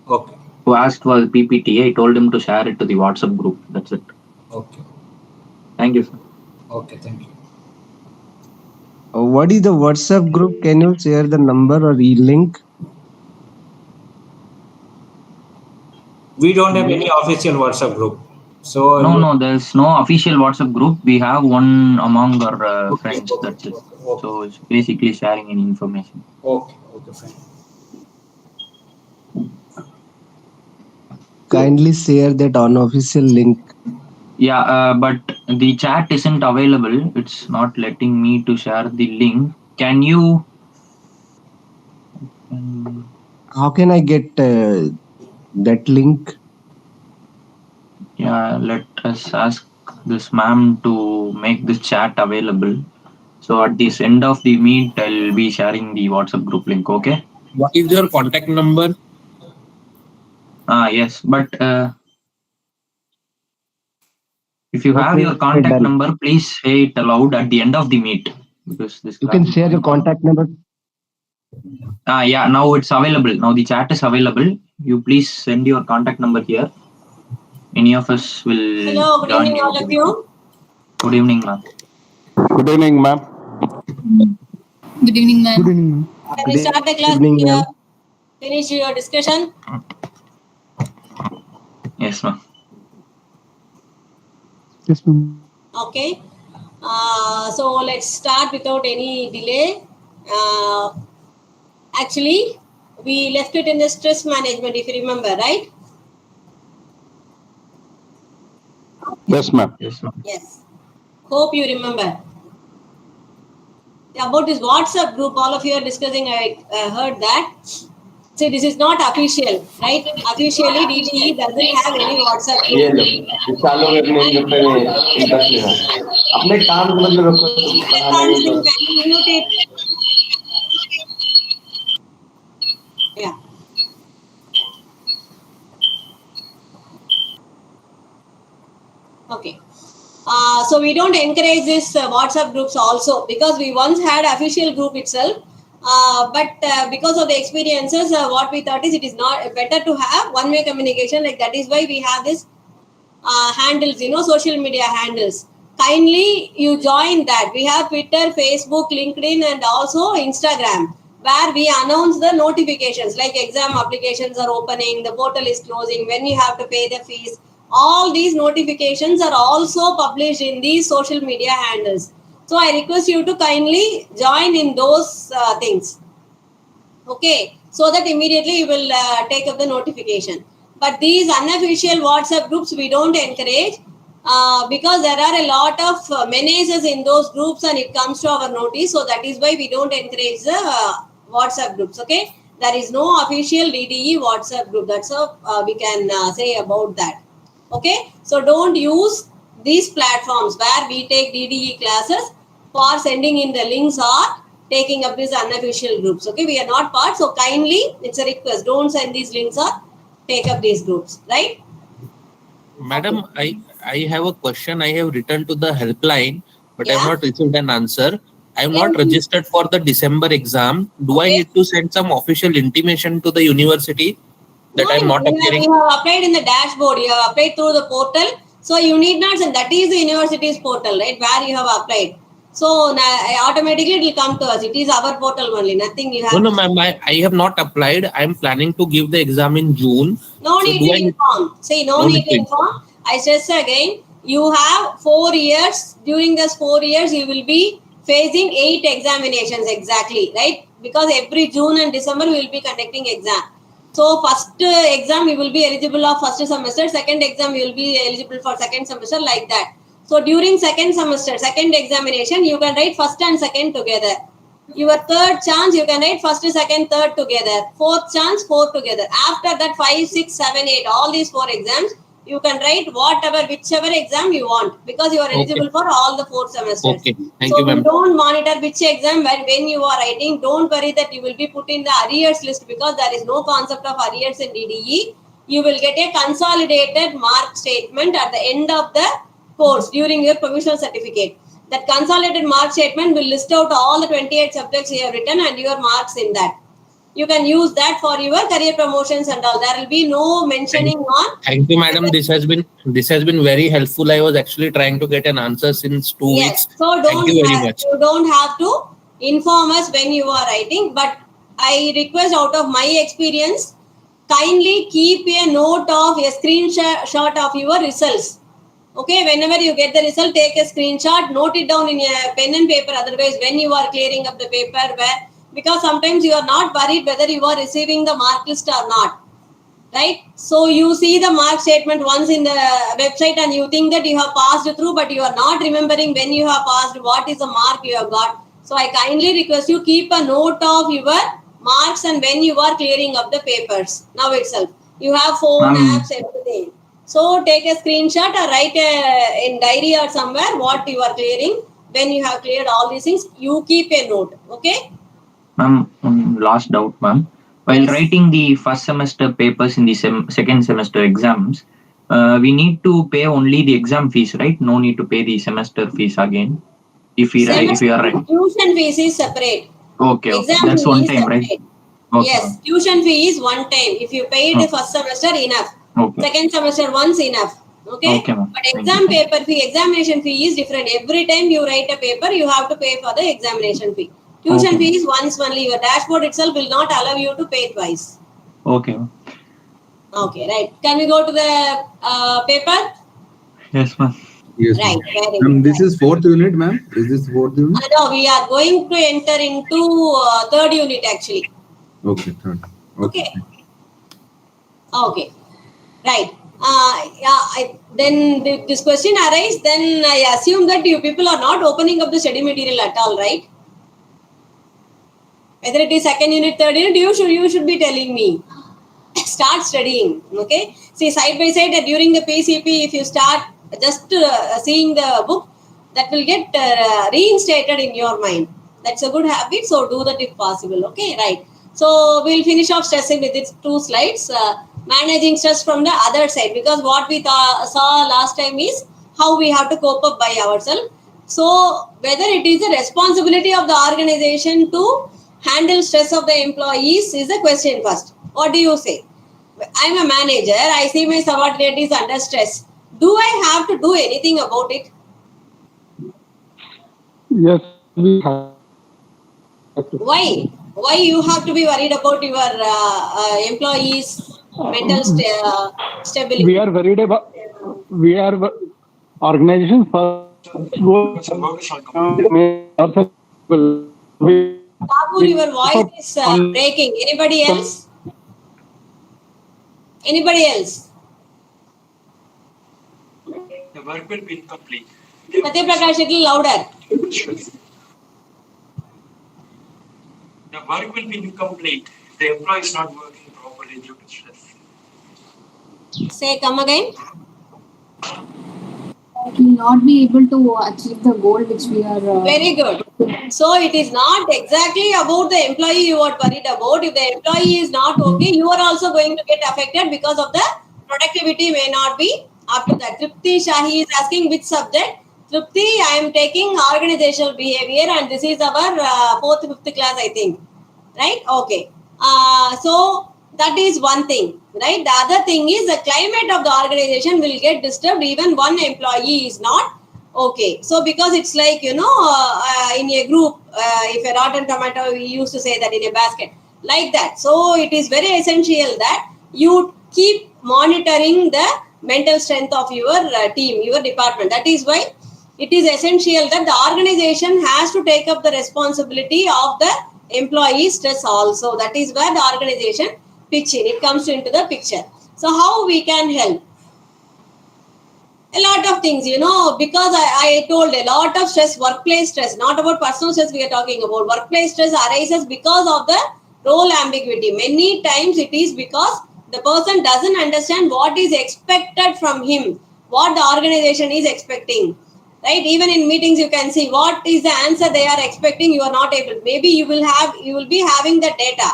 Okay. who asked for the PPT, I told him to share it to the WhatsApp group. That's it. Okay. Thank you, sir. Okay, thank you. What is the WhatsApp group? Can you share the number or link? We don't have any official WhatsApp group. So No, there's no official WhatsApp group. We have one among our friends. That's it. So it's basically sharing any information. Okay, fine. Kindly share that unofficial link. Yeah, but the chat isn't available. It's not letting me to share the link. Can you? How can I get that link? Yeah, let us ask this ma'am to make this chat available. So at this end of the meet, I'll be sharing the WhatsApp group link. Okay. What is your contact number? Yes, but if you have your contact number, please say it aloud at the end of the meet, because this. You can share your contact number. Yeah, now it's available. Now the chat is available. You please send your contact number here. Any of us will. Hello, good evening, all of you. Good evening, ma'am. Good evening, ma'am. Good evening, ma'am. Good evening. Can we start the class? Good evening, Finish your discussion. Yes, ma'am. Yes, ma'am. Okay. So let's start without any delay. Actually, we left it in the stress management, if you remember, right? Yes, ma'am. Yes, ma'am. Yes. Hope you remember. About this WhatsApp group, all of you are discussing, I heard that. See, this is not official, right? Officially, DDE doesn't have any WhatsApp group. अपने काम को मतलब रखो Can you mute it? Yeah. Okay. So we don't encourage this WhatsApp groups also, because we once had official group itself. But because of the experiences, what we thought is it is not better to have one-way communication. Like that is why we have this handles, social media handles. Kindly you join that. We have Twitter, Facebook, LinkedIn, and also Instagram, where we announce the notifications like exam applications are opening, the portal is closing, when you have to pay the fees. All these notifications are also published in these social media handles. So I request you to kindly join in those things. Okay, so that immediately you will take up the notification. But these unofficial WhatsApp groups we don't encourage because there are a lot of menaces in those groups and it comes to our notice. So that is why we don't encourage the WhatsApp groups. Okay, there is no official DDE WhatsApp group. That's all we can say about that. Okay, so don't use these platforms where we take DDE classes for sending in the links or taking up these unofficial groups. Okay, we are not part, so kindly it's a request, don't send these links or take up these groups, right? Madam, I have a question. I have written to the helpline, but I have not received an answer. I am not registered for the December exam. Do I need to send some official intimation to the university that I am not appearing? You have applied in the dashboard, you have applied through the portal, so you need not send. That is the university's portal, right, where you have applied. So automatically it will come to us. It is our portal only, nothing you have. No, ma'am, I have not applied. I am planning to give the exam in June. No need to inform. See, no need to inform. I stress again, you have 4 years. During those 4 years, you will be facing 8 examinations exactly, right? Because every June and December we will be conducting exam. So first exam you will be eligible of first semester, second exam you will be eligible for second semester, like that. So during second semester, second examination, you can write first and second together. Your third chance, you can write first, second, third together. Fourth chance, four together. After that, 5, 6, 7, 8, all these 4 exams, you can write whichever exam you want, because you are eligible for all the 4 semesters. Okay. Thank So you, ma'am. don't monitor which exam when you are writing. Don't worry that you will be put in the arrears list, because there is no concept of arrears in DDE. You will get a consolidated mark statement at the end of the course during your provisional certificate. That consolidated mark statement will list out all the 28 subjects you have written and your marks in that. You can use that for your career promotions and all. There will be no mentioning on. Thank you, madam. This has been very helpful. I was actually trying to get an answer since 2 weeks. So Thank you very much. you don't have to inform us when you are writing, but I request, out of my experience, kindly keep a note of a screenshot of your results. Okay, whenever you get the result, take a screenshot, note it down in a pen and paper. Otherwise, when you are clearing up the paper, because sometimes you are not worried whether you are receiving the mark list or not, right? So you see the mark statement once in the website and you think that you have passed through, but you are not remembering when you have passed, what is the mark you have got. So I kindly request you keep a note of your marks and when you are clearing up the papers. Now itself, you have phone apps, everything. So take a screenshot or write in diary or somewhere what you are clearing. When you have cleared all these things, you keep a note. Okay. Ma'am, last doubt, ma'am. While writing the first semester papers in the second semester exams, we need to pay only the exam fees, right? No need to pay the semester fees again. If we are right. Tuition fees is separate. Okay. Exam That's fee one is time, right? separate. Okay. Yes, tuition fee is one time. If you paid the first semester, enough. Okay. Second semester, once enough. Okay. But exam paper fee, examination fee is different. Every time you write a paper, you have to pay for the examination fee. Tuition fee is once only. Your dashboard itself will not allow you to pay twice. Okay. Okay, right. Can we go to the paper? Yes, ma'am. Yes, Right. Very ma'am. good. This is 4th unit, ma'am. Is this 4th unit? No, we are going to enter into 3rd unit actually. Okay, 3rd. Okay. Okay. Right. Then this question arises, then I assume that you people are not opening up the study material at all, right? Whether it is 2nd unit, 3rd unit, you should be telling me. Start studying. Okay. See, side by side, during the PCP, if you start just seeing the book, that will get reinstated in your mind. That's a good habit. So do that if possible. Okay. Right. So we'll finish off stressing with these 2 slides. Managing stress from the other side, because what we saw last time is how we have to cope up by ourselves. So whether it is the responsibility of the organization to handle stress of the employees is the question first. What do you say? I'm a manager. I see my subordinate is under stress. Do I have to do anything about it? Yes, we have to. Why? Why you have to be worried about your employees' mental stability? We are worried about. We are organizations first go. Babu, your voice is breaking. Anybody else? Anybody else? The work will be incomplete. Satya Prakash, little louder. The work will be incomplete. The employee is not working properly due to stress. Say, come again. Will not be able to achieve the goal which we are. Very good. So it is not exactly about the employee you are worried about. If the employee is not okay, you are also going to get affected because of the productivity may not be up to that. Tripti Shahi is asking which subject. Tripti, I am taking organizational behavior and this is our 4th, 5th class, I think. Right? Okay. So that is one thing. Right? The other thing is the climate of the organization will get disturbed even one employee is not okay. So because it's like, in a group, if a rotten tomato, we used to say that in a basket, like that. So it is very essential that you keep monitoring the mental strength of your team, your department. That is why it is essential that the organization has to take up the responsibility of the employee stress also. That is where the organization pitch in. It comes into the picture. So how we can help? A lot of things, because I told a lot of stress, workplace stress, not about personal stress we are talking about. Workplace stress arises because of the role ambiguity. Many times it is because the person doesn't understand what is expected from him, what the organization is expecting. Right? Even in meetings, you can see what is the answer they are expecting. You are not able. Maybe you will be having the data,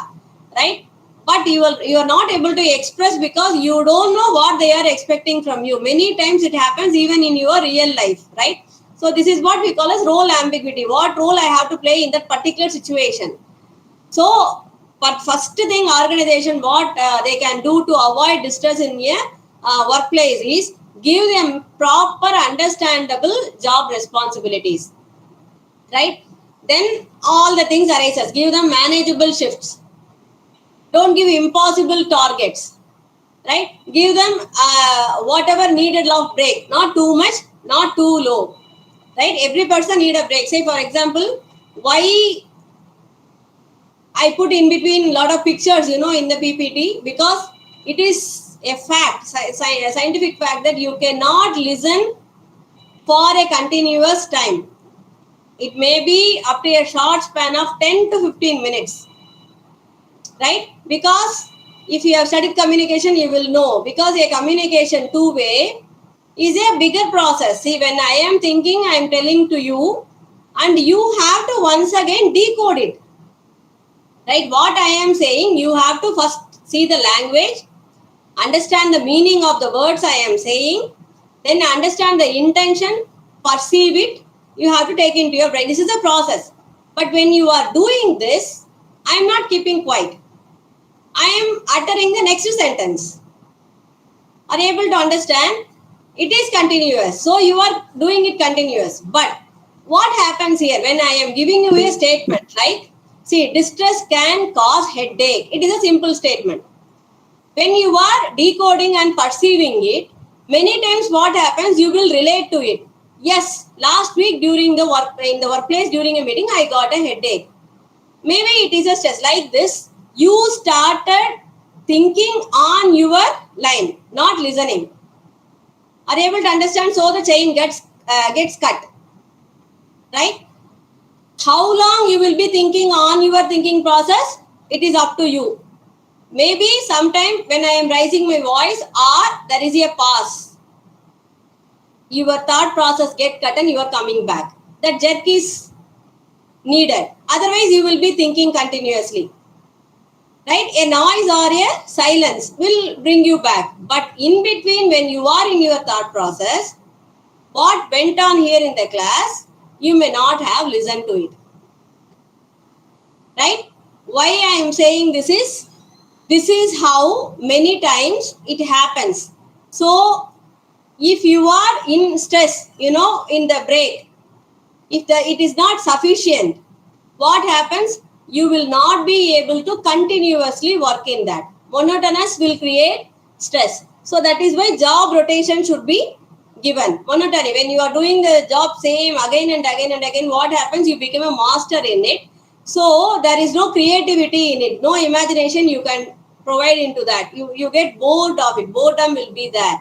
right? But you are not able to express because you don't know what they are expecting from you. Many times it happens even in your real life, right? So this is what we call as role ambiguity. What role I have to play in that particular situation. So, but first thing, organization what they can do to avoid distress in a workplace is give them proper, understandable job responsibilities, right? Then all the things arises. Give them manageable shifts. Don't give impossible targets, right? Give them whatever needed of break, not too much, not too low, right? Every person need a break. Say for example, why I put in between a lot of pictures, in the PPT, because it is a fact, a scientific fact that you cannot listen for a continuous time. It may be up to a short span of 10 to 15 minutes, right? Because if you have studied communication, you will know, because a communication two-way is a bigger process. See, when I am thinking, I am telling to you, and you have to once again decode it. Right? What I am saying, you have to first see the language, understand the meaning of the words I am saying, then understand the intention, perceive it. You have to take into your brain. This is a process. But when you are doing this, I am not keeping quiet. I am uttering the next sentence. Are you able to understand? It is continuous. So you are doing it continuous. But what happens here when I am giving you a statement like, see, distress can cause headache. It is a simple statement. When you are decoding and perceiving it, many times what happens, you will relate to it. Yes, last week during the workplace during a meeting, I got a headache. Maybe it is a stress like this. You started thinking on your line, not listening. Are you able to understand? So the chain gets cut, right? How long you will be thinking on your thinking process? It is up to you. Maybe sometime when I am raising my voice or there is a pause, your thought process get cut and you are coming back. That jerk is needed. Otherwise, you will be thinking continuously. Right? A noise or a silence will bring you back. But in between, when you are in your thought process, what went on here in the class, you may not have listened to it. Right? Why I am saying this is how many times it happens. So, if you are in stress, in the break, if it is not sufficient, what happens? You will not be able to continuously work in that. Monotonous will create stress. So that is why job rotation should be given. Monotony, when you are doing the job same again and again and again, what happens? You become a master in it. So there is no creativity in it, no imagination you can provide into that. You get bored of it. Boredom will be there.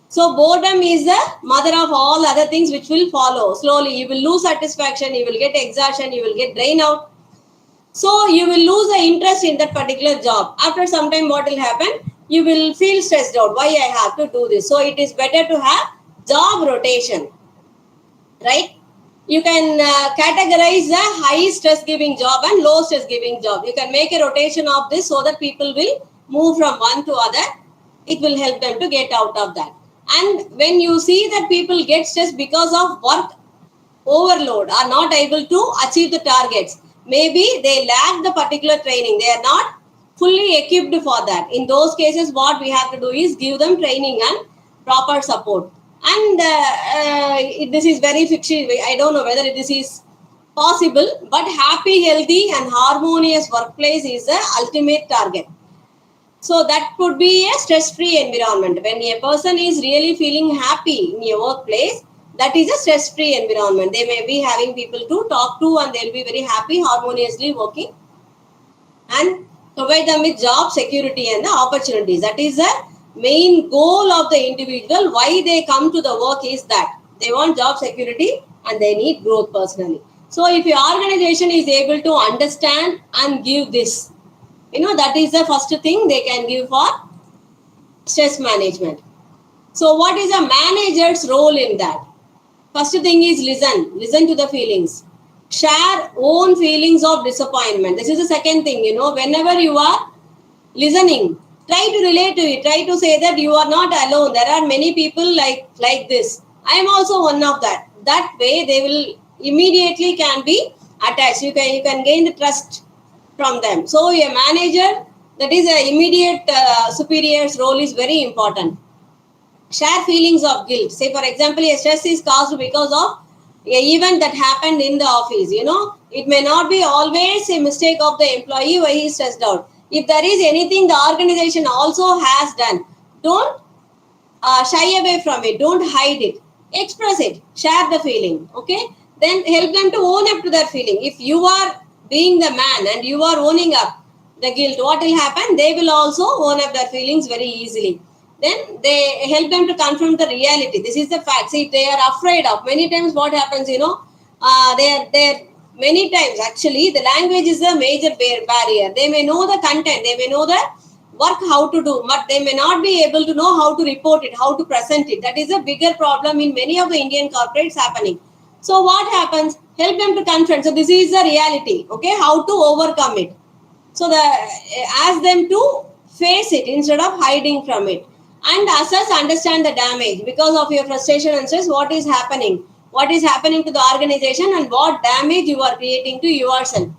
So boredom is the mother of all other things which will follow. Slowly you will lose satisfaction, you will get exhaustion, you will get drained out. So you will lose the interest in that particular job. After some time what will happen? You will feel stressed out. Why I have to do this? So it is better to have job rotation. Right? You can categorize the high stress giving job and low stress giving job. You can make a rotation of this so that people will move from one to other. It will help them to get out of that. And when you see that people get stressed because of work overload, are not able to achieve the targets, maybe they lack the particular training. They are not fully equipped for that. In those cases, what we have to do is give them training and proper support. And this is very fictional. I don't know whether this is possible, but happy, healthy, and harmonious workplace is the ultimate target. So that could be a stress-free environment. When a person is really feeling happy in a workplace, that is a stress-free environment. They may be having people to talk to and they'll be very happy, harmoniously working, and provide them with job security and the opportunities. That is the main goal of the individual, why they come to the work is that they want job security and they need growth personally. So if your organization is able to understand and give this, that is the first thing they can give for stress management. So what is a manager's role in that? First thing is listen to the feelings. Share own feelings of disappointment. This is the second thing, whenever you are listening, try to relate to it. Try to say that you are not alone. There are many people like this. I am also one of that. That way they will immediately can be attached. You can gain the trust from them. So a manager, that is a immediate superior's role, is very important. Share feelings of guilt. Say for example, a stress is caused because of an event that happened in the office. It may not be always a mistake of the employee why he is stressed out. If there is anything the organization also has done, don't shy away from it. Don't hide it. Express it. Share the feeling. Okay. Then help them to own up to that feeling. If you are being the man and you are owning up the guilt, what will happen? They will also own up their feelings very easily. Then they help them to confront the reality. This is the fact. See, they are afraid of. Many times what happens, they're many times actually the language is a major barrier. They may know the content, they may know the work how to do, but they may not be able to know how to report it, how to present it. That is a bigger problem in many of the Indian corporates happening. So what happens? Help them to confront. So this is the reality. Okay, how to overcome it. So ask them to face it instead of hiding from it, and assess, understand the damage because of your frustration and stress. What is happening to the organization, and what damage you are creating to yourself,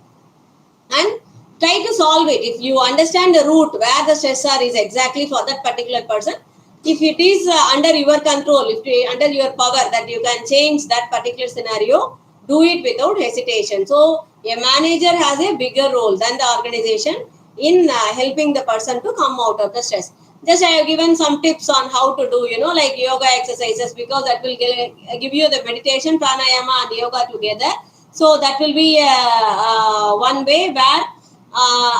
and try to solve it. If you understand the root where the stressor is exactly for that particular person, if it is under your control, if it under your power that you can change that particular scenario, do it without hesitation. So a manager has a bigger role than the organization in helping the person to come out of the stress. Just I have given some tips on how to do, like yoga exercises, because that will give you the meditation, pranayama and yoga together. So that will be one way where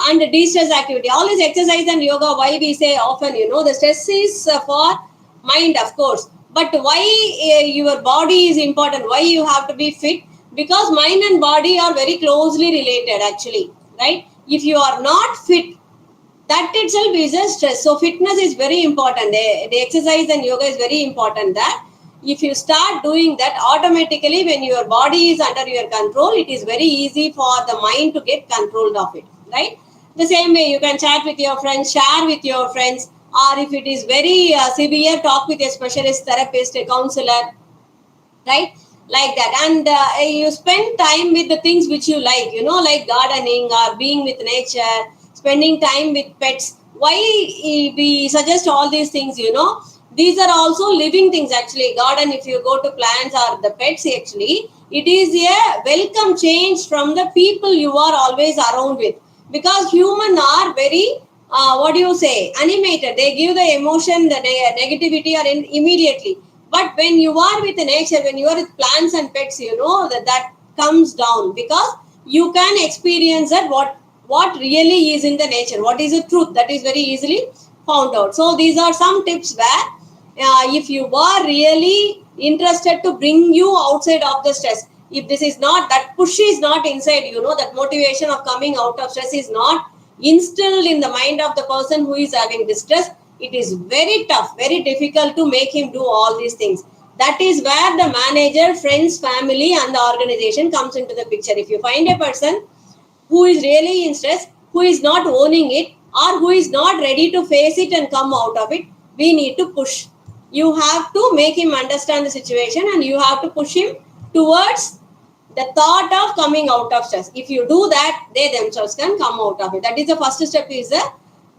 and de-stress activity. All this exercise and yoga, why we say often, the stress is for mind, of course. But why your body is important, why you have to be fit? Because mind and body are very closely related actually, right? If you are not fit, that itself is a stress. So fitness is very important. The exercise and yoga is very important. That if you start doing that, automatically when your body is under your control, it is very easy for the mind to get controlled of it, right? The same way you can chat with your friends, share with your friends, or if it is very severe, talk with a specialist, therapist, a counselor, right? Like that. And you spend time with the things which you like gardening or being with nature, spending time with pets. Why we suggest all these things? These are also living things actually. Garden, if you go to plants or the pets, actually it is a welcome change from the people you are always around with, because humans are very animated. They give the emotion, the negativity or immediately. But when you are with nature, when you are with plants and pets, that comes down, because you can experience that what really is in the nature, what is the truth, that is very easily found out. So these are some tips where if you are really interested to bring you outside of the stress, if this is not, that push is not inside, that motivation of coming out of stress is not instilled in the mind of the person who is having distress, it is very tough, very difficult to make him do all these things. That is where the manager, friends, family and the organization comes into the picture. If you find a person who is really in stress, who is not owning it, or who is not ready to face it and come out of it, we need to push. You have to make him understand the situation, and you have to push him towards the thought of coming out of stress. If you do that, they themselves can come out of it. That is the first step, is a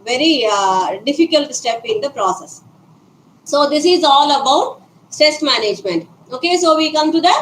very difficult step in the process. So this is all about stress management. Okay, so we come to the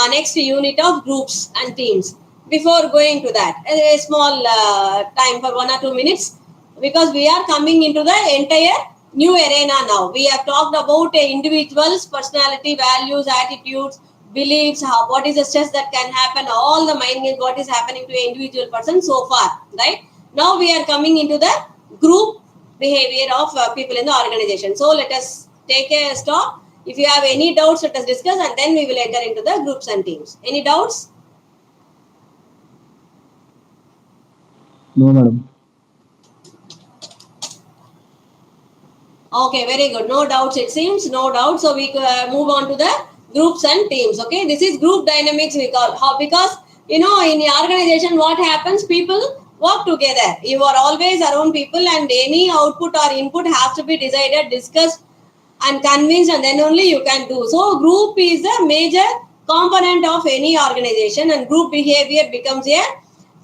next unit of groups and teams. Before going to that, a small time for 1 or 2 minutes, because we are coming into the entire new arena now. We have talked about a individual's personality, values, attitudes, beliefs, what is the stress that can happen, all the mind games, what is happening to an individual person so far, right? Now we are coming into the group behavior of people in the organization. So let us take a stop. If you have any doubts, let us discuss, and then we will enter into the groups and teams. Any doubts? No, madam. Okay, very good. No doubts, it seems. No doubt. So we move on to the groups and teams. Okay, this is group dynamics we call. How? Because in the organization, what happens? People work together. You are always around people, and any output or input has to be decided, discussed, and convinced, and then only you can do. So group is a major component of any organization, and group behavior becomes a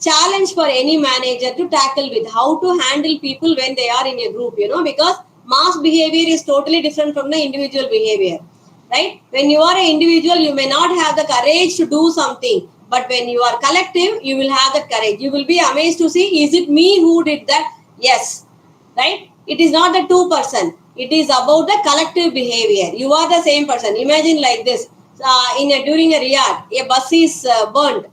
challenge for any manager to tackle with how to handle people when they are in a group, because mass behavior is totally different from the individual behavior, right? When you are an individual, you may not have the courage to do something, but when you are collective, you will have that courage. You will be amazed to see, is it me who did that? Yes, right? It is not the two person. It is about the collective behavior. You are the same person. Imagine like this: during a riyad, a bus is burnt,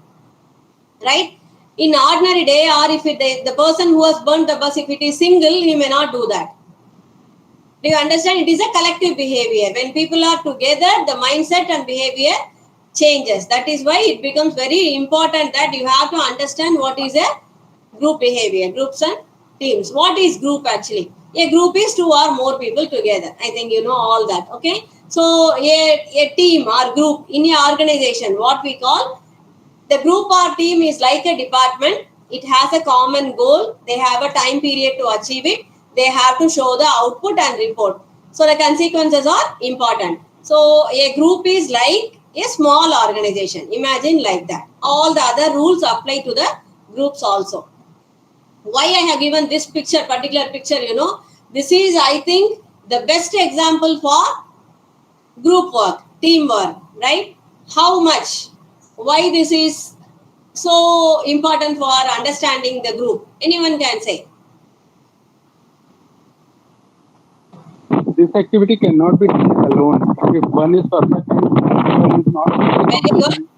right? In ordinary day, or if the person who has burnt the bus, if it is single, he may not do that. Do you understand? It is a collective behavior. When people are together, the mindset and behavior changes. That is why it becomes very important that you have to understand what is a group behavior, groups and teams. What is group actually? A group is two or more people together. I think you know all that. Okay. So a team or group in an organization, what we call the group or team is like a department. It has a common goal. They have a time period to achieve it. They have to show the output and report. So the consequences are important. So a group is like a small organization. Imagine like that. All the other rules apply to the groups also. Why I have given this particular picture, this is, I think, the best example for group work, teamwork, right? How much? Why this is so important for understanding the group? Anyone can say. This activity cannot be done alone. If one is perfect and one is not, very good.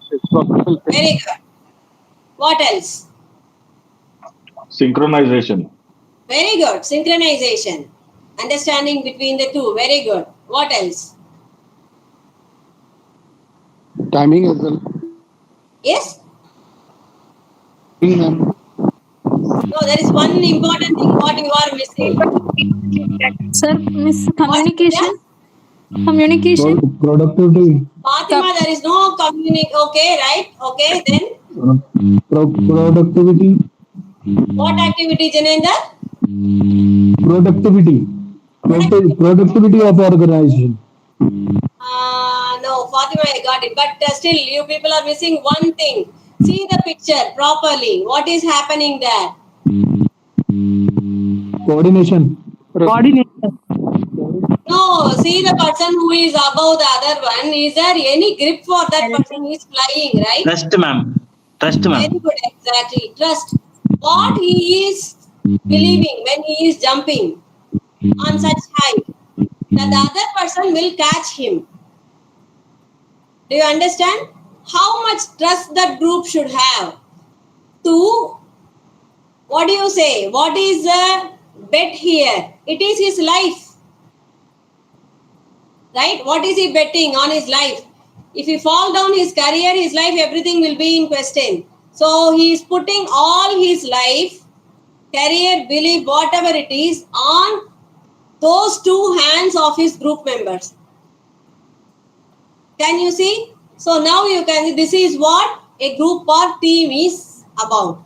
Very good. What else? Synchronization. Very good. Synchronization. Understanding between the two. Very good. What else? Timing as well. Yes? No, there is one important thing what you are missing. Sir, miss communication. Communication. Productivity. Fatima, there is no Okay, right? Okay, then? Productivity. What activity, Janendra? Productivity. Productivity of organization. No, Fatima, I got it. But still, you people are missing one thing. See the picture properly. What is happening there? Coordination. Coordination. No, see the person who is above the other one. Is there any grip for that person who is flying, right? Trust, ma'am. Trust, ma'am. Very good, exactly. Trust. What he is believing when he is jumping on such height, that the other person will catch him. Do you understand? How much trust that group should have to, what do you say? What is the bet here? It is his life. Right? What is he betting on his life? If he fall down his career, his life, everything will be in question. So he is putting all his life, career, belief, whatever it is, on those two hands of his group members. Can you see? So now you can see this is what a group or team is about.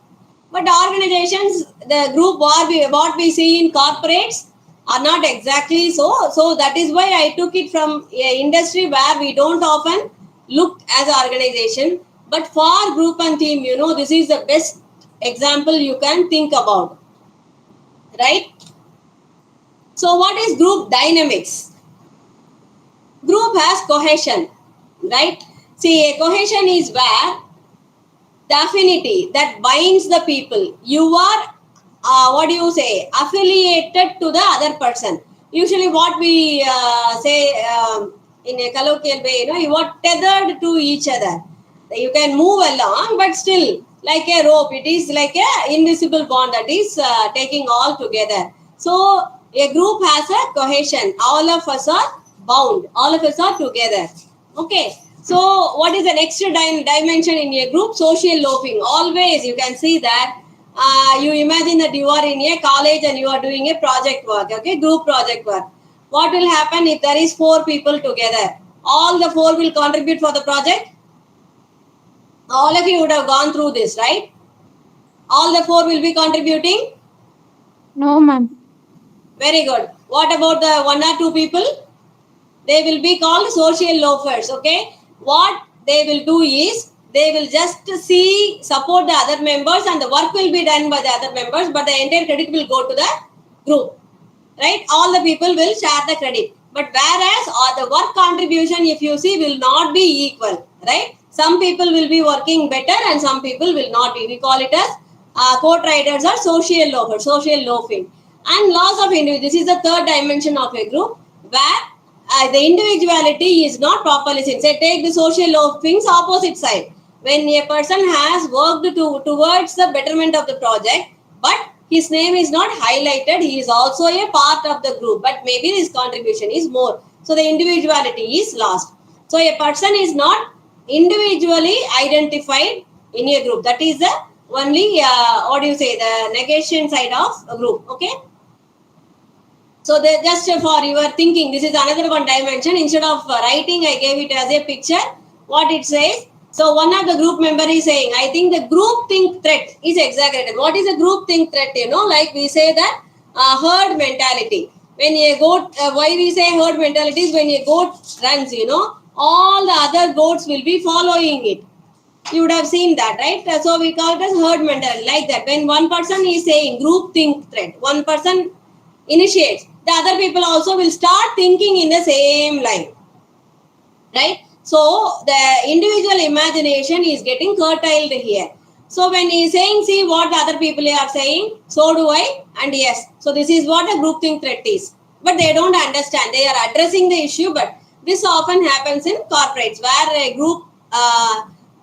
But organizations, the group what we see in corporates are not exactly so. So that is why I took it from an industry where we don't often look as an organization. But for group and team, this is the best example you can think about. Right? So what is group dynamics? Group has cohesion. Right? See, a cohesion is where the affinity that binds the people. You are, affiliated to the other person. Usually what we say in a colloquial way, you are tethered to each other. You can move along, but still, like a rope, it is like an invisible bond that is taking all together. So A group has a cohesion. All of us are bound. All of us are together. Okay. So what is the next dimension in a group? Social loafing. Always you can see that you imagine that you are in a college and you are doing a project work. Okay, group project work. What will happen if there is 4 people together? All the 4 will contribute for the project. All of you would have gone through this, right? All the 4 will be contributing. No, ma'am. Very good. What about the 1 or 2 people? They will be called social loafers. Okay. What they will do is they will just support the other members and the work will be done by the other members, but the entire credit will go to the group. Right? All the people will share the credit. But whereas the work contribution, if you see, will not be equal. Right? Some people will be working better and some people will not be. We call it as co-traders or social loafers, social loafing. And loss of individual. This is the third dimension of a group where the individuality is not properly seen. Say, take the social loafing's opposite side. When a person has worked towards the betterment of the project, but his name is not highlighted, he is also a part of the group, but maybe his contribution is more. So the individuality is lost. So a person is not individually identified in a group. That is the only, the negation side of a group. Okay. So just for your thinking, this is another one dimension. Instead of writing, I gave it as a picture. What it says. So one of the group member is saying, I think the group think threat is exaggerated. What is a group think threat? Like we say that herd mentality. When a goat, why we say herd mentality is when a goat runs, all the other goats will be following it. You would have seen that, right? So we call it as herd mentality, like that. When one person is saying group think threat, one person initiates, the other people also will start thinking in the same line, right? So the individual imagination is getting curtailed here. So when he is saying, see what the other people are saying, so do I, and yes. So this is what a group think threat is. But they don't understand. They are addressing the issue, but this often happens in corporates where a group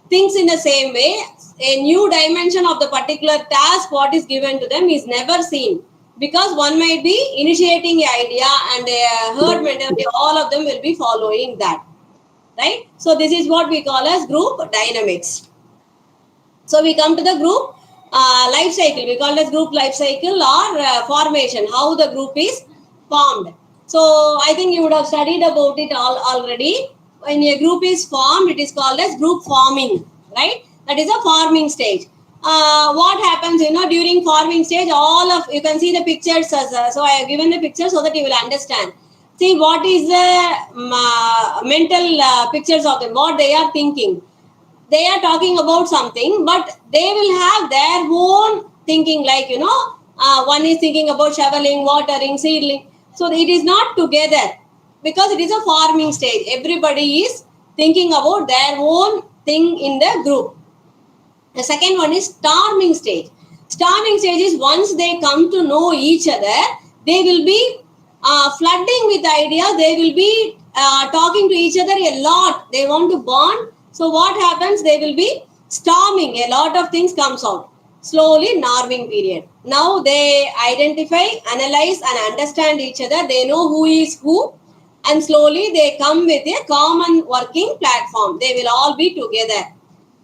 thinks in the same way. A new dimension of the particular task, what is given to them, is never seen. Because one might be initiating an idea and a herd mentality, all of them will be following that. Right? So this is what we call as group dynamics. So we come to the group life cycle. We call it as group life cycle or formation, how the group is formed. So I think you would have studied about it already. When a group is formed, it is called as group forming, right? That is a forming stage. What happens, during forming stage, you can see the pictures. So I have given the picture so that you will understand. See what is the mental pictures of them, what they are thinking. They are talking about something, but they will have their own thinking, like, one is thinking about shoveling, watering, seedling. So it is not together because it is a forming stage. Everybody is thinking about their own thing in the group. The second one is storming stage. Storming stage is once they come to know each other, they will be flooding with ideas. They will be talking to each other a lot. They want to bond. So what happens? They will be storming. A lot of things comes out. Slowly, norming period. Now they identify, analyze and understand each other. They know who is who. And slowly they come with a common working platform. They will all be together.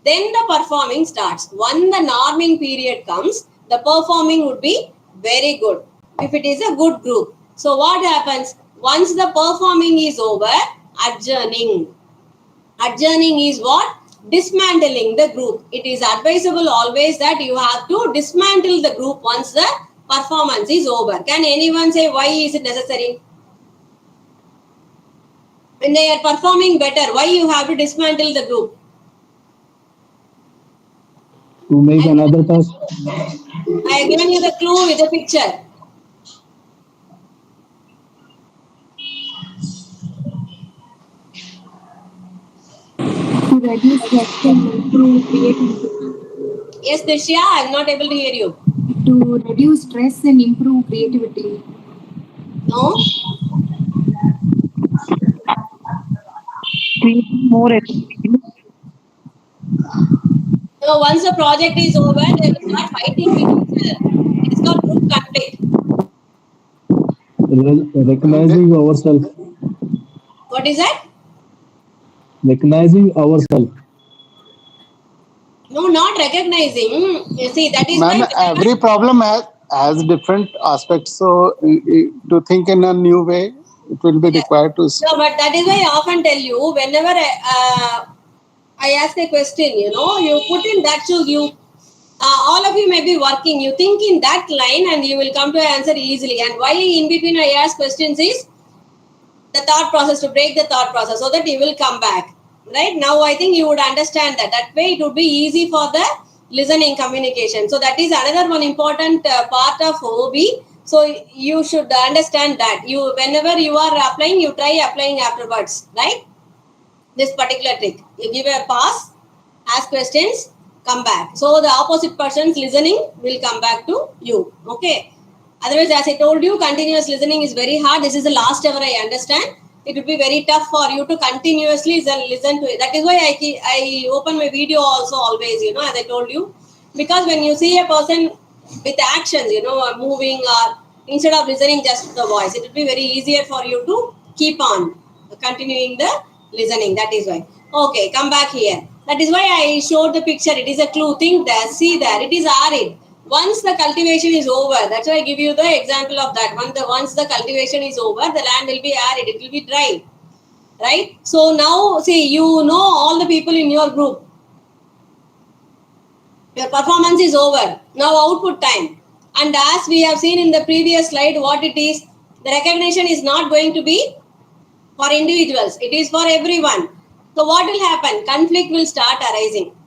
Then the performing starts. When the norming period comes, the performing would be very good if it is a good group. So what happens? Once the performing is over, adjourning. Adjourning is what? Dismantling the group. It is advisable always that you have to dismantle the group once the performance is over. Can anyone say why is it necessary? When they are performing better, why you have to dismantle the group? To make another task. I have given you the clue with the picture. To reduce stress and improve creativity. Yes, Dishya, I am not able to hear you. To reduce stress and improve creativity. No? More So once the project is over, they will start fighting with each other. It is called group conflict. recognizing ourselves. What is that? Recognizing ourselves. No, not recognizing. You see, that is Ma'am, why. every problem has different aspects. So to think in a new way, it will be required to. No, but that is why I often tell you, whenever I ask a question, you put in that shoes, all of you may be working, you think in that line and you will come to an answer easily. And why in between I ask questions is the thought process, to break the thought process so that you will come back. Right now, I think you would understand that. That way, it would be easy for the listening communication. So that is another one important part of OB. So you should understand that. Whenever you are applying, you try applying afterwards, right? This particular trick. You give a pause, ask questions, come back. So the opposite person's listening will come back to you. Okay. Otherwise, as I told you, continuous listening is very hard. This is the last ever I understand. It would be very tough for you to continuously listen to it. That is why I open my video also always, as I told you. Because when you see a person with actions, moving or instead of listening just to the voice, it would be very easier for you to keep on continuing the listening. That is why. Okay, come back here. That is why I showed the picture. It is a clue. Think there, see there. It is arid. Once the cultivation is over, that's why I give you the example of that. Once the cultivation is over, the land will be arid, it will be dry, right? So now, see, all the people in your group. Your performance is over. Now output time. And as we have seen in the previous slide, what it is, the recognition is not going to be for individuals. It is for everyone. So what will happen? Conflict will start arising.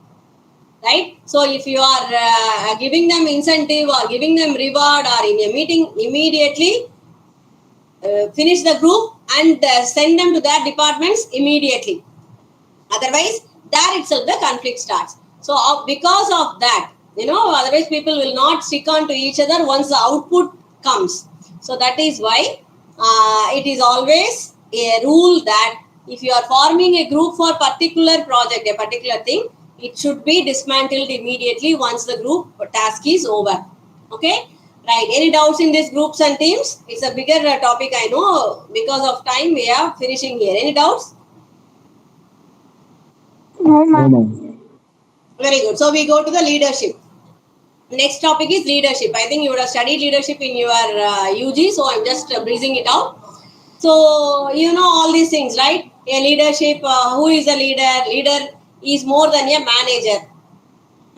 Right? So if you are giving them incentive or giving them reward or in a meeting, immediately finish the group and send them to their departments immediately. Otherwise, there itself the conflict starts. So because of that, otherwise people will not stick on to each other once the output comes. So that is why it is always a rule that if you are forming a group for a particular project, a particular thing, it should be dismantled immediately once the group task is over. Okay? Right. Any doubts in these groups and teams? It's a bigger topic, I know. Because of time, we are finishing here. Any doubts? No, ma'am. Very good. So we go to the leadership. Next topic is leadership. I think you would have studied leadership in your UG, so I'm just breezing it out. So, all these things, right? A leadership, who is a leader? Leader is more than a manager,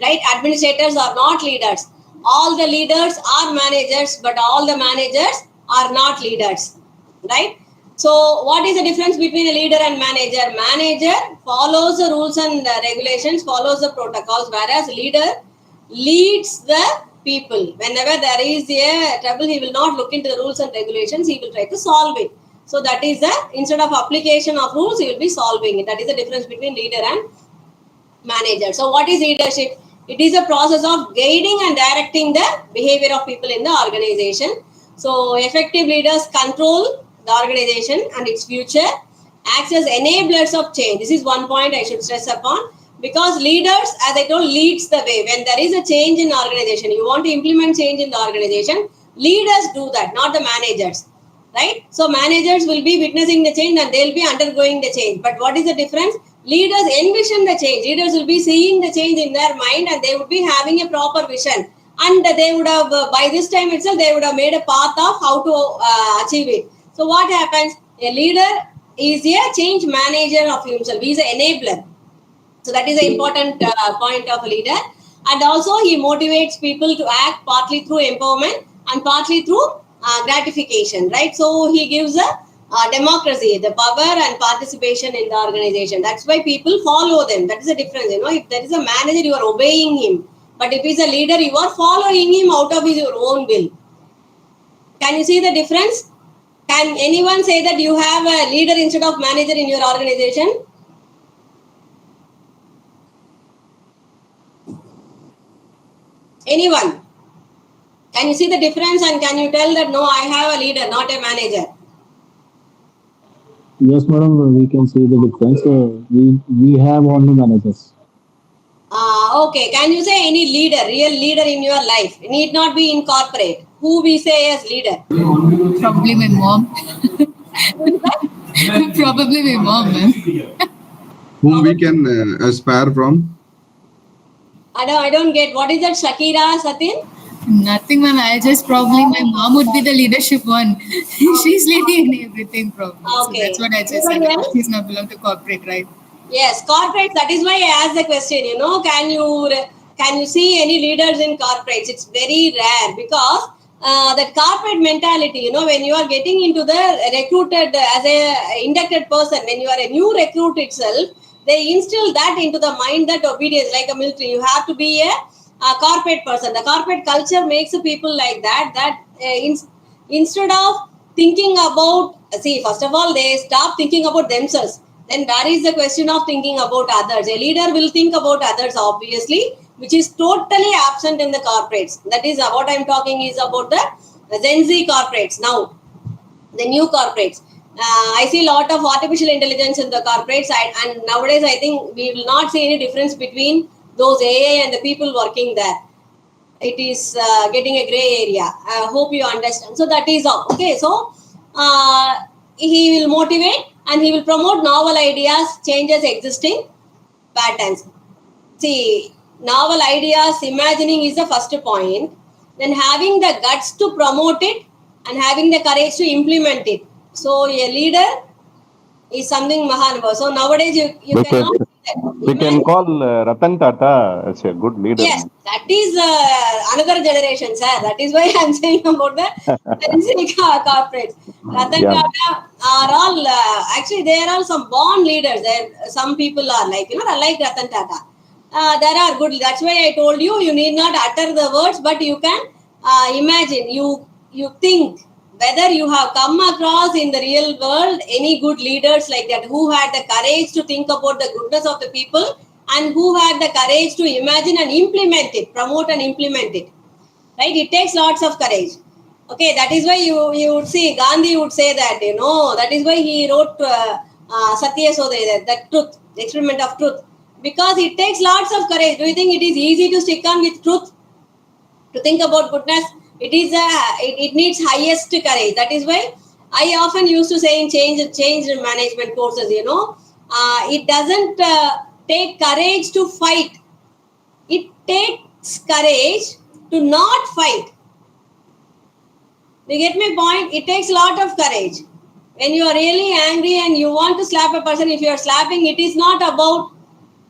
right? Administrators are not leaders. All the leaders are managers, but all the managers are not leaders, right? So what is the difference between a leader and manager? Manager follows the rules and regulations, follows the protocols, whereas leader leads the people. Whenever there is a trouble, he will not look into the rules and regulations, he will try to solve it. So that is instead of application of rules, he will be solving it. That is the difference between leader and manager. So what is leadership? It is a process of guiding and directing the behavior of people in the organization. So effective leaders control the organization and its future, acts as enablers of change. This is one point I should stress upon, because leaders, as I told, leads the way. When there is a change in the organization, you want to implement change in the organization, leaders do that, not the managers. Right? So managers will be witnessing the change and they'll be undergoing the change. But what is the difference? Leaders envision the change. Leaders will be seeing the change in their mind and they would be having a proper vision. And they would have, by this time itself, they would have made a path of how to achieve it. So what happens? A leader is a change manager of himself. He is an enabler. So that is an important point of a leader. And also he motivates people to act partly through empowerment and partly through gratification, right? So he gives a democracy, the power and participation in the organization. That's why people follow them. That is the difference. If there is a manager, you are obeying him. But if he's a leader, you are following him out of your own will. Can you see the difference? Can anyone say that you have a leader instead of manager in your organization? Anyone? Can you see the difference and can you tell that no, I have a leader, not a manager? Yes, madam, we can see the difference. We have only managers. Okay, can you say any leader, real leader in your life? It need not be in corporate. who we say as leader? Probably my mom. Probably my mom, ma'am. Whom we can aspire from? I don't get. What is that, Shakira, Satin? Nothing, ma'am. I just probably my mom would be the leadership one. She's leading in everything, probably. So Okay. that's what I just said. Anybody else? She's not belong to corporate, right? Yes, corporates. That is why I asked the question. Can you see any leaders in corporates? It's very rare because that corporate mentality. When you are getting into the recruited as a inducted person, when you are a new recruit itself, they instill that into the mind that obedience, like a military, you have to be a corporate person. The corporate culture makes people like that. Instead of thinking about, first of all, they stop thinking about themselves. Then where is the question of thinking about others? A leader will think about others, obviously, which is totally absent in the corporates. That is what I'm talking is about the Gen Z corporates now, the new corporates. I see a lot of artificial intelligence in the corporates, and nowadays I think we will not see any difference between those AI and the people working there. It is getting a gray area. I hope you understand. So that is all. Okay, so he will motivate and he will promote novel ideas, changes existing patterns. See, novel ideas, imagining is the first point. Then having the guts to promote it and having the courage to implement it. So a leader is something Mahanava. So nowadays you cannot. We can call Ratan Tata as a good leader. Yes, that is another generation, sir. That is why I'm saying about the corporates. Ratan Tata are all, actually, there are some born leaders. Some people are like Ratan Tata. There are good, that's why I told you, you need not utter the words, but you can imagine, you think whether you have come across in the real world any good leaders like that who had the courage to think about the goodness of the people and who had the courage to imagine and implement it, promote and implement it. Right? It takes lots of courage. Okay, that is why you would see Gandhi would say that, that is why he wrote Satya Sodaya, that truth, the experiment of truth. Because it takes lots of courage. Do you think it is easy to stick on with truth? To think about goodness? It needs highest courage. That is why I often used to say in change management courses, it doesn't take courage to fight. It takes courage to not fight. You get my point? It takes a lot of courage. When you are really angry and you want to slap a person, if you are slapping, it is not about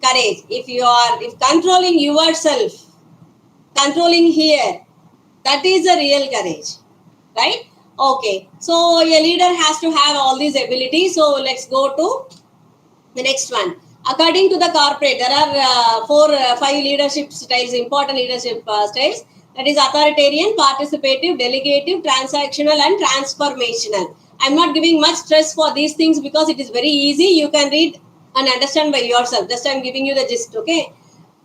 courage. If controlling yourself, controlling here, that is the real courage, right? Okay, so a leader has to have all these abilities. So let's go to the next one. According to the corporate, there are 5 leadership styles, important leadership styles. That is authoritarian, participative, delegative, transactional, and transformational. I'm not giving much stress for these things because it is very easy. You can read and understand by yourself. Just I'm giving you the gist, okay?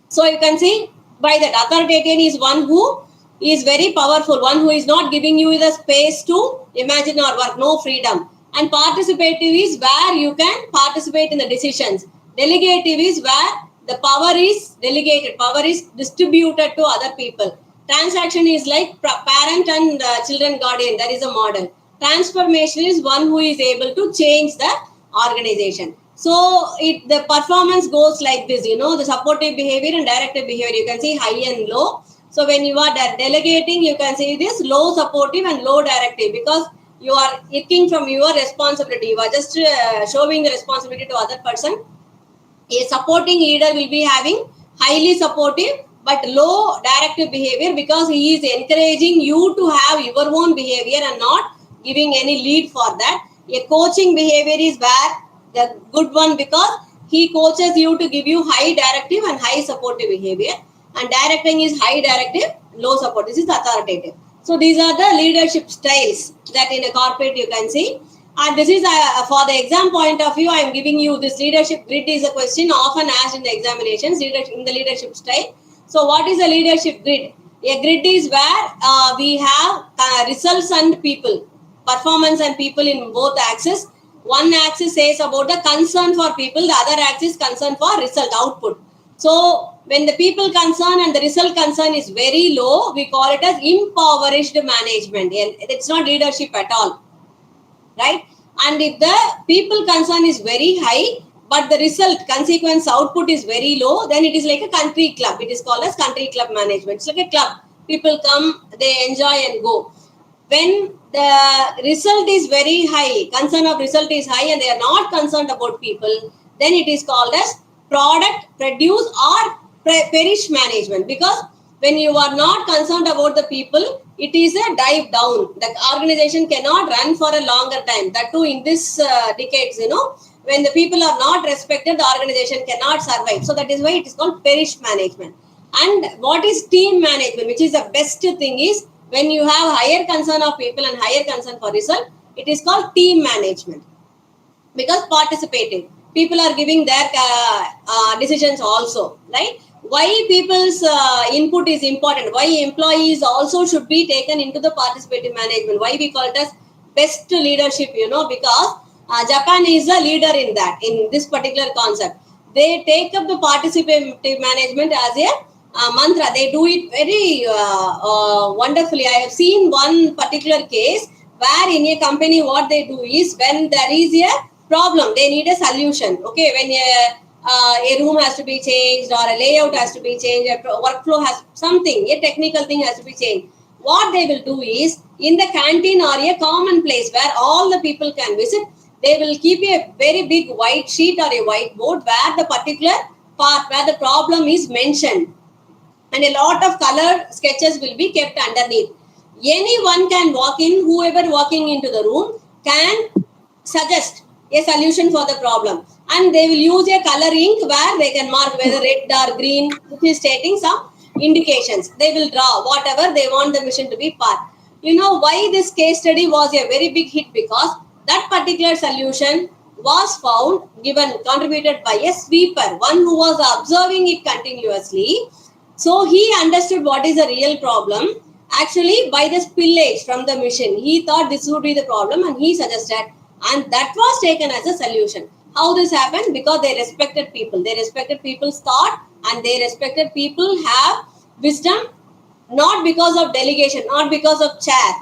So you can see by that authoritarian is one who is very powerful, one who is not giving you the space to imagine or work, no freedom. And participative is where you can participate in the decisions. Delegative is where the power is delegated, power is distributed to other people. Transaction is like parent and children guardian, that is a model. Transformation is one who is able to change the organization. So the performance goes like this, the supportive behavior and directive behavior. You can see high and low. So when you are delegating, you can see this low supportive and low directive because you are taking from your responsibility. You are just showing the responsibility to other person. A supporting leader will be having highly supportive but low directive behavior because he is encouraging you to have your own behavior and not giving any lead for that. A coaching behavior is where the good one because he coaches you to give you high directive and high supportive behavior. And directing is high directive, low support. This is authoritative. So these are the leadership styles that in a corporate you can see. And this is for the exam point of view, I am giving you this leadership grid is a question often asked in the examinations in the leadership style. So what is a leadership grid? A grid is where we have results and people, performance and people in both axes. One axis says about the concern for people, the other axis concern for result, output. So when the people concern and the result concern is very low, we call it as impoverished management. It's not leadership at all, right? And if the people concern is very high, but the result, consequence, output is very low, then it is like a country club. It is called as country club management. It's like a club. People come, they enjoy and go. When the result is very high, concern of result is high, and they are not concerned about people, then it is called as product, produce, or perish management. Because when you are not concerned about the people, it is a dive down. The organization cannot run for a longer time. That too in this decades, when the people are not respected, the organization cannot survive. So that is why it is called perish management. And what is team management, which is the best thing, is when you have higher concern of people and higher concern for result, it is called team management. Because participating, people are giving their decisions also, right? Why people's input is important, why employees also should be taken into the participative management, why we call it as best leadership, because Japan is a leader in that, in this particular concept. They take up the participative management as a mantra. They do it very wonderfully. I have seen one particular case where in a company what they do is, when there is a problem, they need a solution. Okay, when a room has to be changed, or a layout has to be changed, a workflow has something, a technical thing has to be changed. What they will do is, in the canteen or a common place where all the people can visit, they will keep a very big white sheet or a whiteboard where the particular part where the problem is mentioned, and a lot of color sketches will be kept underneath. Anyone can walk in, whoever walking into the room can suggest a solution for the problem, and they will use a color ink where they can mark whether red or green, which is stating some indications. They will draw whatever they want the mission to be part. You know why this case study was a very big hit? Because that particular solution was found, given, contributed by a sweeper, one who was observing it continuously. So he understood what is the real problem. Actually, by the spillage from the machine, he thought this would be the problem, and he suggested, and that was taken as a solution. How this happened? Because they respected people. They respected people's thought, and they respected people have wisdom, not because of delegation, not because of chair.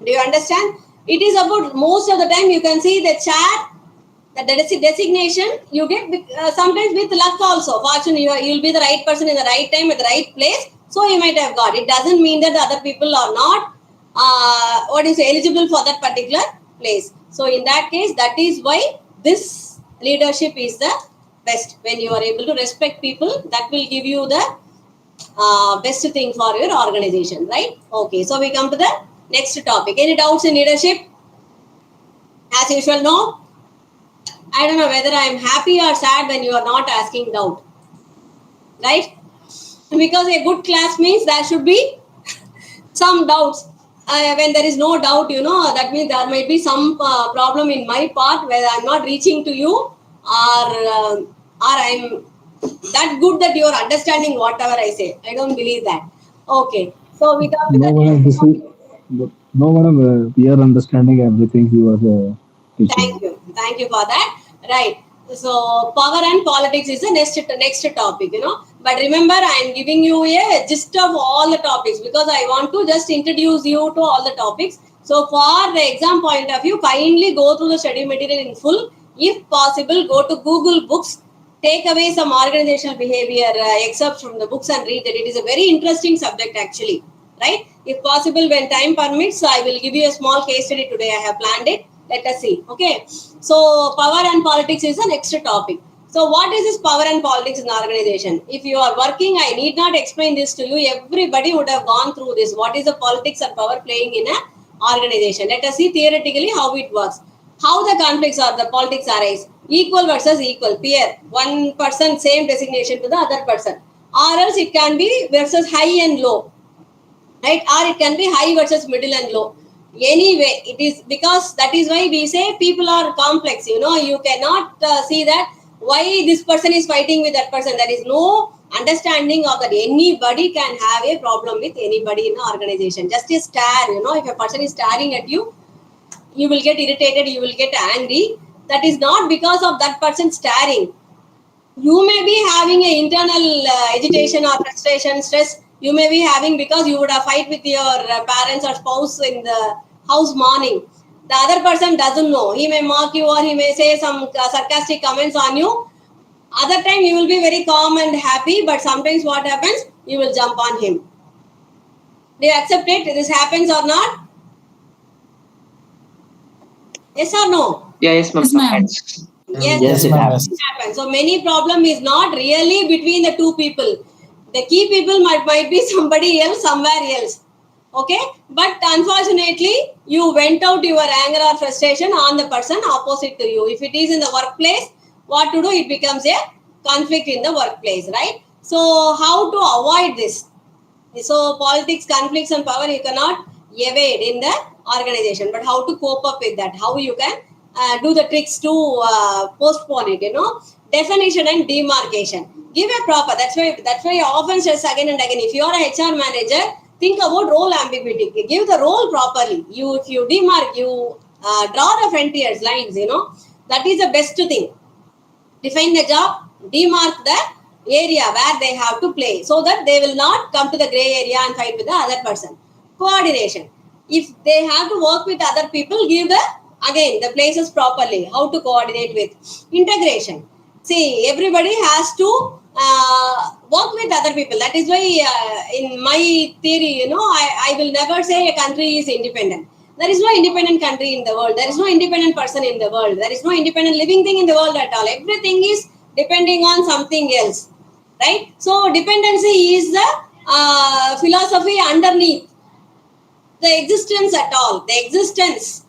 Do you understand? It is about, most of the time you can see the chair, the designation you get sometimes with luck also. Fortunately, you'll be the right person in the right time at the right place, so you might have got. It doesn't mean that the other people are not eligible for that particular place. So in that case, that is why this leadership is the best. When you are able to respect people, that will give you the best thing for your organization, right? Okay, so we come to the next topic. Any doubts in leadership? As usual, no. I don't know whether I am happy or sad when you are not asking doubt, right? Because a good class means there should be some doubts. When there is no doubt, that means there might be some problem in my part where I'm not reaching to you, or I'm that good that you are understanding whatever I say. I don't believe that. Okay, so we come to No, madam, we are understanding everything you are teaching. Thank you for that. Right. So power and politics is the next topic, But remember, I am giving you a gist of all the topics because I want to just introduce you to all the topics. So for the exam point of view, kindly go through the study material in full. If possible, go to Google Books, take away some organizational behavior excerpts from the books and read that. It is a very interesting subject actually, right? If possible, when time permits, I will give you a small case study today. I have planned it. Let us see. Okay. So power and politics is the next topic. So what is this power and politics in the organization? If you are working, I need not explain this to you. Everybody would have gone through this. What is the politics and power playing in an organization? Let us see theoretically how it works. How the conflicts or the politics arise. Equal versus equal. Peer. One person, same designation to the other person. Or else it can be versus high and low. Right? Or it can be high versus middle and low. Anyway, it is because that is why we say people are complex. You cannot see that why this person is fighting with that person. There is no understanding of that. Anybody can have a problem with anybody in an organization. Just a stare, if a person is staring at you, you will get irritated, you will get angry. That is not because of that person staring. You may be having an internal agitation or frustration, stress. You may be having because you would have fight with your parents or spouse in the house morning. The other person doesn't know. He may mock you or he may say some sarcastic comments on you. Other time you will be very calm and happy, but sometimes what happens? You will jump on him. Do you accept it? This happens or not? Yes or no? Yeah, yes, ma'am. Yes, ma'am. Yes, It happens. it happens. So many problem is not really between the two people. The key people might be somebody else, somewhere else. Okay, but unfortunately, you went out your anger or frustration on the person opposite to you. If it is in the workplace, what to do? It becomes a conflict in the workplace, right? So, how to avoid this? So, politics, conflicts, and power you cannot evade in the organization. But how to cope up with that? How you can do the tricks to postpone it? Definition and demarcation. Give a proper. That's why I often stress again and again. If you are a HR manager, think about role ambiguity. Give the role properly. If you demark, you draw the frontiers lines. That is the best thing. Define the job, demark the area where they have to play, so that they will not come to the gray area and fight with the other person. Coordination. If they have to work with other people, give the places properly. How to coordinate with. Integration. See, everybody has to work with other people. That is why in my theory, I will never say a country is independent. There is no independent country in the world. There is no independent person in the world. There is no independent living thing in the world at all. Everything is depending on something else, right? So dependency is the philosophy underneath the existence at all. The existence,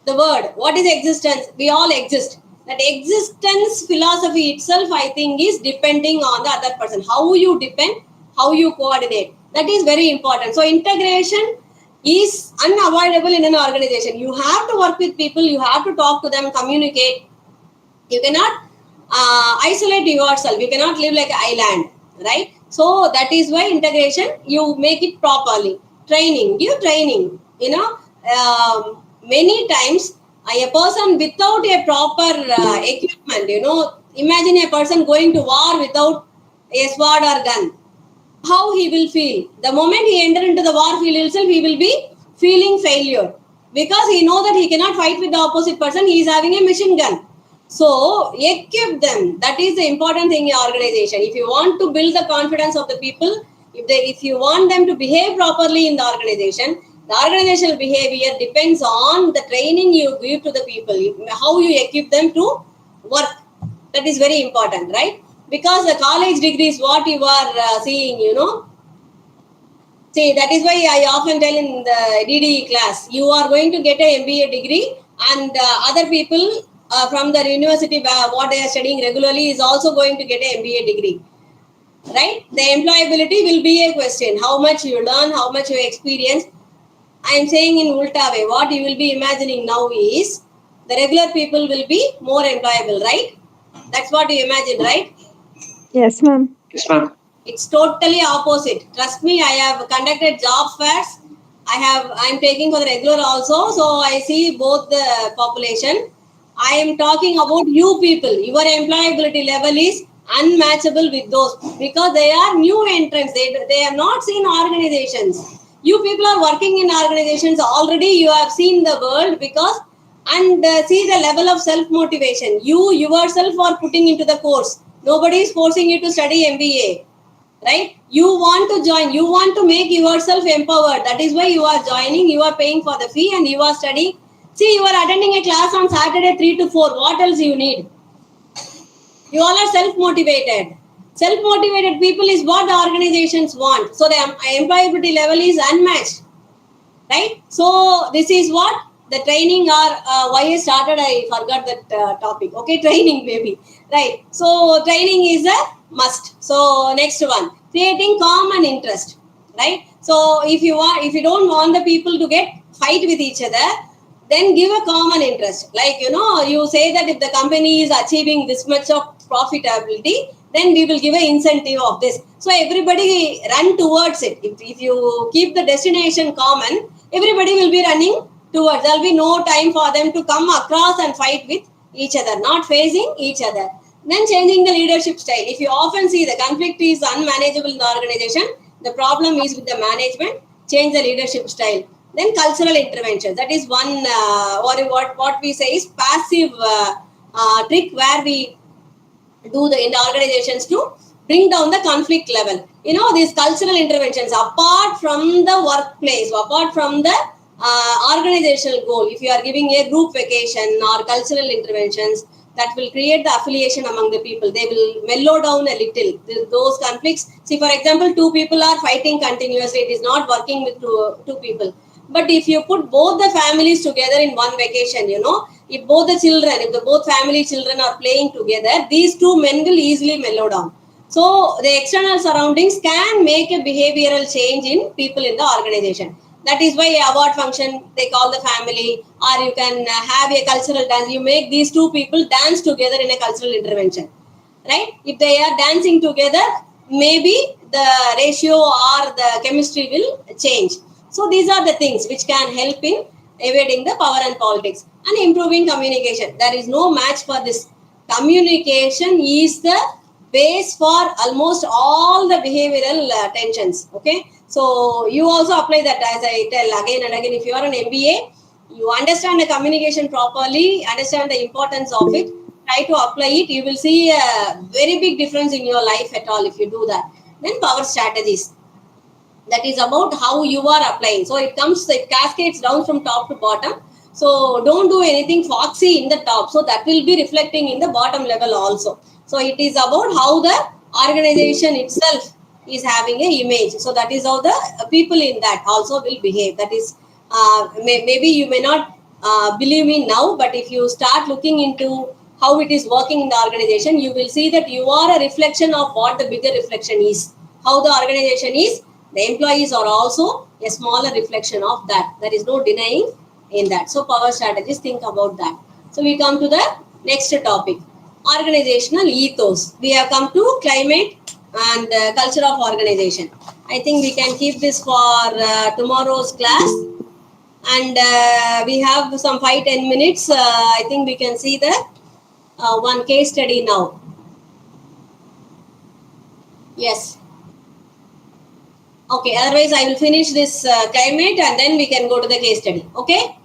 the word. What is existence? We all exist. That existence philosophy itself, I think, is depending on the other person. How you depend, how you coordinate. That is very important. So integration is unavoidable in an organization. You have to work with people. You have to talk to them, communicate. You cannot isolate yourself. You cannot live like an island, right? So that is why integration, you make it properly. Training, give training. Many times a person without a proper equipment, imagine a person going to war without a sword or gun. How he will feel? The moment he enter into the war field itself, he will be feeling failure, because he know that he cannot fight with the opposite person. He is having a machine gun. So equip them. That is the important thing in organization. If you want to build the confidence of the people, if you want them to behave properly in the organizational behavior depends on the training you give to the people, how you equip them to work. That is very important, right? Because the college degree is what you are seeing, See, that is why I often tell in the DDE class, you are going to get an MBA degree, and other people from the university, what they are studying regularly, is also going to get an MBA degree. Right? The employability will be a question. How much you learn, how much you experience. I am saying in ulta way, what you will be imagining now is the regular people will be more employable, right? That's what you imagine, right? Yes, ma'am. Yes, ma'am. It's totally opposite. Trust me, I have conducted job fairs. I'm taking for the regular also, so I see both the population. I am talking about you people. Your employability level is unmatchable with those, because they are new entrants. They have not seen organizations. You people are working in organizations already. You have seen the world, and see the level of self motivation. You yourself are putting into the course. Nobody is forcing you to study MBA. Right? You want to join, you want to make yourself empowered. That is why you are joining, you are paying for the fee, and you are studying. See, you are attending a class on Saturday 3 to 4. What else you need? You all are self-motivated. Self-motivated people is what the organizations want. So the employability level is unmatched. Right? So this is what the training why I started, I forgot that topic. Okay, training maybe. Right. So training is a must. So next one, creating common interest. Right. So if you don't want the people to get fight with each other, then give a common interest. Like, you say that if the company is achieving this much of profitability, then we will give an incentive of this. So everybody run towards it. If you keep the destination common, everybody will be running towards. There will be no time for them to come across and fight with each other, not facing each other. Then changing the leadership style. If you often see the conflict is unmanageable in the organization, the problem is with the management, change the leadership style. Then cultural interventions. That is one, what we say is passive trick where we do in the organizations to bring down the conflict level. These cultural interventions, apart from the workplace, apart from the organizational goal, if you are giving a group vacation or cultural interventions, that will create the affiliation among the people. They will mellow down a little those conflicts. See, for example, two people are fighting continuously. It is not working with two people. But if you put both the families together in one vacation, if both the children, if the both family children are playing together, these two men will easily mellow down. So the external surroundings can make a behavioral change in people in the organization. That is why award function, they call the family, or you can have a cultural dance. You make these two people dance together in a cultural intervention, right? If they are dancing together, maybe the ratio or the chemistry will change. So these are the things which can help in evading the power and politics and improving communication. There is no match for this. Communication is the base for almost all the behavioral tensions. Okay, so you also apply that, as I tell again and again. If you are an MBA, you understand the communication properly, understand the importance of it, try to apply it. You will see a very big difference in your life at all if you do that. Then power strategies. That is about how you are applying. So it cascades down from top to bottom. So don't do anything foxy in the top. So that will be reflecting in the bottom level also. So it is about how the organization itself is having an image. So that is how the people in that also will behave. That is, maybe you may not believe me now, but if you start looking into how it is working in the organization, you will see that you are a reflection of what the bigger reflection is. How the organization is, the employees are also a smaller reflection of that. There is no denying in that. So power strategies, think about that. So we come to the next topic, organizational ethos. We have come to climate and culture of organization. I think we can keep this for tomorrow's class. And we have some 5-10 minutes. I think we can see the one case study now. Yes. Okay, otherwise I will finish this climate and then we can go to the case study. Okay?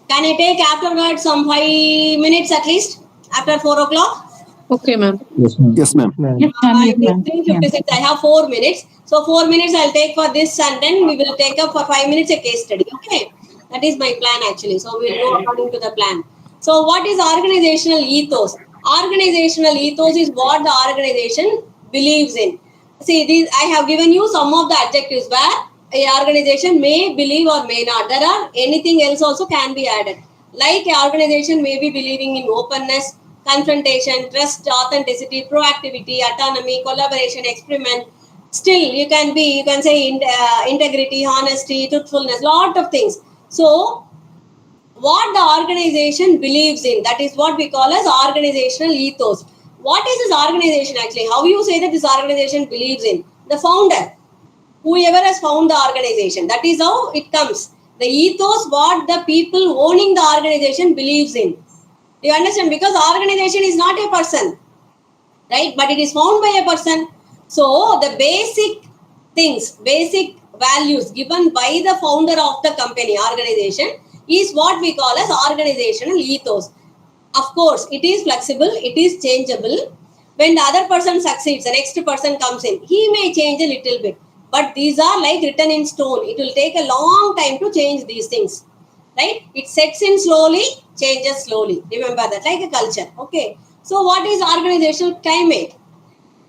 Can I take afterwards some 5 minutes at least? After 4 o'clock? Okay, ma'am. Yes, ma'am. Yes, ma'am. Yes, ma'am. Yes, ma'am. 3:56. I have 4 minutes. So 4 minutes I'll take for this and then we will take up for 5 minutes a case study. Okay? That is my plan actually. So we'll go according to the plan. So what is organizational ethos? Organizational ethos is what the organization believes in. See, I have given you some of the adjectives where an organization may believe or may not. There are anything else also can be added. Like an organization may be believing in openness, confrontation, trust, authenticity, proactivity, autonomy, collaboration, experiment. Still, you can say integrity, honesty, truthfulness, lot of things. So, what the organization believes in, that is what we call as organizational ethos. What is this organization actually? How you say that this organization believes in? The founder, whoever has found the organization, that is how it comes. The ethos, what the people owning the organization believes in. You understand? Because organization is not a person, right? But it is found by a person. So the basic things, basic values given by the founder of the company, organization, is what we call as organizational ethos. Of course, it is flexible, it is changeable. When the other person succeeds, the next person comes in, he may change a little bit. But these are like written in stone. It will take a long time to change these things, right? It sets in slowly, changes slowly. Remember that, like a culture. Okay. So what is organizational climate?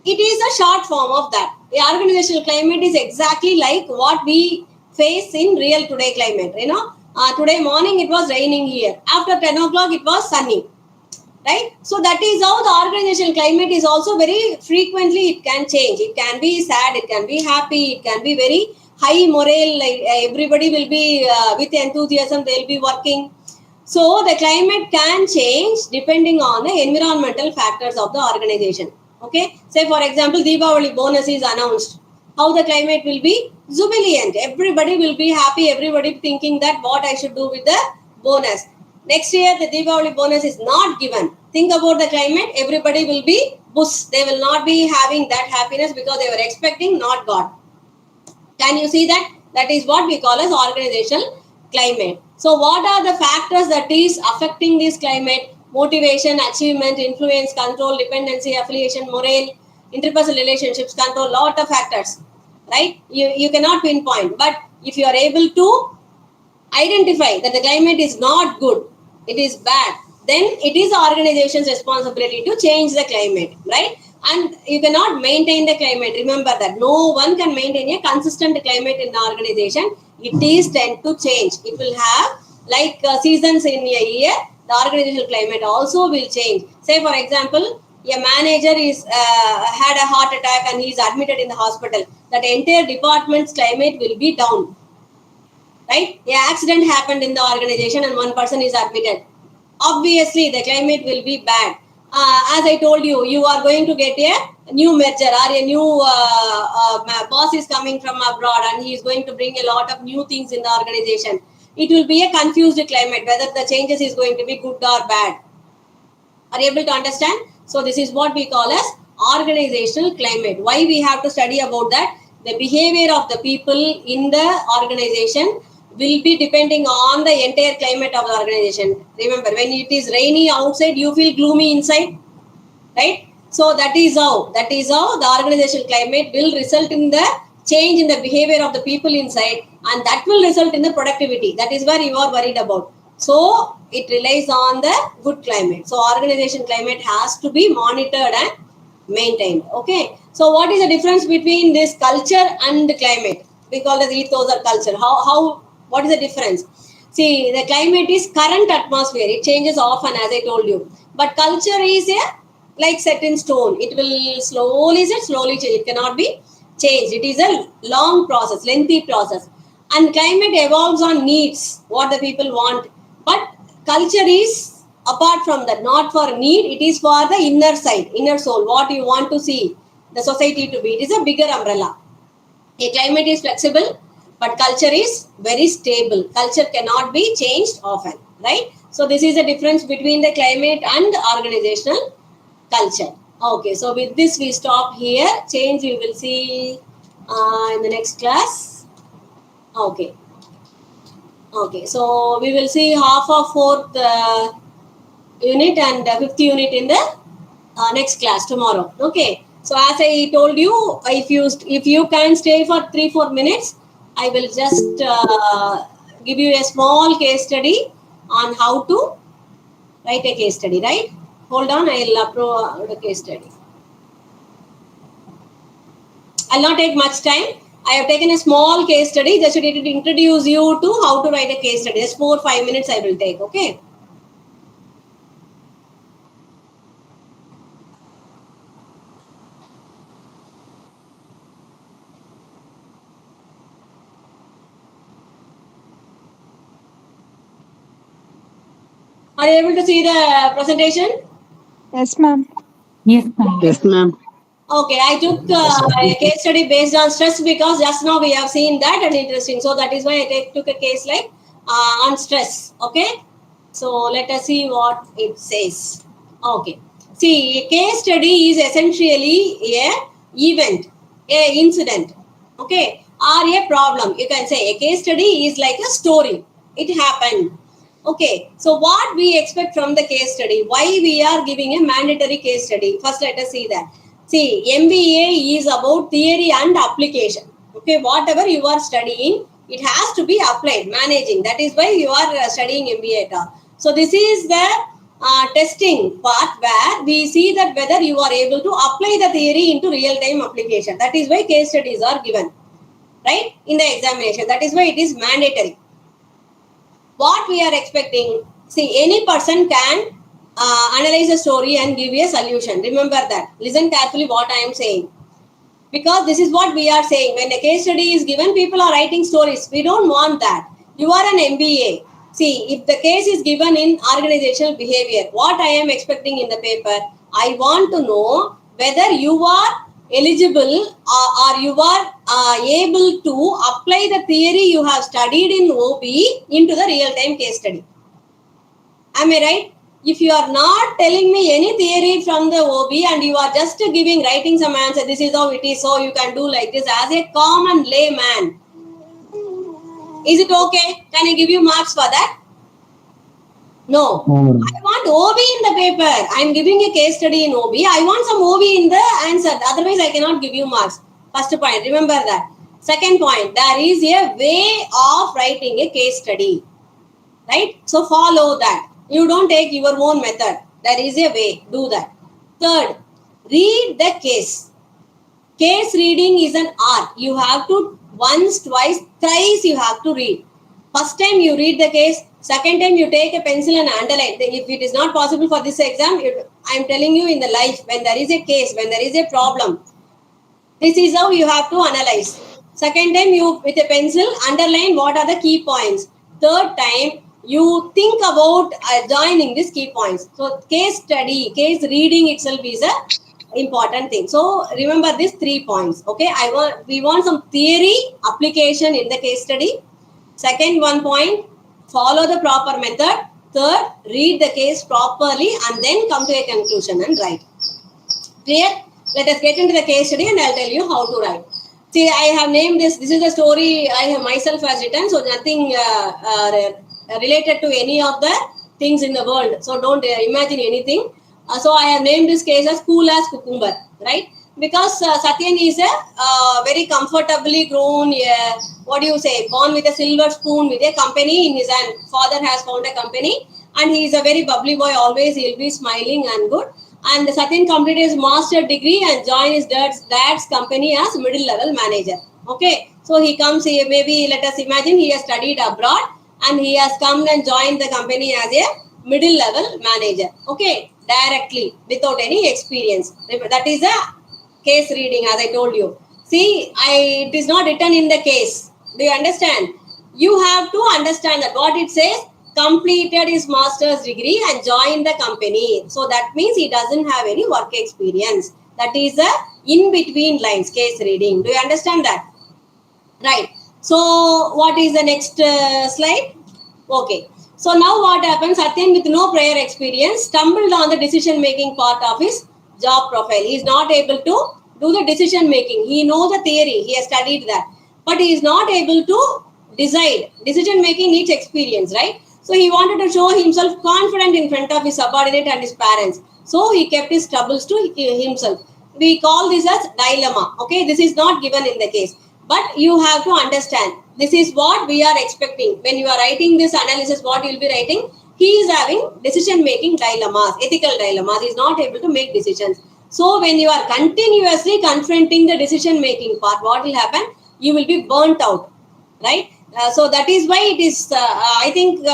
It is a short form of that. The organizational climate is exactly like what we face in real today climate. Today morning it was raining here. After 10 o'clock it was sunny. Right? So that is how the organizational climate is also very frequently it can change. It can be sad, it can be happy, it can be very high morale, like everybody will be with enthusiasm, they'll be working. So the climate can change depending on the environmental factors of the organization. Okay, say for example, Deepavali bonus is announced. How the climate will be? Jubilant. Everybody will be happy. Everybody thinking that what I should do with the bonus. Next year, the Deepavali bonus is not given. Think about the climate, everybody will be buss. They will not be having that happiness because they were expecting, not got. Can you see that? That is what we call as organizational climate. So what are the factors that is affecting this climate? Motivation, achievement, influence, control, dependency, affiliation, morale, interpersonal relationships, control, lot of factors, right? You cannot pinpoint, but if you are able to identify that the climate is not good, it is bad, then it is the organization's responsibility to change the climate, right? And you cannot maintain the climate. Remember that no one can maintain a consistent climate in the organization. It is tend to change. It will have like seasons in a year. The organizational climate also will change. Say for example, a manager is had a heart attack and he is admitted in the hospital. That entire department's climate will be down, right? An accident happened in the organization and one person is admitted. Obviously, the climate will be bad. As I told you, you are going to get a new merger or a new boss is coming from abroad and he is going to bring a lot of new things in the organization. It will be a confused climate, whether the changes is going to be good or bad. Are you able to understand? So this is what we call as organizational climate. Why we have to study about that? The behavior of the people in the organization will be depending on the entire climate of the organization. Remember, when it is rainy outside, you feel gloomy inside, right? So that is how the organizational climate will result in the change in the behavior of the people inside, and that will result in the productivity. That is where you are worried about. So it relies on the good climate. So organization climate has to be monitored and maintained. Okay. So what is the difference between this culture and climate? We call it ethos or culture. What is the difference? See, the climate is current atmosphere. It changes often, as I told you. But culture is like set in stone. It will slowly change. It cannot be changed. It is a long process, lengthy process. And climate evolves on needs, what the people want. But culture is apart from that, not for need. It is for the inner side, inner soul, what you want to see the society to be. It is a bigger umbrella. A climate is flexible, but culture is very stable. Culture cannot be changed often, right? So this is the difference between the climate and organizational culture. Okay, so with this we stop here. Change we will see in the next class. Okay. Okay, so we will see half of fourth unit and fifth unit in the next class tomorrow. Okay. So as I told you, if you can stay for 3-4 minutes, I will just give you a small case study on how to write a case study, right? Hold on, I'll upload the case study. I'll not take much time. I have taken a small case study just to introduce you to how to write a case study. Just 4-5 minutes I will take, okay? Are you able to see the presentation? Yes, ma'am. Yes, ma'am. Yes, ma'am. Okay, I took a case study based on stress because just now we have seen that and interesting. So that is why I took a case like on stress. Okay. So let us see what it says. Okay. See, a case study is essentially a event, a incident. Okay. Or a problem. You can say a case study is like a story. It happened. Okay, so what we expect from the case study? Why we are giving a mandatory case study? First, let us see that. See, MBA is about theory and application. Okay, whatever you are studying, it has to be applied, managing. That is why you are studying MBA at all. So this is the testing part where we see that whether you are able to apply the theory into real-time application. That is why case studies are given, right, in the examination. That is why it is mandatory. What we are expecting, see, any person can analyze a story and give a solution. Remember that. Listen carefully what I am saying. Because this is what we are saying. When a case study is given, people are writing stories. We don't want that. You are an MBA. See, if the case is given in organizational behavior, what I am expecting in the paper, I want to know whether you are eligible or you are able to apply the theory you have studied in OB into the real-time case study. Am I right? If you are not telling me any theory from the OB and you are just writing some answer, this is how it is, so you can do like this as a common layman. Is it okay? Can I give you marks for that? No. I want OB in the paper. I am giving a case study in OB. I want some OB in the answer. Otherwise, I cannot give you marks. First point, remember that. Second point, there is a way of writing a case study. Right? So follow that. You don't take your own method. There is a way. Do that. Third, read the case. Case reading is an art. You have to once, twice, thrice you have to read. First time you read the case. Second time you take a pencil and underline. If it is not possible for this exam, I am telling you in the life, when there is a case, when there is a problem, this is how you have to analyze. Second time you with a pencil underline what are the key points. Third time you think about joining these key points. So case study, case reading itself is a important thing. So remember these 3 points. Okay, we want some theory application in the case study. Second 1 point, follow the proper method. Third, read the case properly and then come to a conclusion and write. Clear? Let us get into the case study and I'll tell you how to write. See, I have named this. This is the story I have myself has written. So nothing related to any of the things in the world. So don't imagine anything. So I have named this case as cool as cucumber, right? Because Satyan is a very comfortably grown, born with a silver spoon with a company in his hand. Father has found a company and he is a very bubbly boy. Always he'll be smiling and good. And Satyan completed his master's degree and joined his dad's company as middle level manager. Okay, so he comes here, maybe let us imagine he has studied abroad and he has come and joined the company as a middle level manager. Okay, directly without any experience. That is a case reading, as I told you. See, it is not written in the case. Do you understand? You have to understand that what it says, completed his master's degree and joined the company. So that means he doesn't have any work experience. That is a in between lines case reading. Do you understand that? Right. So what is the next slide? Okay. So now what happens? Satyan with no prior experience stumbled on the decision making part of his job profile. He is not able to do the decision making. He knows the theory. He has studied that. But he is not able to decide. Decision making needs experience, right? So he wanted to show himself confident in front of his subordinate and his parents. So he kept his troubles to himself. We call this as dilemma. Okay, this is not given in the case. But you have to understand. This is what we are expecting. When you are writing this analysis, what you will be writing? He is having decision-making dilemmas, ethical dilemmas. He is not able to make decisions. So when you are continuously confronting the decision-making part, what will happen? You will be burnt out, right? So that is why it is, I think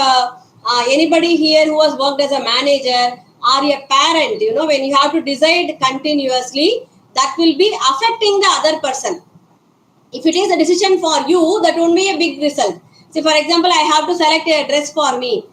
anybody here who has worked as a manager or a parent, when you have to decide continuously, that will be affecting the other person. If it is a decision for you, that won't be a big result. See, for example, I have to select a dress for me.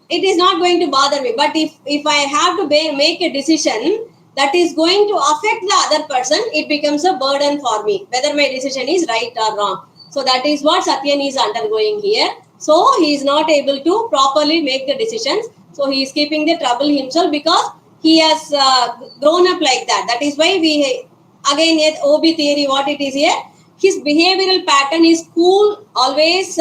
It is not going to bother me. But if I have to make a decision that is going to affect the other person, it becomes a burden for me, whether my decision is right or wrong. So that is what Satyan is undergoing here. So he is not able to properly make the decisions. So he is keeping the trouble himself because he has grown up like that. That is why we, again, yet OB theory, what it is here, his behavioral pattern is cool, always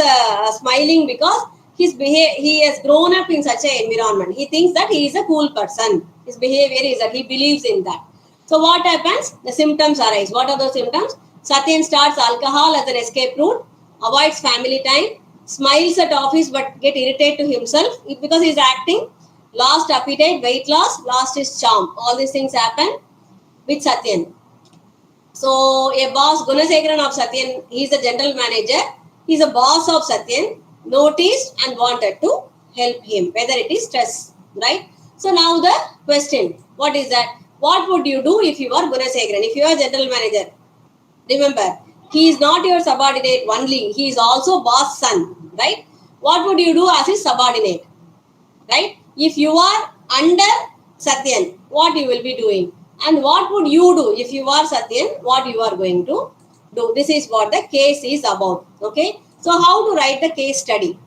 smiling because he has grown up in such an environment. He thinks that he is a cool person. His behavior is that he believes in that. So what happens? The symptoms arise. What are those symptoms? Satyan starts alcohol as an escape route, avoids family time, smiles at office but get irritated to himself because he is acting, lost appetite, weight loss, lost his charm. All these things happen with Satyan. So a boss, Gunasekharan of Satyan, he is a general manager. He is a boss of Satyan, noticed and wanted to help him, whether it is stress, right? So now the question, what is that? What would you do if you are Gunasekharan, if you are general manager? Remember, he is not your subordinate only. He is also boss son, right? What would you do as his subordinate, right? If you are under Satyan, what you will be doing? And what would you do if you are Satyan? What you are going to do? This is what the case is about. Okay. So how to write the case study?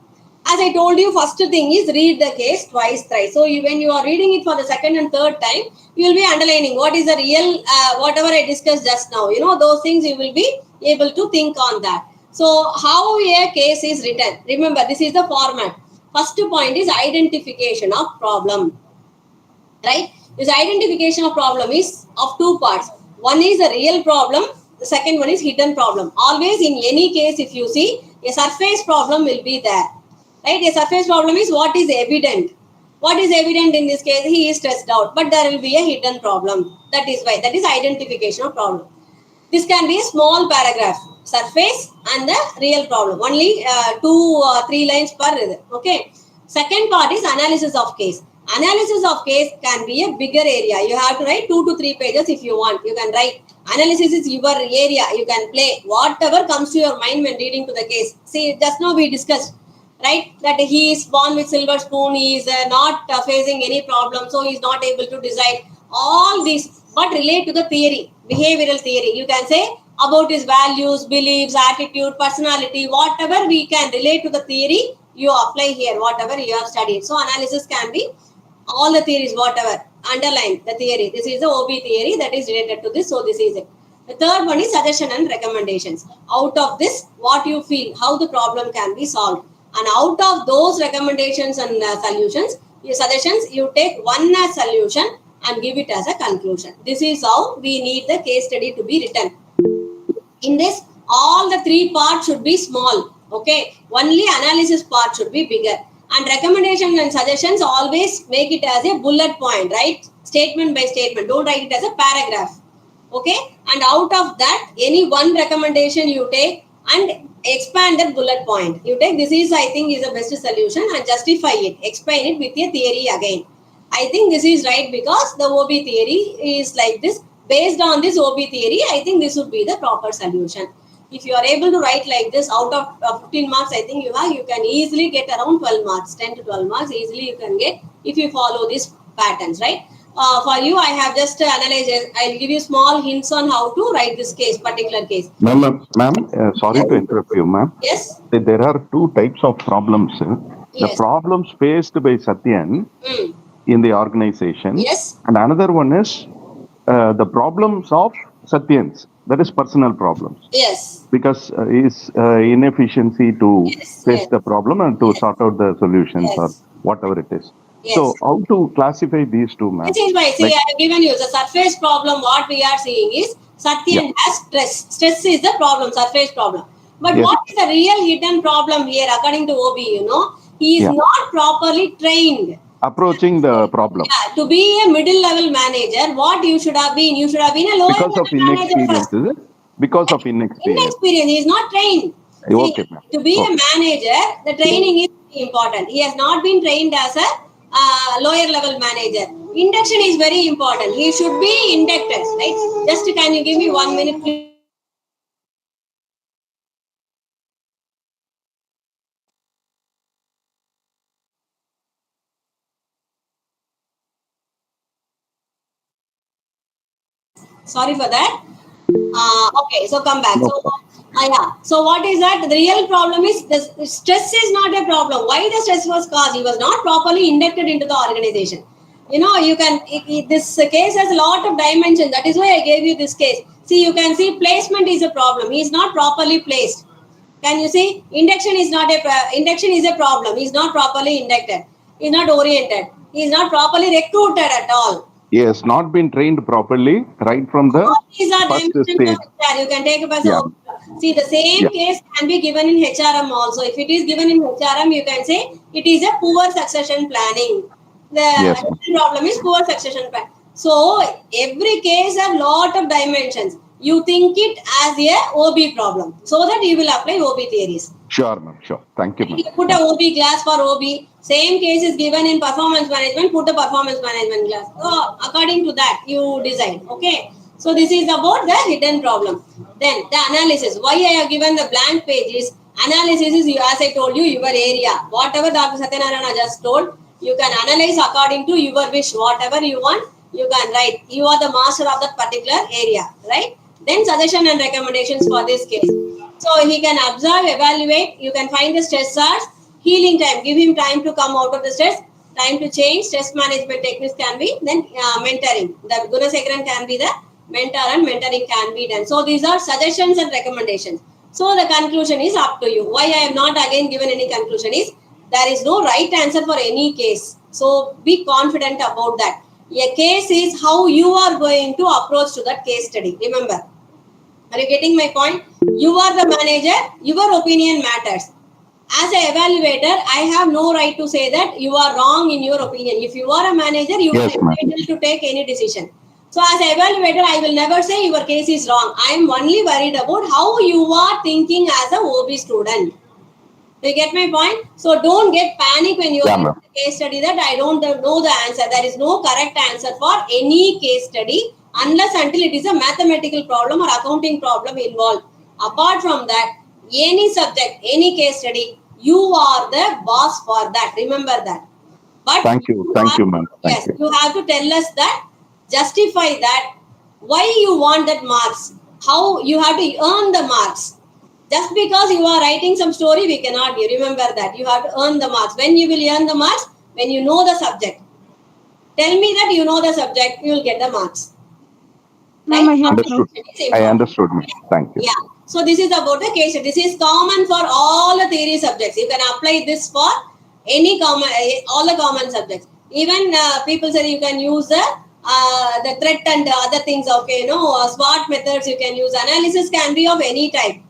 As I told you, first thing is read the case twice, thrice. So when you are reading it for the second and third time, you will be underlining what is the real, whatever I discussed just now. Those things you will be able to think on that. So how a case is written. Remember, this is the format. First point is identification of problem. Right? This identification of problem is of two parts. One is the real problem. The second one is hidden problem. Always in any case, if you see, a surface problem will be there. Right? A surface problem is what is evident. What is evident in this case? He is stressed out, but there will be a hidden problem. That is why. That is identification of problem. This can be a small paragraph, surface and the real problem. Only 2 or 3 lines per. Okay. Second part is analysis of case. Analysis of case can be a bigger area. You have to write 2 to 3 pages if you want. You can write. Analysis is your area. You can play whatever comes to your mind when reading to the case. See, just now we discussed, right, that he is born with silver spoon. He is not facing any problem, so he is not able to decide. All these, but relate to the theory, behavioral theory. You can say about his values, beliefs, attitude, personality, whatever we can relate to the theory, you apply here, whatever you have studied. So analysis can be all the theories, whatever, underline the theory. This is the OB theory that is related to this. So this is it. The third one is suggestion and recommendations. Out of this, what you feel, how the problem can be solved. And out of those recommendations and solutions, your suggestions, you take one as solution and give it as a conclusion. This is how we need the case study to be written. In this, all the 3 parts should be small. Okay. Only analysis part should be bigger. And recommendations and suggestions, always make it as a bullet point, right? Statement by statement. Don't write it as a paragraph. Okay. And out of that, any one recommendation you take and expand that bullet point. You take this is, I think, is the best solution and justify it. Explain it with a theory again. I think this is right because the OB theory is like this. Based on this OB theory, I think this would be the proper solution. If you are able to write like this, out of 15 marks, I think you can easily get around 12 marks, 10 to 12 marks easily you can get if you follow these patterns, right? For you, I have just analyzed. I'll give you small hints on how to write this case, particular case. Ma'am, sorry to interrupt you, ma'am. Yes. There are 2 types of problems. The problems faced by Satyan in the organization. Yes. And another one is the problems of Satyans. That is personal problems. Yes. Because his inefficiency to face the problem and to sort out the solutions or whatever it is. Yes. So how to classify these 2, ma'am? This is why, see, I have given you the surface problem. What we are seeing is Satyan has stress. Stress is the problem, surface problem. But what is the real hidden problem here according to OB, he is not properly trained. Approaching the problem. Yeah, to be a middle level manager, what you should have been a lower because level of inexperience, is it? Because of inexperience. Inexperience, he is not trained. Okay, ma'am. To be a manager, the training is important. He has not been trained as a lower level manager. Induction is very important. He should be inducted, right? Just can you give me 1 minute, please? Sorry for that. Okay, so come back. So what is that? The real problem is the stress is not a problem. Why the stress was caused? He was not properly inducted into the organization. You can, this case has a lot of dimensions. That is why I gave you this case. See, you can see placement is a problem. He is not properly placed. Can you see? Induction is a problem. He is not properly inducted. He is not oriented. He is not properly recruited at all. He has not been trained properly right from the first stage. You can take it as See, the same case can be given in HRM also. If it is given in HRM, you can say it is a poor succession planning. The problem is poor succession planning. So, every case has lot of dimensions. You think it as a OB problem so that you will apply OB theories. Sure, ma'am. Sure. Thank you, ma'am. You put a OB class for OB. Same case is given in performance management. Put the performance management class. So, according to that, you decide. Okay. So, this is about the hidden problem. Then, the analysis. Why I have given the blank page is analysis is, as I told you, your area. Whatever Dr. Satyanarayana just told, you can analyze according to your wish. Whatever you want, you can write. You are the master of that particular area. Right? Then, suggestion and recommendations for this case. So, he can observe, evaluate. You can find the stressors. Healing time, give him time to come out of the stress, time to change. Stress management techniques can be then mentoring. The Gunasekharan can be the mentor and mentoring can be done. So these are suggestions and recommendations. So the conclusion is up to you. Why I have not again given any conclusion is there is no right answer for any case. So be confident about that. A case is how you are going to approach to that case study. Remember. Are you getting my point? You are the manager. Your opinion matters. As an evaluator, I have no right to say that you are wrong in your opinion. If you are a manager, you are entitled to take any decision. So as an evaluator, I will never say your case is wrong. I am only worried about how you are thinking as a OB student. Do you get my point? So don't get panic when you are in the case study that I don't know the answer. There is no correct answer for any case study unless until it is a mathematical problem or accounting problem involved. Apart from that, any subject, any case study, you are the boss for that. Remember that. But thank you, ma'am. Yes, you have to tell us that, justify that, why you want that marks, how you have to earn the marks. Just because you are writing some story, we cannot give. Remember that. You have to earn the marks. When you will earn the marks? When you know the subject. Tell me that you know the subject, you will get the marks. Right? Understood. I understood, ma'am. Thank you. Yeah. So this is about the case. This is common for all the theory subjects. You can apply this for any common, all the common subjects. Even people say you can use the threat and other things. Okay, SWOT methods you can use. Analysis can be of any type.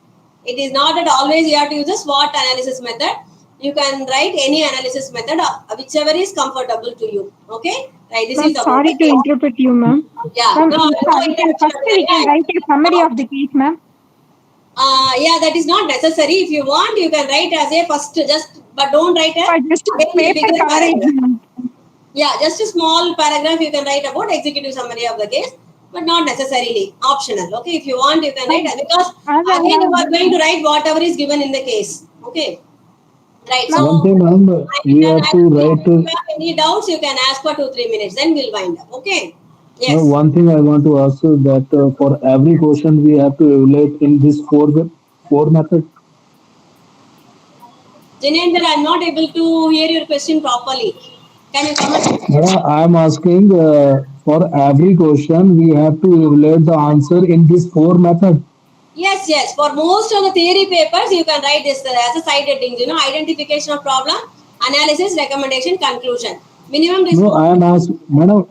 It is not that always you have to use a SWOT analysis method. You can write any analysis method, whichever is comfortable to you. Okay? Right. This is about sorry to interrupt you, ma'am. Yeah. Ma'am, first we can write a summary of the case, ma'am. Yeah, that is not necessary. If you want, you can write as a first, but don't write a bigger paragraph. Yeah, just a small paragraph you can write about executive summary of the case, but not necessarily optional. Okay, if you want, you can write because again you are going to write whatever is given in the case. Okay, right. So one thing, ma'am, we have to write. If you have any doubts, you can ask for 2-3 minutes. Then we'll wind up. Okay. Yes. One thing I want to ask is that for every question we have to evaluate in this four method. Jinendra, I'm not able to hear your question properly. Can you come again? I am asking for every question we have to evaluate the answer in this four method. Yes. For most of the theory papers, you can write this as a side headings. Identification of problem, analysis, recommendation, conclusion. Minimum. No,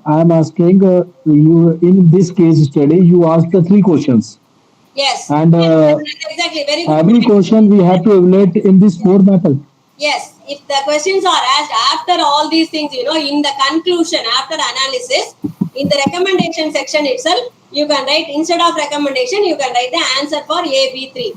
I am asking you in this case study. You asked the 3 questions. Yes. And exactly. Very good. Every question we have to evaluate in this 4 method. Yes. If the questions are asked after all these things, in the conclusion, after analysis, in the recommendation section itself, you can write, instead of recommendation, you can write the answer for A, B, 3.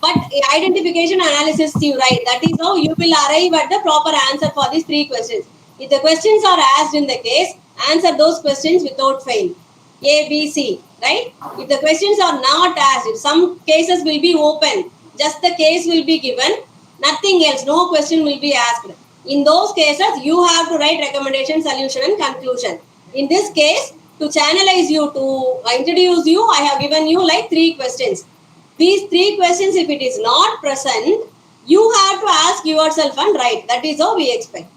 But identification analysis you write. That is how you will arrive at the proper answer for these 3 questions. If the questions are asked in the case, answer those questions without fail. A, B, C. Right? If the questions are not asked, if some cases will be open, just the case will be given, nothing else, no question will be asked. In those cases, you have to write recommendation, solution and conclusion. In this case, to channelize you, to introduce you, I have given you like 3 questions. These 3 questions, if it is not present, you have to ask yourself and write. That is how we expect.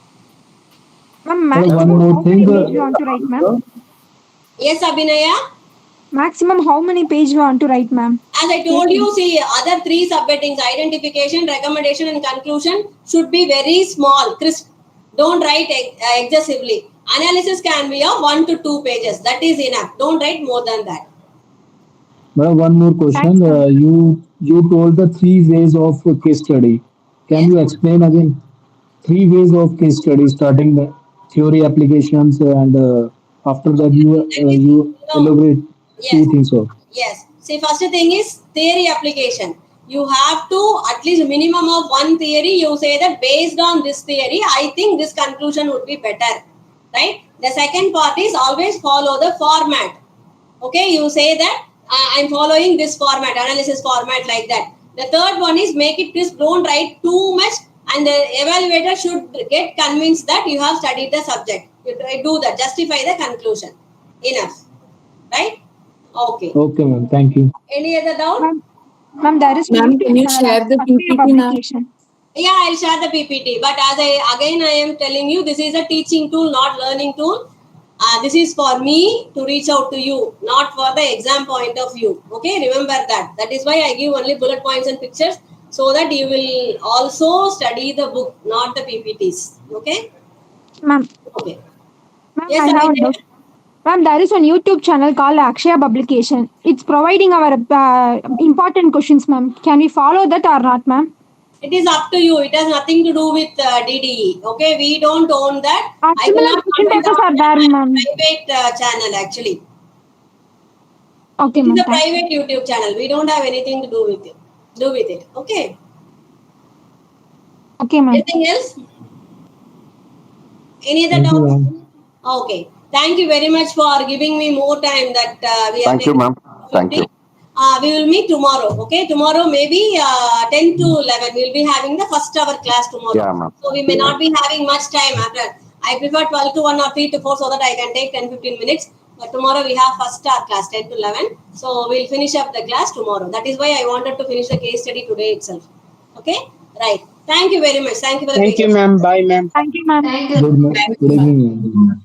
Ma'am, maximum how many pages you want to write, ma'am? Yes, Abhinaya? Maximum how many pages you want to write, ma'am? As I told you, see, other 3 subheadings, identification, recommendation and conclusion should be very small, crisp. Don't write excessively. Analysis can be of 1 to 2 pages. That is enough. Don't write more than that. Well, one more question. You told the 3 ways of case study. Can you explain again? 3 ways of case study, starting the theory applications and after that you elaborate 2 things of. Yes. See, first thing is theory application. You have to at least minimum of 1 theory. You say that based on this theory, I think this conclusion would be better. Right? The second part is always follow the format. Okay, you say that I'm following this format, analysis format like that. The third one is make it crisp, don't write too much, and the evaluator should get convinced that you have studied the subject. You do that, justify the conclusion. Enough. Right? Okay. Okay, ma'am. Thank you. Any other doubt? Ma'am, there is Ma'am, can you share the PPT now? Yeah, I'll share the PPT. But I am telling you, this is a teaching tool, not learning tool. This is for me to reach out to you, not for the exam point of view. Okay, remember that. That is why I give only bullet points and pictures, so that you will also study the book, not the PPTs. Okay? Ma'am. Okay. Ma'am, Yes, I have a doubt. Ma'am, there is one YouTube channel called Akshaya Publication. It's providing our important questions, ma'am. Can we follow that or not, ma'am? It is up to you. It has nothing to do with DDE. Okay, we don't own that. I Similar cannot question comment papers on are there, ma'am. private channel actually. Okay, It ma'am. is a private YouTube channel. We don't have anything to do with it. Okay. Okay, ma'am. Anything else? Any other Thank you, doubts? ma'am. Okay. Thank you very much for giving me more time that we are Thank you, ma'am. Thank you. we will meet tomorrow. Okay. Tomorrow maybe 10 to 11. We'll be having the first hour class tomorrow. Yeah, ma'am. So we may not be having much time after. I prefer 12 to 1 or 3 to 4 so that I can take 10-15 minutes. But tomorrow we have first hour class 10 to 11. So we'll finish up the class tomorrow. That is why I wanted to finish the case study today itself. Okay. Right. Thank you very much. Thank you for the Thank you, patience. ma'am. Bye, ma'am. Thank you, ma'am. Good evening, ma'am.